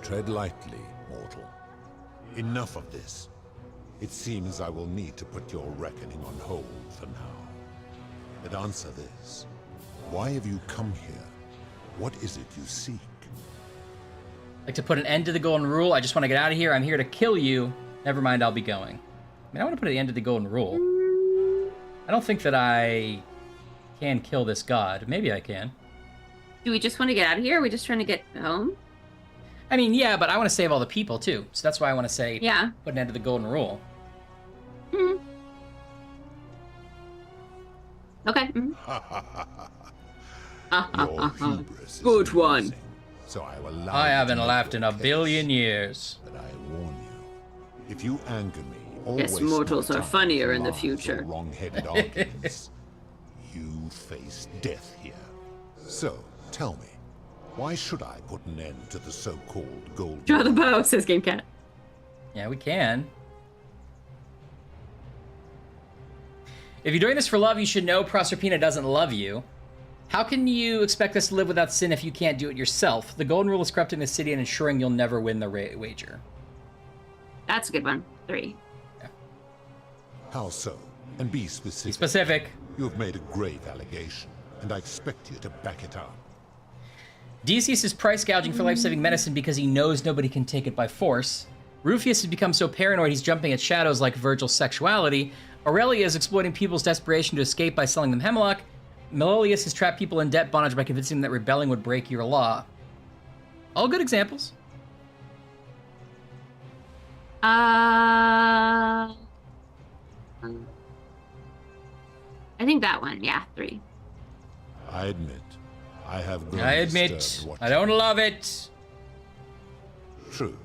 Tread lightly, mortal. Enough of this. It seems I will need to put your reckoning on hold for now. But answer this. Why have you come here? What is it you seek? Like to put an end to the golden rule. I just want to get out of here. I'm here to kill you. Never mind, I'll be going. I mean, I want to put an end to the golden rule. I don't think that I can kill this god. Maybe I can. Do we just want to get out of here? Or are we just trying to get home? I mean, yeah, but I want to save all the people too. So that's why I want to say, yeah, put an end to the golden rule. Okay. Your hubris is Good one. So I will allow I you haven't to make laughed your in a case. billion years. But I warn you, if you anger me, or Yes, waste mortals my are time funnier with in the lies or future. wrong-headed arguments, you face death here. So, tell me, why should I put an end to the so-called gold? Draw the bow, says Game Cat. Yeah, we can. If you're doing this for love, you should know Proserpina doesn't love you. How can you expect us to live without sin if you can't do it yourself? The golden rule is corrupting the city and ensuring you'll never win the wager. That's a good one. 3. How so? And be specific. Be specific. You have made a grave allegation, and I expect you to back it up. Decius is price gouging for life-saving medicine because he knows nobody can take it by force. Rufius has become so paranoid he's jumping at shadows like Virgil's sexuality. Aurelia is exploiting people's desperation to escape by selling them hemlock. Malleus has trapped people in debt bondage by convincing them that rebelling would break your law. All good examples. I think that one. Yeah, 3. I admit, I have grown I admit, disturbed watching I don't love it. True.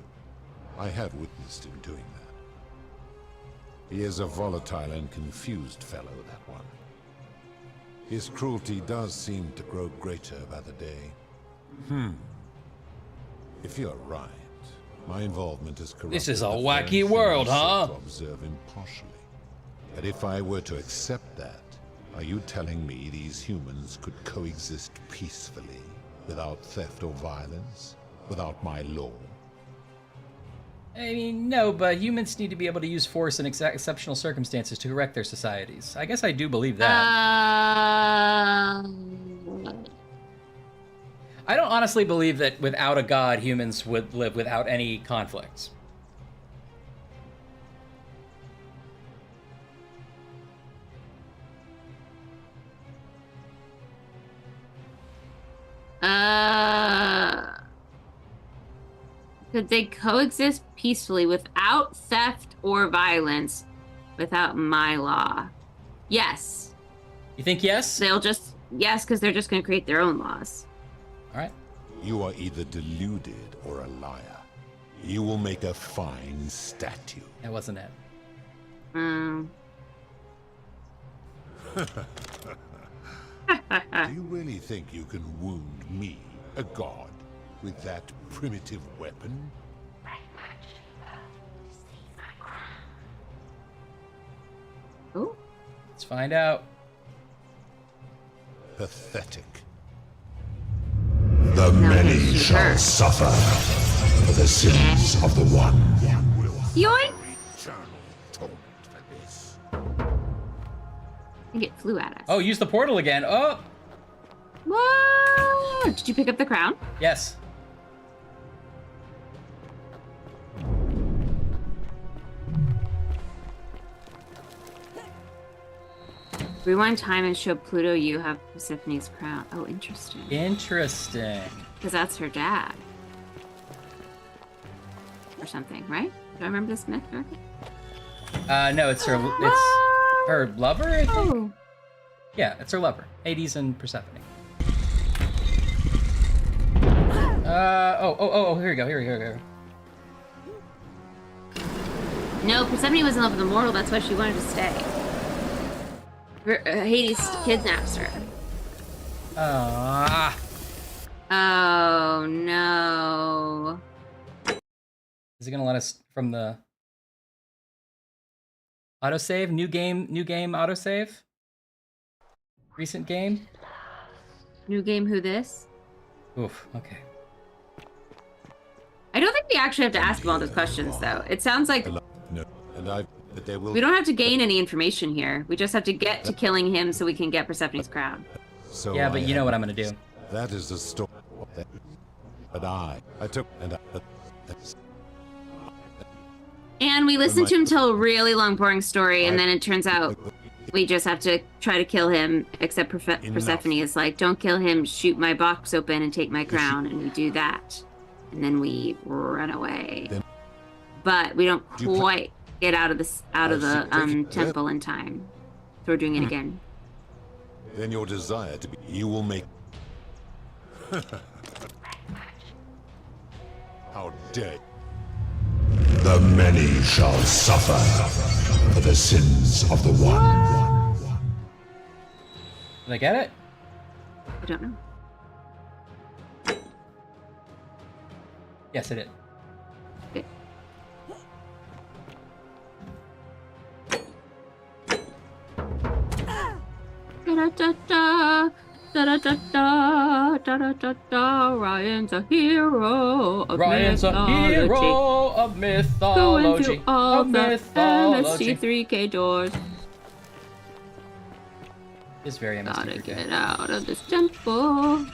I have witnessed him doing that. He is a volatile and confused fellow, that one. His cruelty does seem to grow greater by the day. If you're right, my involvement is corrupt. This is a wacky world, huh? To observe impartially. But if I were to accept that, are you telling me these humans could coexist peacefully, without theft or violence, without my law? I mean, no, but humans need to be able to use force in exceptional circumstances to correct their societies. I guess I do believe that. I don't honestly believe that without a god, humans would live without any conflicts. Could they coexist peacefully without theft or violence, without my law? Yes. You think yes? They'll just, yes, because they're just going to create their own laws. All right. You are either deluded or a liar. You will make a fine statue. That wasn't it. Do you really think you can wound me, a god, with that primitive weapon? Oh. Let's find out. Pathetic. The many shall suffer for the sins of the one. Yoink! I think it flew at us. Oh, use the portal again. Oh! Whoa! Did you pick up the crown? Yes. Rewind time and show Pluto you have Persephone's crown. Oh, interesting. Interesting. Because that's her dad. Or something, right? Do I remember this myth correctly? No, it's her lover, I think? Oh. Yeah, it's her lover. Hades and Persephone. Here we go. No, Persephone was in love with the mortal, that's why she wanted to stay. Hades kidnaps her. Oh no. Is it gonna let us from the autosave? New game autosave? Recent game? New game, who this? Oof, okay. I don't think we actually have to ask him all those questions, though. It sounds like we don't have to gain any information here. We just have to get to killing him so we can get Persephone's crown. So yeah, but you know what I'm gonna do. That is the story. But I took and we listened to him tell a really long, boring story, and then it turns out we just have to try to kill him, except Persephone is like, don't kill him, shoot my box open and take my crown, and we do that. And then we run away. But we don't quite get out of the temple in time. So we're doing it again. Then your desire to be... You will make... How dare you. The many shall suffer for the sins of the one. Did I get it? I don't know. Yes, I did. Okay. Da-da-da-da, da-da-da-da, da-da-da-da. Ryan's a hero of Ryan's mythology. a hero of mythology. Going through all the MST3K doors. It's very MST3K. Gotta get out of this temple.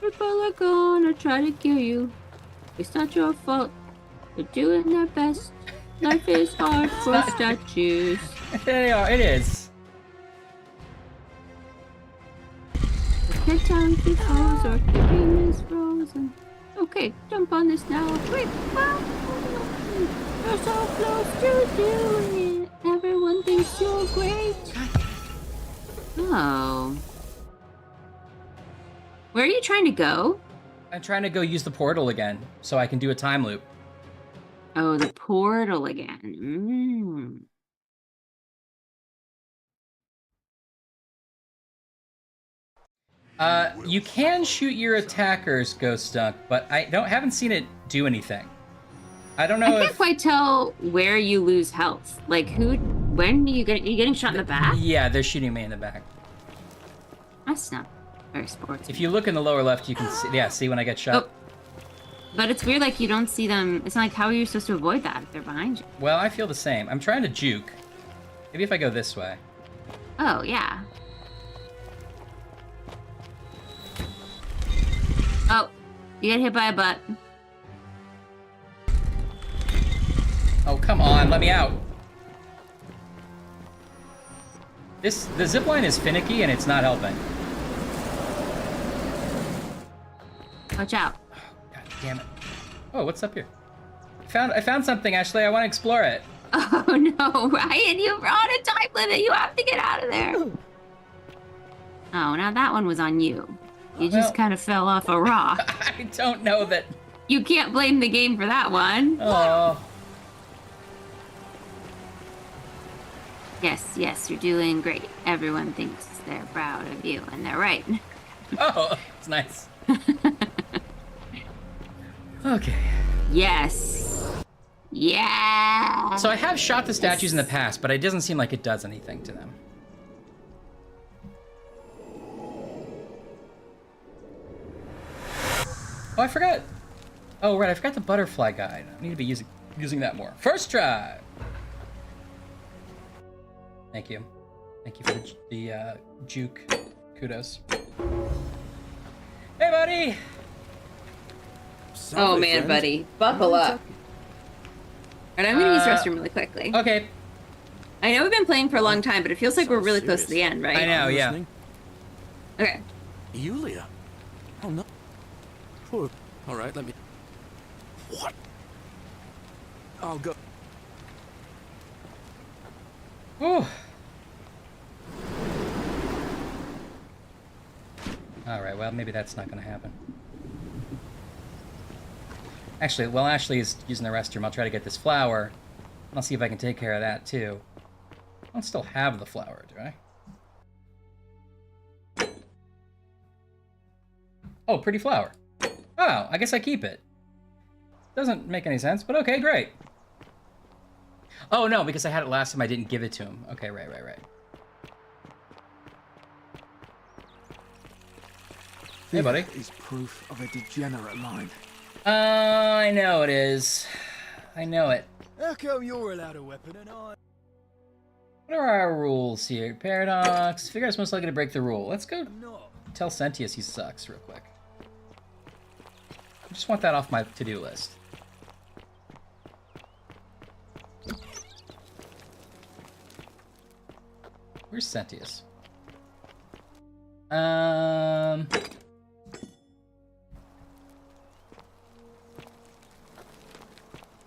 People are gonna try to kill you. It's not your fault. They're doing their best. Life is hard for statues. They are. It is. Head down to close or the game is frozen. Okay, jump on this now. Quick! Wow. You're so close to doing it. Everyone thinks you're great. Oh. Where are you trying to go? I'm trying to go use the portal again so I can do a time loop. Oh, the portal again. You can shoot your attackers, Ghost Dunk, but I haven't seen it do anything. I don't know. I can't quite tell where you lose health. Like when are you getting shot in the back? Yeah, they're shooting me in the back. That's not very sporty. If you look in the lower left, you can see. Yeah, see when I get shot. Oh. But it's weird, like you don't see them. It's not like how are you supposed to avoid that if they're behind you? Well, I feel the same. I'm trying to juke. Maybe if I go this way. Oh yeah. Oh, you get hit by a butt. Oh, come on, let me out. The zipline is finicky and it's not helping. Watch out. God damn it. Oh, what's up here? I found something, Ashley. I want to explore it. Oh no, Ryan, you're on a time limit. You have to get out of there. Oh, now that one was on you. You just kind of fell off a rock. I don't know that. You can't blame the game for that one. Oh. Yes, you're doing great. Everyone thinks they're proud of you, and they're right. Oh, it's nice. Okay. Yes. Yeah. So I have shot the statues in the past, but it doesn't seem like it does anything to them. Oh, I forgot. Oh, right, I forgot the butterfly guide. I need to be using that more. First try. Thank you. Thank you for the juke. Kudos. Hey, buddy. Oh man, buddy, buckle up. And I'm gonna use the restroom really quickly. Okay. I know we've been playing for a long time, but it feels like we're really close to the end, right? I know, yeah. Okay. Yulia? Oh no. Poor. All right, let me. What? I'll go. Ooh. All right, well, maybe that's not going to happen. Actually, while Ashley is using the restroom, I'll try to get this flower. I'll see if I can take care of that, too. I don't still have the flower, do I? Oh, pretty flower. Oh, I guess I keep it. Doesn't make any sense, but okay, great. Oh, no, because I had it last time I didn't give it to him. Okay, right. Hey, buddy. Is proof of a degenerate mind. I know it is. I know it. How come you're allowed a weapon and I... What are our rules here? Paradox. Figure out's most likely to break the rule. Let's go tell Sentius he sucks real quick. I just want that off my to-do list. Where's Sentius?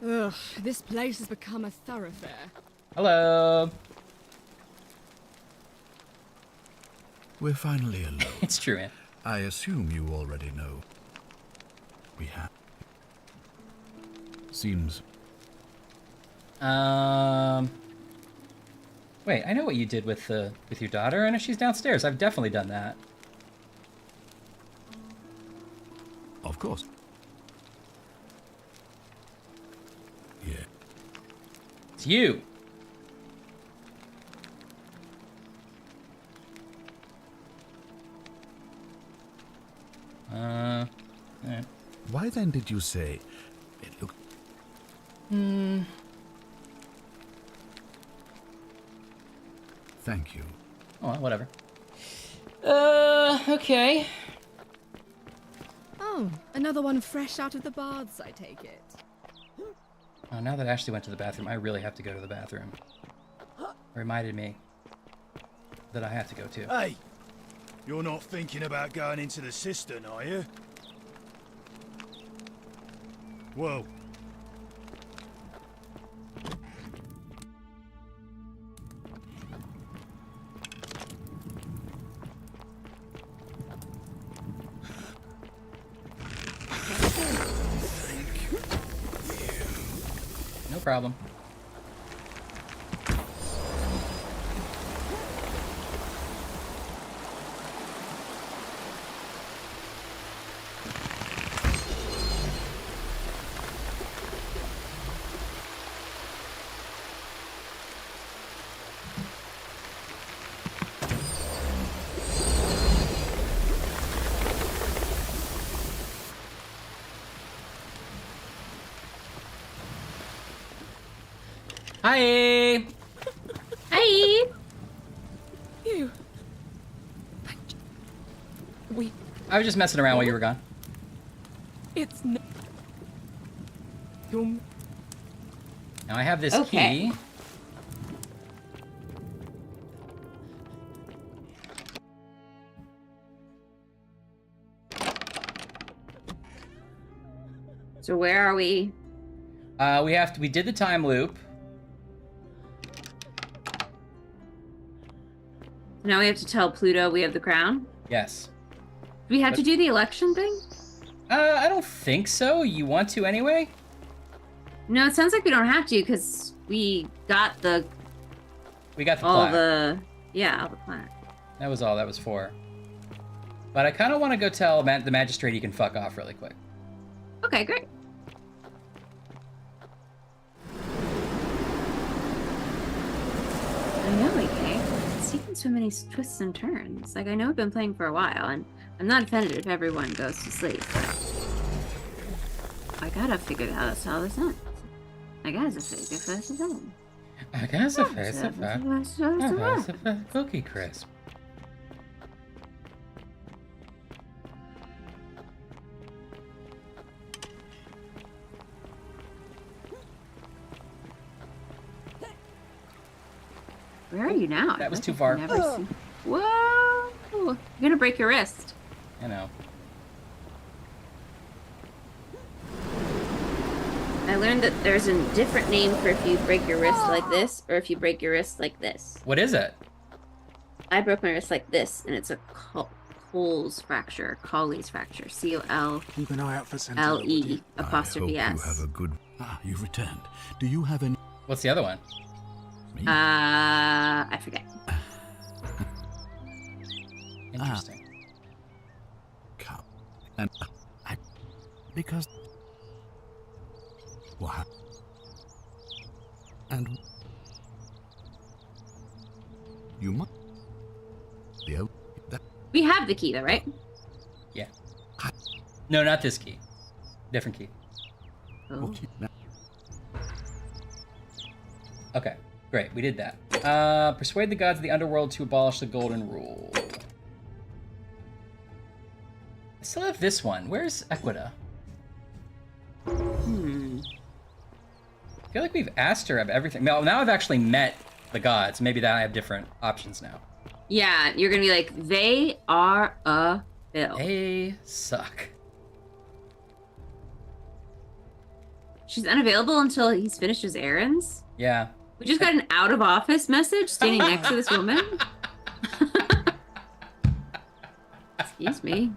Ugh, this place has become a thoroughfare. Hello. We're finally alone. It's true, man. I assume you already know. We have. Seems. Wait, I know what you did with your daughter. I know she's downstairs. I've definitely done that. Of course. Yeah. It's you. Yeah. Why then did you say it looked? Thank you. Oh, whatever. Okay. Oh, another one fresh out of the baths, I take it. Oh, now that Ashley went to the bathroom, I really have to go to the bathroom. Reminded me that I have to go too. Hey! You're not thinking about going into the cistern, are you? Whoa. No problem. Hi. Hi. You. I was just messing around while you were gone. It's no. You're... Now I have this Okay. key. So where are we? We did the time loop. Now we have to tell Pluto we have the crown? Yes. Do we have to do the election thing? I don't think so. You want to anyway? No, it sounds like we don't have to because we got the all plaque. the plaque. That was all that was for. But I kind of want to go tell the magistrate he can fuck off really quick. Okay, great. I know, AK. It's taken so many twists and turns. Like, I know I've been playing for a while, and I'm not offended if everyone goes to sleep, but I gotta figure out how this ends. I gotta figure this out. I guess a face of a cookie crisp. Where are you now? That was too far. Whoa! You're gonna break your wrist. I know. I learned that there's a different name for if you break your wrist like this or if you break your wrist like this. What is it? I broke my wrist like this, and it's a Colles fracture, Colles fracture, C-O-L. Keep an eye out for L-E I apostrophe hope S. you have a good... Ah, you've returned. Do you have any... What's the other one? I forget. Interesting. Come. And because... What? And... You must... We have the key, though, right? Yeah. No, not this key. Different key. Oh. Okay, great. We did that. Persuade the gods of the underworld to abolish the golden rule. I still have this one. Where's Equita? I feel like we've asked her of everything. Now I've actually met the gods. Maybe that I have different options now. Yeah, you're gonna be like, they are a bill. They suck. She's unavailable until he's finished his errands? Yeah. We just got an out of office message standing next to this woman. Excuse me.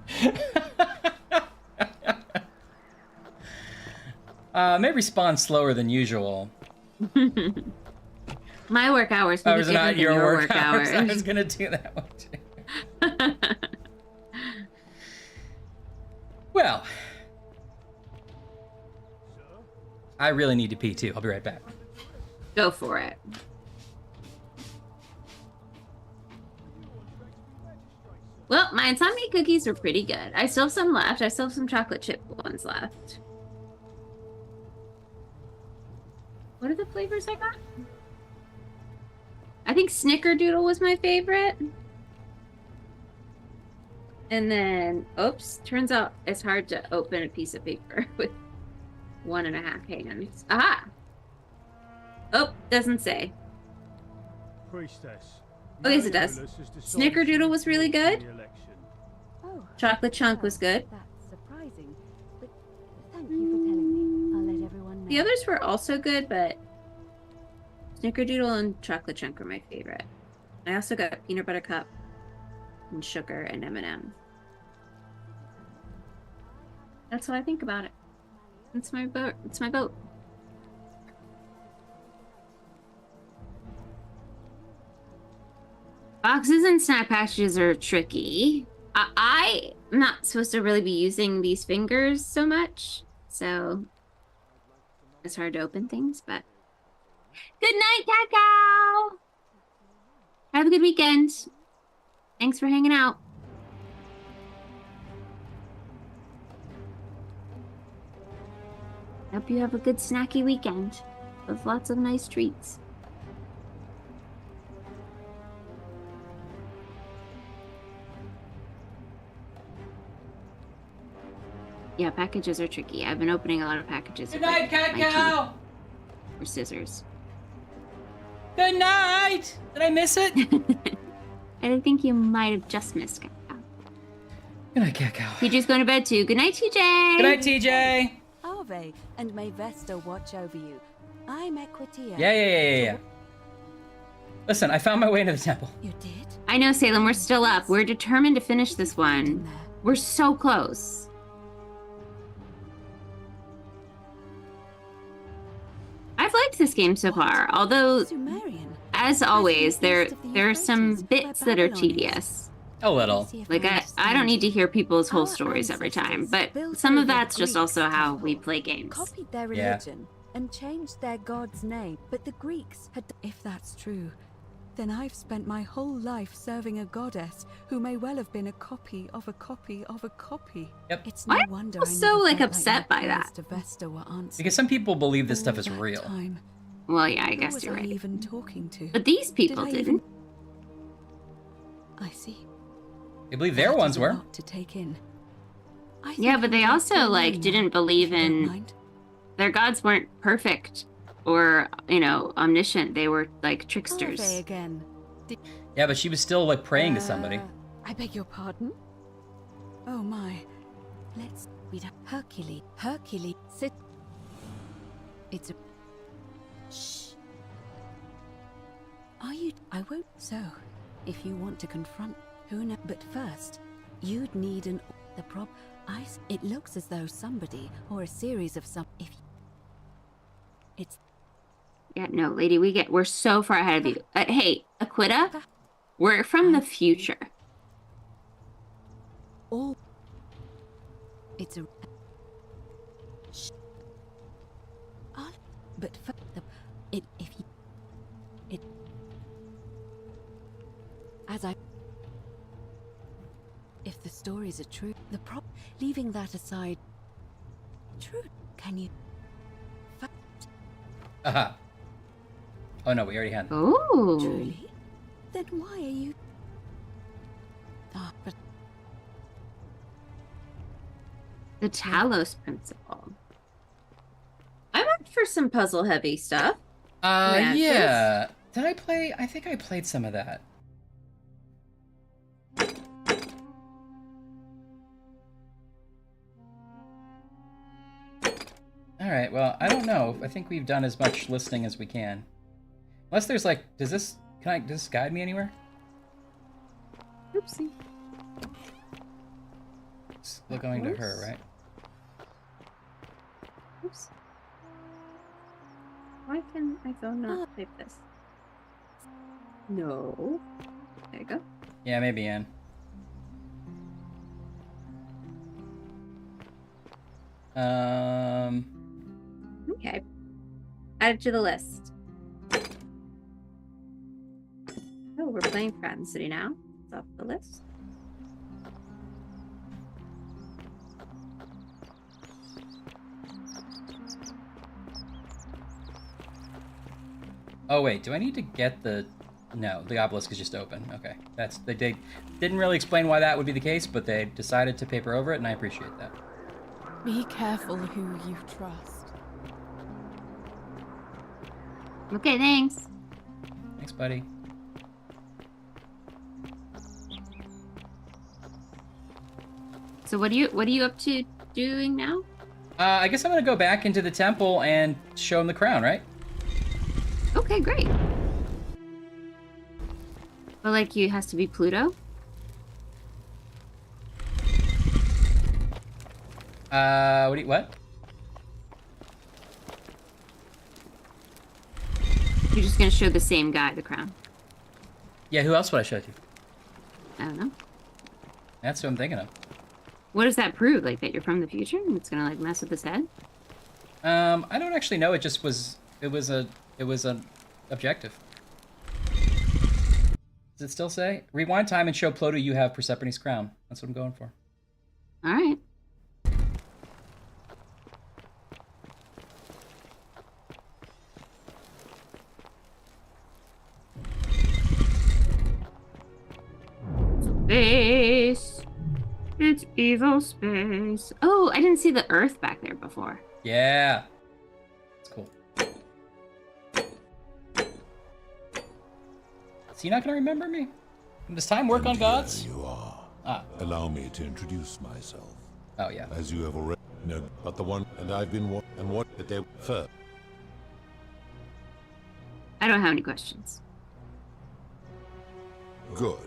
May respond slower than usual. My work hours may be Those are different not than your work hours. I was gonna do that one too. Well, I really need to pee too. I'll be right back. Go for it. Well, my insomnia cookies are pretty good. I still have some left. I still have some chocolate chip ones left. What are the flavors I got? I think Snickerdoodle was my favorite. And then, oops, turns out it's hard to open a piece of paper with 1.5 hands. Aha! Oh, doesn't say. Priestess. Oh, yes, it does. Snickerdoodle was really good. Oh, Chocolate Chunk was good. that's surprising. But thank you for telling me. I'll let everyone know. The others were also good, but Snickerdoodle and Chocolate Chunk were my favorite. I also got Peanut Butter Cup and Sugar and M&M. That's what I think about it. It's my vote. It's my vote. Boxes and snack packages are tricky. I'm not supposed to really be using these fingers so much, so it's hard to open things, but good night, Cacao! Have a good weekend. Thanks for hanging out. Hope you have a good snacky weekend with lots of nice treats. Yeah, packages are tricky. I've been opening a lot of packages. Good night, Cacao! Or scissors. Good night! Did I miss it? I think you might have just missed Cacao. Good night, Cacao. TJ's going to bed too. Good night, TJ! Good night, TJ! Arve, and may Vesta watch over you. I'm Equitia. Yeah. Listen, I found my way into the temple. You did? I know, Salem, we're still up. We're determined to finish this one. We're so close. I've liked this game so far, although, as always, there are some bits that are tedious. A little. Like, I don't need to hear people's whole stories every time, but some of that's just also how we play games. Copied their religion and changed their god's name, but the Greeks had... If that's true, then I've spent my whole life serving a goddess who may well have been a copy of a copy of a copy. Yep. It's no Why wonder am I so, never felt upset my by prayers that? to Vesta were answered. Because some people believe this stuff is All that real. time. Well, yeah, I Who guess was you're I right. even talking to? But these people Did I didn't. even- I see. They believe their That ones is a were. lot to take in. I Yeah, think but they I'm also, left like, alone didn't now, believe if you don't in... mind. Their gods weren't perfect or, omniscient. They were, like, tricksters. Arve again. Yeah, but she was still, like, praying to somebody. I beg your pardon? Oh my. Let's read up. Hercules. Sit. It's a... Shh. Are you... I won't... So, if you want to confront... Who knows? But first, you'd need an... The prob... It looks as though somebody, or a series of some... If... It's... Yeah, no, lady, we're so far ahead of you. Hey, Aquita, we're from the future. All... It's a... Shh. But for the... If you... It... As I... If the stories are true, leaving that aside... True, can you... Aha. Oh no, we already had. Ooh. Truly? Then why are you... but... The Talos Principle. I'm up for some puzzle-heavy stuff. Yeah. Did I play? I think I played some of that. Alright, well, I don't know. I think we've done as much listening as we can. Unless there's like, does this guide me anywhere? Oopsie. It's going to her, right? Oops. Why can my phone not type this? No. There you go. Yeah, maybe Anne. Okay. Add it to the list. Oh, we're playing Pratt City now. It's off the list. Oh wait, do I need to get the... No, the obelisk is just open. Okay, they didn't really explain why that would be the case, but they decided to paper over it, and I appreciate that. Be careful who you trust. Okay, thanks. Thanks, buddy. So what are you up to doing now? I guess I'm gonna go back into the temple and show him the crown, right? Okay, great. But like, you has to be Pluto. What? You're just gonna show the same guy the crown. Yeah, who else would I show it to? I don't know. That's what I'm thinking of. What does that prove? Like that you're from the future and it's gonna like mess with his head? I don't actually know. It just was. It was an objective. Does it still say? Rewind time and show Pluto you have Persephone's crown. That's what I'm going for. All right. Space. It's evil space. Oh, I didn't see the Earth back there before. Yeah. It's cool. Is he not going to remember me? Does time work on gods? You are. Ah. Allow me to introduce myself. Oh, yeah. As you have already known, but the one, and I've been what did they first? I don't have any questions. Good.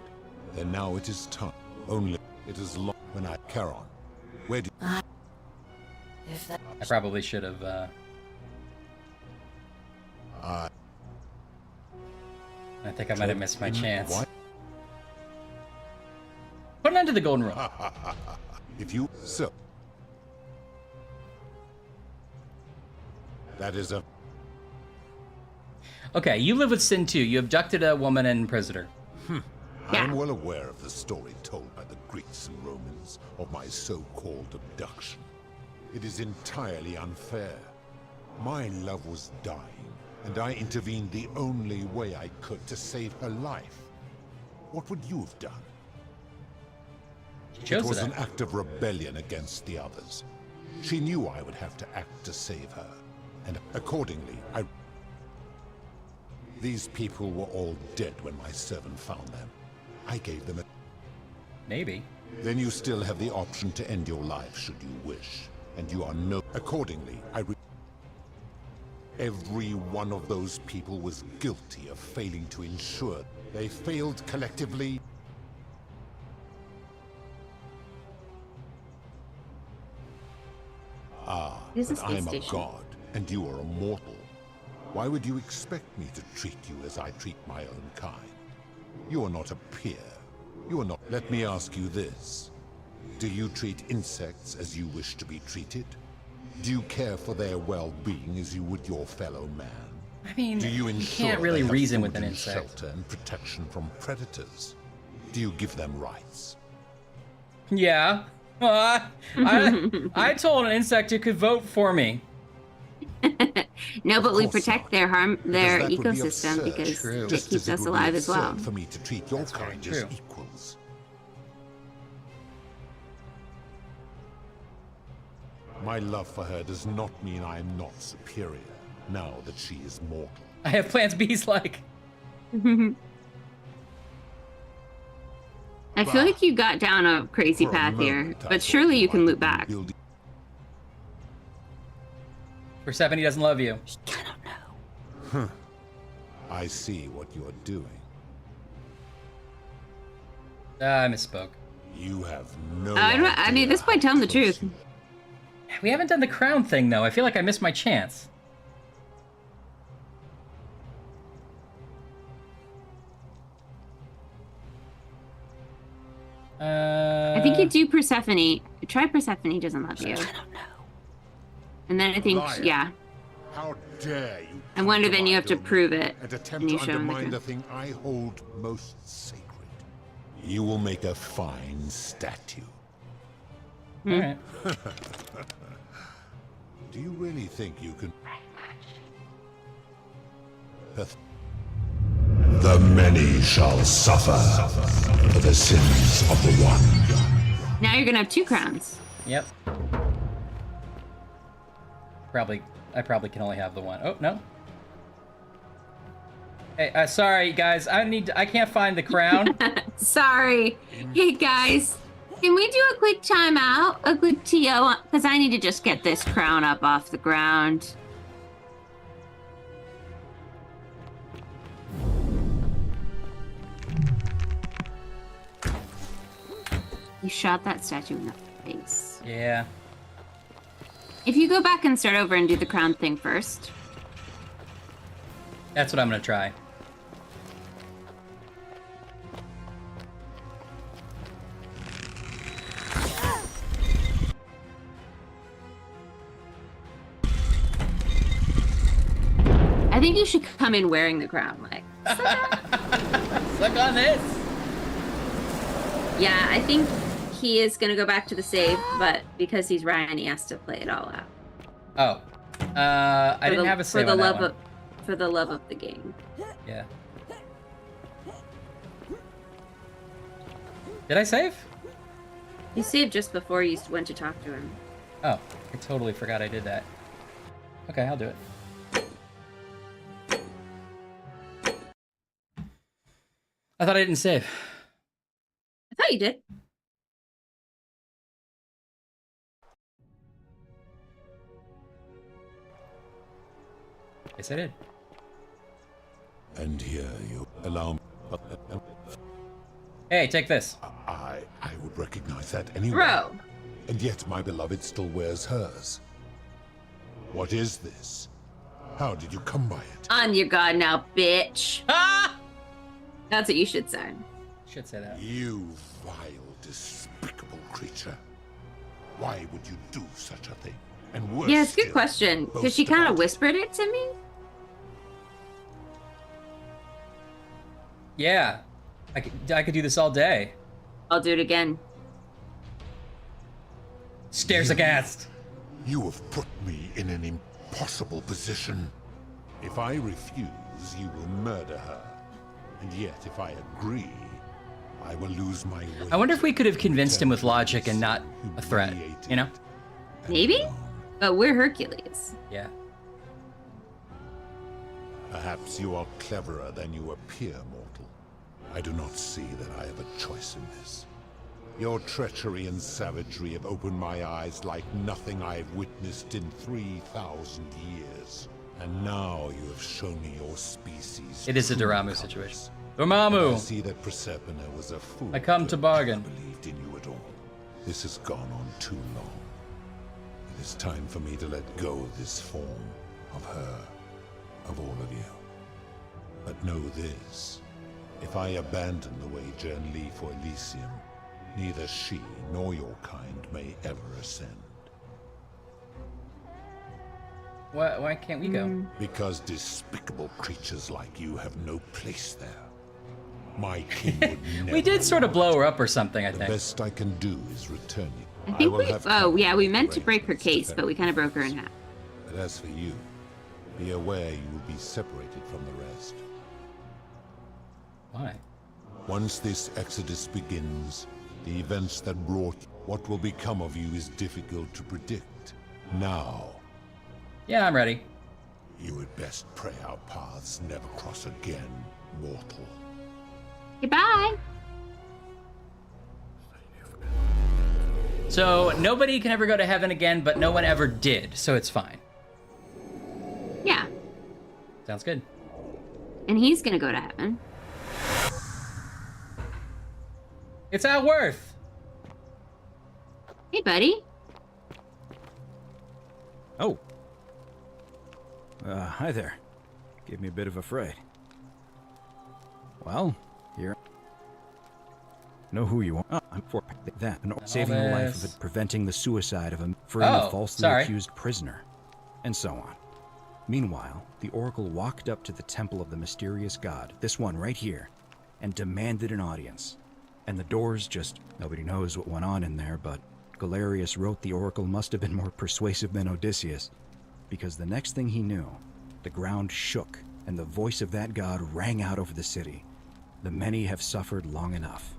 Then now it is time. Only it is long when I Charon. Where do If that I probably should have, I think I might have missed my chance. What? Put an end to the golden rule. If you so. That is a Okay, you live with Sin too. You abducted a woman and imprisoned her. I am well aware of the story told by the Greeks and Romans of my so-called abduction. It is entirely unfair. My love was dying, and I intervened the only way I could to save her life. What would you have done? Chose it was that. an act of rebellion against the others. She knew I would have to act to save her, and accordingly, These people were all dead when my servant found them. I gave them a... Maybe. Then you still have the option to end your life should you wish. And you are no... Accordingly, every one of those people was guilty of failing to ensure they failed collectively. This is But a I'm a station. god, and you are a mortal. Why would you expect me to treat you as I treat my own kind? You are not a peer. You are not... Let me ask you this. Do you treat insects as you wish to be treated? Do you care for their well-being as you would your fellow man? I mean, Do you you ensure can't really they have reason food with an and insect. shelter and protection from predators? Do you give them rights? Yeah. I told an insect it could vote for me. No, but we course protect their their Because that would be ecosystem absurd. because True. it Just keeps as it us would be alive as well. absurd for me to treat your kind as true. equals. My love for her does not mean I am not superior, now that she is mortal. I have plans B's like. I feel like you got down a crazy path here, but surely you can loop back. Persephone doesn't love you. I see what you're doing. I misspoke. You have no I mean, at this point, tell him the truth. We haven't done the crown thing, though. I feel like I missed my chance. I think you do Persephone. Try Persephone doesn't love you. I don't know. And then I think, Liar. yeah. How dare you? I wonder then you have to prove it. And attempt And you to show him the undermine crown. the thing I hold most sacred. You will make a fine statue. Alright. Do you really think you can... The many shall suffer for the sins of the one. Now you're gonna have two crowns. Yep. I probably can only have the one. Oh, no. Hey, sorry guys, I can't find the crown. Sorry. Hey guys, can we do a quick timeout? A quick TO? Because I need to just get this crown up off the ground. You shot that statue in the face. Yeah. If you go back and start over and do the crown thing first. That's what I'm gonna try. I think you should come in wearing the crown, like. Suck on this. Yeah, I think he is gonna go back to the save, but because he's Ryan, he has to play it all out. Oh, I didn't have a save on that one. For the love of the game. Yeah. Did I save? You saved just before you went to talk to him. Oh, I totally forgot I did that. Okay, I'll do it. I thought I didn't save. I thought you did. Yes, I did. And here you allow me. Hey, take this. I would recognize that anyway. Bro. And yet my beloved still wears hers. What is this? How did you come by it? On your god now, bitch. Ah! That's what you should say. Should say that. You vile, despicable creature. Why would you do such a thing? And worse Yeah, it's a good still, question. Because boast she kind about of whispered it to me. Yeah, I could do this all day. I'll do it again. Stares aghast. You have put me in an impossible position. If I refuse, you will murder her. And yet, if I agree, I will lose my way. I wonder if we could have convinced him with logic and not a threat, you know? Maybe? But we're Hercules. Yeah. Perhaps you are cleverer than you appear, mortal. I do not see that I have a choice in this. Your treachery and savagery have opened my eyes like nothing I have witnessed in 3,000 years. And now you have shown me your species. It is a Dormammu situation. Dormammu! I see that Proserpina was a fool. I come to bargain. Believed in you at all. This has gone on too long. It is time for me to let go of this form, of her, of all of you. But know this. If I abandon the wager and leave for Elysium, neither she nor your kind may ever ascend. Why can't we go? Because despicable creatures like you have no place there. My king would never. We did sort of blow her up or something, I The think. best I can do is return you. I think will have oh yeah, we meant to arrangements break her to case, defend but we kind of broke her in half. But as for you, be aware you will be separated from the rest. Why? Once this exodus begins, the events that brought what will become of you is difficult to predict. Now, Yeah, I'm ready. you would best pray our paths never cross again, mortal. Goodbye. So nobody can ever go to heaven again, but no one ever did, so it's fine. Yeah. Sounds good. And he's gonna go to heaven. It's Outworth. Hey, buddy. Oh. Hi there. Gave me a bit of a fright. Well, here. Know who you are. Oh, I'm for that. Saving the life of it, preventing the suicide of a freeing a falsely accused prisoner, and so on. Meanwhile, the Oracle walked up to the temple of the mysterious god, this one right here, and demanded an audience. And the doors just... Nobody knows what went on in there, but Galerius wrote the Oracle must have been more persuasive than Odysseus, because the next thing he knew, the ground shook, and the voice of that god rang out over the city. The many have suffered long enough.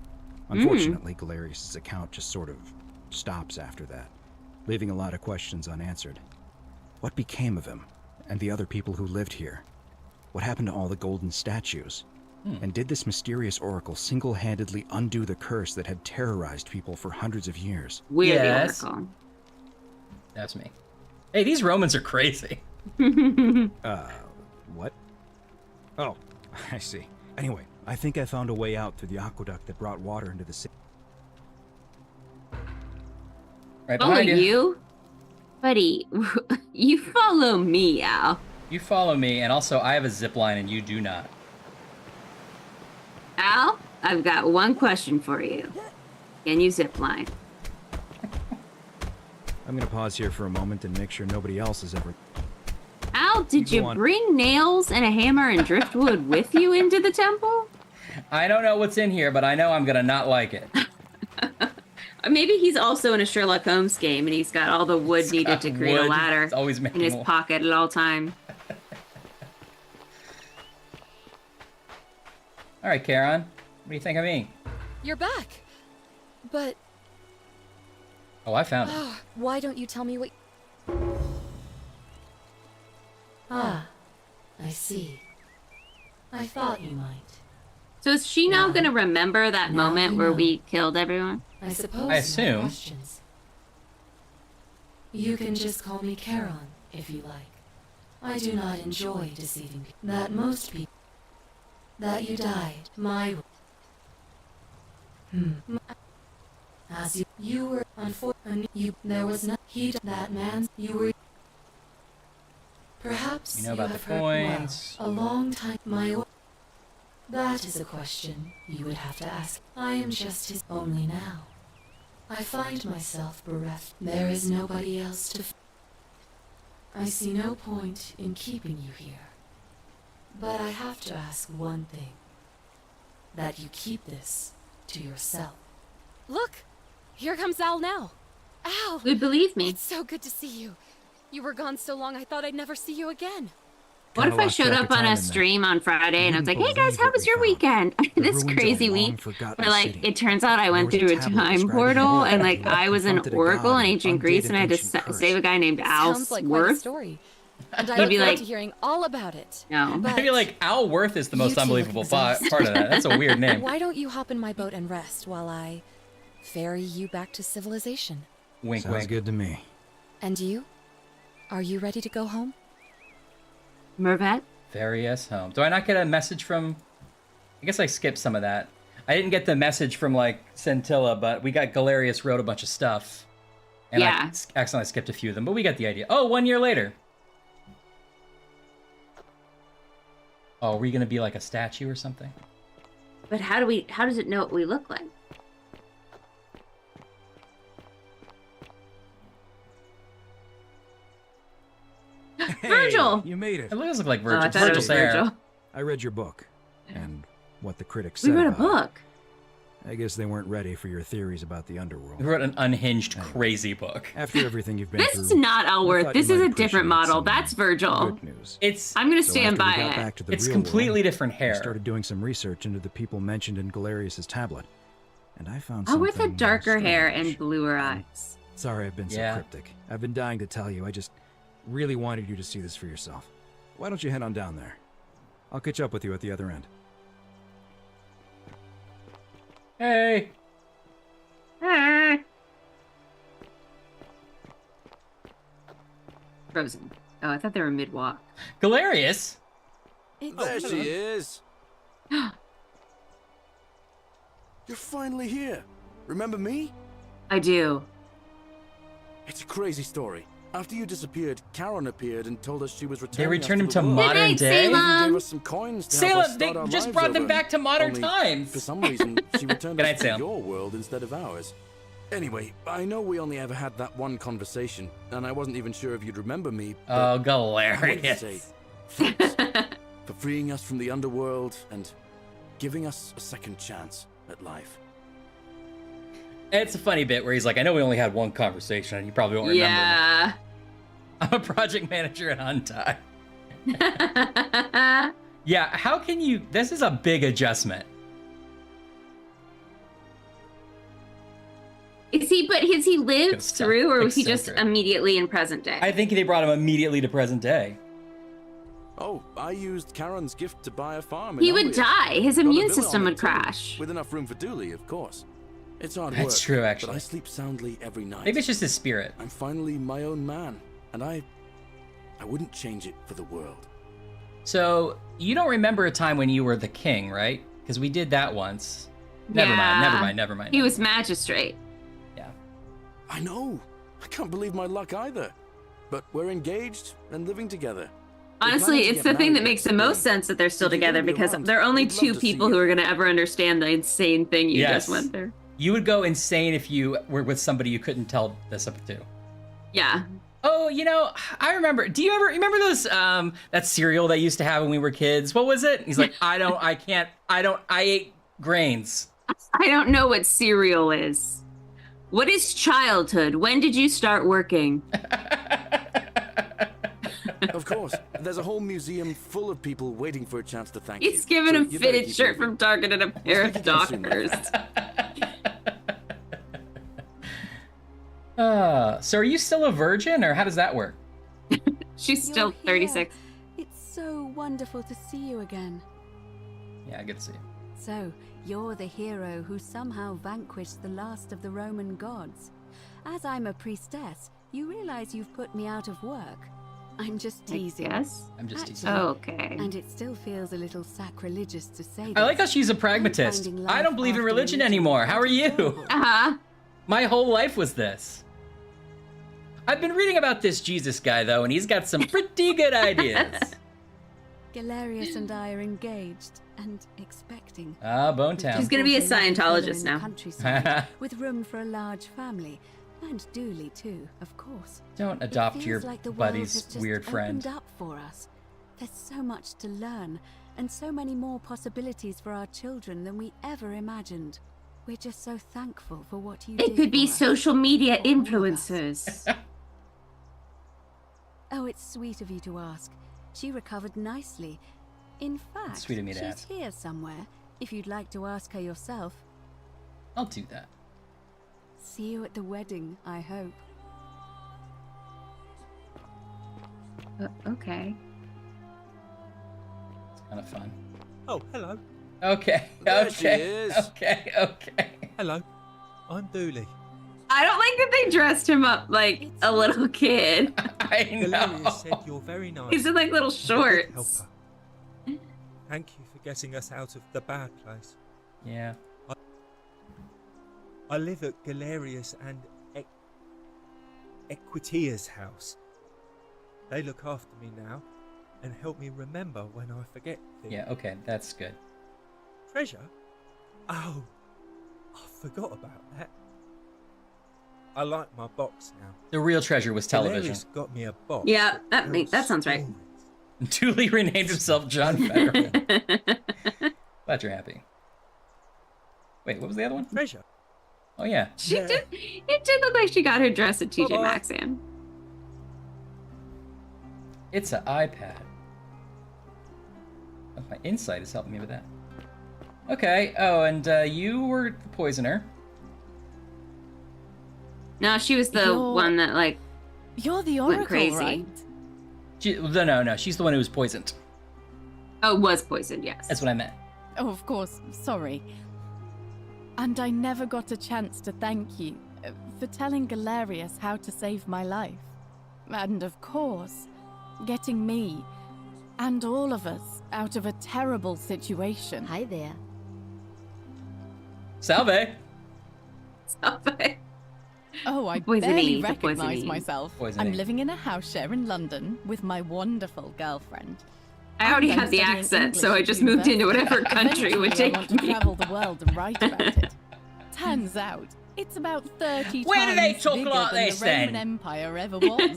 Unfortunately, Galerius' account just sort of stops after that, leaving a lot of questions unanswered. What became of him, and the other people who lived here? What happened to all the golden statues? And did this mysterious oracle single-handedly undo the curse that had terrorized people for hundreds of years? We're the oracle. That's me. Hey, these Romans are crazy. What? Oh, I see. Anyway, I think I found a way out through the aqueduct that brought water into the city. Right follow behind you? Buddy, you follow me, Al. You follow me, and also I have a zip line and you do not. Al, I've got one question for you. Can you zip line? I'm gonna pause here for a moment and make sure nobody else has ever... Al, did you bring nails and a hammer and driftwood with you into the temple? I don't know what's in here, but I know I'm gonna not like it. Maybe he's also in a Sherlock Holmes game and he's got all the wood needed to create a ladder in his pocket at all time. All right, Charon, what do you think of me? You're back. But... Oh, I found it. Why don't you tell me what... Ah, I see. I thought you might. So is she now going to remember that moment where we killed everyone? I suppose. I assume. Questions. You can just call me Charon, if you like. I do not enjoy deceiving people. That most people... That you died, my... As you were unfortunate, there was not... that man's... You were... Perhaps you know about you the have coins. Heard, well, a long time... That is a question you would have to ask. I am just his... Only now. I find myself bereft. There is nobody else to... I see no point in keeping you here. But I have to ask one thing. That you keep this to yourself. Look! Here comes Al now. Al! You believe me. It's so good to see you. You were gone so long I thought I'd never see you again. What if I showed up on a stream on Friday and I was like, hey guys, how was your weekend? This crazy week. Where like, it turns out I went through a time portal and like I was an oracle in ancient Greece and I had to save a guy named Al Sounds like quite a Worth. story. And I You'd look be forward like, to hearing all about it. No. I feel like Al Worth is the most unbelievable part of that. That's a weird name. Why don't you hop in my boat and rest while I ferry you back to civilization? Wink, Sounds wink. good to me. And you? Are you ready to go home? Mervat? Ferry us home. Do I not get a message from... I guess I skipped some of that. I didn't get the message from, like, Scintilla, but we got Galerius wrote a bunch of stuff. And I accidentally skipped a few of them, but we got the idea. Oh, 1 year later. Oh, are we going to be like a statue or something? But how does it know what we look like? Hey, Virgil! You made it. It does look like Virgil. I thought it was Virgil. I read your book, and what the critics said We read a about it. book. I guess they weren't ready for your theories about the underworld. We wrote an unhinged, crazy book. After everything you've been This through, is not I Elworth. thought This you is might a different appreciate model. some That's Virgil. good news. It's I'm gonna So stand after we by got it. back to the It's real completely world, different hair. I started doing some research into the people mentioned in Galerius's tablet, and I found Elworth something had darker hair and strange. bluer eyes. Sorry I've been so Yeah. cryptic. I've been dying to tell you. I just really wanted you to see this for yourself. Why don't you head on down there? I'll catch up with you at the other end. Hey! Frozen. Oh, I thought they were mid-walk. Galerius? There she is. You're finally here. Remember me? I do. It's a crazy story. After you disappeared, Charon appeared and told us she was returning. They returned him us to the world. modern night, day? Even Salem. gave us some coins to help us Salem, they start our just lives brought them over. back to modern Only, times. For some reason, she returned Good us night, to Salem. your world instead of ours. Anyway, I know we only ever had that one conversation, and I wasn't even sure if you'd remember me. Oh, I wanted to say Galerius. thanks for freeing us from the underworld and giving us a second chance at life. It's a funny bit where he's like, I know we only had one conversation, and you probably won't remember me. Yeah. I'm a project manager at Untie. Yeah, how can you... This is a big adjustment. Has he lived Good stuff. through, or was he just Eccentric. immediately in present day? I think they brought him immediately to present day. Oh, I used Charon's gift to buy a farm. He would die. His Got a immune villa system on would it, too, crash. with enough room for Dooley, of course. It's hard work. That's true, actually. But I sleep soundly every night. Maybe it's just his spirit. I'm finally my own man, and I wouldn't change it for the world. So, you don't remember a time when you were the king, right? Because we did that once. Never mind. He was magistrate. Yeah. I know. I can't believe my luck either. But we're engaged and living together. Honestly, it's the thing that makes the most sense that they're still together, because there are only two people who are going to ever understand the insane thing you just went through. You would go insane if you were with somebody you couldn't tell this up to. Yeah. Oh, you know, I remember. Do you ever remember those that cereal they used to have when we were kids? What was it? He's like, I ate grains. I don't know what cereal is. What is childhood? When did you start working? Of course. There's a whole museum full of people waiting for a chance to thank you. He's giving So a you better fitted keep shirt moving. from Target and a pair of Dockers. So are you still a virgin, or how does that work? She's still 36. It's so wonderful to see you again. Yeah, good to see you. So, you're the hero who somehow vanquished the last of the Roman gods. As I'm a priestess, you realize you've put me out of work. I'm just teasing. Yes? I'm just teasing. Oh, okay. And it still feels a little sacrilegious to say this. I like how she's a pragmatist. I don't believe in religion anymore. How are you? Uh-huh. My whole life was this. I've been reading about this Jesus guy, though, and he's got some pretty good ideas. Galerius and I are engaged and expecting. Ah, Bone Town. She's gonna be a We've bought villa Scientologist in now. the countryside, with room for a large family. And Dooley, too, of course. Don't It adopt feels your like the world buddy's has just weird friend. opened up for us. There's so much to learn, and so many more possibilities for our children than we ever imagined. We're just so thankful for what you They did could be for us. social media influencers. Oh, it's sweet of you to ask. She recovered nicely. In fact, Sweet of me to she's ask. here somewhere, if you'd like to ask her yourself. I'll do that. See you at the wedding, I hope. Okay. It's kind of fun. Oh, hello. Okay. There she Okay. is. Okay. Hello. I'm Dooley. I don't like that they dressed him up like a little kid. I Galerius said you're very nice. He's in like little and a good shorts. helper. Thank you for getting us out of the bad place. Yeah. I live at Galerius and Equitia's house. They look after me now and help me remember when I forget things. Yeah, okay. That's good. Treasure? Oh, I forgot about that. I like my box now. The real treasure was television. Galerius got me a box. Yeah, that sounds right. Dooley renamed himself John Fetterman. Glad you're happy. Wait, what was the other one? Treasure. Oh, yeah. She did. It did look like she got her dress at TJ Bye-bye. Maxx in. It's an iPad. Oh, my insight is helping me with that. Okay. Oh, and you were the poisoner. No, she was the You're- one that like You're the went Oracle, crazy. right? No. She's the one who was poisoned. Oh, was poisoned. Yes. That's what I meant. Oh, of course. Sorry. And I never got a chance to thank you for telling Galerius how to save my life. And of course, getting me and all of us out of a terrible situation. Hi there. Salve. Salve. Oh, I Poisonese, barely the recognize poisonese. myself. Poisonese. I'm living in a house share in London with my wonderful girlfriend. I already And I'm had the studying accent, so English I at just moved into university. whatever country would Eventually, take I want to me. travel the world and write about it. Turns out, it's about 30 Where do times they talk bigger like than this, the Roman then? Empire ever was.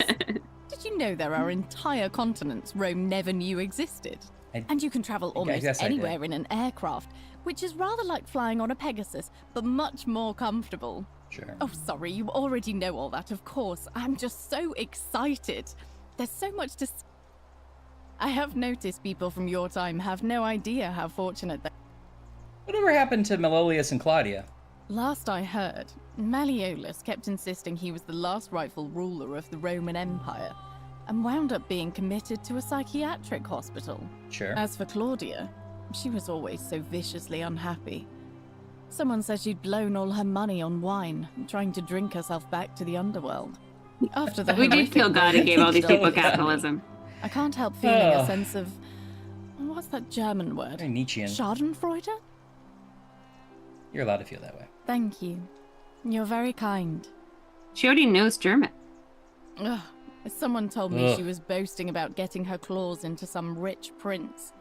Did you know there are entire continents Rome never knew existed? And you can travel almost guess I did. anywhere in an aircraft, which is rather like flying on a Pegasus, but much more comfortable. Sure. Oh, sorry, you already know all that, of course. I'm just so excited. There's so much to... I have noticed people from your time have no idea how fortunate they... Whatever happened to Malolius and Claudia? Last I heard, Malleolus kept insisting he was the last rightful ruler of the Roman Empire. and wound up being committed to a psychiatric hospital. Sure. As for Claudia, she was always so viciously unhappy. Someone said she'd blown all her money on wine, trying to drink herself back to the underworld. After the We did kill God and gave all these people horrific- capitalism. I can't help feeling a sense of... What's that German word? Very Nietzschean. Schadenfreude? You're allowed to feel that way. Thank you. You're very kind. She already knows German. Ugh. Someone told me Ugh. she was boasting about getting her claws into some rich prince,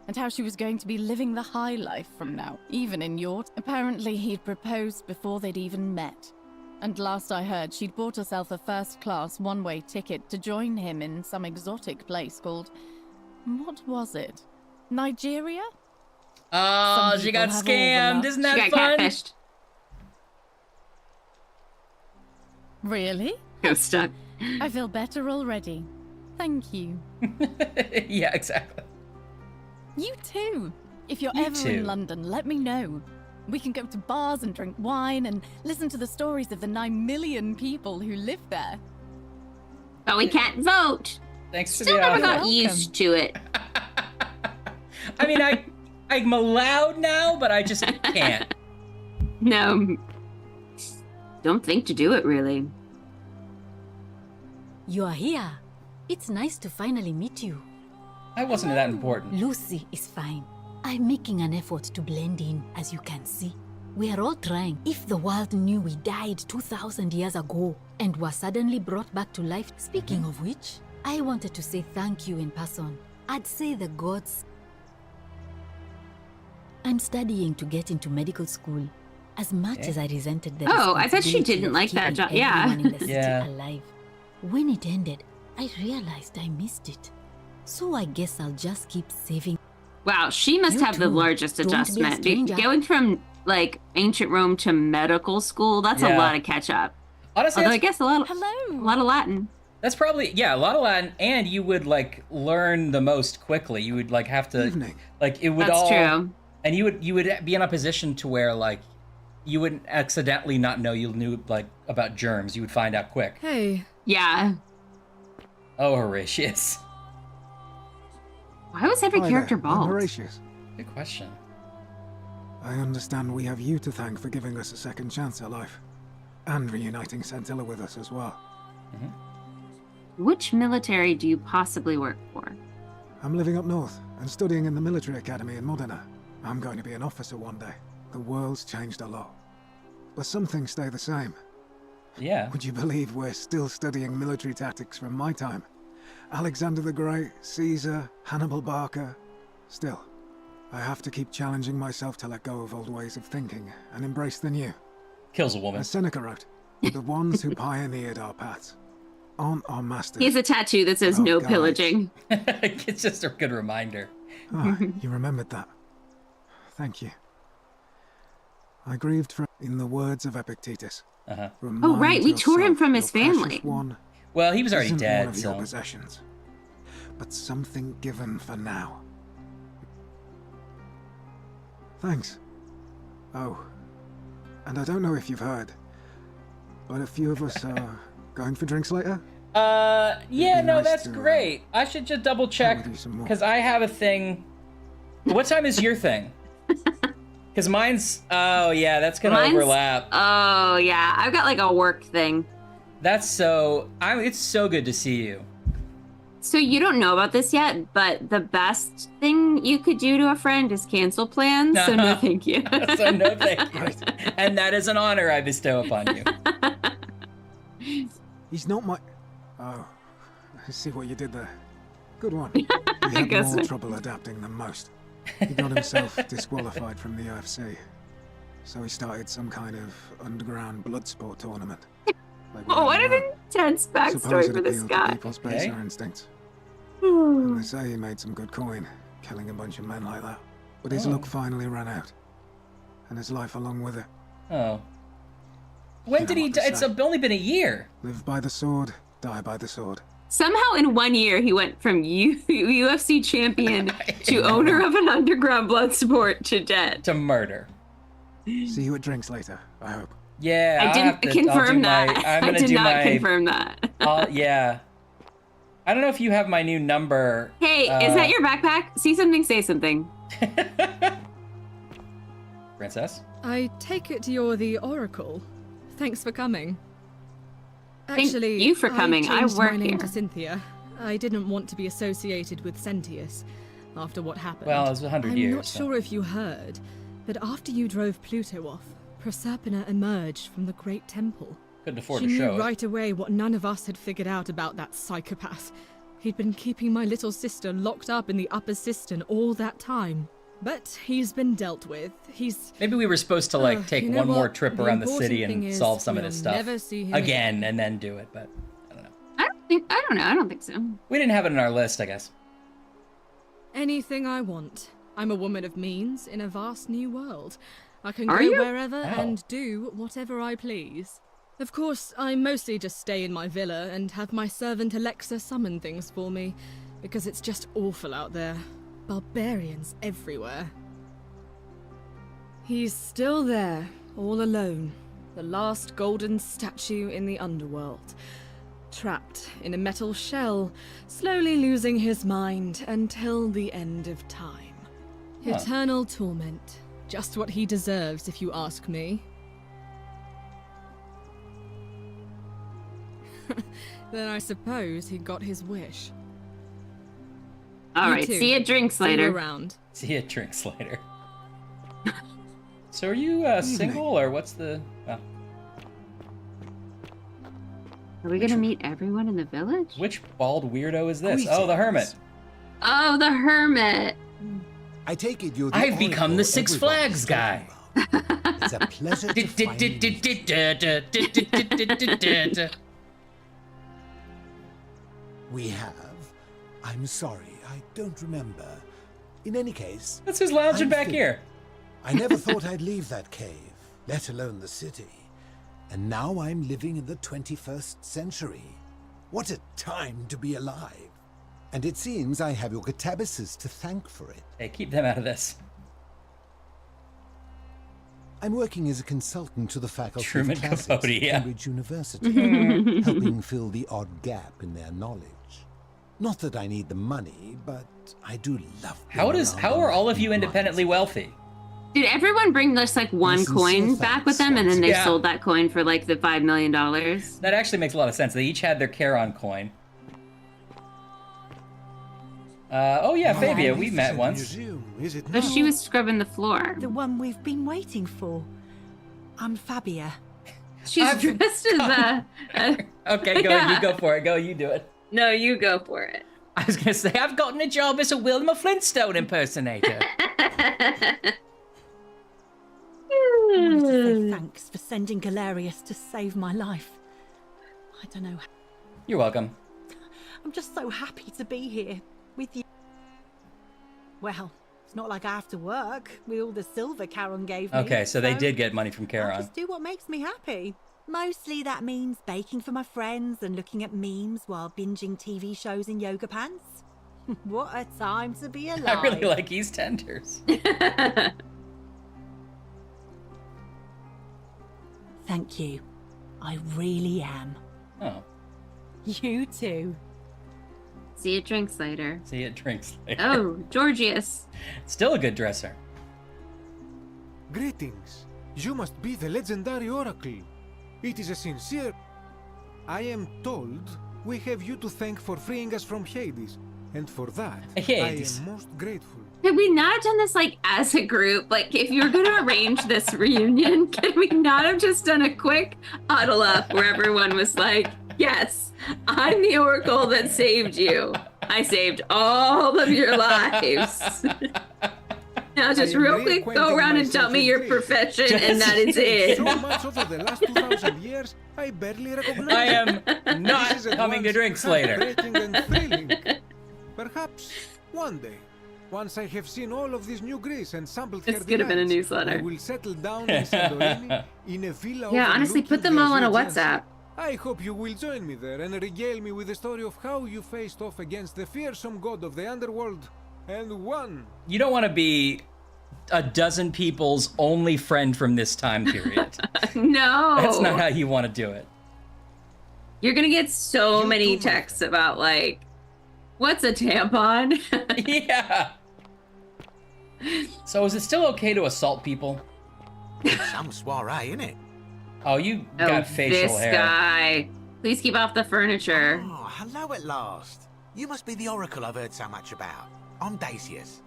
and how she was going to be living the high life from now, even in Yort. Apparently he'd proposed before they'd even met. And last I heard, she'd bought herself a first-class one-way ticket to join him in some exotic place called... What was it? Nigeria? Oh, Some she people got have all the scammed. luck. Isn't that She got fun? catfished. Really? I'm stuck. I feel better already. Thank you. Yeah, exactly. You too. If you're You ever too. in London, let me know. We can go to bars and drink wine and listen to the stories of the 9 million people who live there. But we can't vote. Thanks for Still the never offer. got Welcome. used to it. I mean, I'm allowed now, but I just can't. No. Don't think to do it, really. You are here. It's nice to finally meet you. I wasn't that important. Lucy is fine. I'm making an effort to blend in, as you can see. We are all trying. If the world knew we died 2,000 years ago and were suddenly brought back to life, speaking of which, I wanted to say thank you in person. I'd say the gods. I'm studying to get into medical school. As much as I resented the Oh, I thought she responsibility didn't of like that keeping job. Yeah. everyone in the city Yeah. alive. When it ended, I realized I missed it. So I guess I'll just keep saving. Wow, she must You have the too. largest Don't be a adjustment. stranger. Going from like ancient Rome to medical school, that's a Yeah. lot of catch up. Honestly, Although I that's, guess a lot of Latin. that's probably, yeah, a lot of Latin, and you would like learn the most quickly. You would like have to, like it would That's all, true. and you would be in a position to where like you wouldn't accidentally not know you knew like about germs. You would find out quick. Hey. Yeah. Oh, Horatius. Why was every Hi character there, I'm bald? Horatius. Good question. I understand we have you to thank for giving us a second chance at life. And reuniting Centilla with us as well. Which military do you possibly work for? I'm living up north and studying in the military academy in Modena. I'm going to be an officer one day. The world's changed a lot. But some things stay the same. Yeah. Would you believe we're still studying military tactics from my time? Alexander the Great, Caesar, Hannibal Barca. Still, I have to keep challenging myself to let go of old ways of thinking and embrace the new. Kills a woman. As Seneca wrote, the ones who pioneered our paths aren't our masters. He has a tattoo that says Oh, no guys. pillaging. It's just a good reminder. Ah, you remembered that. Thank you. I grieved for, in the words of Epictetus. Uh-huh. Oh, right, we tore him from his family. One Well, he was already isn't dead, one of your so. possessions, but something given for now. Thanks. Oh, and I don't know if you've heard, but a few of us are going for drinks later. Yeah, It'd be no, nice that's to, great. I should just double check do some more. because I have a thing. What time is your thing? Because mine's. Oh yeah, that's gonna Mine's- overlap. Oh yeah, I've got like a work thing. That's so. It's so good to see you. So you don't know about this yet, but the best thing you could do to a friend is cancel plans. So no, thank you. So no thank you. And that is an honor I bestow upon you. He's not my. Oh, I see what you did there. Good one. He had guess more so. trouble adapting than most. He got himself disqualified from the UFC, so he started some kind of underground blood sport tournament. Like Oh, what an intense Suppose backstory it for this appealed to guy. people's baser instincts. And they say he made some good coin, killing a bunch of men like that. But his Oh. luck finally ran out, and his life along with it. Oh. When did he? It's only been a year. Live by the sword, die by the sword. Somehow in 1 year he went from UFC champion to owner of an underground blood sport to dead. To murder. See you at drinks later, I hope. Yeah, I I'll didn't have to- I'll confirm do that. I'm I gonna did do not my- confirm that. Yeah. I don't know if you have my new number. Hey, is that your backpack? See something, say something. Princess? I take it you're the Oracle. Thanks for coming. Thank Actually, you for coming. I changed work my name here. to Cynthia. I didn't want to be associated with Sentius after what happened. Well, it was 100 years. I'm not sure if you heard, but after you drove Pluto off, Proserpina emerged from the Great Temple. Couldn't afford She to show knew it. right away what none of us had figured out about that psychopath. He'd been keeping my little sister locked up in the upper cistern all that time. But he's been dealt with. Maybe we were supposed to like take you know one more what? trip The around the important city thing and is solve some of we'll this stuff never see him again and then do it, but I don't think so. we didn't have it on our list, I guess. Anything I want. I'm a woman of means in a vast new world. I can Are go you? wherever Oh. and do whatever I please. Of course, I mostly just stay in my villa and have my servant Alexa summon things for me, because it's just awful out there. Barbarians everywhere. He's still there, all alone. The last golden statue in the underworld. Trapped in a metal shell, slowly losing his mind until the end of time. Huh. Eternal torment. Just what he deserves, if you ask me. Then I suppose he got his wish. All You right, too. see you drinks See you later. around. See you drinks later. So are you single or what's the? Oh. Are we gonna meet everyone in the village? Which bald weirdo is this? Oh, the hermit. Oh, the hermit. I take it you're the I've become the Oracle Six everybody's Flags guy. It's a pleasure to find you. We have. I'm sorry, I don't remember. In any case... That's who's lounging I'm back fit. here. I never thought I'd leave that cave, let alone the city. And now I'm living in the 21st century. What a time to be alive. And it seems I have your catabasis to thank for it. Hey, keep them out of this. I'm working as a consultant to the faculty Truman of classics Capote, at yeah. Cambridge University, helping fill the odd gap in their knowledge. Not that I need the money, but I do love. How are all of you independently wealthy? Did everyone bring just like one Sincere coin back with them, and then they Yeah. sold that coin for like the $5 million? That actually makes a lot of sense. They each had their Charon coin. Oh yeah, Fabia, we met once. But she was scrubbing the floor. The one we've been waiting for. I'm Fabia. She's dressed as a. Okay, go. Yeah. You go for it. Go. You do it. No, you go for it. I was gonna say I've gotten a job as a Wilma Flintstone impersonator. I wanted to say thanks for sending Galerius to save my life. I don't know. You're welcome. I'm just so happy to be here with you. Well, it's not like I have to work with all the silver Charon gave me. Okay, so they did get money from I Charon. just do what makes me happy. Mostly that means baking for my friends and looking at memes while binging TV shows in yoga pants. What a time to be alive. I really like East Tenders. Thank you. I really am. Oh. You too. See you drinks later. See it drinks later. Oh, Georgius. Still a good dresser. Greetings. You must be the legendary Oracle. It is a sincere... I am told we have you to thank for freeing us from Hades. And for that, Hades. I am most grateful. Could we not have done this like as a group? Like if you're gonna arrange this reunion, could we not have just done a quick huddle up where everyone was like, yes, I'm the Oracle that saved you. I saved all of your lives. Now just real quick, go around and tell me your profession and that is it. So much over the last 2,000 years, I barely recognize I it. am not This is at coming to once drinks later. heartbreaking and thrilling. Perhaps one day, once I have seen all of this new Greece and sampled This her could have been a delights, newsletter. I will settle down in Santorini in a villa. Yeah, honestly, put them all on a overlooking the WhatsApp. I hope you will join me there and regale me with the story of how you faced off against the fearsome god of the underworld and won. You don't want to be a dozen people's only friend from this time period. No. That's not how you want to do it. You're gonna get so many texts about like, What's a tampon? Yeah. So is it still okay to assault people? Some soiree, innit? Oh, you got facial this hair. guy. Please keep off the furniture. Oh, hello at last. You must be the oracle I've heard so much about. I'm Dacius.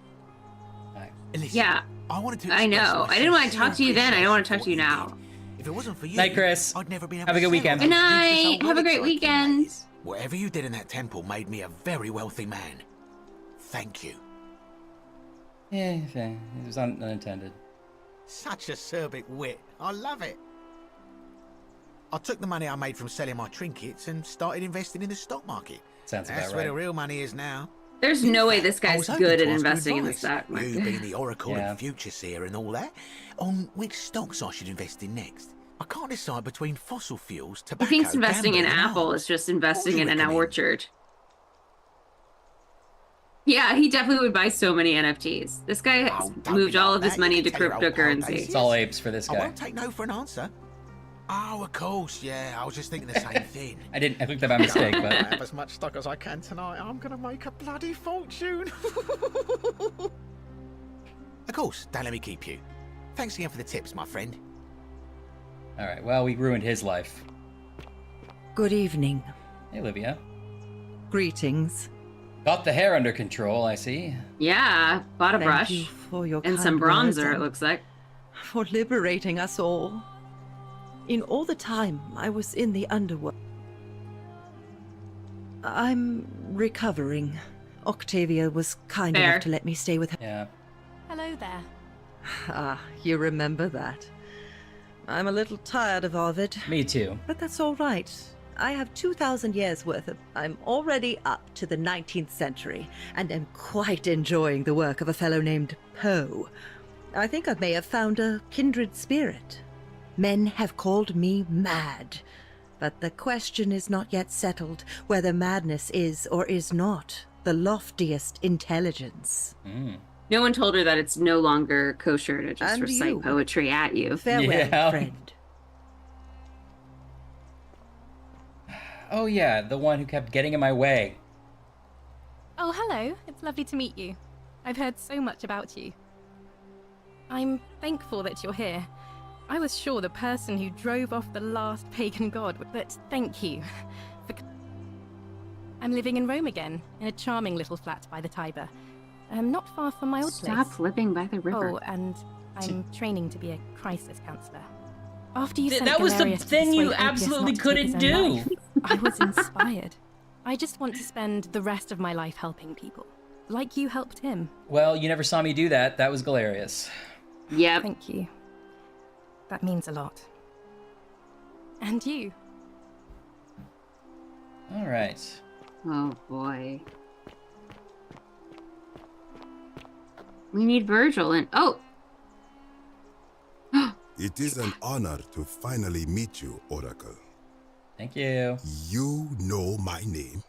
Listen, Yeah. I wanted to. I know. I didn't want to talk to you then. I don't want to talk to you appreciation now. If it wasn't for you, Night, Chris. I'd never been able Have a to good weekend. Good night. Have a great weekend. Whatever you did in that temple made me a very wealthy man. Thank you. Yeah, it was unintended. Such acerbic wit. I love it. I took the money I made from selling my trinkets and started investing in the stock market. Sounds about That's where right. the real money is now. There's no way this guy's I was hoping good to at ask for investing in the advice. stock market. You being the oracle Yeah. and future seer and all that, on which stocks I should invest in next. I can't decide between fossil fuels, He tobacco, thinks investing in gambling, and Apple art. is just investing in an recommend? orchard. Yeah, he definitely would buy so many NFTs. This guy has don't moved be all like of his that. money You into can tell your old pal cryptocurrency. Daisy. It's all apes for this I guy. won't take no for an answer. Oh, of course, yeah. I was just thinking the same thing. I clicked that by mistake, I but have as much stock as I can tonight. I'm gonna make a bloody fortune. Of course, don't let me keep you. Thanks again for the tips, my friend. all right. Well, we ruined his life. Good evening. Hey, Olivia. Greetings. Got the hair under control, I see. Yeah, bought a Thank brush you for your and kind some words bronzer, it and looks like. for liberating us all. In all the time I was in the underworld, I'm recovering. Octavia was kind Fair. enough to let me stay with her. Yeah. Hello there. Ah, you remember that. I'm a little tired of Ovid. Me too. But that's all right. I have 2,000 years worth of... I'm already up to the 19th century, and am quite enjoying the work of a fellow named Poe. I think I may have found a kindred spirit. Men have called me mad, but the question is not yet settled whether madness is or is not the loftiest intelligence. No one told her that it's no longer kosher to just And recite you. poetry at you. Farewell, friend. Oh yeah, the one who kept getting in my way. Oh, hello. It's lovely to meet you. I've heard so much about you. I'm thankful that you're here. I was sure the person who drove off the last pagan god, but thank you. I'm living in Rome again, in a charming little flat by the Tiber. Not far from my old place. Stop living by the river. Oh, and I'm training to be a crisis counselor. After you Th- sent that was the Galerius to thing you persuade Ulpius absolutely not to couldn't take his own do. life, I was inspired. I just want to spend the rest of my life helping people, like you helped him. Well, you never saw me do that. That was Galerius. Yeah. Thank you. That means a lot. And you. All right. Oh boy. We need Virgil and It is an honor to finally meet you, Oracle. Thank you. You know my name?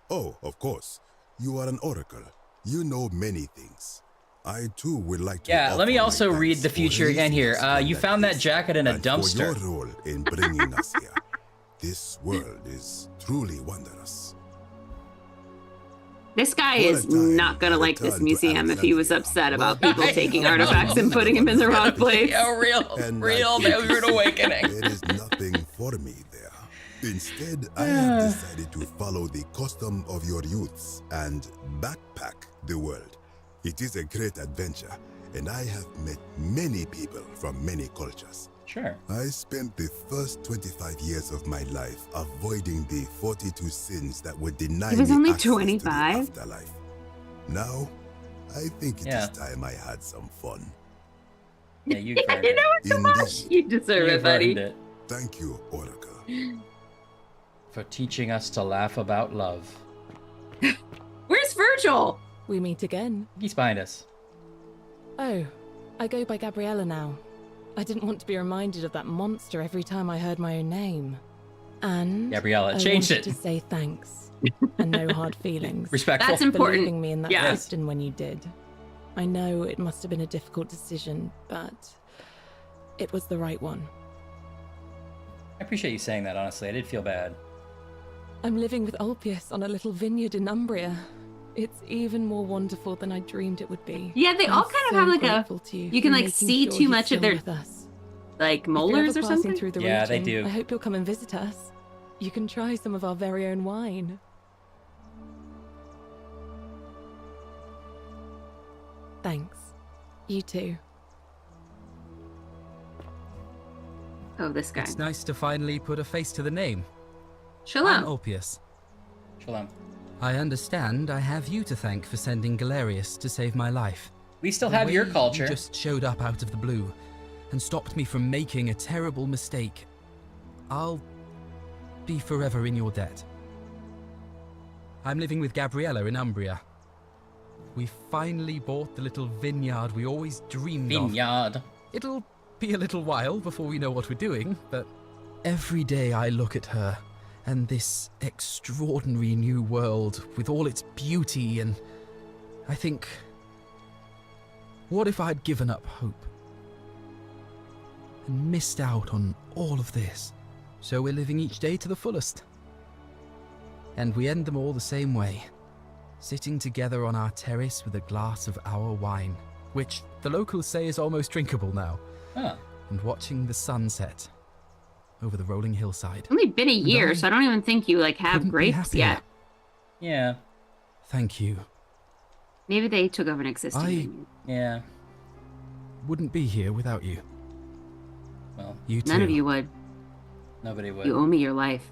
Oh, of course. You are an Oracle. You know many things. I too would like to. Yeah, let me offer also my read thanks the for future again here. raising You us found like that this, jacket in a and for dumpster. your role in bringing us here. This world is truly wondrous. this guy is not gonna like this museum if he was upset about people taking artifacts and putting them in the wrong place. Yeah, real rude awakening. There is nothing for me there. Instead, I have decided to follow the custom of your youths and backpack the world. It is a great adventure, and I have met many people from many cultures. Sure. I spent the first 25 years of my life avoiding the 42 sins that would deny He was me only access to the 25. afterlife. Now, I think it is time I had some fun. Yeah, you You know what, Tomash? You deserve it, buddy. earned it. Thank you, Oracle. For teaching us to laugh about love. Where's Virgil? We meet again. He's behind us. Oh, I go by Gabriella now. I didn't want to be reminded of that monster every time I heard my own name. And Gabriella, I change wanted it. to say thanks and no hard feelings. Respectful. That's For important. leaving me in that Yeah. Preston when you did. I know it must have been a difficult decision, but it was the right one. I appreciate you saying that, honestly. I did feel bad. I'm living with Ulpius on a little vineyard in Umbria. It's even more wonderful than I dreamed it would be. Yeah, they all kind of have like a. You can like see too much of their like molars or something. Through the yeah, region, they do. I hope you'll come and visit us. You can try some of our very own wine. Thanks. You too. Oh, this guy. It's nice to finally put a face to the name. Shalom. I'm Ulpius. Shalom. I understand I have you to thank for sending Galerius to save my life. We still have your culture. You just showed up out of the blue and stopped me from making a terrible mistake. I'll be forever in your debt. I'm living with Gabriella in Umbria. We finally bought the little vineyard we always dreamed of. Vineyard. It'll be a little while before we know what we're doing, but every day I look at her and this extraordinary new world with all its beauty, and I think, what if I'd given up hope and missed out on all of this? So we're living each day to the fullest. And we end them all the same way, sitting together on our terrace with a glass of our wine, which the locals say is almost drinkable now, and watching the sunset over the rolling hillside. It's only been a year, so I don't even think you like have grapes yet. Yeah. Thank you. Maybe they took over an existing vineyard. Yeah. Wouldn't be here without you. Well, you too. None of you would. Nobody would. You owe me your life.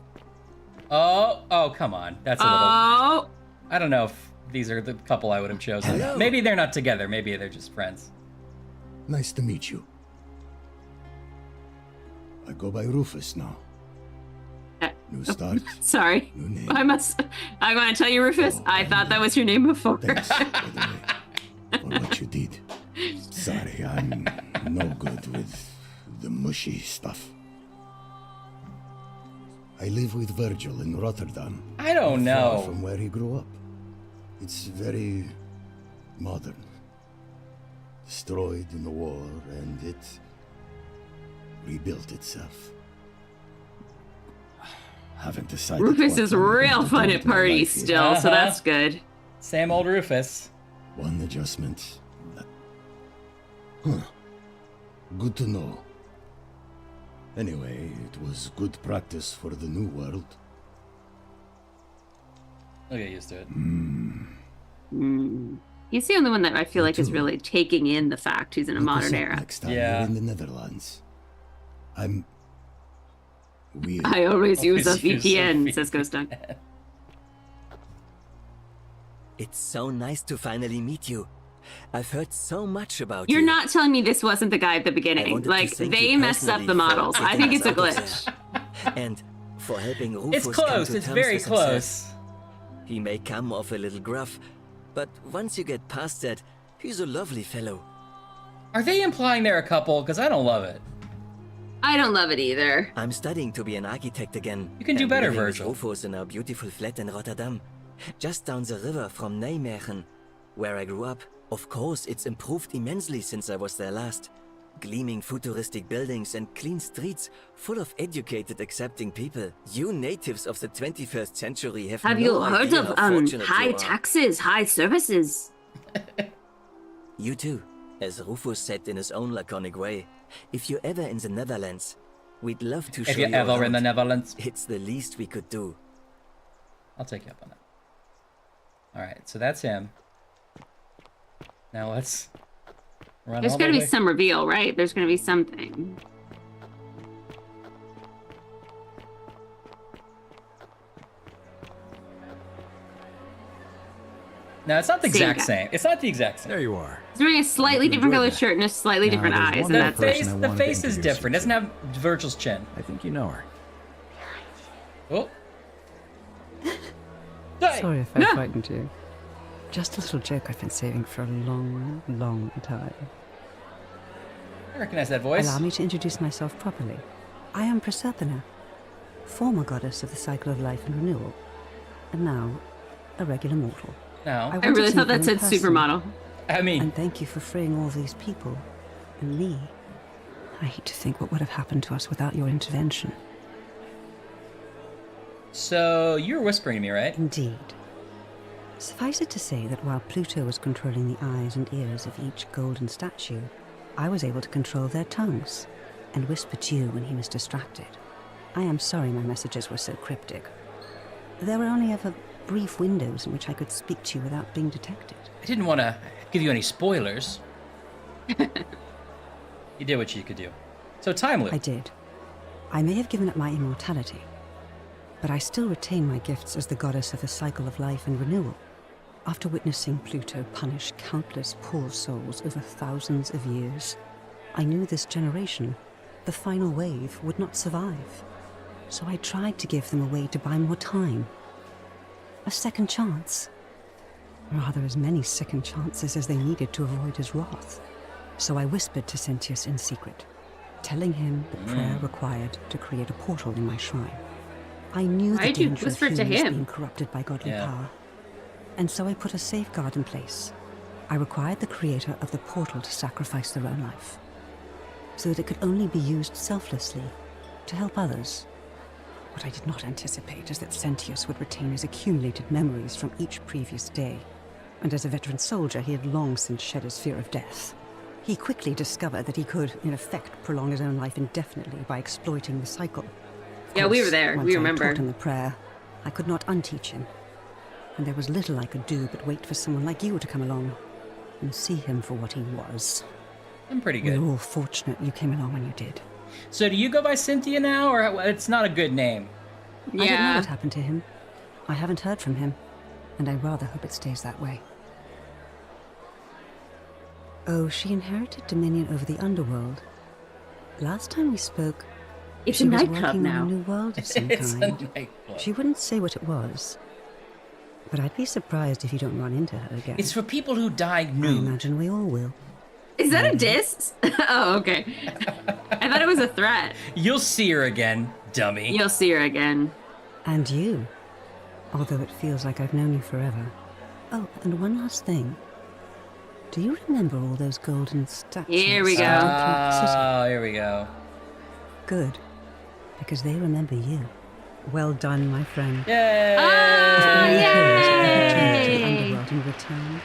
Oh, come on. That's a little... I don't know if these are the couple I would have chosen. Hello. Maybe they're not together. Maybe they're just friends. Nice to meet you. I go by Rufus now. New start. Sorry. New name. I'm going to tell you, Rufus, I thought that was your name before. Thanks, by the way, for what you did. Sorry, I'm no good with the mushy stuff. I live with Virgil in Rotterdam. I don't not know. far from where he grew up. It's very modern. Destroyed in the war, and it rebuilt itself. Haven't decided. Rufus is real fun at parties still, so that's good. Same old Rufus. One adjustment. Huh. Good to know. Anyway, it was good practice for the new world. I'll get used to it. He's the only one that I feel like is really taking in the fact he's in a modern era. Next time you're in the Netherlands. I'm weird. I always use a VPN, says Ghost Dog. It's so nice to finally meet you. I've heard so much about You're you. not telling me this wasn't the guy at the beginning. Like, they messed up the models. I think it's a glitch. And for helping Rufus It's come close. to It's terms very with himself. close. He may come off a little gruff, but once you get past that, he's a lovely fellow. Are they implying they're a couple? Because I don't love it. I don't love it either. I'm studying to be an architect again. You can do and better, living with Virgil. Rufus in our beautiful flat in Rotterdam, just down the river from Nijmegen, where I grew up. Of course, it's improved immensely since I was there last. Gleaming futuristic buildings and clean streets full of educated, accepting people. You natives of the 21st century have Have no you heard idea of how fortunate high you are. taxes, high services? You too, as Rufus said in his own laconic way. If you're ever in the Netherlands, we'd love to show If you you're ever in around. the Netherlands. It's the least we could do. I'll take you up on that. Alright, so that's him. Now let's run There's all going the to be way- some reveal, right? There's going to be something. No, it's not the Same exact guy. same. It's not the exact same. There you are. He's wearing a slightly different colored shirt and a slightly different there's eyes, one and more that's person it. I The wanted to face is introduce different. It doesn't have Virgil's chin. I think you know her. Oh. Sorry if I frightened you. Just a little joke I've been saving for a long, long time. I recognize that voice. Allow me to introduce myself properly. I am Proserpina, former goddess of the cycle of life and renewal, and now a regular mortal. No. I wanted really to thought meet that you in said person. supermodel. I mean... And thank you for freeing all these people, and me. I hate to think what would have happened to us without your intervention. So, you were whispering to me, right? Indeed. Suffice it to say that while Pluto was controlling the eyes and ears of each golden statue, I was able to control their tongues and whisper to you when he was distracted. I am sorry my messages were so cryptic. There were only ever brief windows in which I could speak to you without being detected. I didn't want to give you any spoilers. You did what you could do. So time loop. I did. I may have given up my immortality, but I still retain my gifts as the goddess of the cycle of life and renewal. After witnessing Pluto punish countless poor souls over thousands of years, I knew this generation, the final wave, would not survive. So I tried to give them a way to buy more time. A second chance. Rather, as many second chances as they needed to avoid his wrath. So I whispered to Sentius in secret, telling him the prayer required to create a portal in my shrine. I knew the Why'd you danger of whisper to humans him? being corrupted by godly power. And so I put a safeguard in place. I required the creator of the portal to sacrifice their own life, so that it could only be used selflessly to help others. What I did not anticipate is that Sentius would retain his accumulated memories from each previous day, and as a veteran soldier, he had long since shed his fear of death. He quickly discovered that he could, in effect, prolong his own life indefinitely by exploiting the cycle. Yeah, we were there. Once We I remember. taught him the prayer, I could not unteach him, and there was little I could do but wait for someone like you to come along and see him for what he was. I'm pretty good. We're all fortunate you came along when you did. So do you go by Cynthia now, or it's not a good name? I don't know what happened to him. I haven't heard from him, and I rather hope it stays that way. Oh, she inherited dominion over the underworld. Last time we spoke, It's she a was nightclub working now. on a new world of some It's a kind. nightclub. She wouldn't say what it was, but I'd be surprised if you don't run into her again. It's for people who died nude. I imagine we all will. Is that a diss? Oh, okay. I thought it was a threat. You'll see her again, dummy. You'll see her again. And you. Although it feels like I've known you forever. Oh, and one last thing. Do you remember all those golden statues? Here we go. Oh, here we go. Good. Because they remember you. Well done, my friend. Yay! Oh, yay! yay! In return,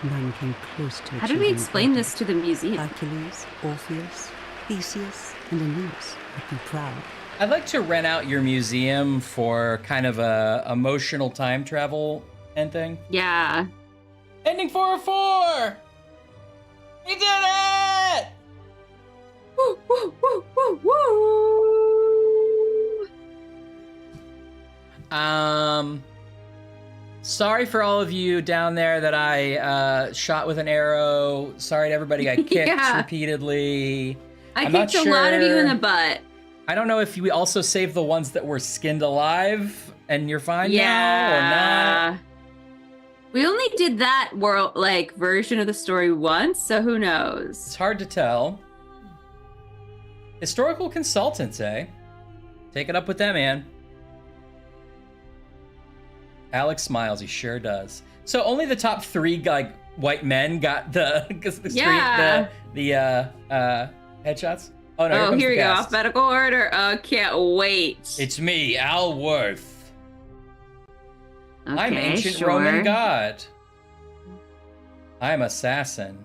none came close to How did we achieving explain it. this to the museum? Hercules, Orpheus, Theseus, and Aeneas would be proud. I'd like to rent out your museum for kind of a emotional time travel ending. Yeah. Ending 404! We did it! Woo, woo, woo, woo, woo! Sorry for all of you down there that I shot with an arrow. Sorry to everybody I kicked Yeah. repeatedly. I I'm not kicked a lot of you in sure- the butt. I don't know if we also saved the ones that were skinned alive and you're fine now or not. We only did that world version of the story once, so who knows? It's hard to tell. Historical consultants, eh? Take it up with them, man. Alex smiles, he sure does. So only the top 3 white men got the headshots. Oh no! Oh, comes here the we go. cast. Alphabetical order. Can't wait. It's me, Al Worth. I'm Okay, ancient sure. Roman god. I'm assassin.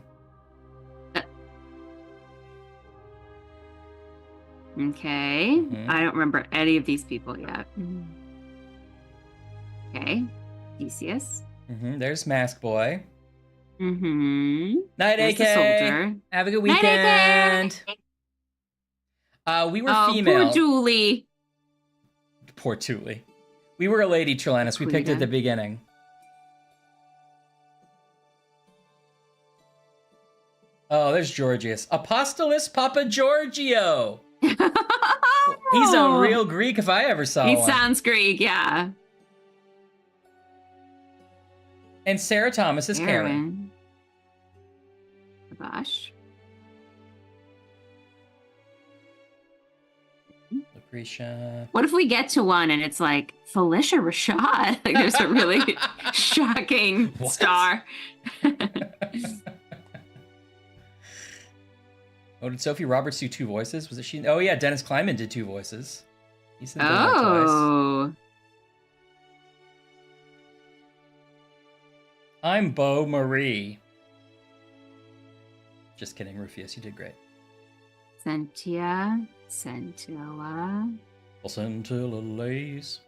Okay. I don't remember any of these people yet. Okay. Theseus. There's Mask Boy. Mm-hmm. Night, There's AK. the soldier. Have a good Night, weekend. We were female. Poor Julie. Poor Tuli. We were a lady, Trelanis. We picked at the beginning. Oh, there's Georgius. Apostolus Papa Giorgio. He's a real Greek if I ever saw He one. sounds Greek, yeah. And Sarah Thomas is Karen. Gosh. Lucretia. What if we get to one and it's like Felicia Rashad? Like there's a really shocking star. Oh, did Sophie Roberts do 2 voices? Was it she? Oh yeah, Dennis Kleiman did 2 voices. He's done that twice. Oh. I'm Beau Marie. Just kidding, Rufius. You did great. Sentia. Scintilla. Scintilla lays.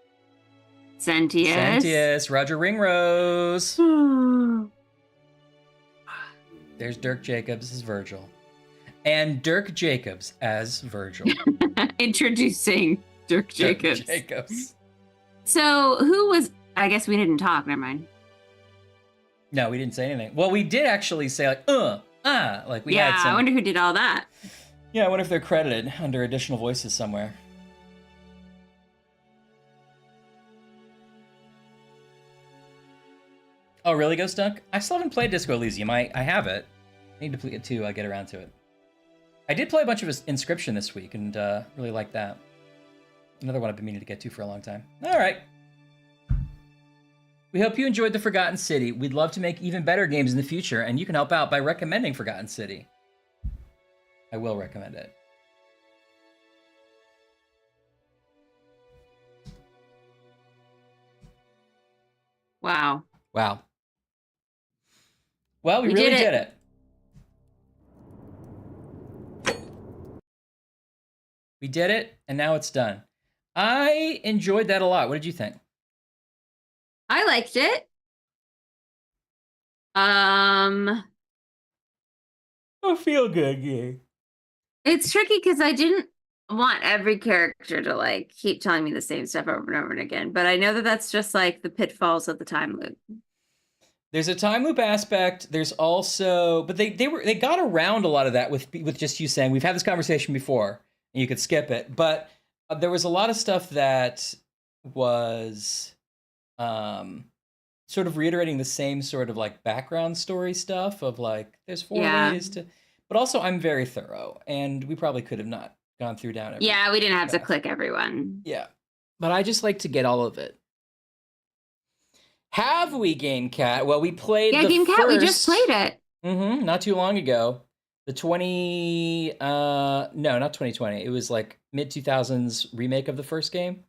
Sentius. Sentius. Roger Ringrose. There's Dirk Jacobs as Virgil. And Dirk Jacobs as Virgil. Introducing Dirk Jacobs. Dirk Jacobs. So who was... I guess we didn't talk. Never mind. No, we didn't say anything. Well, we did actually say like, like we had some... I wonder who did all that. Yeah, I wonder if they're credited under additional voices somewhere. Oh, really, Ghost Dunk? I still haven't played Disco Elysium. I have it. I need to play it too. Get around to it. I did play a bunch of Inscription this week and really liked that. Another one I've been meaning to get to for a long time. All right. We hope you enjoyed The Forgotten City. We'd love to make even better games in the future, and you can help out by recommending Forgotten City. I will recommend it. Wow. Wow. Well, we really did it. We did it, and now it's done. I enjoyed that a lot. What did you think? I liked it. I feel good, yeah. It's tricky because I didn't want every character to like keep telling me the same stuff over and over and again, but I know that that's just like the pitfalls of the time loop. There's a time loop aspect. There's also, but they got around a lot of that with just you saying we've had this conversation before, and you could skip it. But there was a lot of stuff that was sort of reiterating the same sort of like background story stuff of like there's four ways to. But also, I'm very thorough, and we probably could have not gone through down every. Yeah, we didn't have to click everyone. Yeah, but I just like to get all of it. Have we, Game Cat? Well, we played. Yeah, Game Cat. We just played it. Not too long ago. The no, not 2020. It was like mid-2000s remake of the first game.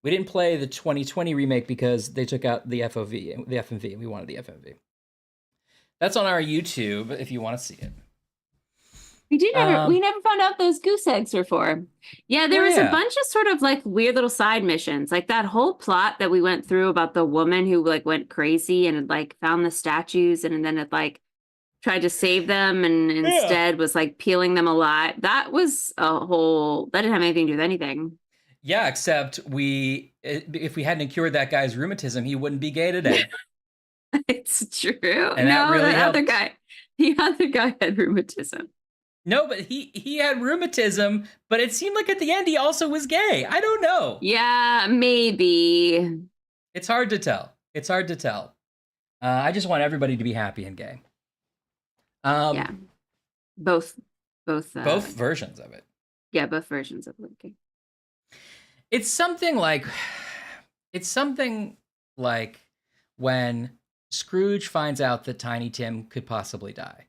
We didn't play the 2020 remake because they took out the FMV. We wanted the FMV. That's on our YouTube if you want to see it. We never found out those goose eggs were for. Yeah, there was a bunch of sort of like weird little side missions. Like that whole plot that we went through about the woman who like went crazy and had like found the statues and then it like tried to save them and instead was like peeling them alive. That was that didn't have anything to do with anything. Yeah, except if we hadn't cured that guy's rheumatism, he wouldn't be gay today. It's true. And no, really the other guy had rheumatism. No, but he had rheumatism, but it seemed like at the end he also was gay. I don't know. Yeah, maybe. It's hard to tell. I just want everybody to be happy and gay. Yeah. Both versions of it. Yeah, both versions of it. It's something like when Scrooge finds out that Tiny Tim could possibly die.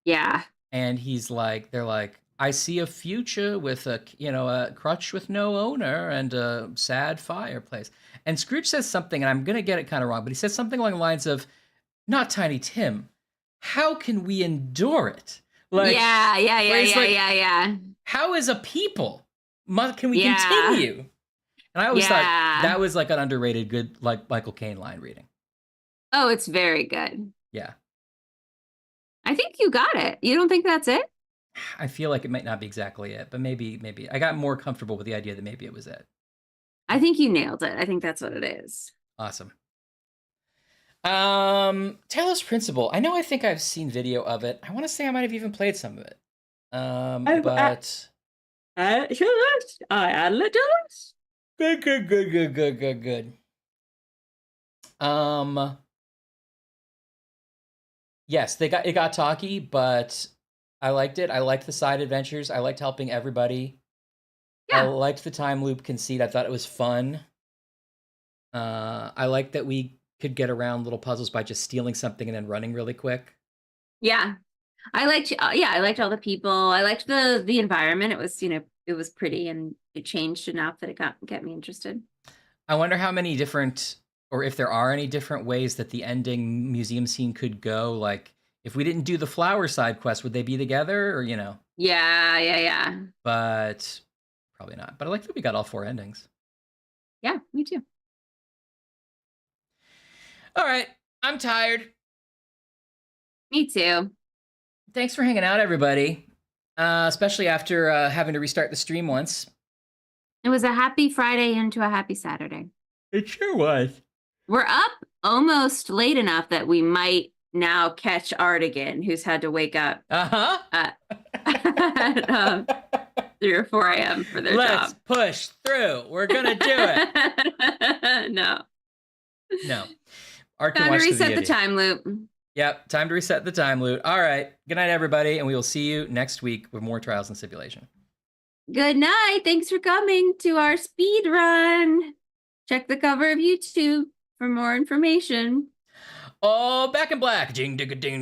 Yeah. And they're like, I see a future with a crutch with no owner and a sad fireplace. And Scrooge says something, and I'm going to get it kind of wrong, but he says something along the lines of, not Tiny Tim, how can we endure it? Like, yeah. How as a people can we continue? And I always thought that was like an underrated good, like Michael Caine line reading. Oh, it's very good. Yeah. I think you got it. You don't think that's it? I feel like it might not be exactly it, but maybe I got more comfortable with the idea that maybe it was it. I think you nailed it. I think that's what it is. Awesome. Talos Principle. I think I've seen video of it. I want to say I might have even played some of it. But Good. Yes, it got talky, but I liked it. I liked the side adventures. I liked helping everybody. Yeah. I liked the time loop conceit. I thought it was fun. I liked that we could get around little puzzles by just stealing something and then running really quick. Yeah. I liked all the people. I liked the environment. It was, it was pretty and it changed enough that it got me interested. I wonder how many different or if there are any different ways that the ending museum scene could go. Like, if we didn't do the flower side quest, would they be together, or, you know? Yeah. But probably not. But I like that we got all 4 endings. Yeah, me too. All right. I'm tired. Me too. Thanks for hanging out, everybody. Especially after having to restart the stream once. It was a happy Friday into a happy Saturday. It sure was. We're up almost late enough that we might now catch Artigan, who's had to wake up at 3 or 4 a.m. for their job. Let's push through. We're going to do it. No. Art Time to reset the time loop. Yep, time to reset the time loop. All right. Good night, everybody, and we will see you next week with more Trials and Stipulation. Good night. Thanks for coming to our speed run. Check the cover of YouTube for more information. Oh, Back in Black. Ding, ding, ding.